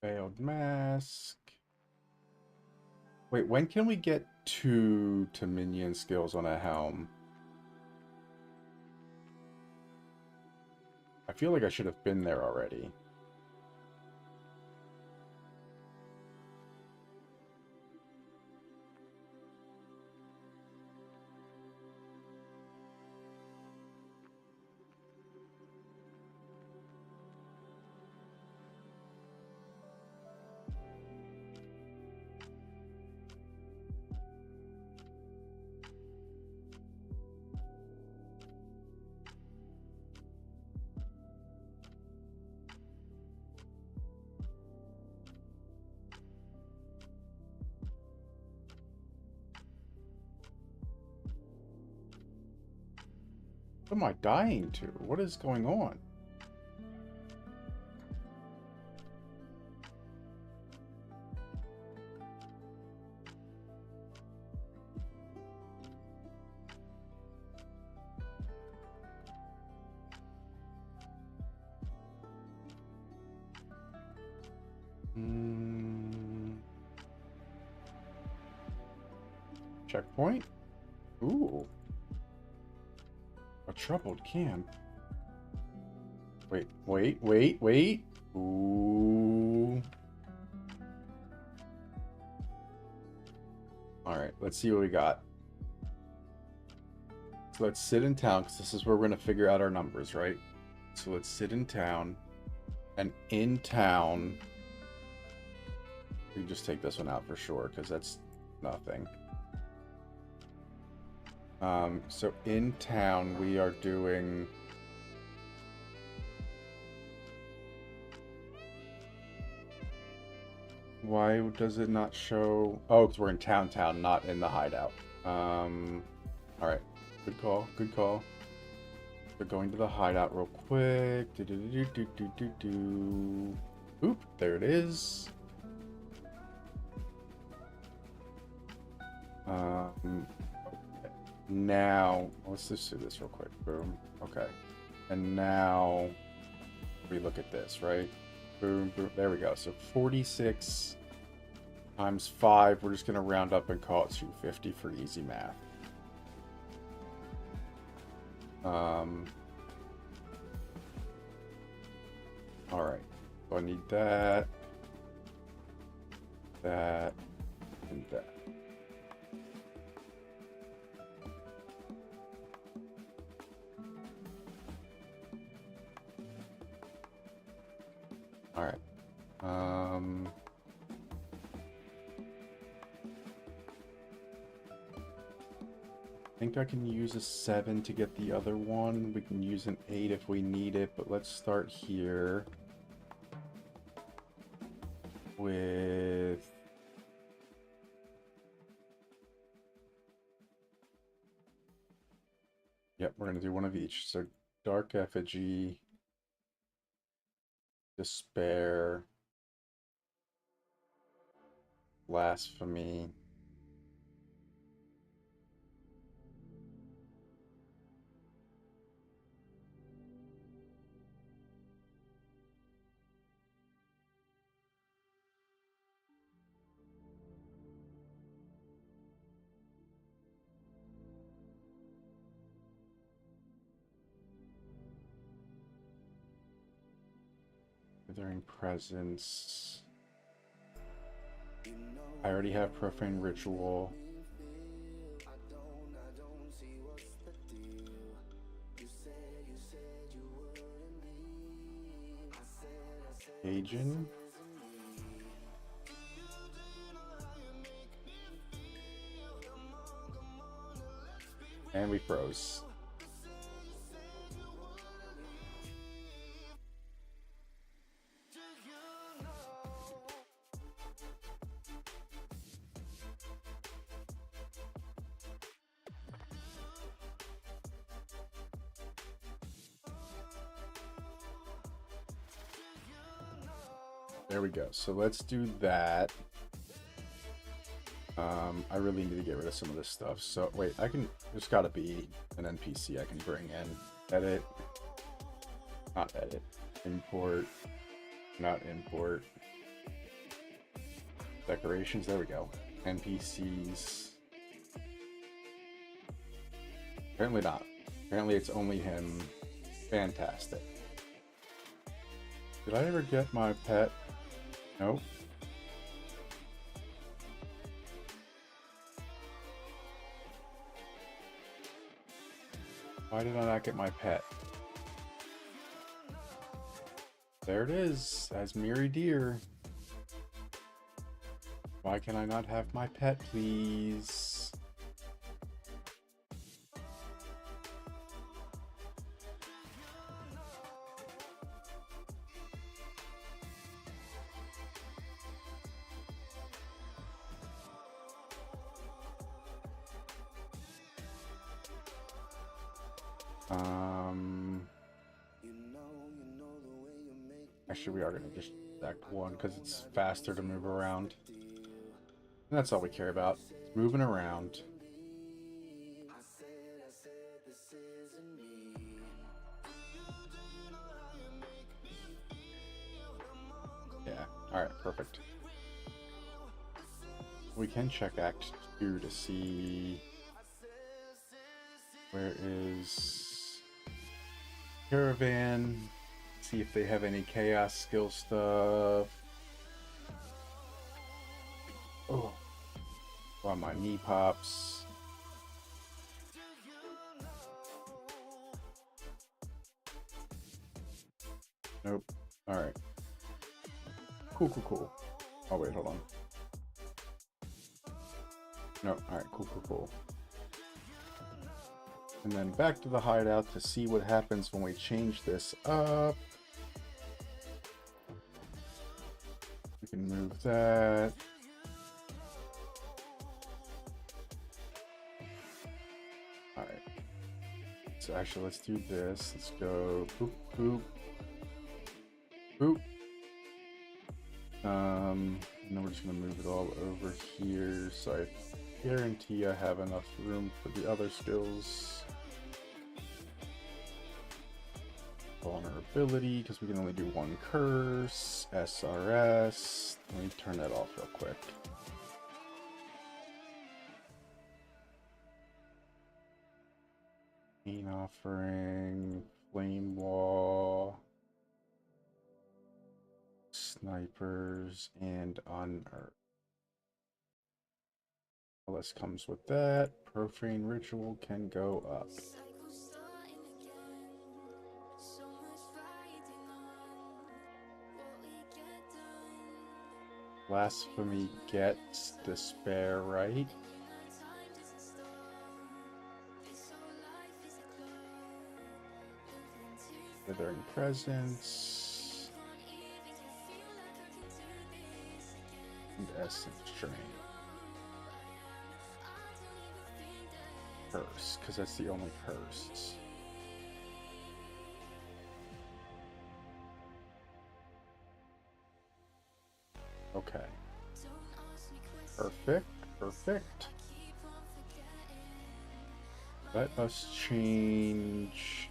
[SPEAKER 2] Failed mask. Wait, when can we get 2 to minion skills on a helm? I feel like I should have been there already. What am I dying to? What is going on? Checkpoint. Ooh. A troubled camp. Wait. Ooh. Alright, let's see what we got. So let's sit in town, because this is where we're going to figure out our numbers, right? So let's sit in town. And in town... We can just take this one out for sure, because that's nothing. So in town, we are doing... Why does it not show... Oh, because we're in town, not in the hideout. Alright. Good call. We're going to the hideout real quick. Oop, there it is. Now, let's just do this real quick. Boom. Okay. And now we look at this, right? Boom, boom. There we go. So 46 times 5. We're just going to round up and call it 250 for easy math. All right. So I need that, that, and that. All right. I think I can use a 7 to get the other one. We can use an 8 if we need it, but let's start here with... Yep, we're going to do one of each. So Dark Effigy, Despair, Blasphemy, Withering Presence. I already have Profane Ritual. Cajun. And we froze. There we go. So let's do that. I really need to get rid of some of this stuff. So wait, there's gotta be an NPC I can bring in. Edit. Not edit. Import. Not import. Decorations, there we go. NPCs. Apparently not. Apparently it's only him. Fantastic. Did I ever get my pet? Nope. Why did I not get my pet? There it is, as Miri Deer. Why can I not have my pet, please? Actually, we are going to just select one because it's faster to move around. And that's all we care about. Moving around. Yeah, Alright, perfect. We can check Act 2 to see where is Caravan. See if they have any chaos skill stuff. Oh, while my knee pops. Nope. Alright. Cool. Oh wait, hold on. No, alright, cool. And then back to the hideout to see what happens when we change this up. We can move that. Alright. So actually, let's do this. Let's go boop. And then we're just gonna move it all over here, so I guarantee I have enough room for the other skills. Vulnerability, because we can only do one curse. SRS. Let me turn that off real quick. Pain offering, flame wall, snipers, and unearth. List comes with that. Profane ritual can go up. Blasphemy gets despair, right? Withering presence. And essence drain. Curse, because that's the only curse. Okay. Perfect. Let us change.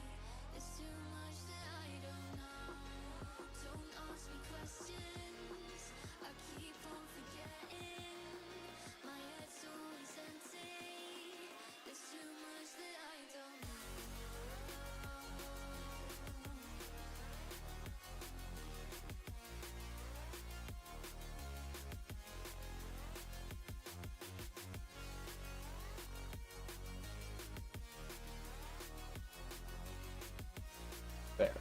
[SPEAKER 2] There.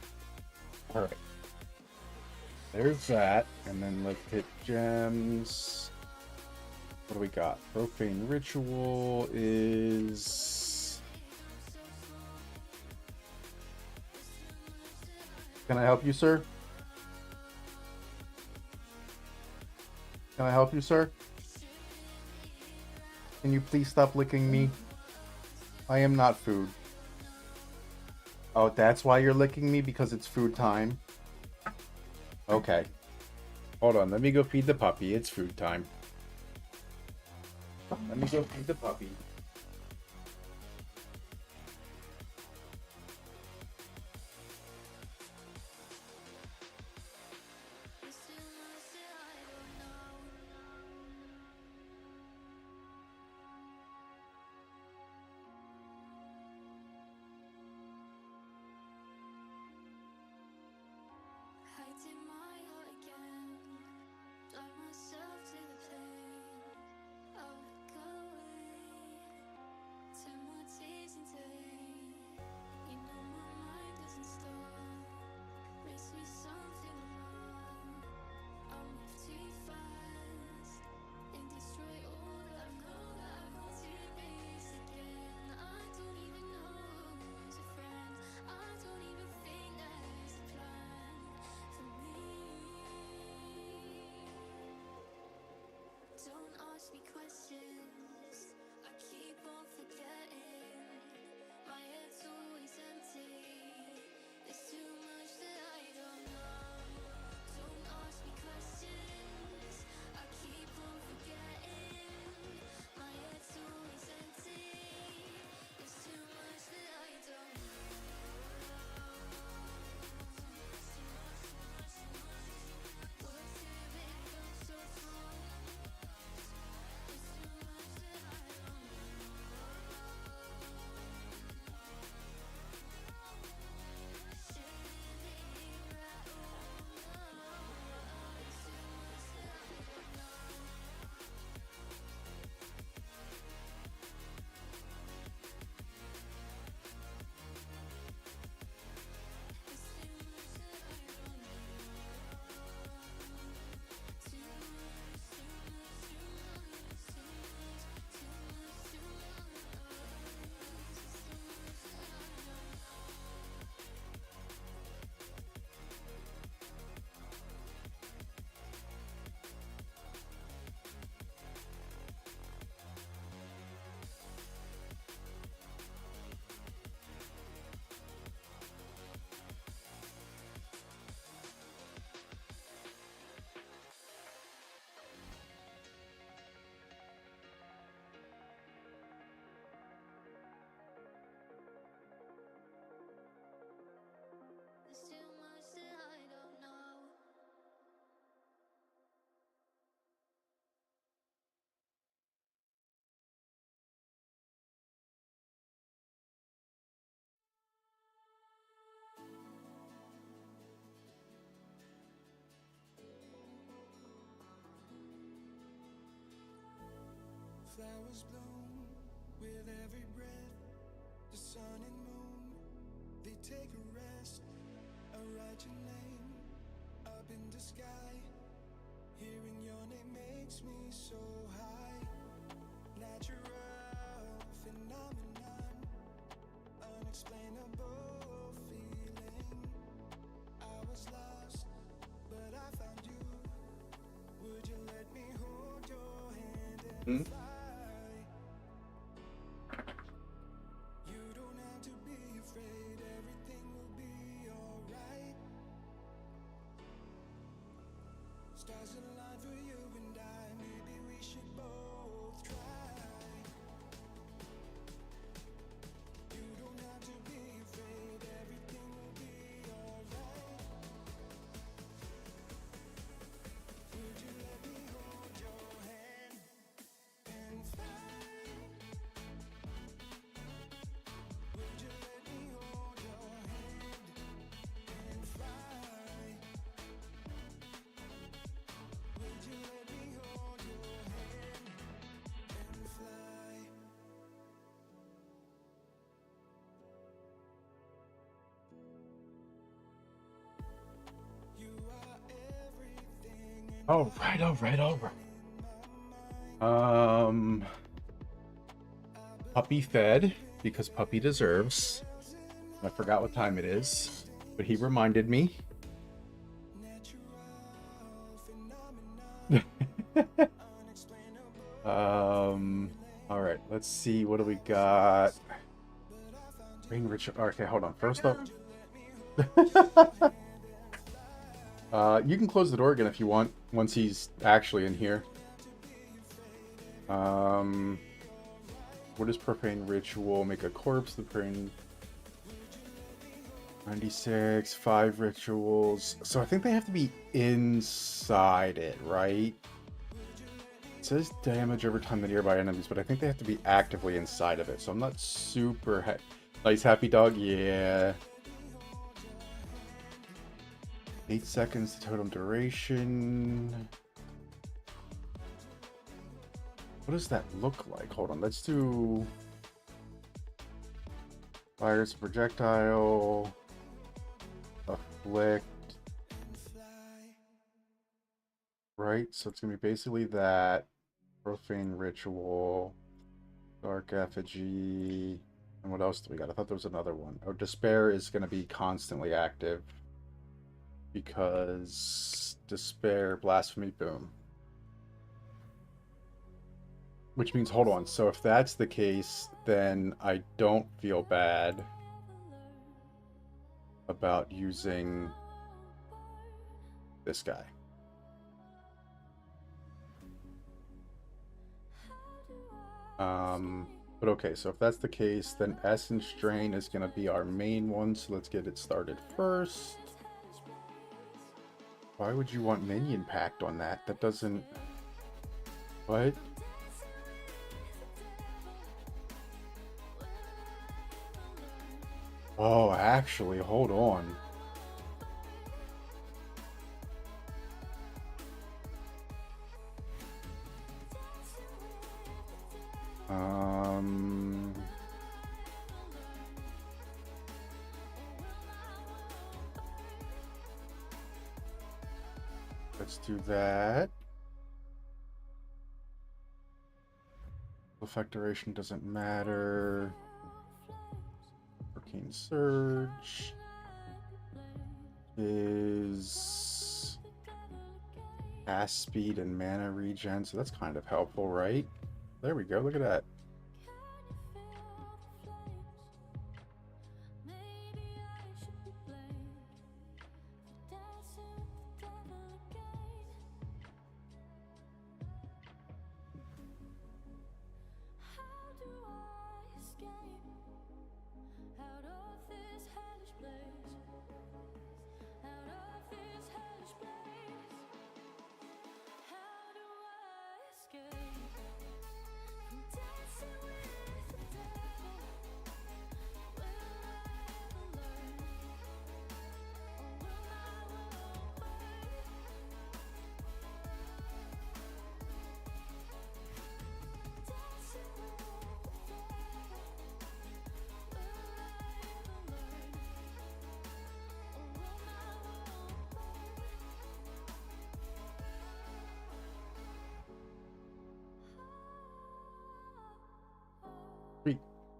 [SPEAKER 2] Alright. There's that. And then let's hit gems. What do we got? Profane ritual is... Can I help you, sir? Can I help you, sir? Can you please stop licking me? I am not food. Oh, that's why you're licking me? Because it's food time? Okay. Hold on, let me go feed the puppy. It's food time. Let me go feed the puppy.
[SPEAKER 3] Flowers bloom with every breath. The sun and moon, they take a rest. I write your name up in the sky. Hearing your name makes me so high. Natural phenomenon, unexplainable feeling. I was lost, but I found you. Would you let me hold your hand and fly? You don't have to be afraid, everything will be alright. Stars align for you and I, maybe we should both try. You don't have to be afraid, everything will be alright. Would you let me hold your hand and fly? Would you let me hold your hand and fly? Would you let me hold your hand and fly? You are everything and
[SPEAKER 2] All right, all right, all right. Puppy fed because puppy deserves. I forgot what time it is, but he reminded me. All right, let's see. What do we got? Rain Rich. Okay, hold on. First up. You can close the door again if you want, once he's actually in here. What is profane ritual? Make a corpse. The profane 96, 5 rituals. So I think they have to be inside it, right? It says damage every time the nearby enemies, but I think they have to be actively inside of it. So I'm not super nice, happy dog. Yeah. 8 seconds to totem duration. What does that look like? Hold on, let's do fires projectile, afflict. Right, so it's gonna be basically that. Profane ritual, dark effigy, and what else do we got? I thought there was another one. Oh, despair is gonna be constantly active because despair, blasphemy, boom. Which means, hold on, so if that's the case, then I don't feel bad about using this guy. But okay, so if that's the case, then Essence Drain is going to be our main one, so let's get it started first. Why would you want Minion Pact on that? That doesn't... What? Oh, actually, hold on. Let's do that. Effect duration doesn't matter. Arcane Surge is cast speed and mana regen, so that's kind of helpful, right? There we go, look at that.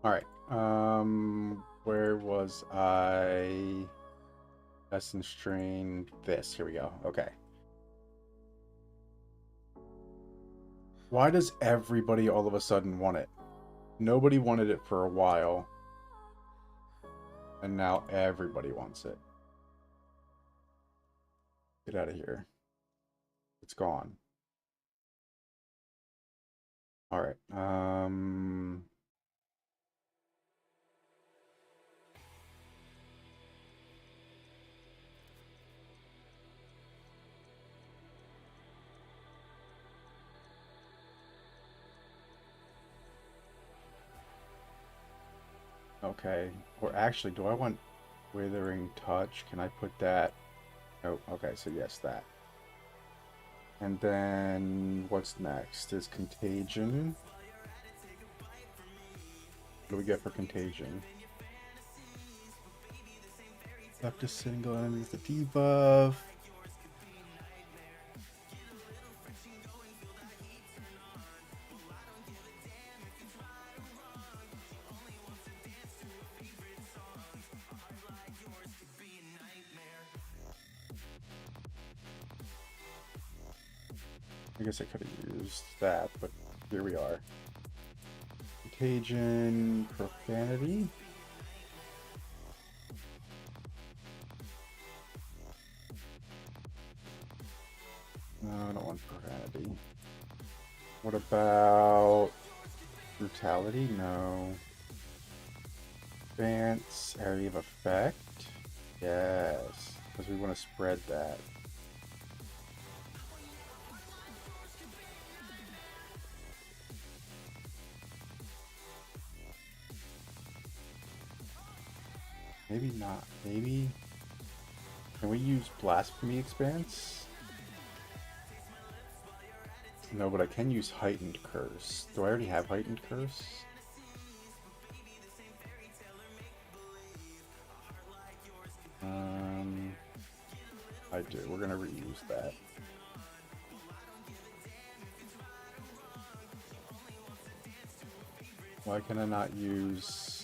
[SPEAKER 2] All right. Where was I? Essence Strain. This. Here we go. Okay. Why does everybody all of a sudden want it? Nobody wanted it for a while. And now everybody wants it. Get out of here. It's gone. All right. Okay. Or actually, do I want Withering Touch? Can I put that? Oh, okay. So yes, that. And then what's next is Contagion. What do we get for Contagion? Left a single enemy with the debuff. I guess I could have used that, but here we are. Contagion, Profanity. No, I don't want Profanity. What about Brutality? No. Advance, Area of Effect? Yes, because we want to spread that. Maybe not. Maybe. Can we use Blasphemy Expanse? No, but I can use Heightened Curse. Do I already have Heightened Curse? I do. We're gonna reuse that. Why can I not use...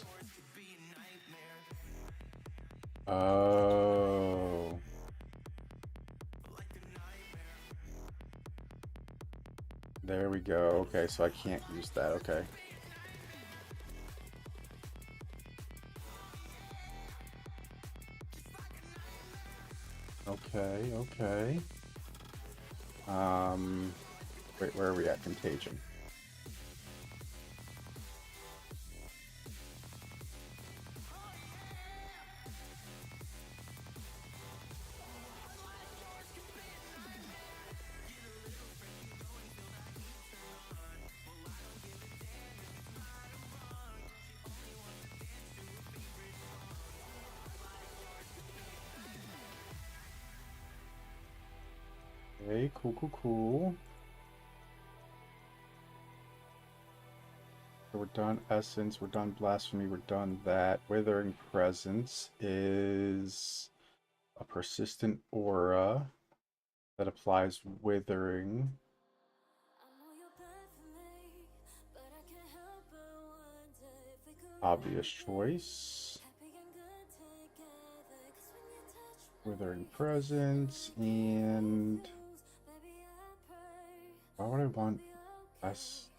[SPEAKER 2] Oh. There we go. Okay, so I can't use that. Okay. Okay, okay. Wait, where are we at? Contagion. Okay, cool, cool, cool. So we're done Essence, we're done Blasphemy, we're done that. Withering Presence is a persistent aura that applies Withering. Obvious choice. Withering Presence, and why would I want less?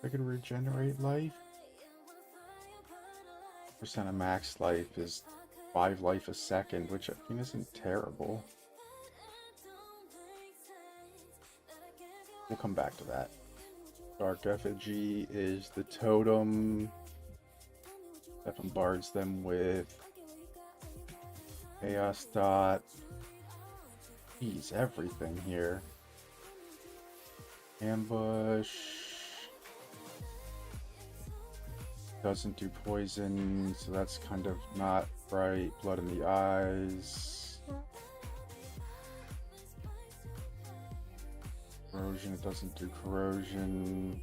[SPEAKER 2] I could regenerate life. Percent of max life is 5 life a second, which I mean isn't terrible. We'll come back to that. Dark Effigy is the totem that bombards them with Chaos Dot. Geez, everything here. Ambush. Doesn't do poison, so that's kind of not right. Blood in the eyes. Corrosion, it doesn't do corrosion.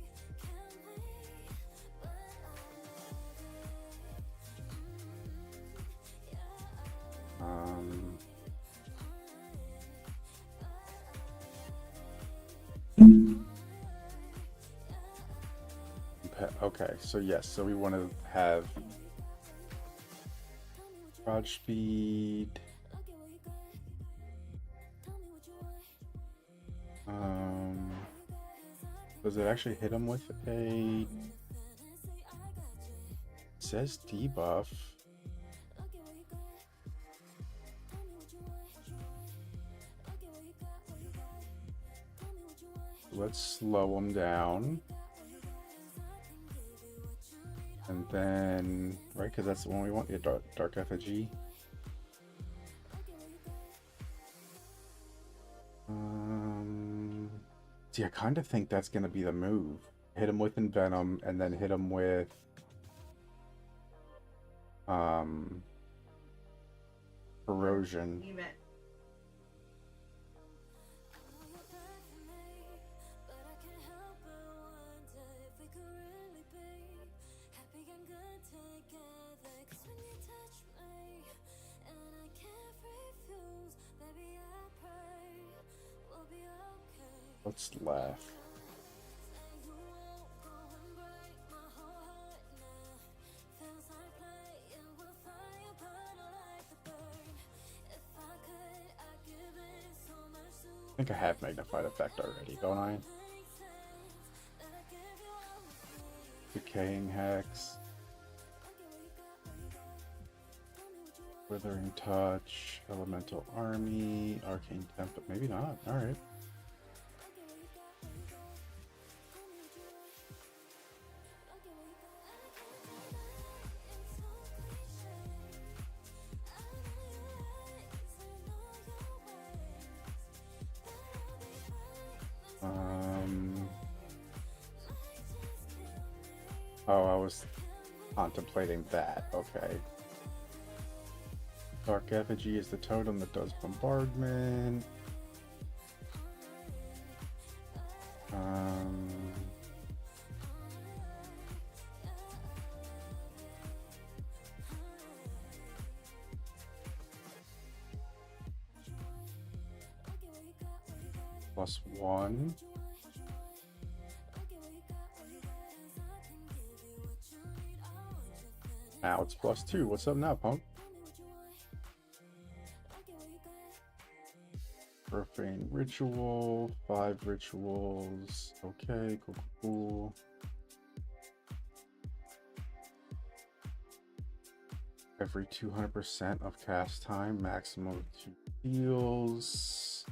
[SPEAKER 2] Okay, so yes, so we want to have barrage speed. Does it actually hit him with a... It says debuff. Let's slow him down. And then, right, because that's the one we want, the dark effigy. See, I kind of think that's going to be the move. Hit him with Envenom, and then hit him with Corrosion. Let's laugh. I think I have magnified effect already, don't I? Decaying Hex. Withering Touch, Elemental Army, Arcane Template, maybe not, alright. Oh, I was contemplating that. Okay. Dark Effigy is the totem that does bombardment. +1. Now it's +2. What's up now, punk? Profane Ritual, 5 rituals. Okay, cool. Every 200% of cast time, maximum of 2 heals.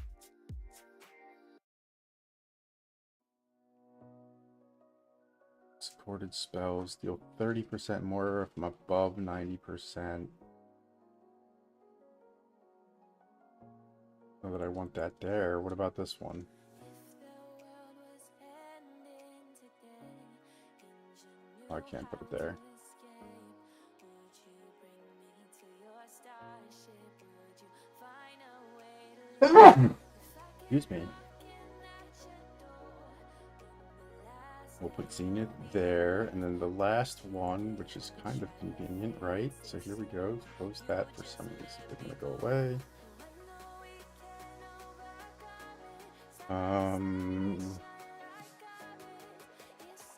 [SPEAKER 2] Supported spells deal 30% more if I'm above 90%. Know that I want that there. What about this one? Oh, I can't put it there. Excuse me. We'll put Zenith there, and then the last one, which is kind of convenient, right? So here we go. Close that for some reason. They're gonna go away.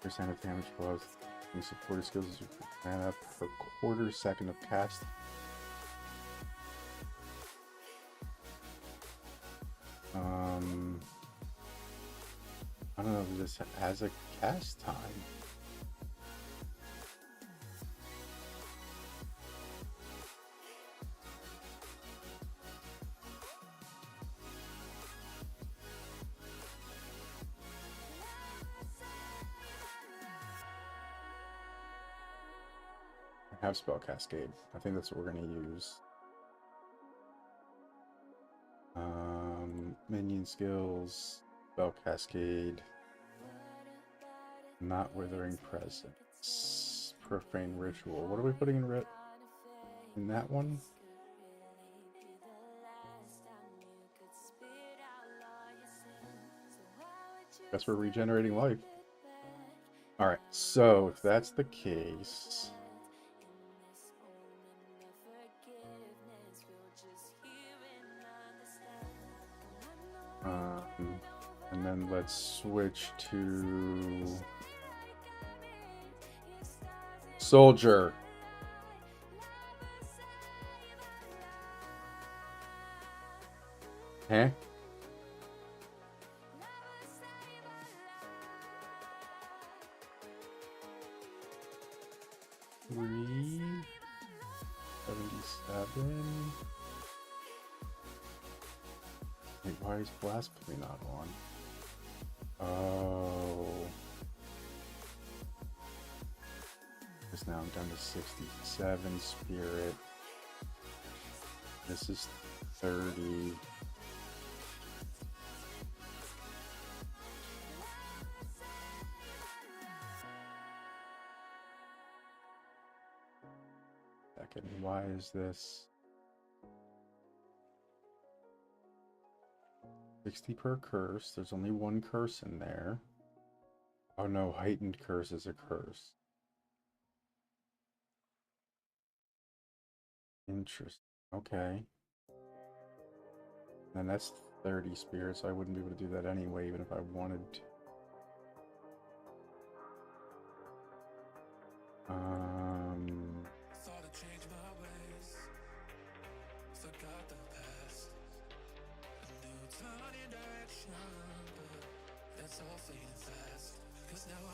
[SPEAKER 2] Percent of damage caused from supported skills is mana per quarter second of cast. I don't know if this has a cast time. I have Spell Cascade. I think that's what we're going to use. Minion skills, Spell Cascade, not Withering Presence, Profane Ritual. What are we putting in that one? Guess we're regenerating life. Alright, so if that's the case... and then let's switch to Soldier. Huh? $3.77. Wait, why is Blasphemy not on? Oh. Because now I'm down to 67 spirit. This is 30. Second, why is this 60 per curse? There's only one curse in there. Oh no, heightened curse is a curse. Interesting. Okay. And that's 30 spirits, so I wouldn't be able to do that anyway, even if I wanted to.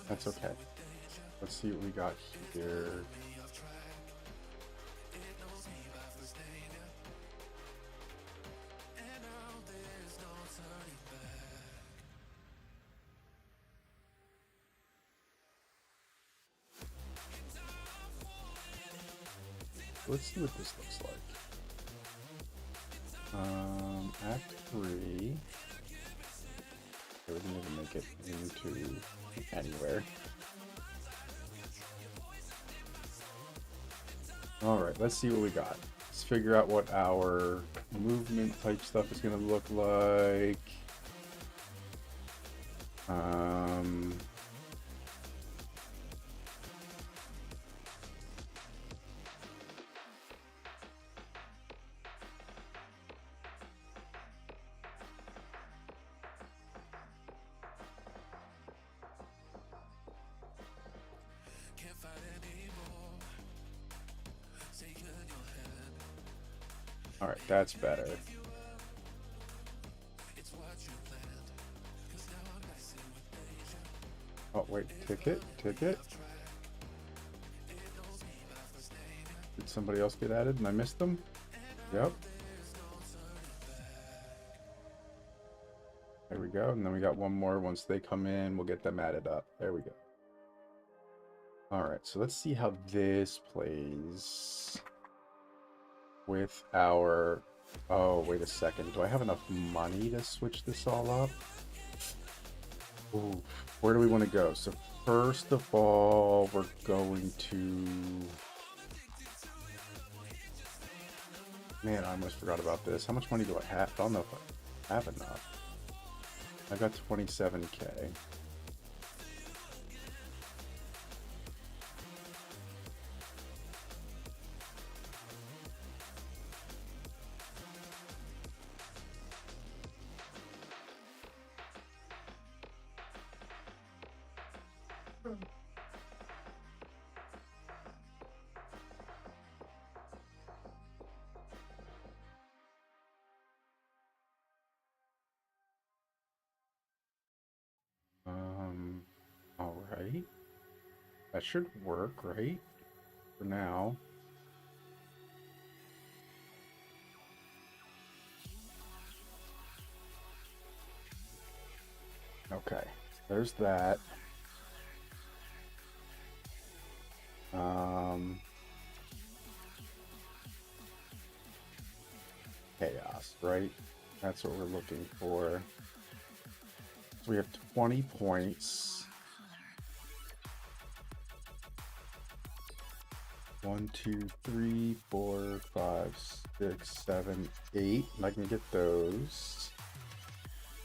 [SPEAKER 2] That's okay. Let's see what we got here. Let's see what this looks like. Act 3. Okay, we didn't even make it into anywhere. Alright, let's see what we got. Let's figure out what our movement type stuff is going to look like. Alright, that's better. Oh, wait, ticket? Did somebody else get added and I missed them? Yep. There we go, and then we got one more. Once they come in, we'll get them added up. There we go. Alright, so let's see how this plays with our... Oh, wait a second. Do I have enough money to switch this all up? Ooh, where do we want to go? So first of all, we're going to... Man, I almost forgot about this. How much money do I have? I don't know if I have enough. I got 27K. Alright. That should work, right? For now. Okay, there's that. Chaos, right? That's what we're looking for. So we have 20 points. 1, 2, 3, 4, 5, 6, 7, 8. And I can get those.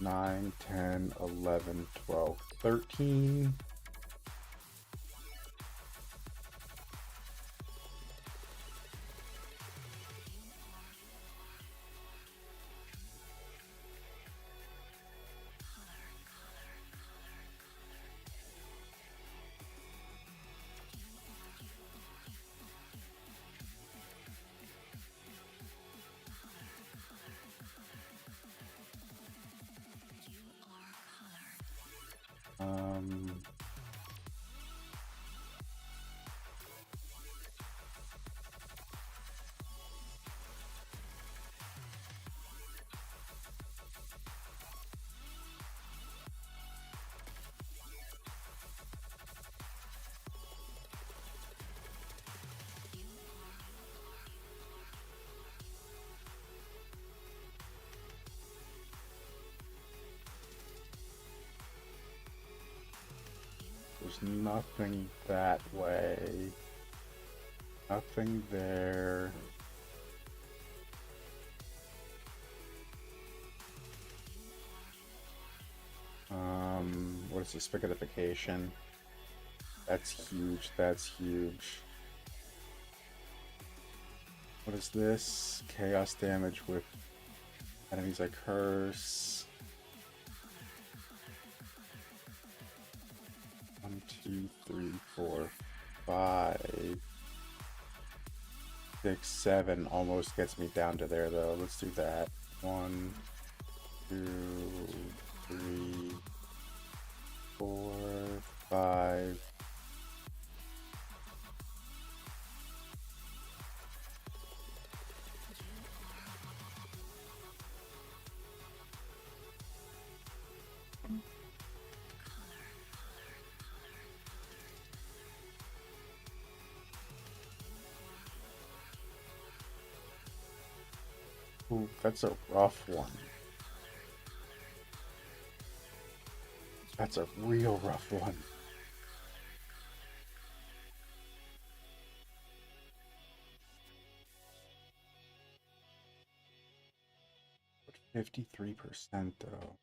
[SPEAKER 2] 9, 10, 11, 12, 13. There's nothing that way. Nothing there. What is this? Spaghettification. That's huge. That's huge. What is this? Chaos damage with enemies I curse. 1, 2, 3, 4, 5, 6, 7. Almost gets me down to there though. Let's do that. 1, 2, 3, 4, 5. Ooh, that's a rough one. That's a real rough one. But 53% though.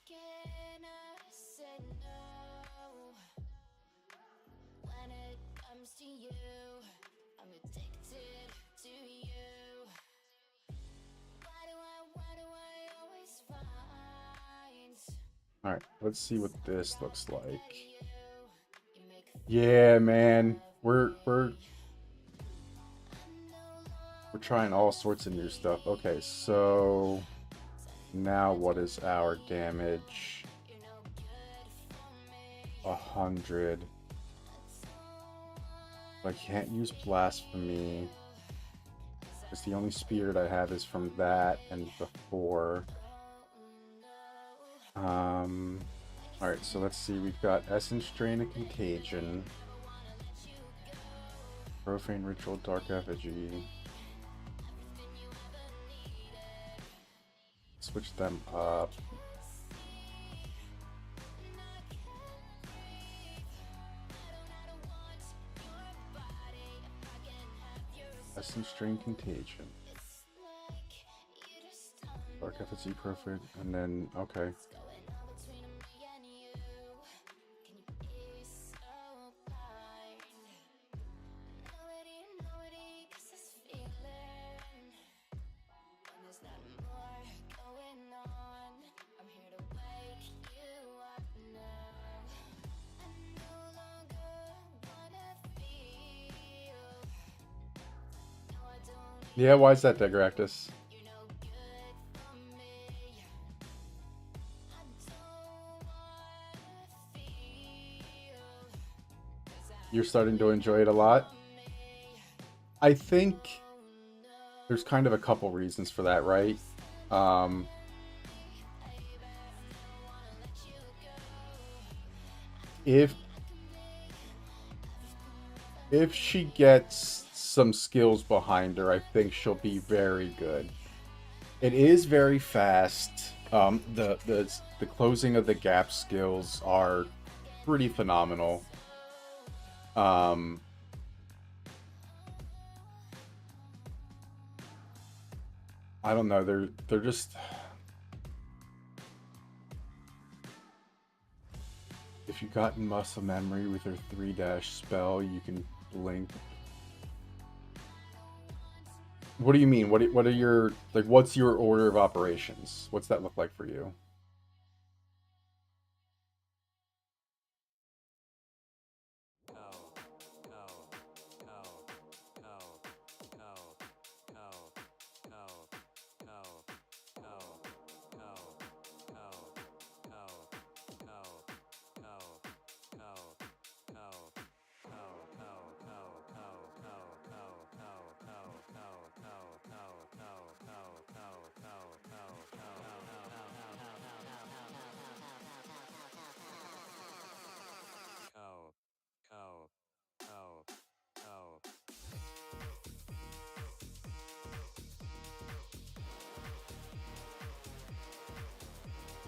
[SPEAKER 1] Can I say no when it comes to you? I'm addicted to you. Why do I always find?
[SPEAKER 2] Alright, let's see what this looks like. Yeah, man. We're trying all sorts of new stuff. Okay, so now what is our damage? 100. I can't use blasphemy. Because the only spirit I have is from that and before. Alright, so let's see. We've got Essence Drain and Contagion. Profane Ritual, Dark Effigy. Switch them up. Essence Drain, Contagion. Dark Effigy, Profane, and then, okay. Yeah, why is that, Degractus? You're starting to enjoy it a lot? I think there's kind of a couple reasons for that, right? If she gets some skills behind her, I think she'll be very good. It is very fast. The closing of the gap skills are pretty phenomenal. I don't know. They're just. If you got muscle memory with her 3- spell, you can blink. What do you mean? What are your, like, what's your order of operations? What's that look like for you?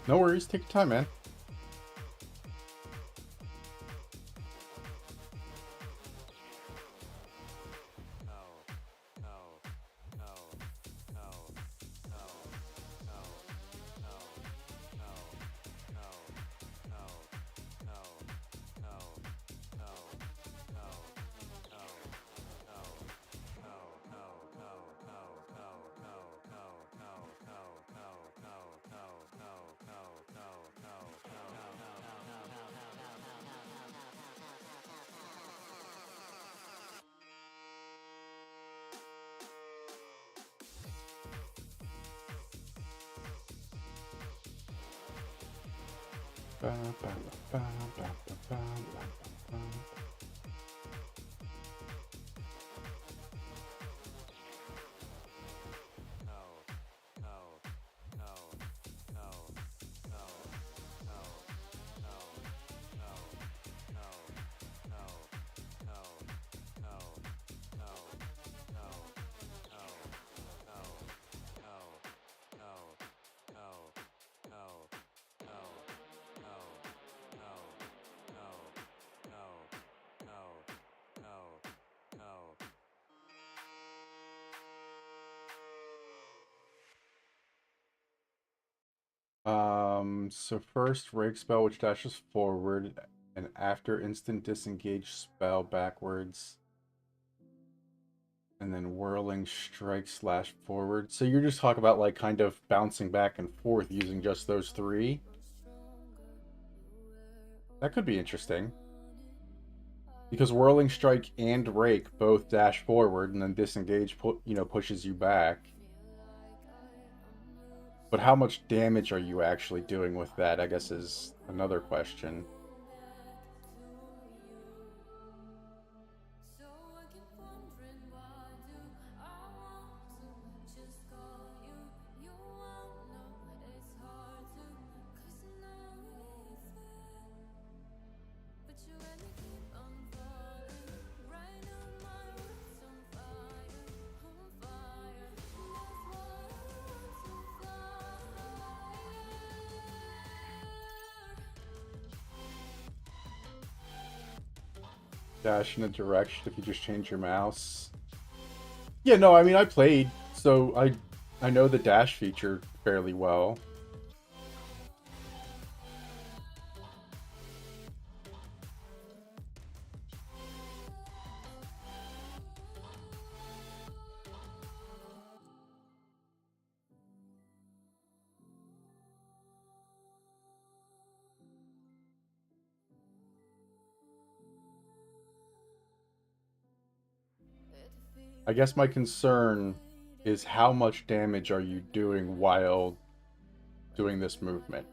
[SPEAKER 2] No worries, take your time, man. So first rake spell, which dashes forward, and after instant disengage spell backwards, and then whirling strike slash forward. So you're just talking about like kind of bouncing back and forth using just those three. That could be interesting. Because whirling strike and rake both dash forward, and then disengage pushes you back. But how much damage are you actually doing with that, I guess, is another question. Dash in a direction if you just change your mouse. Yeah, no, I mean, I played, so I know the dash feature fairly well. I guess my concern is how much damage are you doing while doing this movement?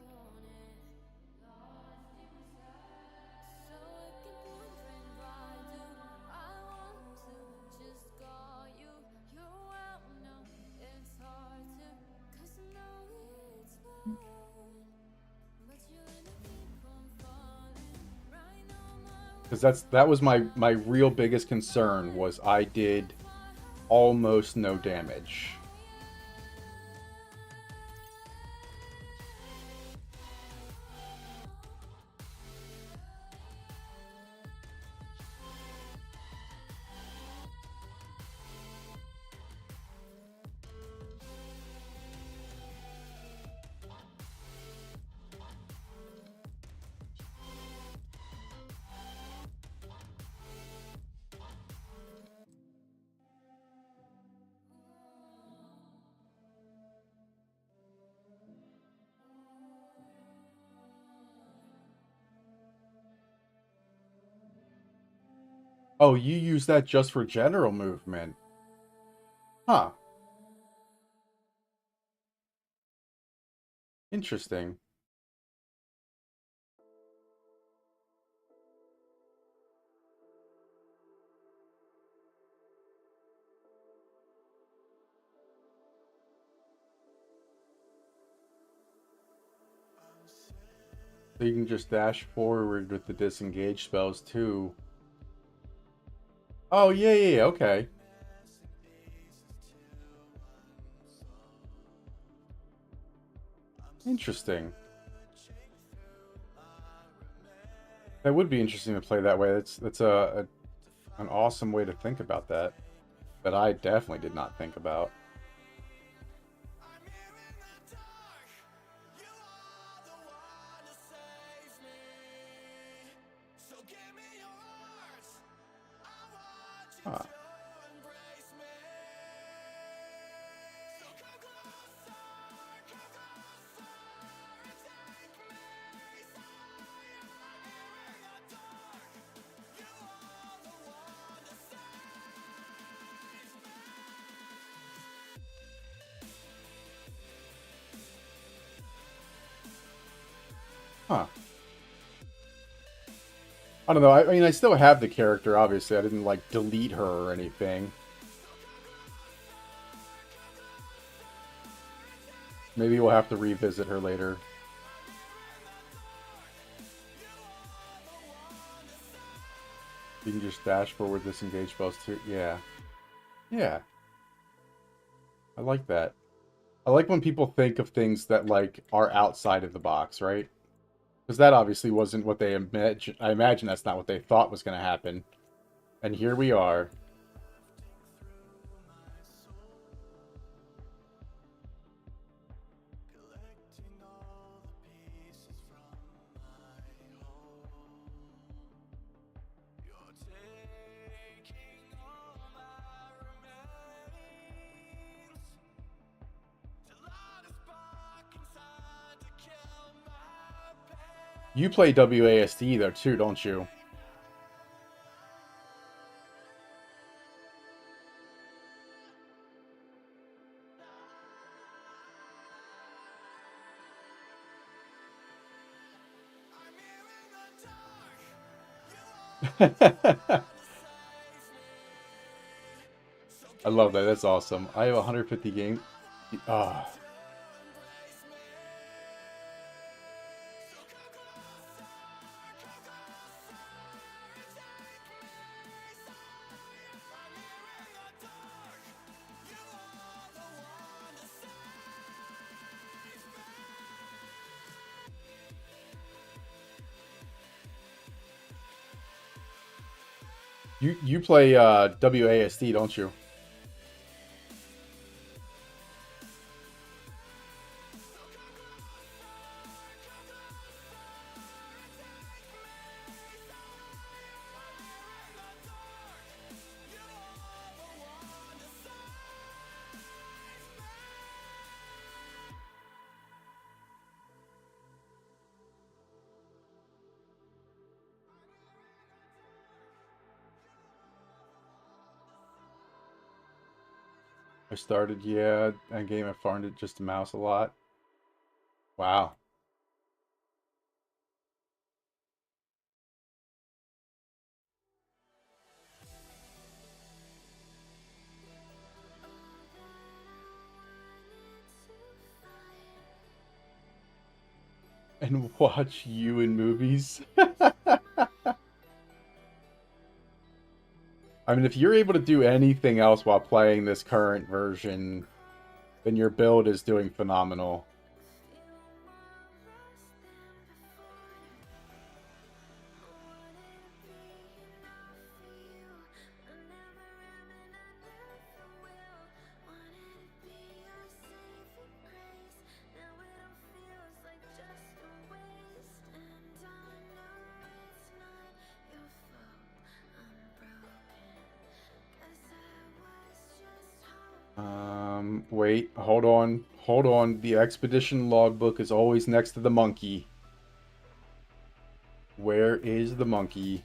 [SPEAKER 2] Because that was my real biggest concern, was I did almost no damage. Oh, you use that just for general movement. Huh. Interesting. So you can just dash forward with the disengage spells too. Oh, yeah, yeah, yeah, okay. Interesting. That would be interesting to play that way. That's an awesome way to think about that. That I definitely did not think about. Huh. Huh. I don't know. I mean, I still have the character, obviously. I didn't, like, delete her or anything. Maybe we'll have to revisit her later. You can just dash forward, disengage spells too. Yeah. Yeah. I like that. I like when people think of things that, like, are outside of the box, right? Because that obviously wasn't what they imagined. I imagine that's not what they thought was going to happen. And here we are. You play WASD though too, don't you? I love that. That's awesome. I have 150 games. Ah. You play WASD, don't you? I started, yeah, that game. I farmed it just to mouse a lot. Wow. And watch you in movies. I mean, if you're able to do anything else while playing this current version, then your build is doing phenomenal. Wait, hold on. Hold on. The expedition logbook is always next to the monkey. Where is the monkey?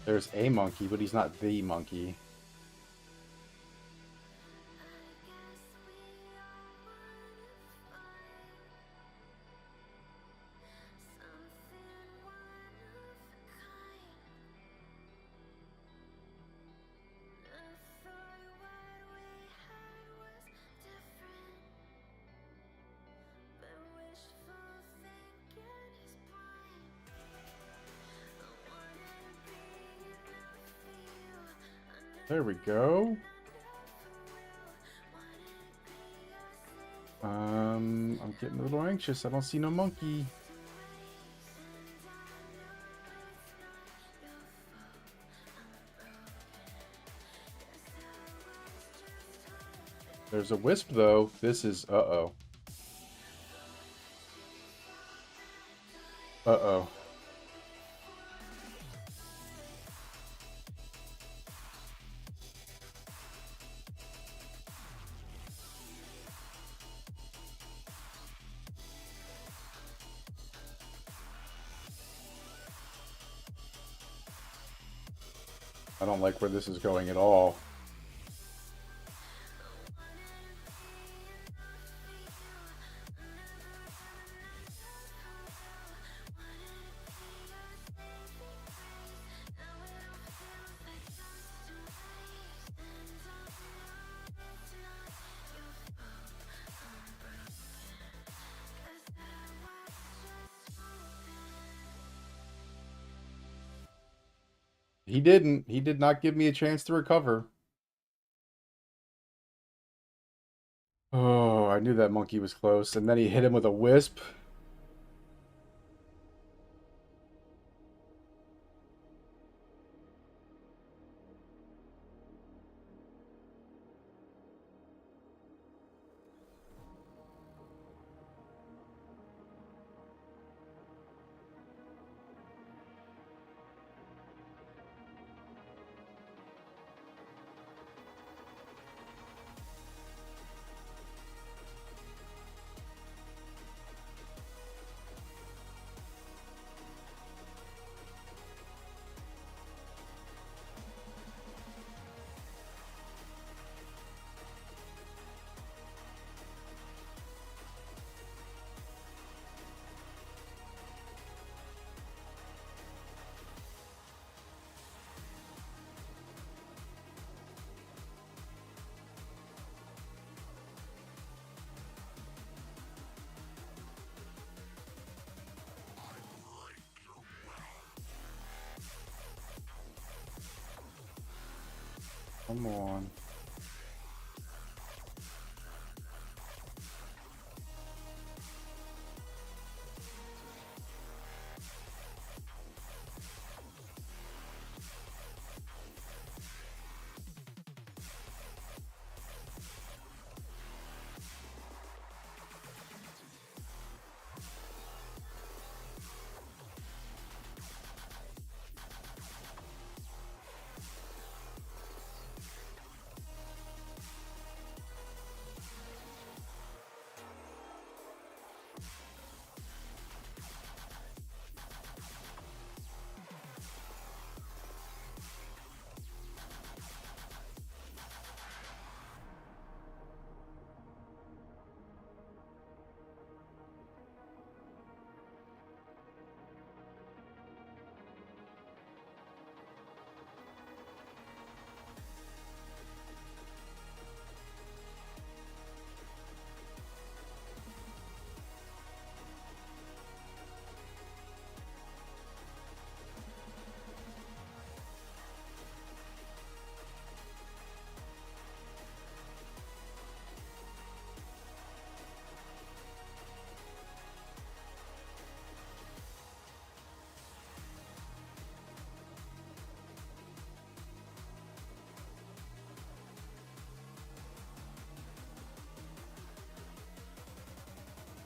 [SPEAKER 2] There's a monkey, but he's not the monkey. There we go. I'm getting a little anxious. I don't see no monkey. There's a wisp though. This is uh-oh. Uh-oh. I don't like where this is going at all. He didn't. He did not give me a chance to recover. Oh, I knew that monkey was close. And then he hit him with a wisp. Come on.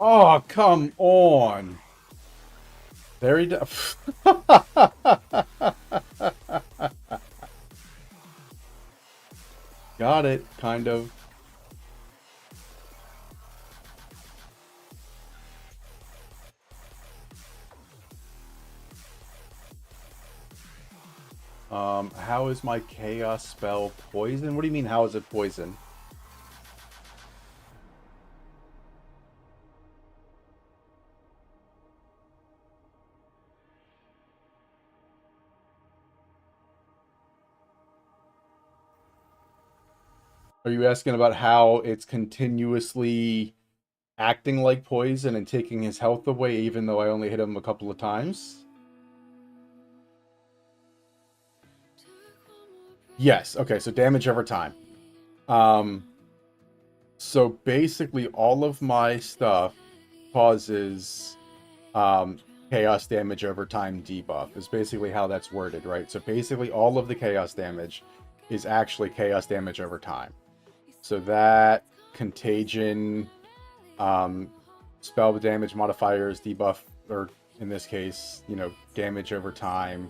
[SPEAKER 2] Oh, come on. There he does. Got it, kind of. How is my chaos spell poison? What do you mean, how is it poison? Are you asking about how it's continuously acting like poison and taking his health away even though I only hit him a couple of times? Yes, okay, so damage over time. So basically all of my stuff causes chaos damage over time debuff is basically how that's worded, right? So basically all of the chaos damage is actually chaos damage over time. So that contagion, spell damage modifiers, debuff, or in this case, you know, damage over time.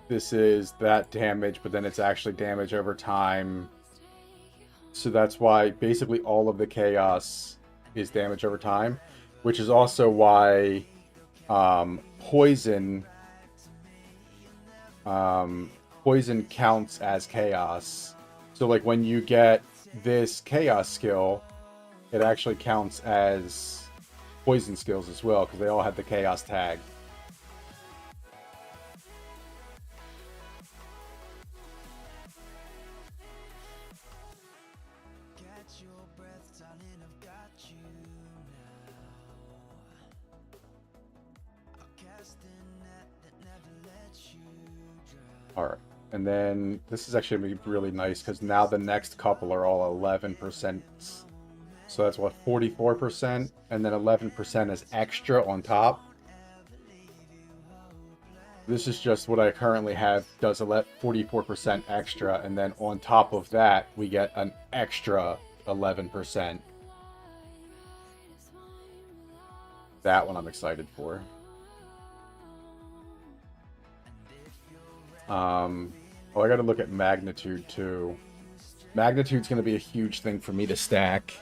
[SPEAKER 2] This is that damage, but then it's actually damage over time. So that's why basically all of the chaos is damage over time, which is also why poison poison counts as chaos. So like when you get this chaos skill, it actually counts as poison skills as well because they all have the chaos tag. Alright, and then this is actually going to be really nice because now the next couple are all 11%. So that's what, 44%, and then 11% is extra on top. This is just what I currently have, does 44% extra, and then on top of that, we get an extra 11%. That one I'm excited for. Oh, I gotta look at magnitude too. Magnitude's gonna be a huge thing for me to stack.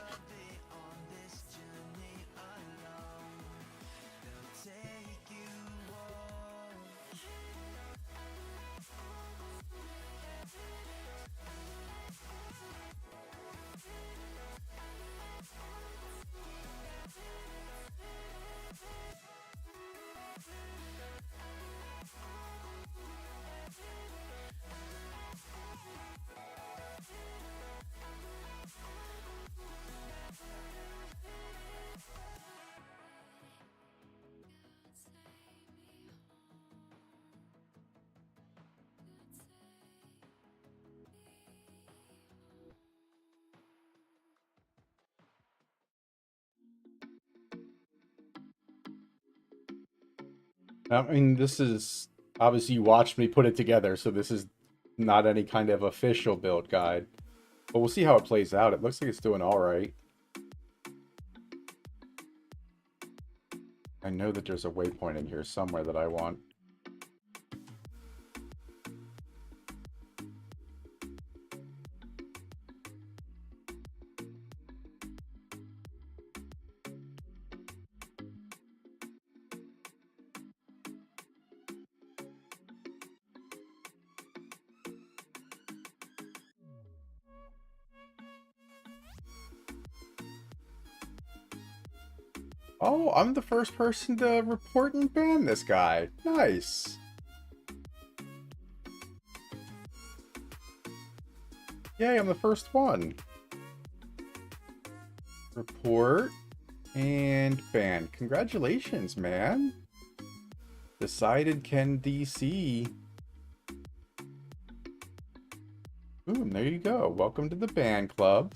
[SPEAKER 2] I mean, this is obviously you watched me put it together, so this is not any kind of official build guide. But we'll see how it plays out. It looks like it's doing all right. I know that there's a waypoint in here somewhere that I want. Oh, I'm the first person to report and ban this guy. Nice. Yay, I'm the first one. Report and ban. Congratulations, man. Decided Ken DC. Boom, there you go. Welcome to the ban club.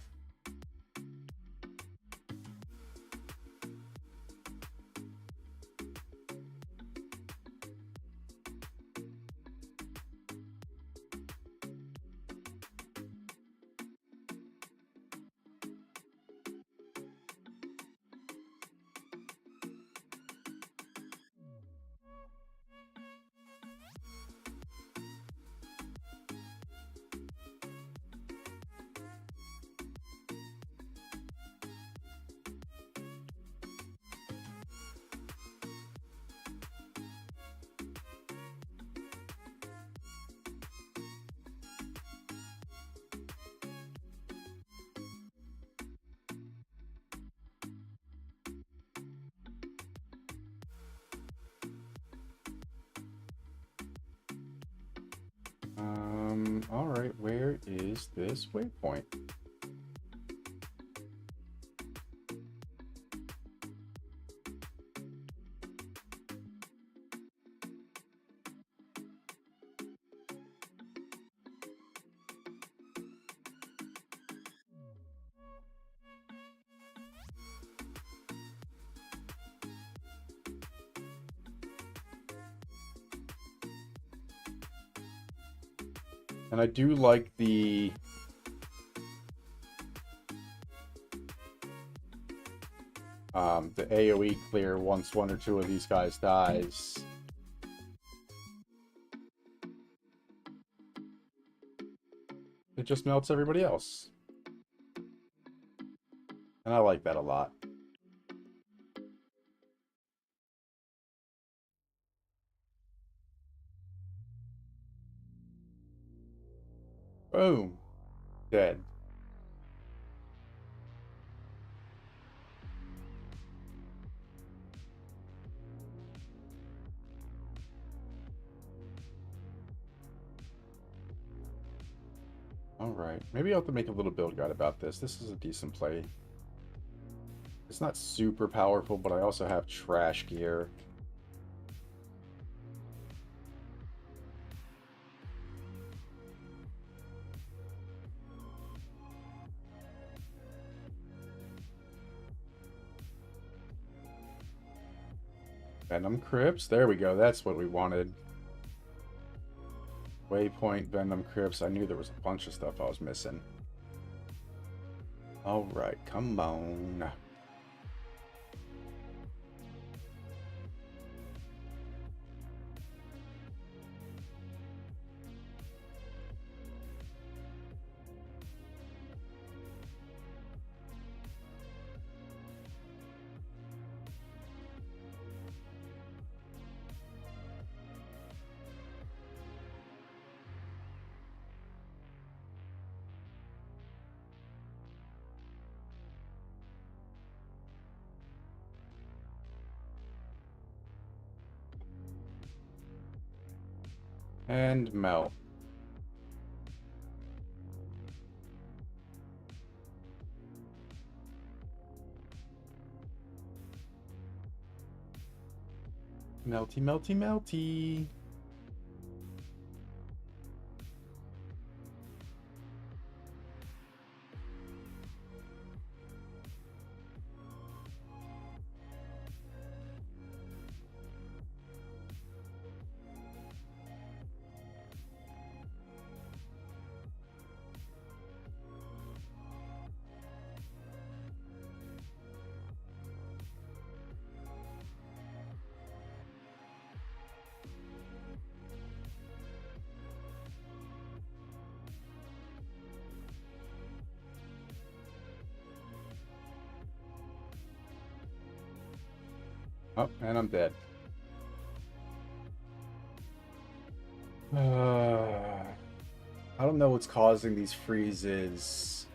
[SPEAKER 2] Alright, where is this waypoint? And I do like the AoE clear once one or two of these guys dies. It just melts everybody else. And I like that a lot. Boom. Dead. Alright, maybe I'll have to make a little build guide about this. This is a decent play. It's not super powerful, but I also have trash gear. Venom Crypts, there we go, that's what we wanted. Waypoint, Venom Crypts. I knew there was a bunch of stuff I was missing. Alright, come on. And melt. Melty, melty, melty. Oh, and I'm dead. I don't know what's causing these freezes.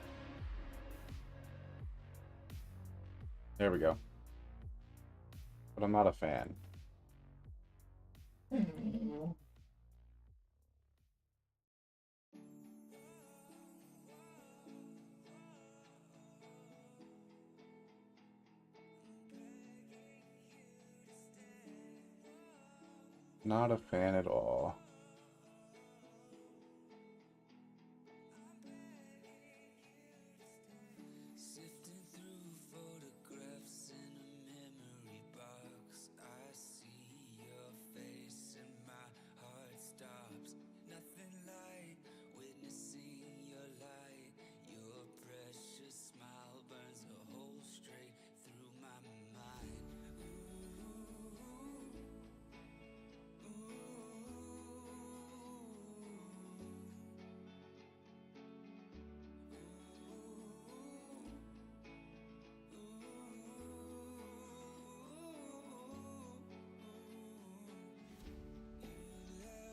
[SPEAKER 2] There we go. But I'm not a fan. Not a fan at all.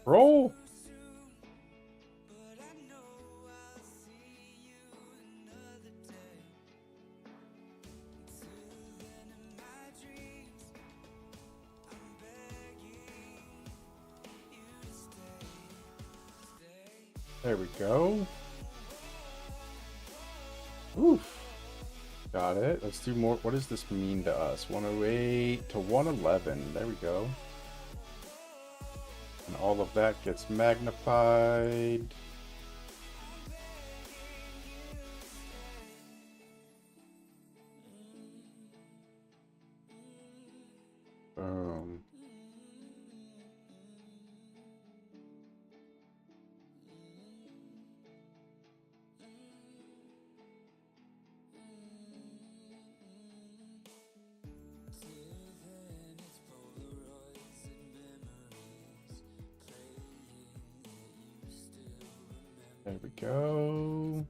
[SPEAKER 2] Roll. There we go. Oof. Got it. Let's do more. What does this mean to us? 108 to 111. There we go. And all of that gets magnified. Boom. There we go.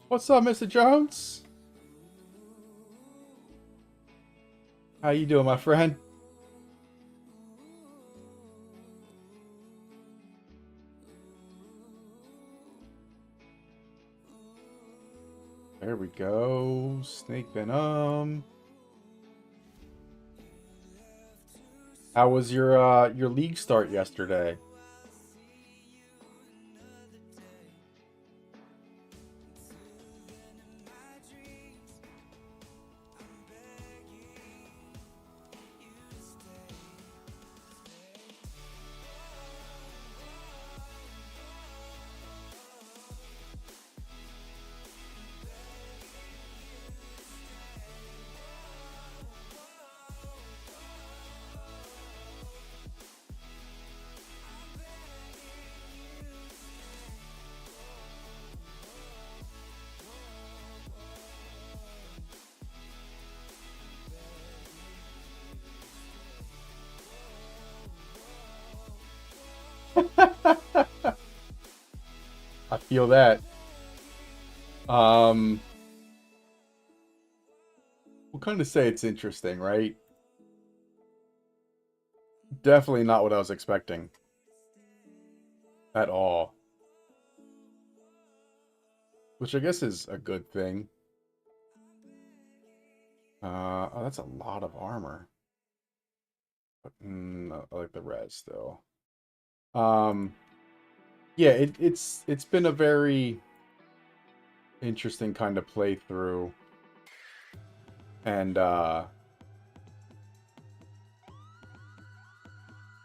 [SPEAKER 2] What's up, Mr. Jones? How you doing, my friend? There we go. Snake Venom. How was your league start yesterday? I feel that. We'll kind of say it's interesting, right? Definitely not what I was expecting. At all. Which I guess is a good thing. Oh, that's a lot of armor. But, I like the res still. Yeah, it's been a very interesting kind of playthrough. And there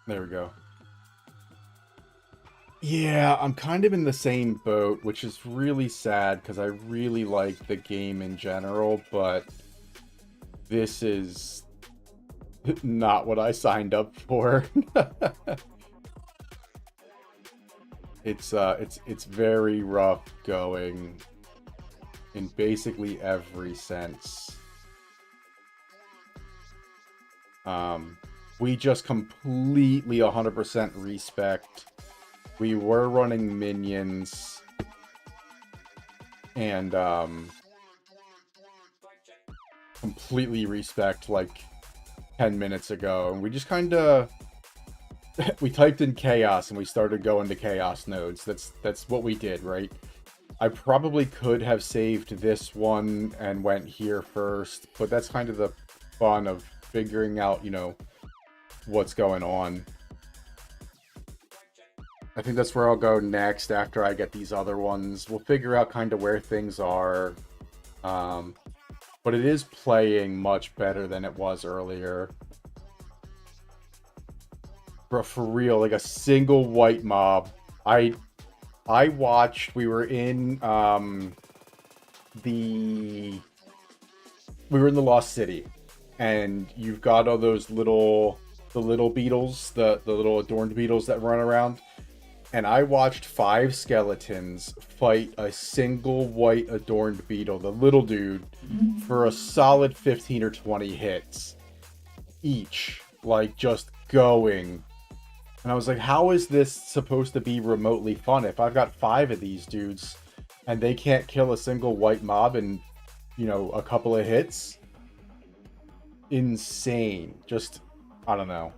[SPEAKER 2] we go. Yeah, I'm kind of in the same boat, which is really sad because I really like the game in general, but this is not what I signed up for. It's very rough going in basically every sense. We just completely 100% respect. We were running minions and completely respect like 10 minutes ago, and we just kind of we typed in chaos and we started going to chaos nodes. That's what we did, right? I probably could have saved this one and went here first, but that's kind of the fun of figuring out, you know, what's going on. I think that's where I'll go next after I get these other ones. We'll figure out kind of where things are. But it is playing much better than it was earlier. Bro, for real, like a single white mob. I watched, we were in the Lost City, and you've got all those the little beetles, the little adorned beetles that run around. And I watched 5 skeletons fight a single white adorned beetle, the little dude, for a solid 15 or 20 hits each, like just going. And I was like, how is this supposed to be remotely fun if I've got 5 of these dudes and they can't kill a single white mob in, you know, a couple of hits? Insane. Just, I don't know.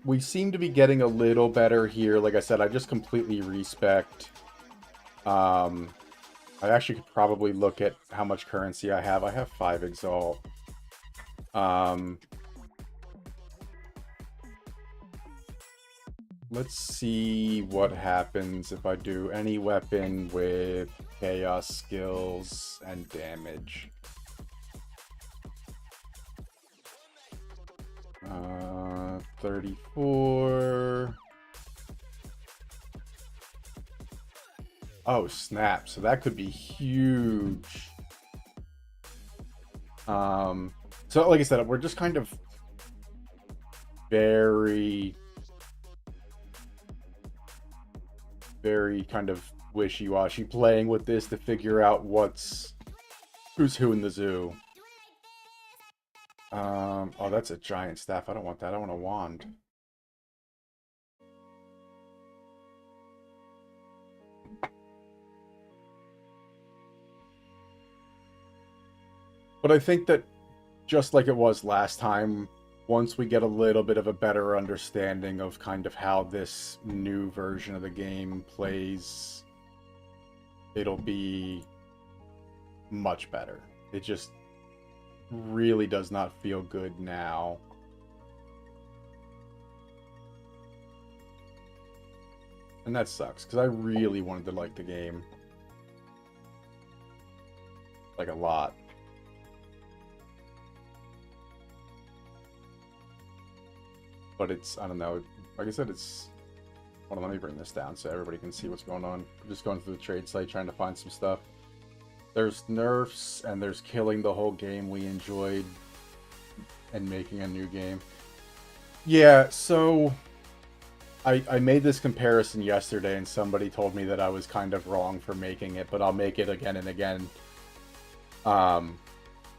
[SPEAKER 2] We seem to be getting a little better here. Like I said, I just completely respect. I actually could probably look at how much currency I have. I have 5 Exalt. Let's see what happens if I do any weapon with chaos skills and damage. 34. Oh, snap. So that could be huge. So like I said, we're just kind of very kind of wishy-washy playing with this to figure out who's who in the zoo. Oh, that's a giant staff. I don't want that. I want a wand. But I think that just like it was last time, once we get a little bit of a better understanding of kind of how this new version of the game plays, it'll be much better. It just really does not feel good now. And that sucks, because I really wanted to like the game. Like, a lot. But it's, I don't know, like I said, it's... Hold on, let me bring this down so everybody can see what's going on. I'm just going through the trade site trying to find some stuff. There's nerfs, and there's killing the whole game we enjoyed and making a new game. Yeah, so... I made this comparison yesterday, and somebody told me that I was kind of wrong for making it, but I'll make it again and again.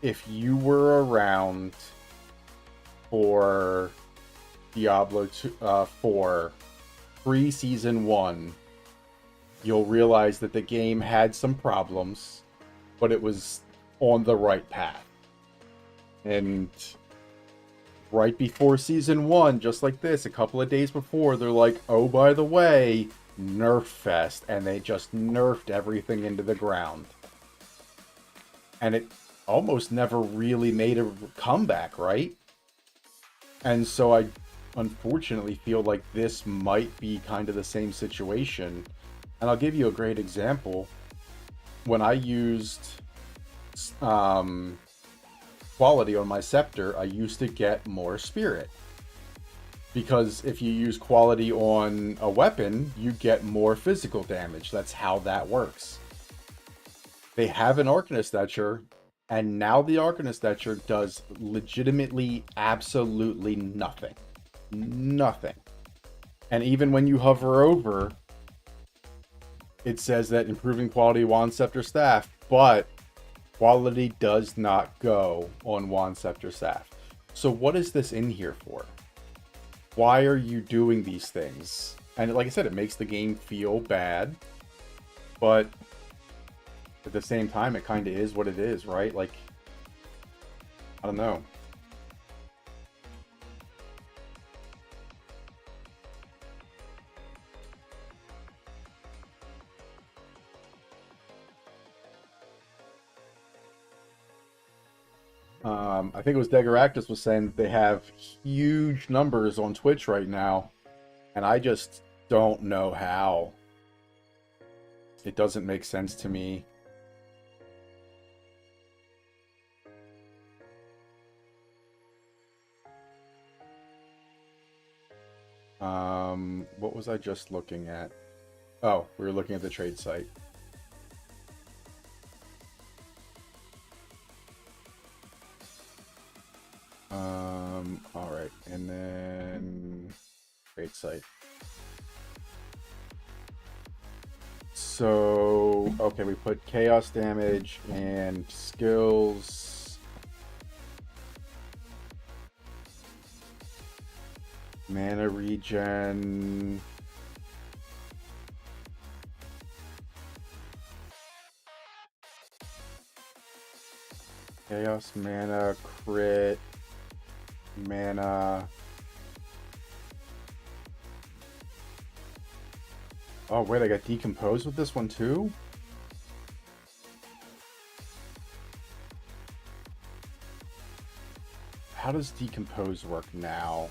[SPEAKER 2] If you were around for Diablo 4 pre-Season 1, you'll realize that the game had some problems, but it was on the right path. And right before Season 1, just like this, a couple of days before, they're like, oh, by the way, Nerf Fest, and they just nerfed everything into the ground. And it almost never really made a comeback, right? And so I unfortunately feel like this might be kind of the same situation. And I'll give you a great example. When I used quality on my scepter, I used to get more spirit. Because if you use quality on a weapon, you get more physical damage. That's how that works. They have an Arcanist Etcher, and now the Arcanist Etcher does legitimately absolutely nothing. Nothing. And even when you hover over, it says that improving quality wand, scepter, staff, but quality does not go on wand, scepter, staff. So what is this in here for? Why are you doing these things? And like I said, it makes the game feel bad, but at the same time, it kind of is what it is, right? Like, I don't know. I think it was Degaractus was saying that they have huge numbers on Twitch right now, and I just don't know how. It doesn't make sense to me. What was I just looking at? Oh, we were looking at the trade site. All right, and then trade site. So, okay, we put chaos damage and skills. Mana regen. Chaos mana, crit, mana. Oh wait, I got decomposed with this one too? how does Decompose work now?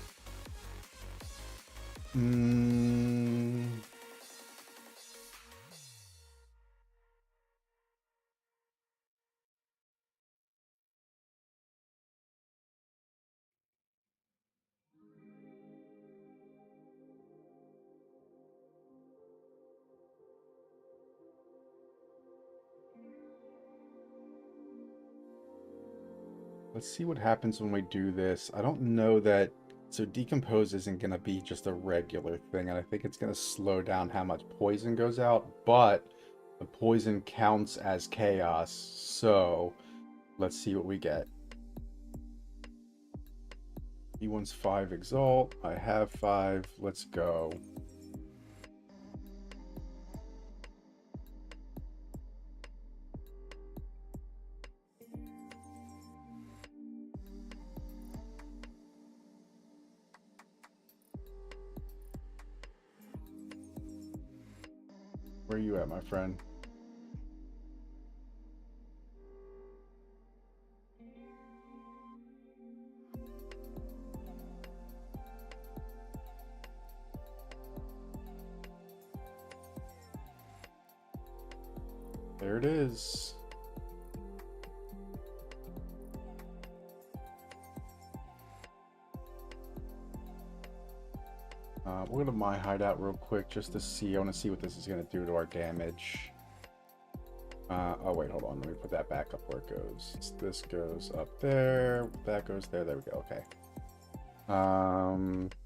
[SPEAKER 2] Let's see what happens when we do this. I don't know that... So Decompose isn't going to be just a regular thing, and I think it's going to slow down how much poison goes out, but the poison counts as chaos, so let's see what we get. He wants 5 Exalt. I have 5. Let's go. Where are you at, my friend? There it is. We'll go to my hideout real quick just to see. I want to see what this is going to do to our damage. Oh, wait, hold on. Let me put that back up where it goes. This goes up there. That goes there. There we go. Okay.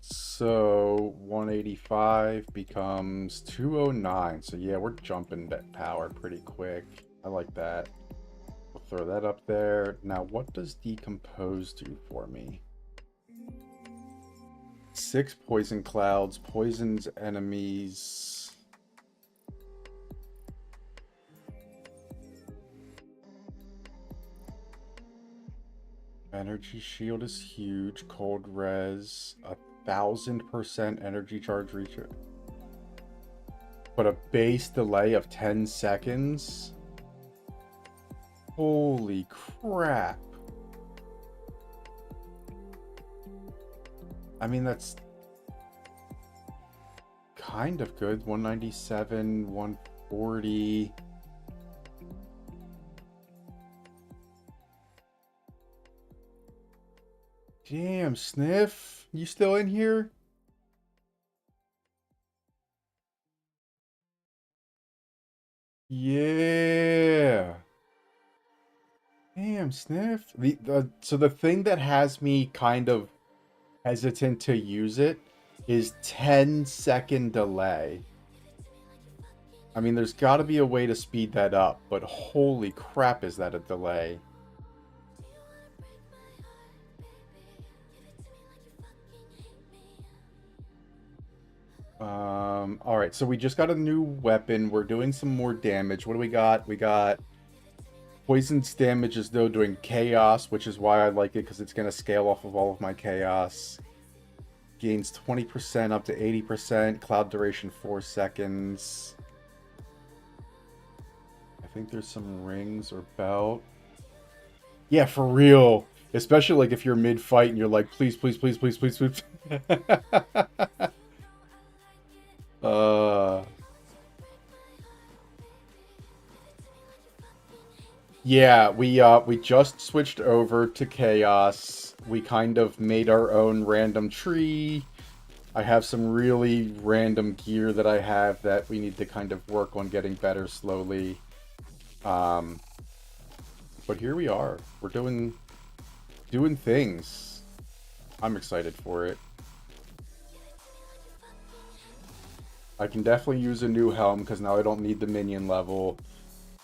[SPEAKER 2] So 185 becomes 209. So yeah, we're jumping that power pretty quick. I like that. We'll throw that up there. Now, what does Decompose do for me? 6 poison clouds, poisons enemies. Energy shield is huge. Cold res, 1000% energy charge reach. But a base delay of 10 seconds. Holy crap. I mean, that's kind of good. 197, 140. Damn, Sniff. You still in here? Yeah. Damn, Sniff. So the thing that has me kind of hesitant to use it is 10-second delay. I mean, there's got to be a way to speed that up, but holy crap, is that a delay? All right, so we just got a new weapon. We're doing some more damage. What do we got? We got Poison's damage is though doing chaos, which is why I like it, because it's going to scale off of all of my chaos. Gains 20% up to 80%. Cloud duration 4 seconds. I think there's some rings or belt. Yeah, for real. Especially like if you're mid-fight and you're like, please, please, please, please, please, please. Yeah, we just switched over to Chaos. We kind of made our own random tree. I have some really random gear that I have that we need to kind of work on getting better slowly. But here we are. We're doing things. I'm excited for it. I can definitely use a new helm because now I don't need the minion level.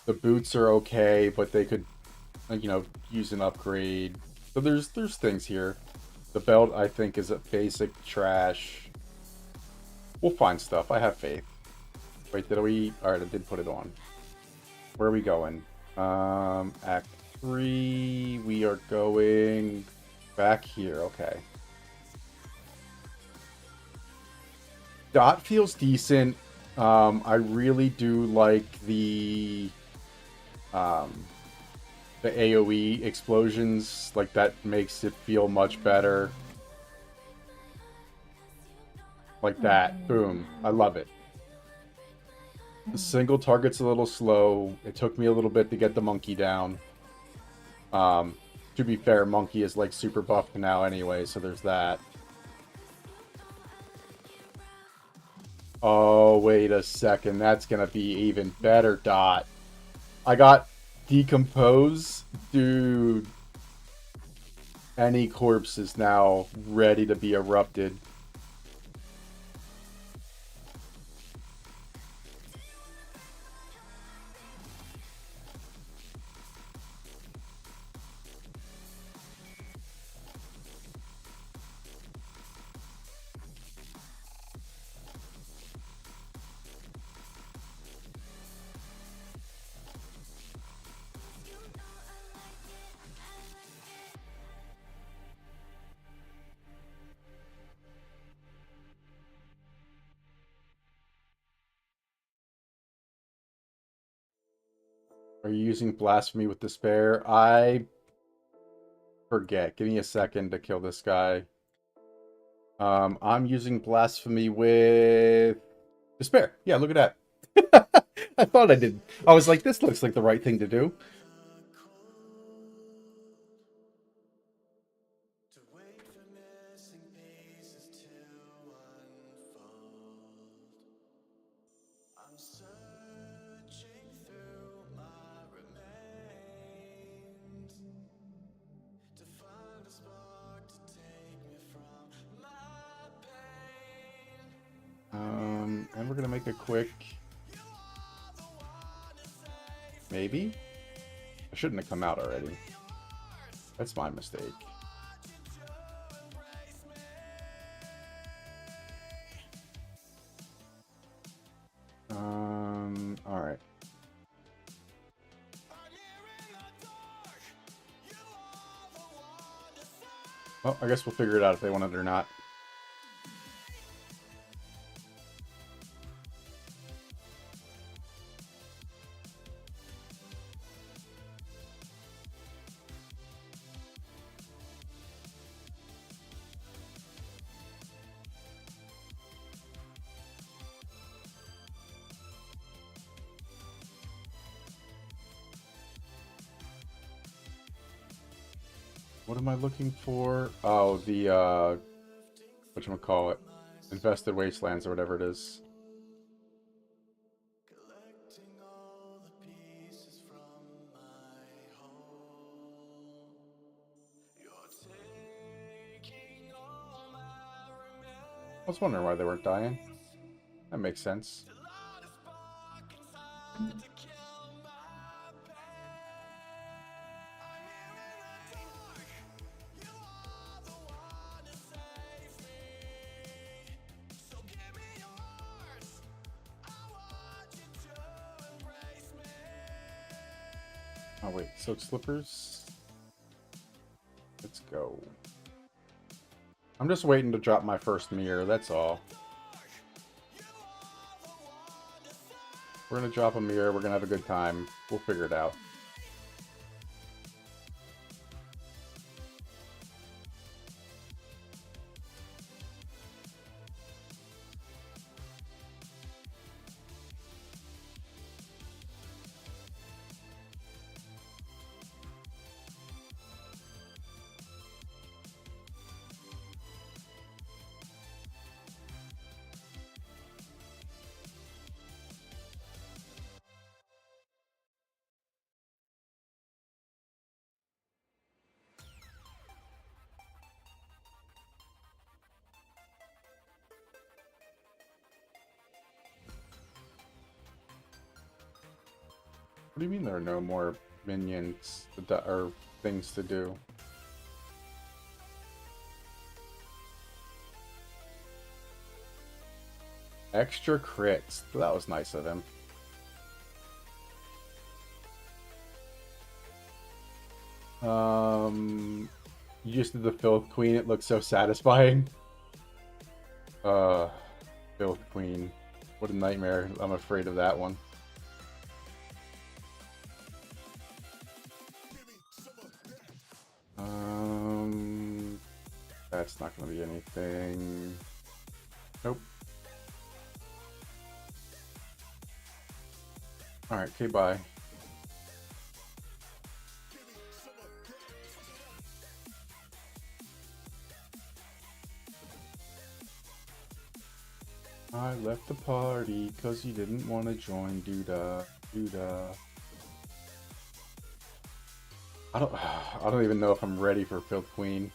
[SPEAKER 2] The boots are okay, but they could, you know, use an upgrade. So there's things here. The belt, I think, is a basic trash. We'll find stuff. I have faith. Wait, did we? Alright, I did put it on. Where are we going? Act 3. We are going back here. Okay. Dot feels decent. I really do like the the AoE explosions, like that makes it feel much better. Like that. Boom. I love it. The single target's a little slow. It took me a little bit to get the monkey down. To be fair, monkey is like super buffed now anyway, so there's that. Oh, wait a second. That's gonna be even better, Dot. I got Decompose. Dude. Any corpse is now ready to be erupted. Are you using Blasphemy with Despair? I forget. Give me a second to kill this guy. I'm using Blasphemy with Despair. Yeah, look at that. I thought I did. I was like, this looks like the right thing to do. And we're gonna make a quick... Maybe? I shouldn't have come out already. That's my mistake. Alright. Well, I guess we'll figure it out if they want it or not. What am I looking for? Oh, the, whatchamacallit? Infested Wastelands or whatever it is. I was wondering why they weren't dying. That makes sense. Oh wait, Silk Slippers? Let's go. I'm just waiting to drop my first mirror, that's all. We're gonna drop a mirror, we're gonna have a good time. We'll figure it out. What do you mean there are no more minions or things to do? Extra crits. That was nice of him. You just did the Filth Queen. It looks so satisfying. Filth Queen. What a nightmare. I'm afraid of that one. It's not gonna be anything. Nope. Alright, okay, bye. I left the party because you didn't want to join, doodah, doodah. I don't even know if I'm ready for Filth Queen.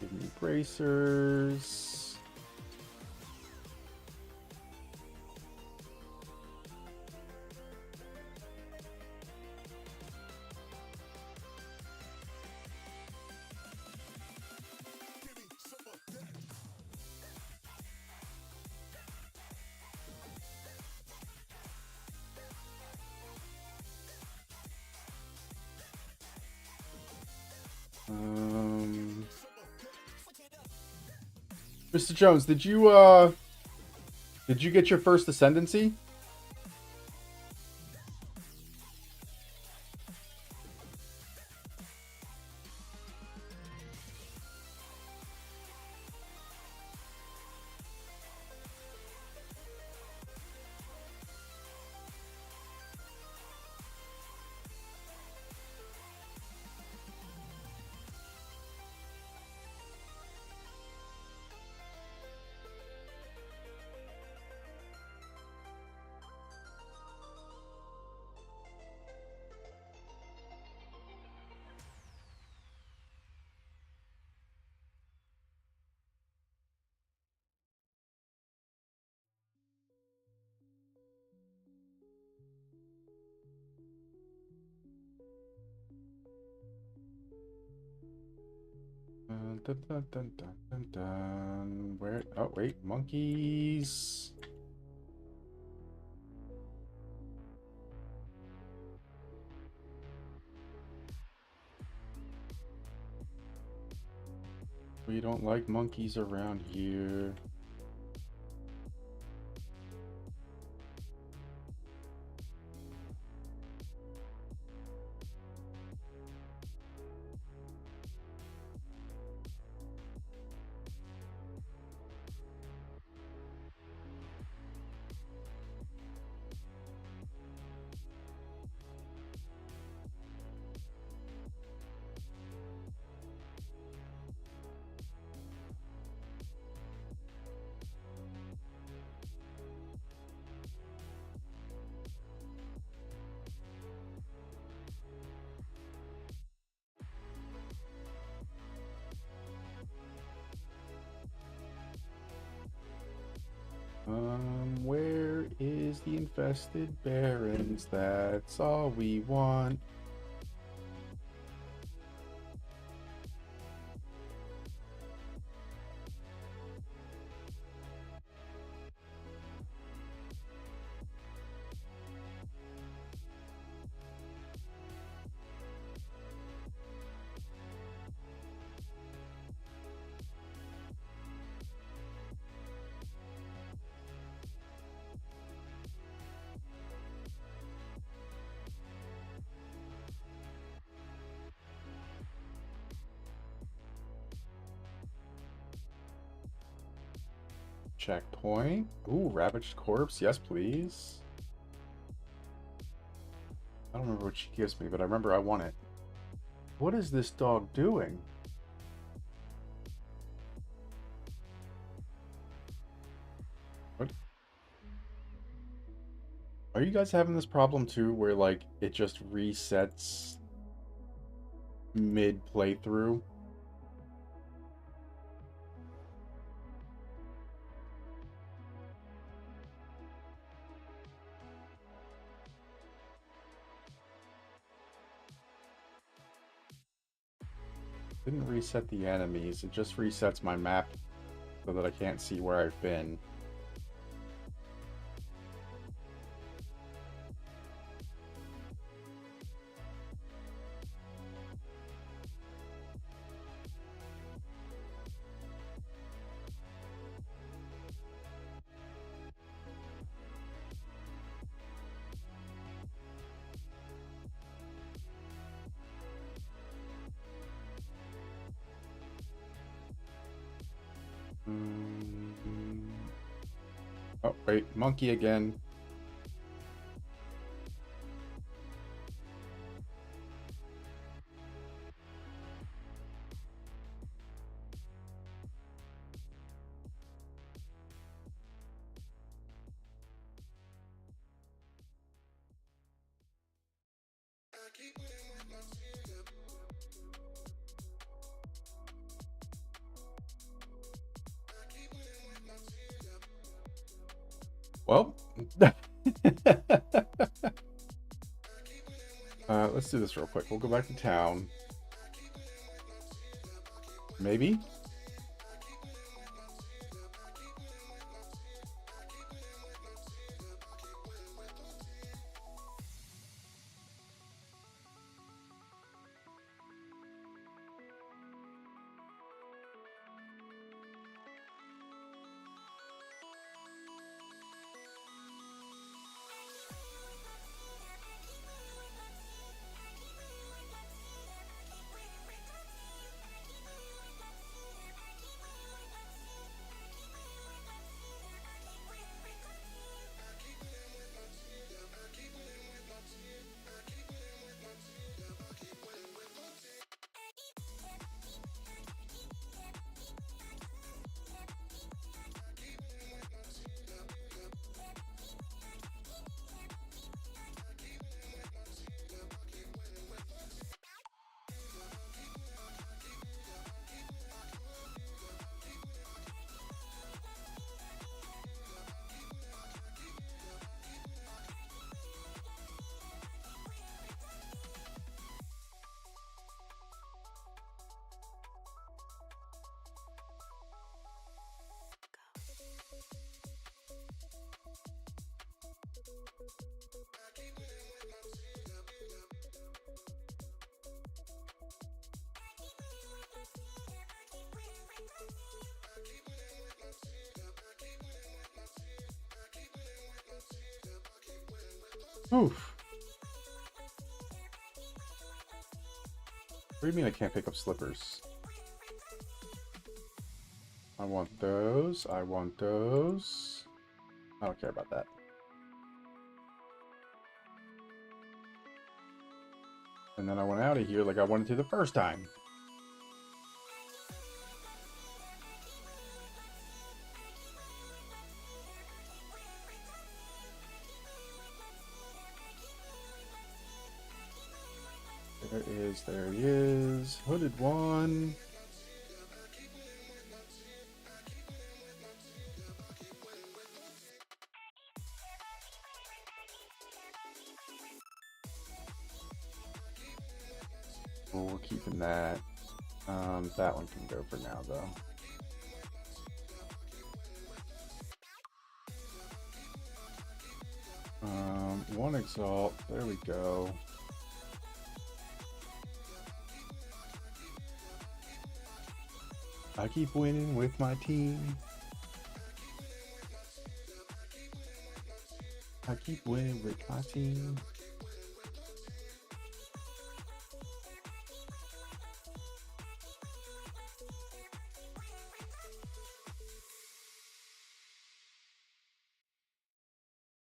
[SPEAKER 2] Give me bracers. Mr. Jones, did you get your first ascendancy? Dun, dun, dun, dun, dun, dun. Where? Oh, wait. Monkeys. We don't like monkeys around here. Where is the infested barons? That's all we want. Checkpoint. Ooh, ravaged corpse. Yes, please. I don't remember what she gives me, but I remember I want it. What is this dog doing? What? Are you guys having this problem too, where like it just resets mid playthrough? Didn't reset the enemies, it just resets my map so that I can't see where I've been. Oh, wait, monkey again. Well, let's do this real quick. We'll go back to town. Maybe? Oof. What do you mean I can't pick up slippers? I want those. I want those. I don't care about that. And then I went out of here like I wanted to the first time. There he is. Hooded one. Oh, we're keeping that. That one can go for now, though. One exalt. There we go. I keep winning with my team. I keep winning with my team.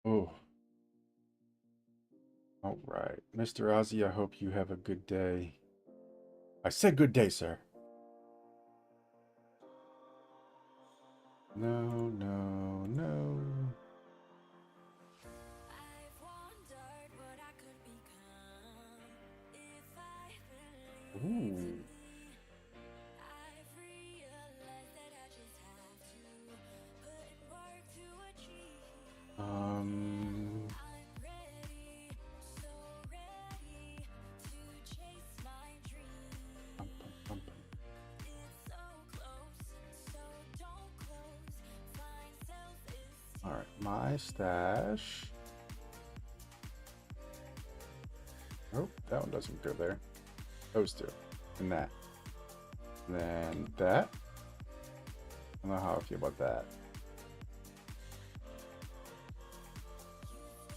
[SPEAKER 2] Oh. All right. Mr. Ozzy, I hope you have a good day. I said good day, sir. No, no, no. Ooh. All right, my stash. Oh, that one doesn't go there. Those two. And that. And then that. I don't know how I feel about that.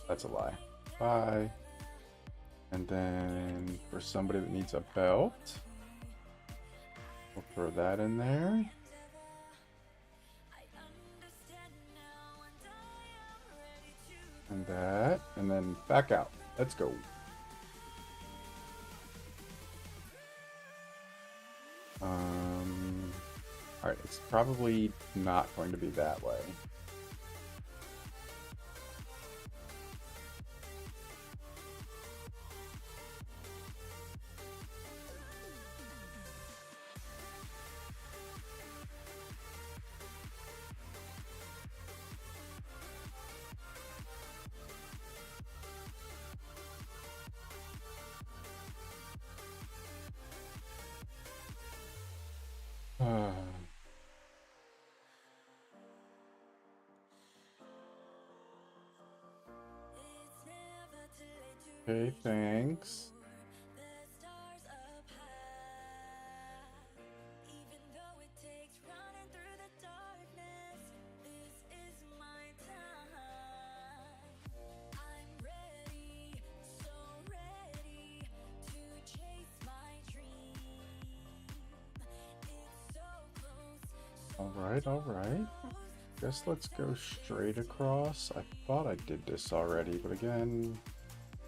[SPEAKER 2] That's a lie. Bye. And then for somebody that needs a belt, we'll throw that in there. And that, and then back out. Let's go. Alright, it's probably not going to be that way. Okay, thanks. All right. Guess let's go straight across. I thought I did this already, but again,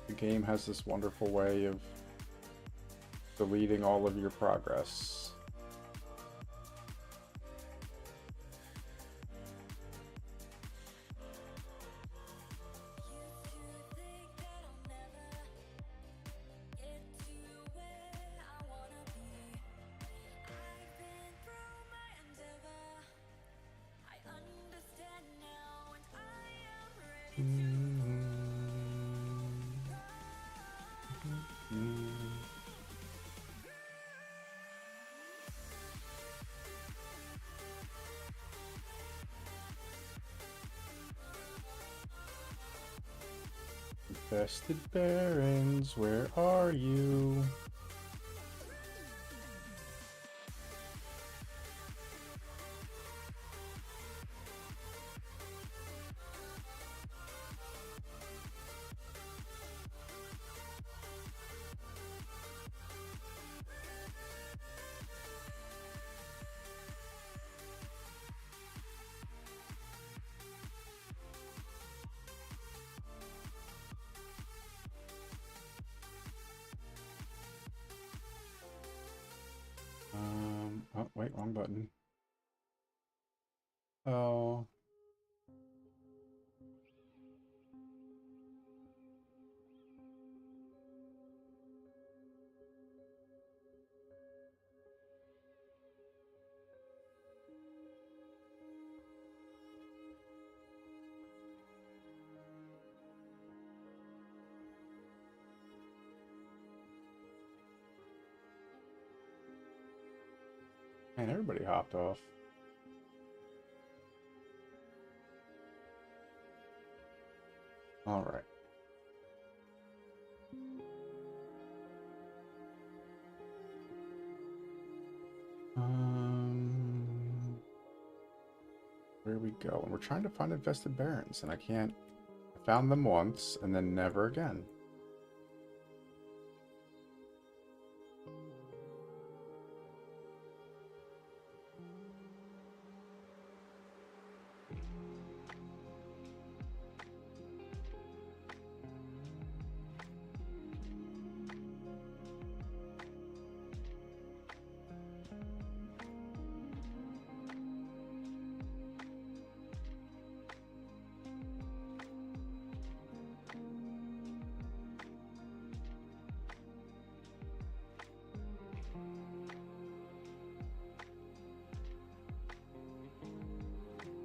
[SPEAKER 2] the game has this wonderful way of deleting all of your progress. Infested Barons, where are you? Oh, wait, wrong button. Oh. Man, everybody hopped off. All right. Where we go? And we're trying to find infested barons, and I can't. I found them once, and then never again.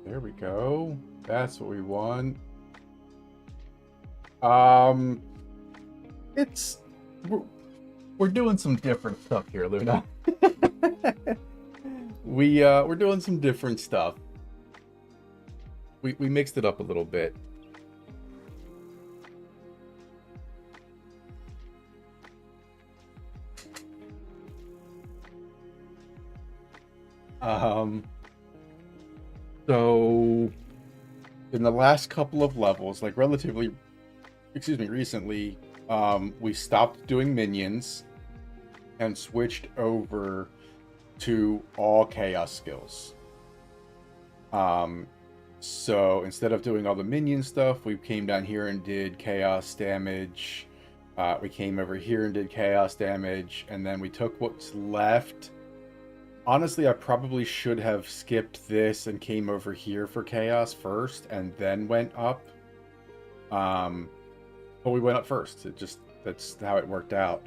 [SPEAKER 2] There we go. That's what we want. We're doing some different stuff here, Luna. We're doing some different stuff. We mixed it up a little bit. So in the last couple of levels, like recently, we stopped doing minions and switched over to all chaos skills. So instead of doing all the minion stuff, we came down here and did chaos damage. We came over here and did chaos damage, and then we took what's left. Honestly, I probably should have skipped this and came over here for chaos first and then went up. But we went up first. That's how it worked out.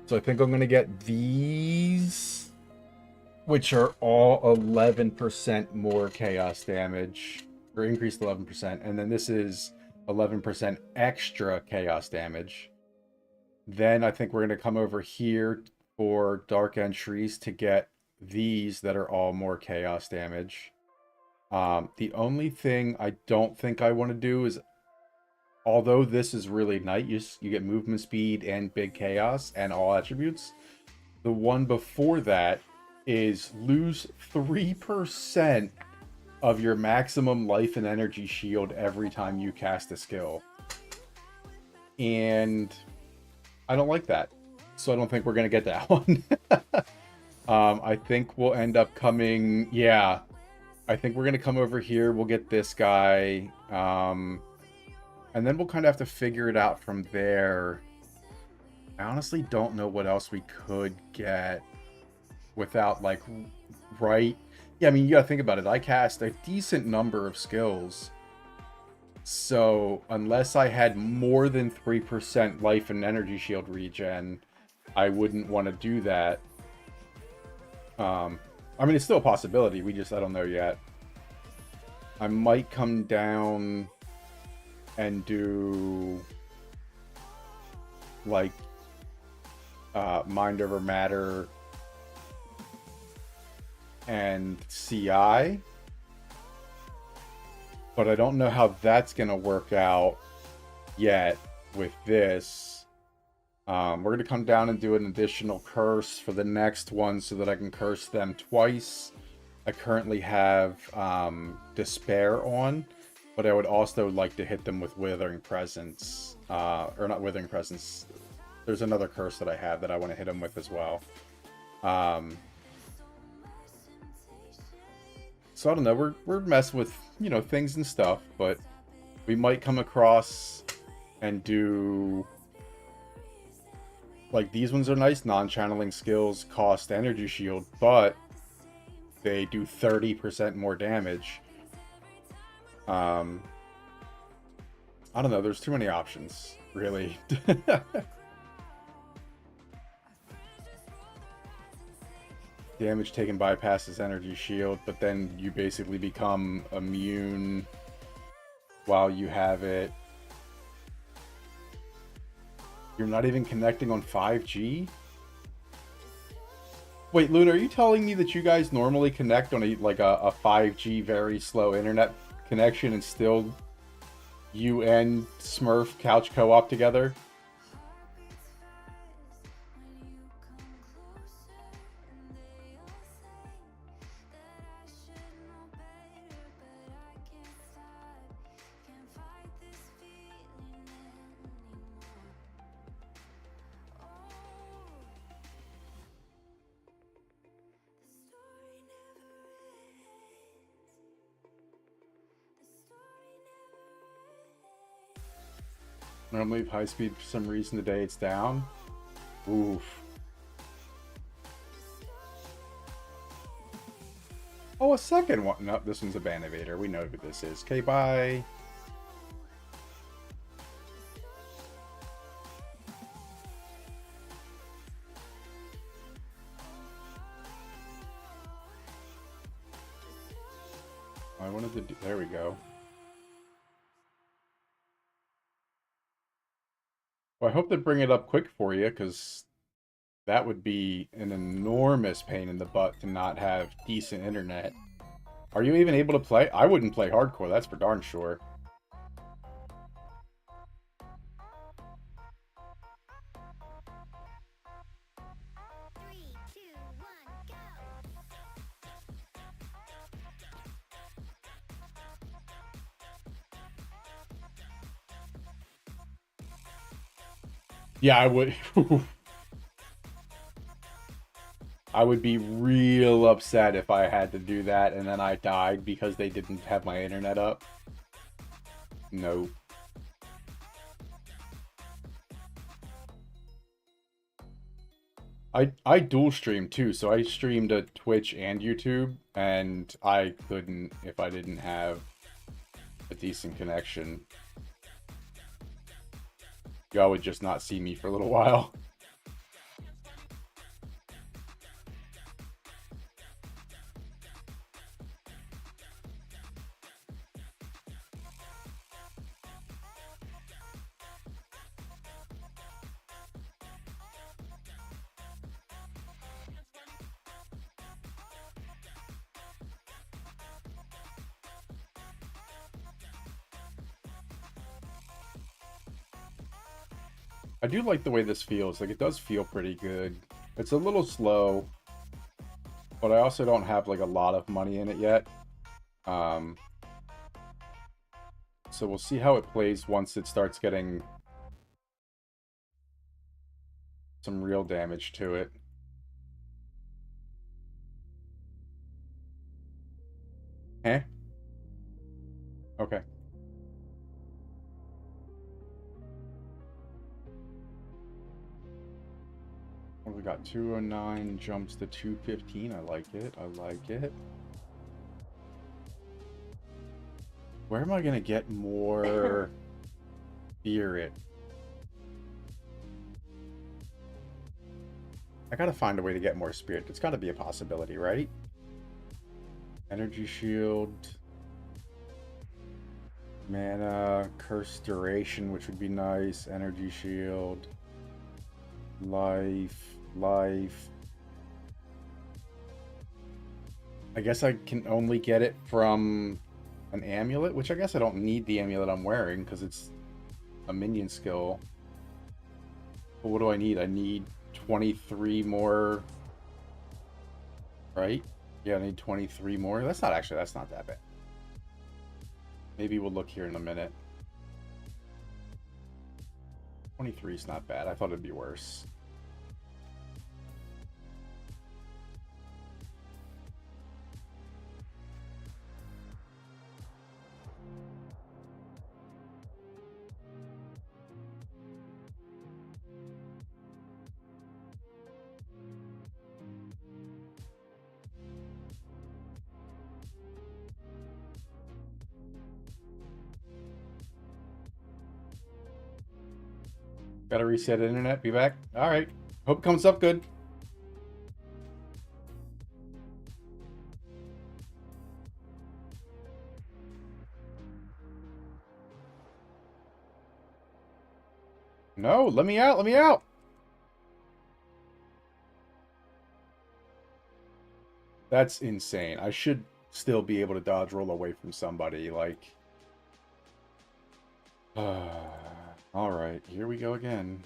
[SPEAKER 2] So I think I'm going to get these, which are all 11% more chaos damage, or increased 11%. And then this is 11% extra chaos damage. Then I think we're going to come over here for dark entries to get these that are all more chaos damage. The only thing I don't think I want to do is, although this is really nice, you get movement speed and big chaos and all attributes, the one before that is lose 3% of your maximum life and energy shield every time you cast a skill. And I don't like that. So I don't think we're going to get that one. I think we'll end up coming... Yeah. I think we're going to come over here. We'll get this guy. And then we'll kind of have to figure it out from there. I honestly don't know what else we could get without, like, right... Yeah, I mean, you gotta think about it. I cast a decent number of skills. So, unless I had more than 3% life and energy shield regen, I wouldn't want to do that. I mean, it's still a possibility. I don't know yet. I might come down and do, like, Mind Over Matter and CI. But I don't know how that's going to work out yet with this. We're going to come down and do an additional curse for the next one so that I can curse them twice. I currently have Despair on, but I would also like to hit them with Withering Presence. Or not Withering Presence. There's another curse that I have that I want to hit them with as well. So I don't know, we're messing with, you know, things and stuff, but we might come across and do, like, these ones are nice, non-channeling skills cost energy shield, but they do 30% more damage. I don't know, there's too many options, really. Damage taken bypasses energy shield, but then you basically become immune while you have it. You're not even connecting on 5G? Wait, Luna, are you telling me that you guys normally connect on a 5G very slow internet connection and still you and Smurf couch co-op together? Normally high speed for some reason today it's down. Oof. Oh, a second one. No, this one's a ban evader. We know who this is. Okay, bye. I wanted to do, there we go. Well, I hope they bring it up quick for you, because that would be an enormous pain in the butt to not have decent internet. Are you even able to play? I wouldn't play hardcore, that's for darn sure. Yeah, I would. I would be real upset if I had to do that and then I died because they didn't have my internet up. No. I dual stream too, so I streamed to Twitch and YouTube, and I couldn't if I didn't have a decent connection. Y'all would just not see me for a little while. I do like the way this feels. Like, it does feel pretty good. It's a little slow, but I also don't have, like, a lot of money in it yet. So we'll see how it plays once it starts getting some real damage to it. Eh? Okay. What we got? 209 jumps to 215. I like it. I like it. Where am I gonna get more spirit? I gotta find a way to get more spirit. It's gotta be a possibility, right? Energy shield. Mana, curse duration, which would be nice. Energy shield. Life. I guess I can only get it from an amulet, which I guess I don't need the amulet I'm wearing because it's a minion skill. But what do I need? I need 23 more, right? Yeah, I need 23 more. That's not that bad. Maybe we'll look here in a minute. 23 is not bad. I thought it'd be worse. Gotta reset internet, be back. Alright. Hope it comes up good. No, let me out, let me out! That's insane. I should still be able to dodge roll away from somebody, like... Alright, here we go again.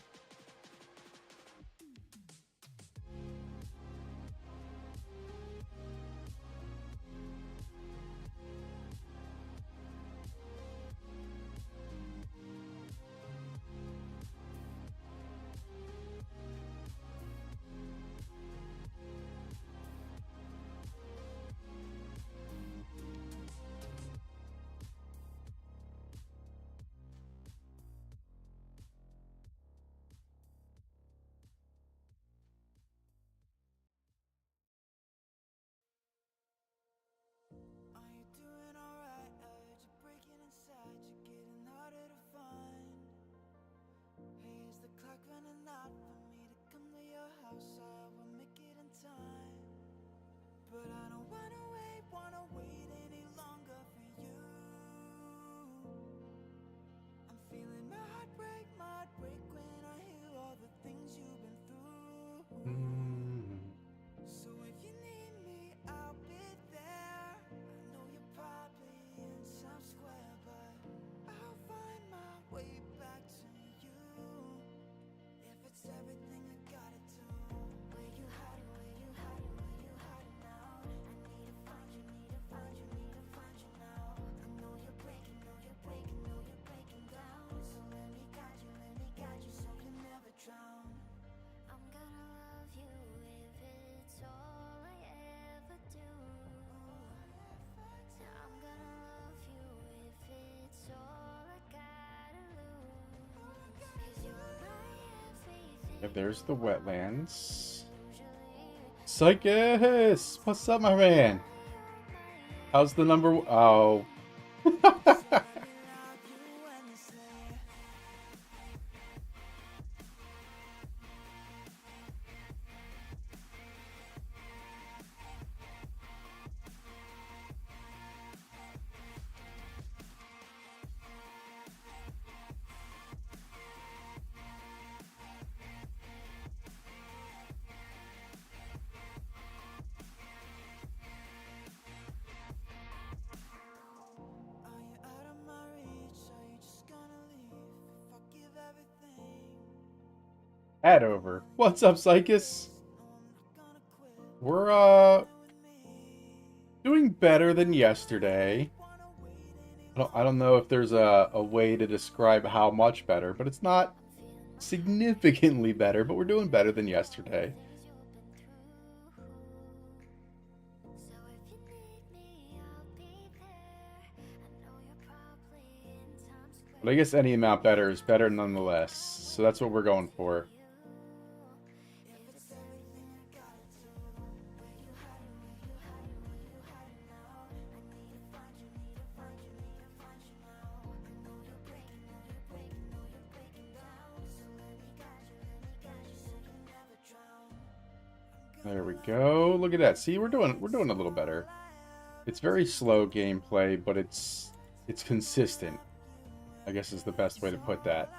[SPEAKER 2] There's the wetlands. Psychus! What's up, my man? How's the number? Oh. Add over. What's up, Psychus? We're doing better than yesterday. I don't know if there's a way to describe how much better, but it's not significantly better, but we're doing better than yesterday. But I guess any amount better is better nonetheless. So that's what we're going for. There we go. Look at that. See, we're doing a little better. It's very slow gameplay, but it's consistent, I guess is the best way to put that.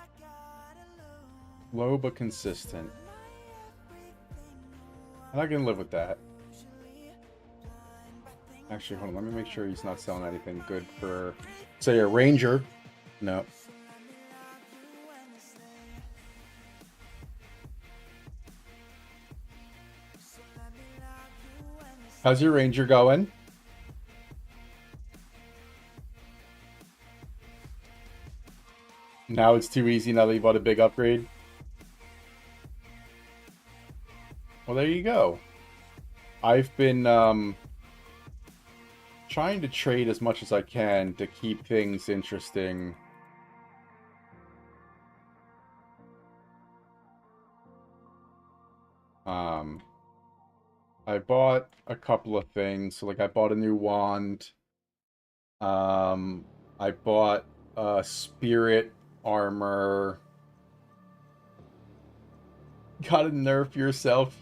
[SPEAKER 2] Slow but consistent. And I can live with that. Actually, hold on. Let me make sure he's not selling anything good for, say, a ranger. No. How's your ranger going? Now it's too easy now that you bought a big upgrade. Well, there you go. I've been trying to trade as much as I can to keep things interesting. I bought a couple of things. So, like, I bought a new wand. I bought spirit armor. Gotta nerf yourself.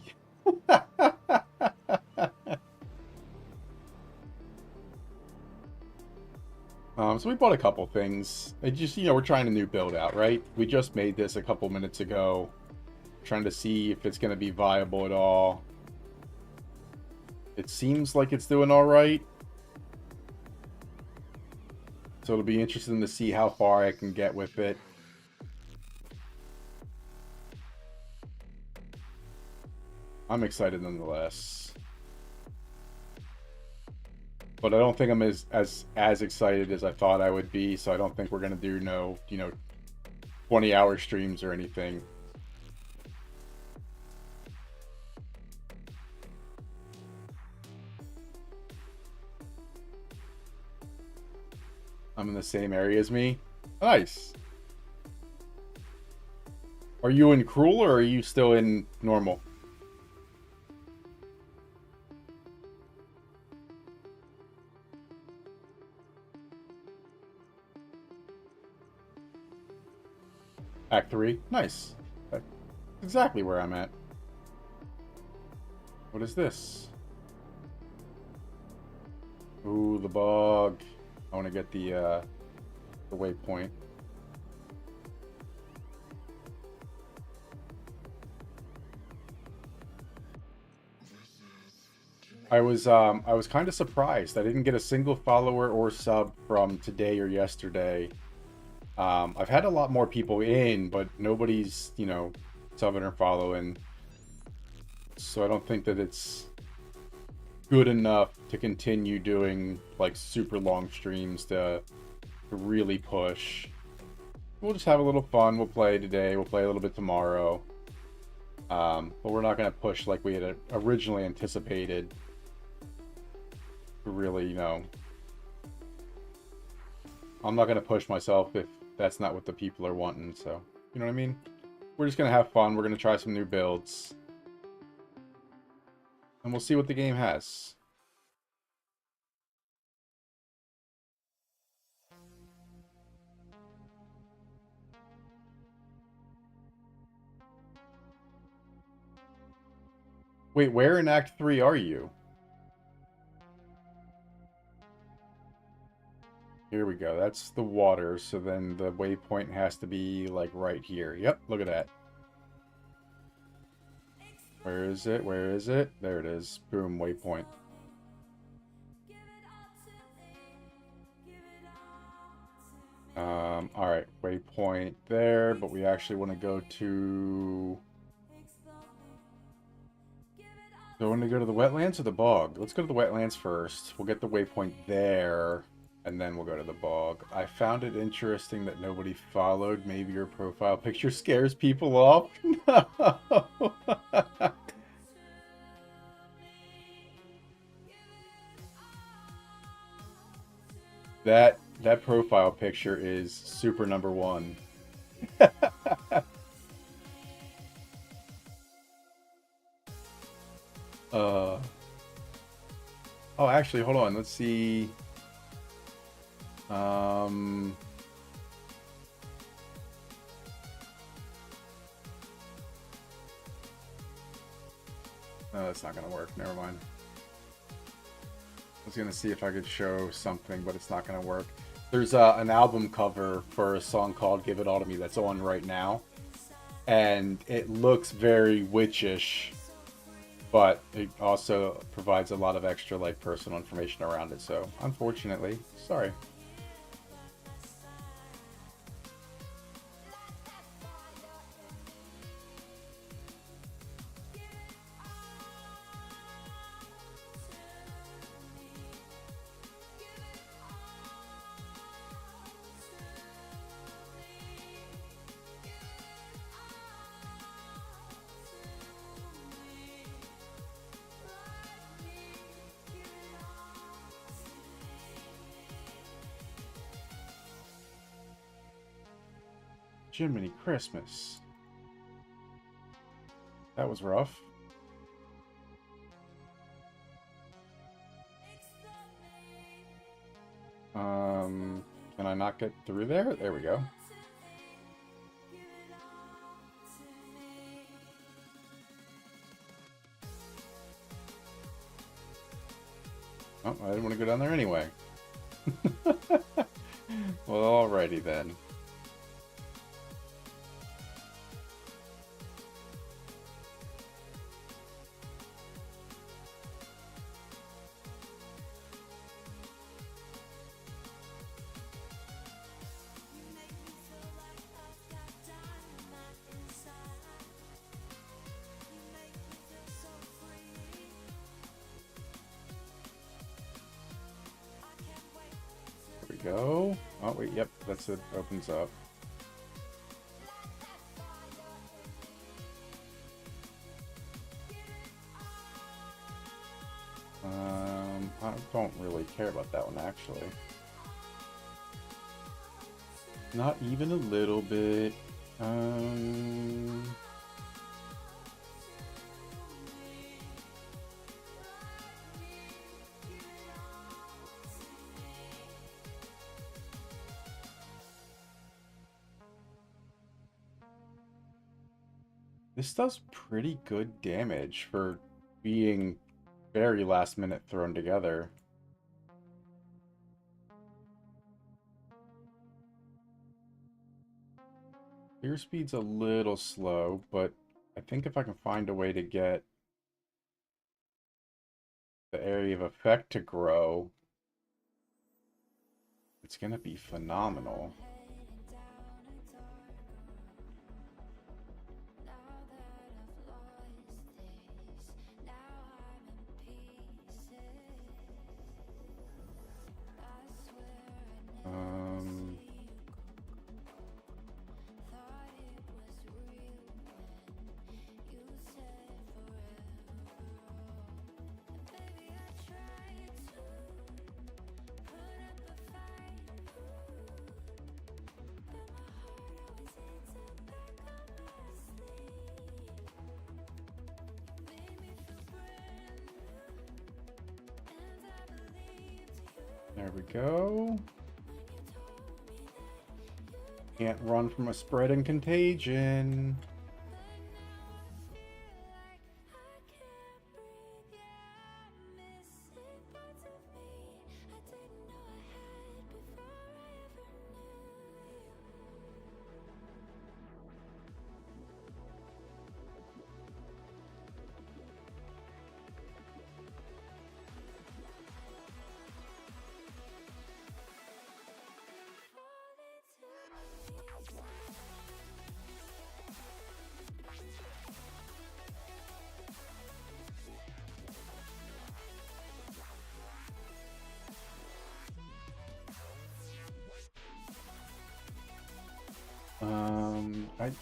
[SPEAKER 2] So we bought a couple things. It just, we're trying a new build out, right? We just made this a couple minutes ago. Trying to see if it's going to be viable at all. It seems like it's doing all right. So it'll be interesting to see how far I can get with it. I'm excited nonetheless. But I don't think I'm as excited as I thought I would be, so I don't think we're going to do 20-hour streams or anything. I'm in the same area as me. Nice. Are you in Cruel or are you still in Normal? Act 3. Nice. That's exactly where I'm at. What is this? Ooh, the bug. I want to get the waypoint. I was kind of surprised. I didn't get a single follower or sub from today or yesterday. I've had a lot more people in, but nobody's, subbing or following. So I don't think that it's good enough to continue doing, like, super long streams to really push. We'll just have a little fun. We'll play today. We'll play a little bit tomorrow. But we're not going to push like we had originally anticipated. To really, I'm not going to push myself if that's not what the people are wanting, so, you know what I mean? we're just gonna have fun. We're gonna try some new builds. And we'll see what the game has. Wait, where in Act 3 are you? Here we go. That's the water, so then the waypoint has to be, like, right here. Yep, look at that. Where is it? Where is it? There it is. Boom, waypoint. Alright, waypoint there, but we actually want to go to... Do I want to go to the wetlands or the bog? Let's go to the wetlands first. We'll get the waypoint there, and then we'll go to the bog. I found it interesting that nobody followed. Maybe your profile picture scares people off. No! That profile picture is super number one. Oh, actually, hold on. Let's see. No, that's not gonna work. Never mind. I was gonna see if I could show something, but it's not gonna work. There's an album cover for a song called "Give It All to Me" that's on right now, and it looks very witchish, but it also provides a lot of extra like personal information around it. So, unfortunately, sorry. Jiminy Christmas. That was rough. Can I not get through there? There we go. Oh, I didn't want to go down there anyway. Well, alrighty then. Go. Oh wait, yep, that's it. Opens up. I don't really care about that one actually. Not even a little bit. This does pretty good damage for being very last minute thrown together. Clear speed's a little slow, but I think if I can find a way to get the area of effect to grow, it's gonna be phenomenal. we go. Can't run from a spreading contagion.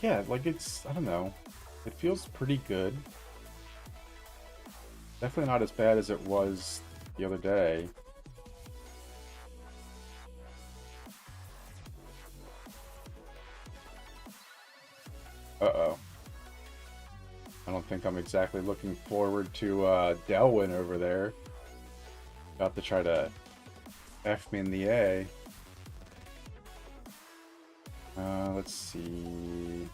[SPEAKER 2] Yeah, like it's, I don't know. It feels pretty good. Definitely not as bad as it was the other day. Uh-oh. I don't think I'm exactly looking forward to Delwyn over there. About to try to F me in the A. Let's see.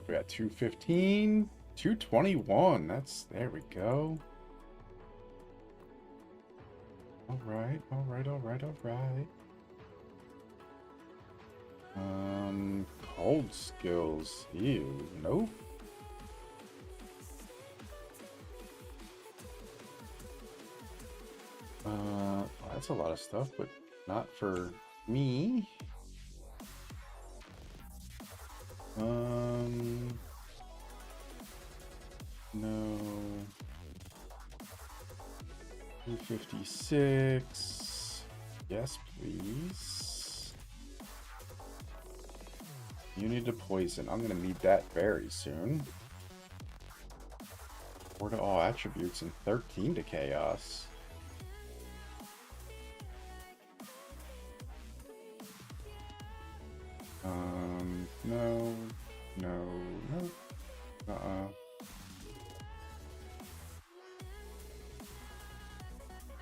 [SPEAKER 2] We got 215, 221. That's, there we go. All right, all right, all right, all right. Cold skills. Ew, nope. That's a lot of stuff, but not for me. No. 256. Yes, please. Unit to poison. I'm gonna need that very soon. 4 to all attributes and 13 to chaos. No, no, no.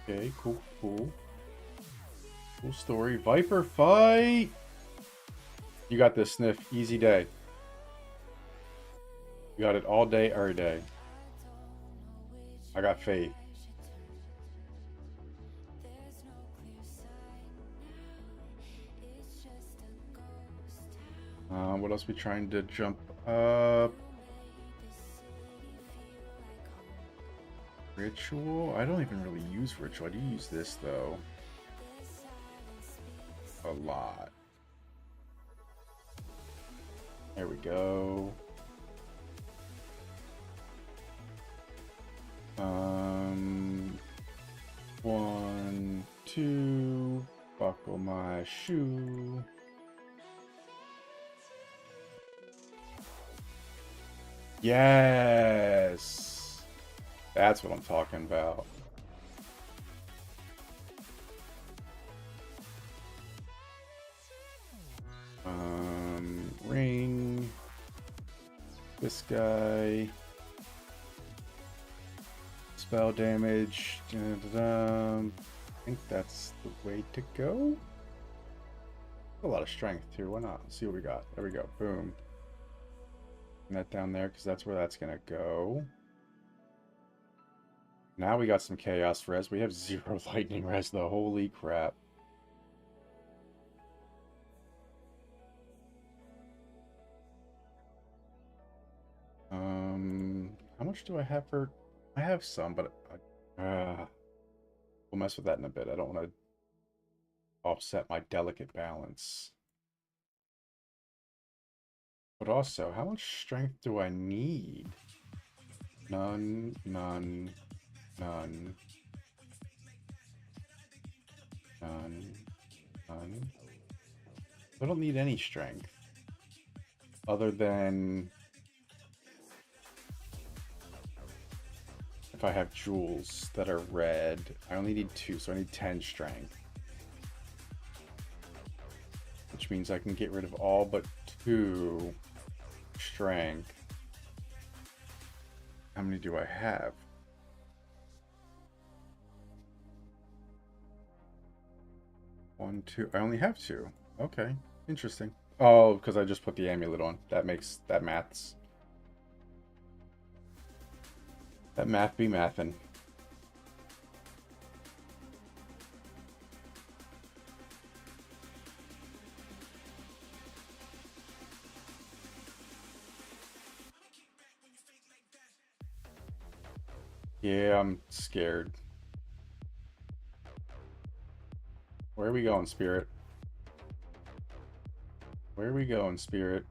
[SPEAKER 2] Okay, cool, cool. Cool story. Viper fight! You got this, Sniff. Easy day. You got it all day, every day. I got faith. What else we trying to jump up? Ritual? I don't even really use ritual. I do use this though. A lot. There we go. 1, 2. Buckle my shoe. Yes! That's what I'm talking about. Ring. This guy. Spell damage. I think that's the way to go. A lot of strength too. Why not? Let's see what we got. There we go. Boom. And that down there because that's where that's gonna go. Now we got some chaos res. We have 0 lightning res though. Holy crap. How much do I have for? I have some, but we'll mess with that in a bit. I don't want to offset my delicate balance. But also, how much strength do I need? None, none, none, none, none. I don't need any strength. Other than if I have jewels that are red. I only need 2, so I need 10 strength. Which means I can get rid of all but 2 strength. How many do I have? One, two. I only have two. Okay, interesting. Oh, because I just put the amulet on. That makes that maths. That math be mathin'. Yeah, I'm scared. Where are we going, Spirit? Where are we going, Spirit?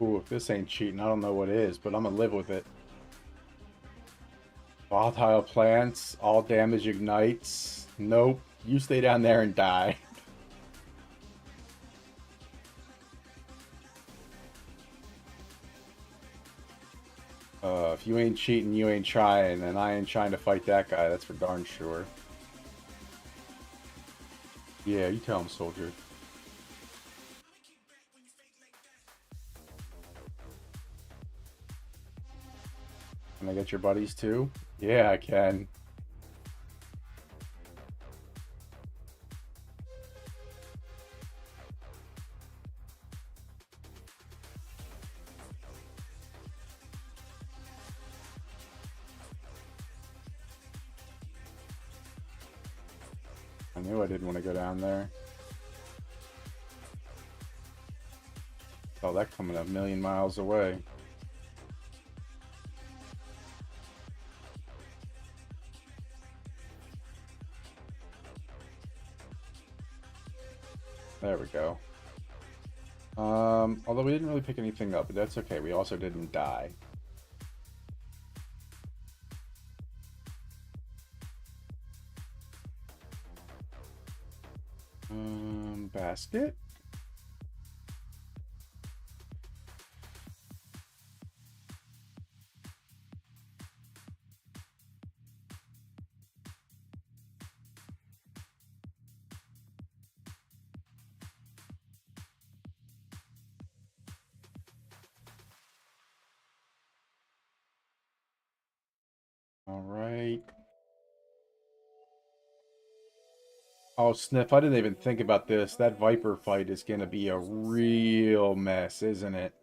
[SPEAKER 2] Ooh, if this ain't cheating, I don't know what is, but I'm gonna live with it. Volatile plants, all damage ignites. Nope, you stay down there and die. If you ain't cheating, you ain't trying, and I ain't trying to fight that guy, that's for darn sure. Yeah, you tell him, soldier. Can I get your buddies too? Yeah, I can. I knew I didn't want to go down there. Saw that coming a million miles away. There we go. Although we didn't really pick anything up, but that's okay. We also didn't die. Basket? All right. Oh, Sniff, I didn't even think about this. That Viper fight is going to be a real mess, isn't it?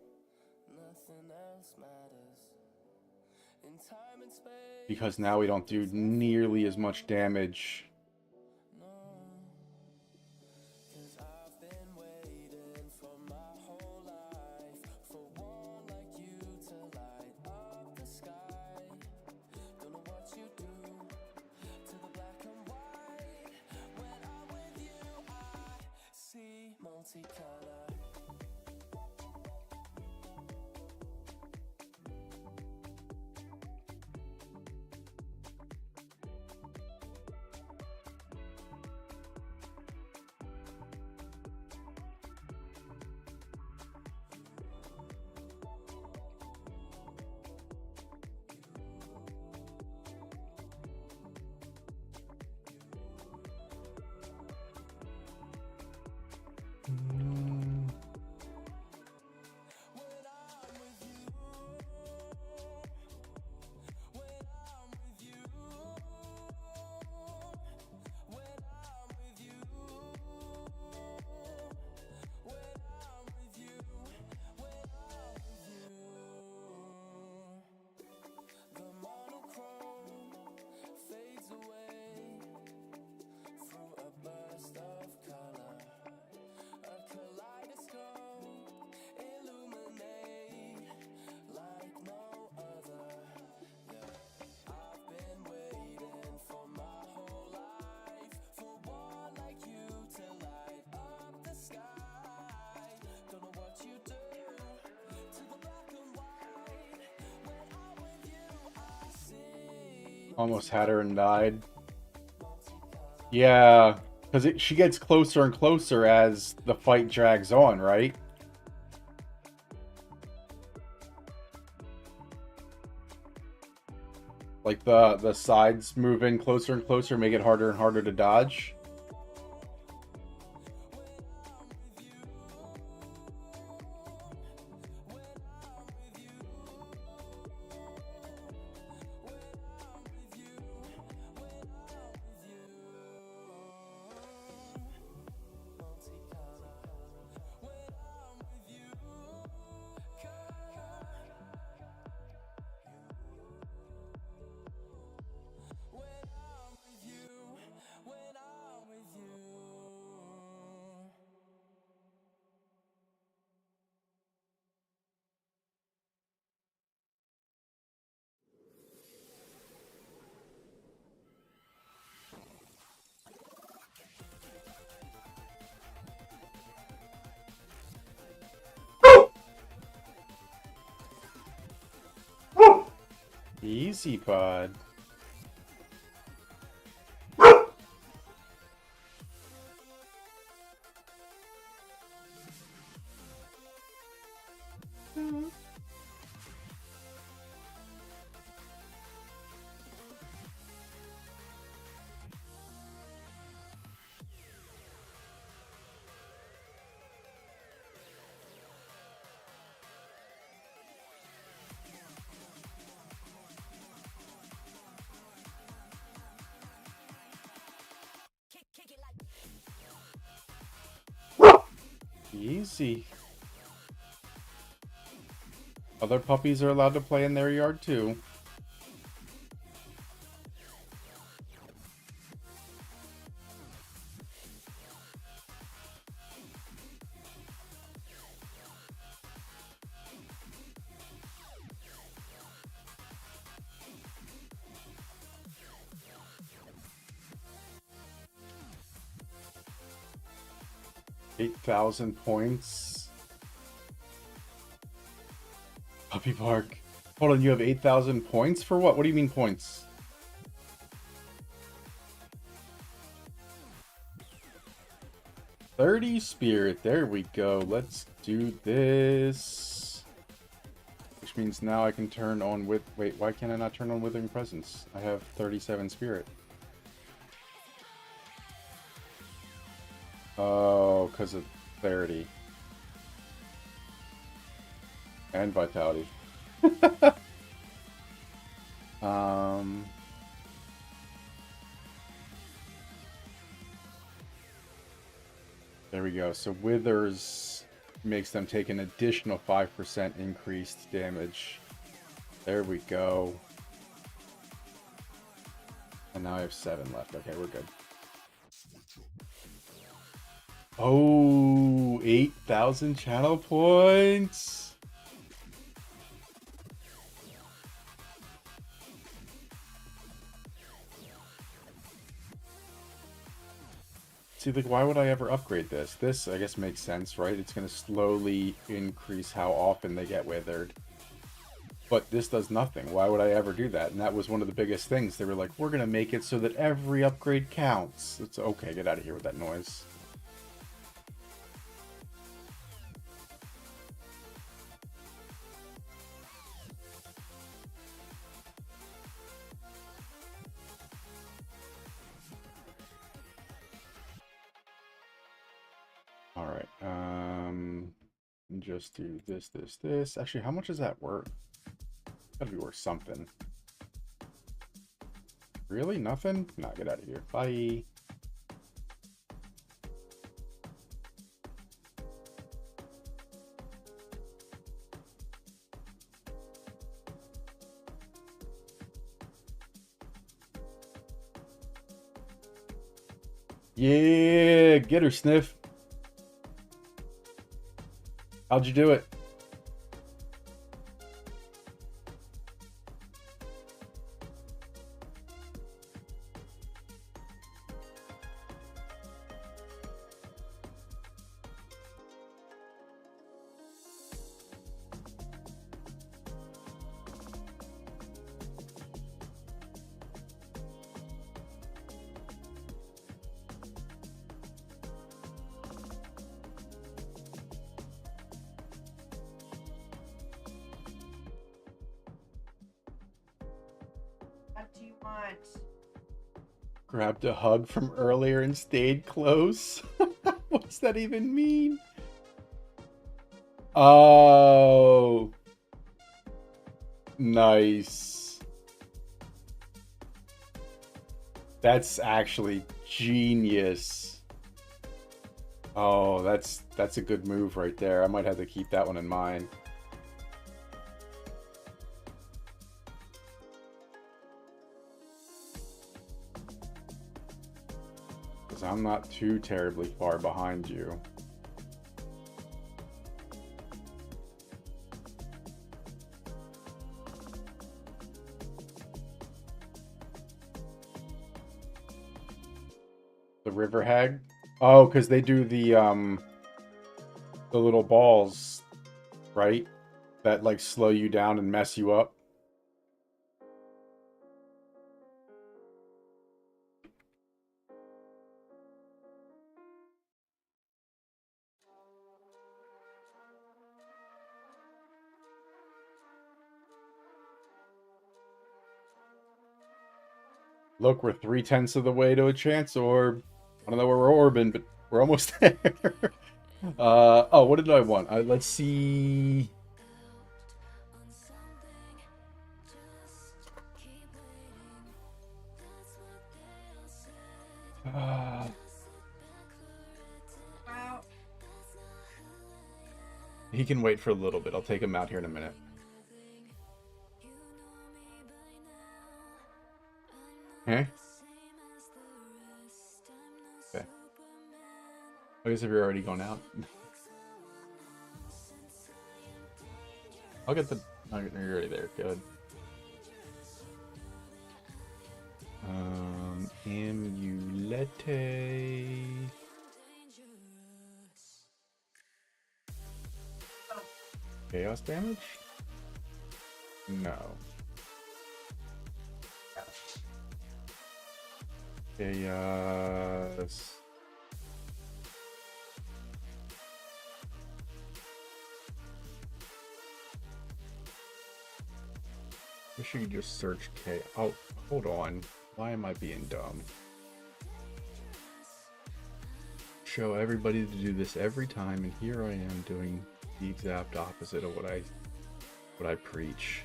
[SPEAKER 2] Because now we don't do nearly as much damage.
[SPEAKER 3] Fades away through a burst of color.
[SPEAKER 2] Almost had her and died. Yeah, because she gets closer and closer as the fight drags on, right? Like the sides move in closer and closer, make it harder and harder to dodge. Easy, bud. Easy. Other puppies are allowed to play in their yard too. $8,000 points. Puppy Park. Hold on, you have 8,000 points for what? What do you mean points? $30 spirit. There we go. Let's do this. Which means now I can turn on with... Wait, why can't I not turn on Withering Presence? I have 37 spirit. Oh, because of clarity. And vitality. There we go. So Withers makes them take an additional 5% increased damage. There we go. And now I have 7 left. Okay, we're good. Oh, 8,000 channel points. See, like, why would I ever upgrade this? This, I guess, makes sense, right? It's going to slowly increase how often they get withered. But this does nothing. Why would I ever do that? And that was one of the biggest things. They were like, we're going to make it so that every upgrade counts. It's okay, get out of here with that noise. Alright, just do this. Actually, how much is that worth? Gotta be worth something. Really? Nothing? Nah, get out of here. Bye. Yeah, get her, Sniff. How'd you do it?
[SPEAKER 4] What?
[SPEAKER 2] Grabbed a hug from earlier and stayed close. What's that even mean? Oh. Nice. That's actually genius. Oh, that's a good move right there. I might have to keep that one in mind. Because I'm not too terribly far behind you. The river hag? Oh, because they do the little balls, right? That like slow you down and mess you up. Look, we're 3/10 of the way to a chance orb. I don't know where we're orbing, but we're almost there. Oh, what did I want? Let's see. He can wait for a little bit. I'll take him out here in a minute. Okay. Okay. I guess if you're already going out. I'll get the... Oh, you're already there. Good. Amulete... Chaos damage? No. Chaos... Wish you could just search K. Oh, hold on. Why am I being dumb? Show everybody to do this every time, and here I am doing the exact opposite of what I preach.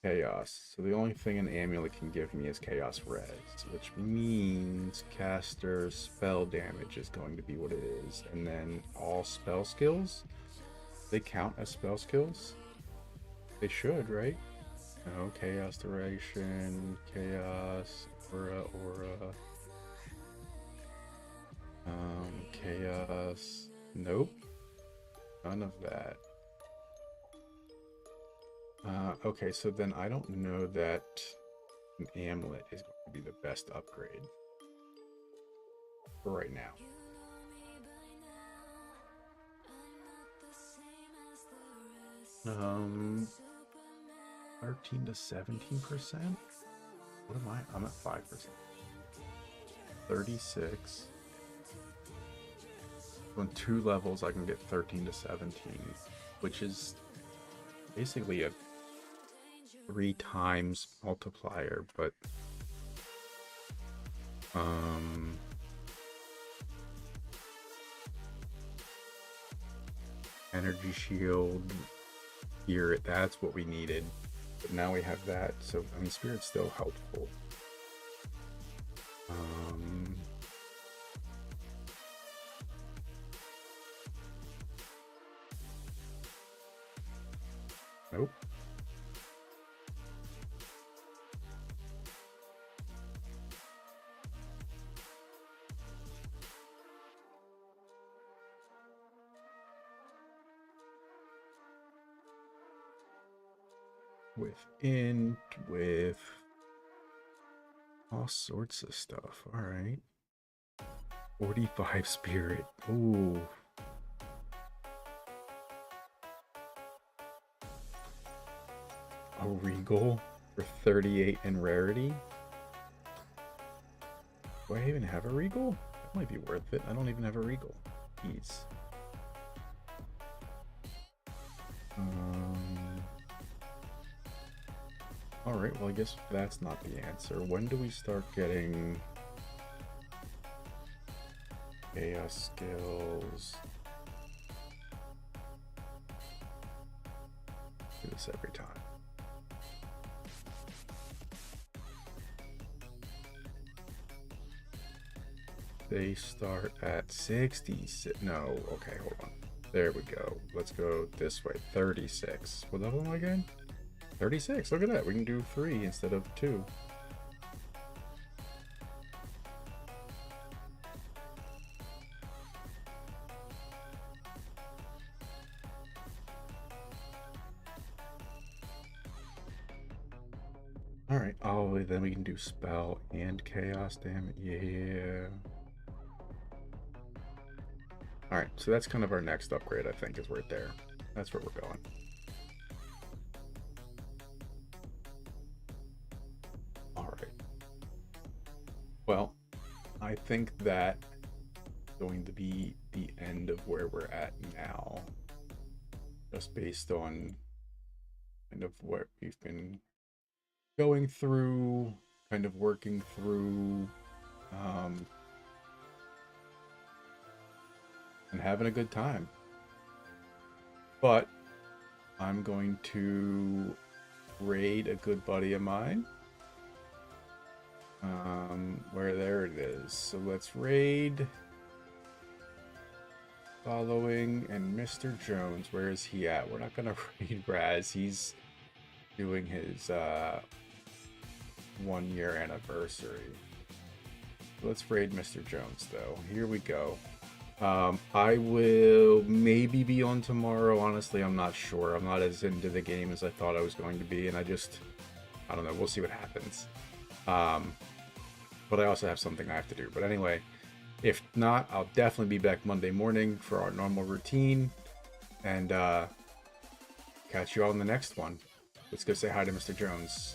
[SPEAKER 2] Chaos. So the only thing an amulet can give me is Chaos Res, which means caster spell damage is going to be what it is. And then all spell skills, they count as spell skills? They should, right? No, Chaos Duration, Chaos, Aura, Chaos, nope. None of that. Okay, so then I don't know that an amulet is going to be the best upgrade for right now. Um, 13 to 17%? What am I? I'm at 5%. 36. On 2 levels, I can get 13 to 17, which is basically a 3 times multiplier, but energy shield here, that's what we needed, but now we have that, so I mean spirit's still helpful. Nope. With int, with all sorts of stuff. All right. 45 spirit. Ooh. A regal for 38 in rarity. Do I even have a regal? That might be worth it. I don't even have a regal. Jeez. Alright, well I guess that's not the answer. When do we start getting chaos skills? Do this every time. They start at 66. No, okay, hold on. There we go. Let's go this way. 36. What level am I again? 36. Look at that. We can do 3 instead of 2. Alright. Oh, then we can do spell and chaos damage. Yeah. Alright, so that's kind of our next upgrade, I think, is right there. That's where we're going. Alright. Well, I think that is going to be the end of where we're at now. Just based on kind of what we've been going through, kind of working through, and having a good time. But I'm going to raid a good buddy of mine. Where there it is. So let's raid following and Mr. Jones. Where is he at? We're not gonna raid Raz. He's doing his 1-year anniversary. Let's raid Mr. Jones though. Here we go. I will maybe be on tomorrow. Honestly, I'm not sure. I'm not as into the game as I thought I was going to be, and I don't know. We'll see what happens. But I also have something I have to do. But anyway, if not, I'll definitely be back Monday morning for our normal routine, and catch you all in the next one. Let's go say hi to Mr. Jones.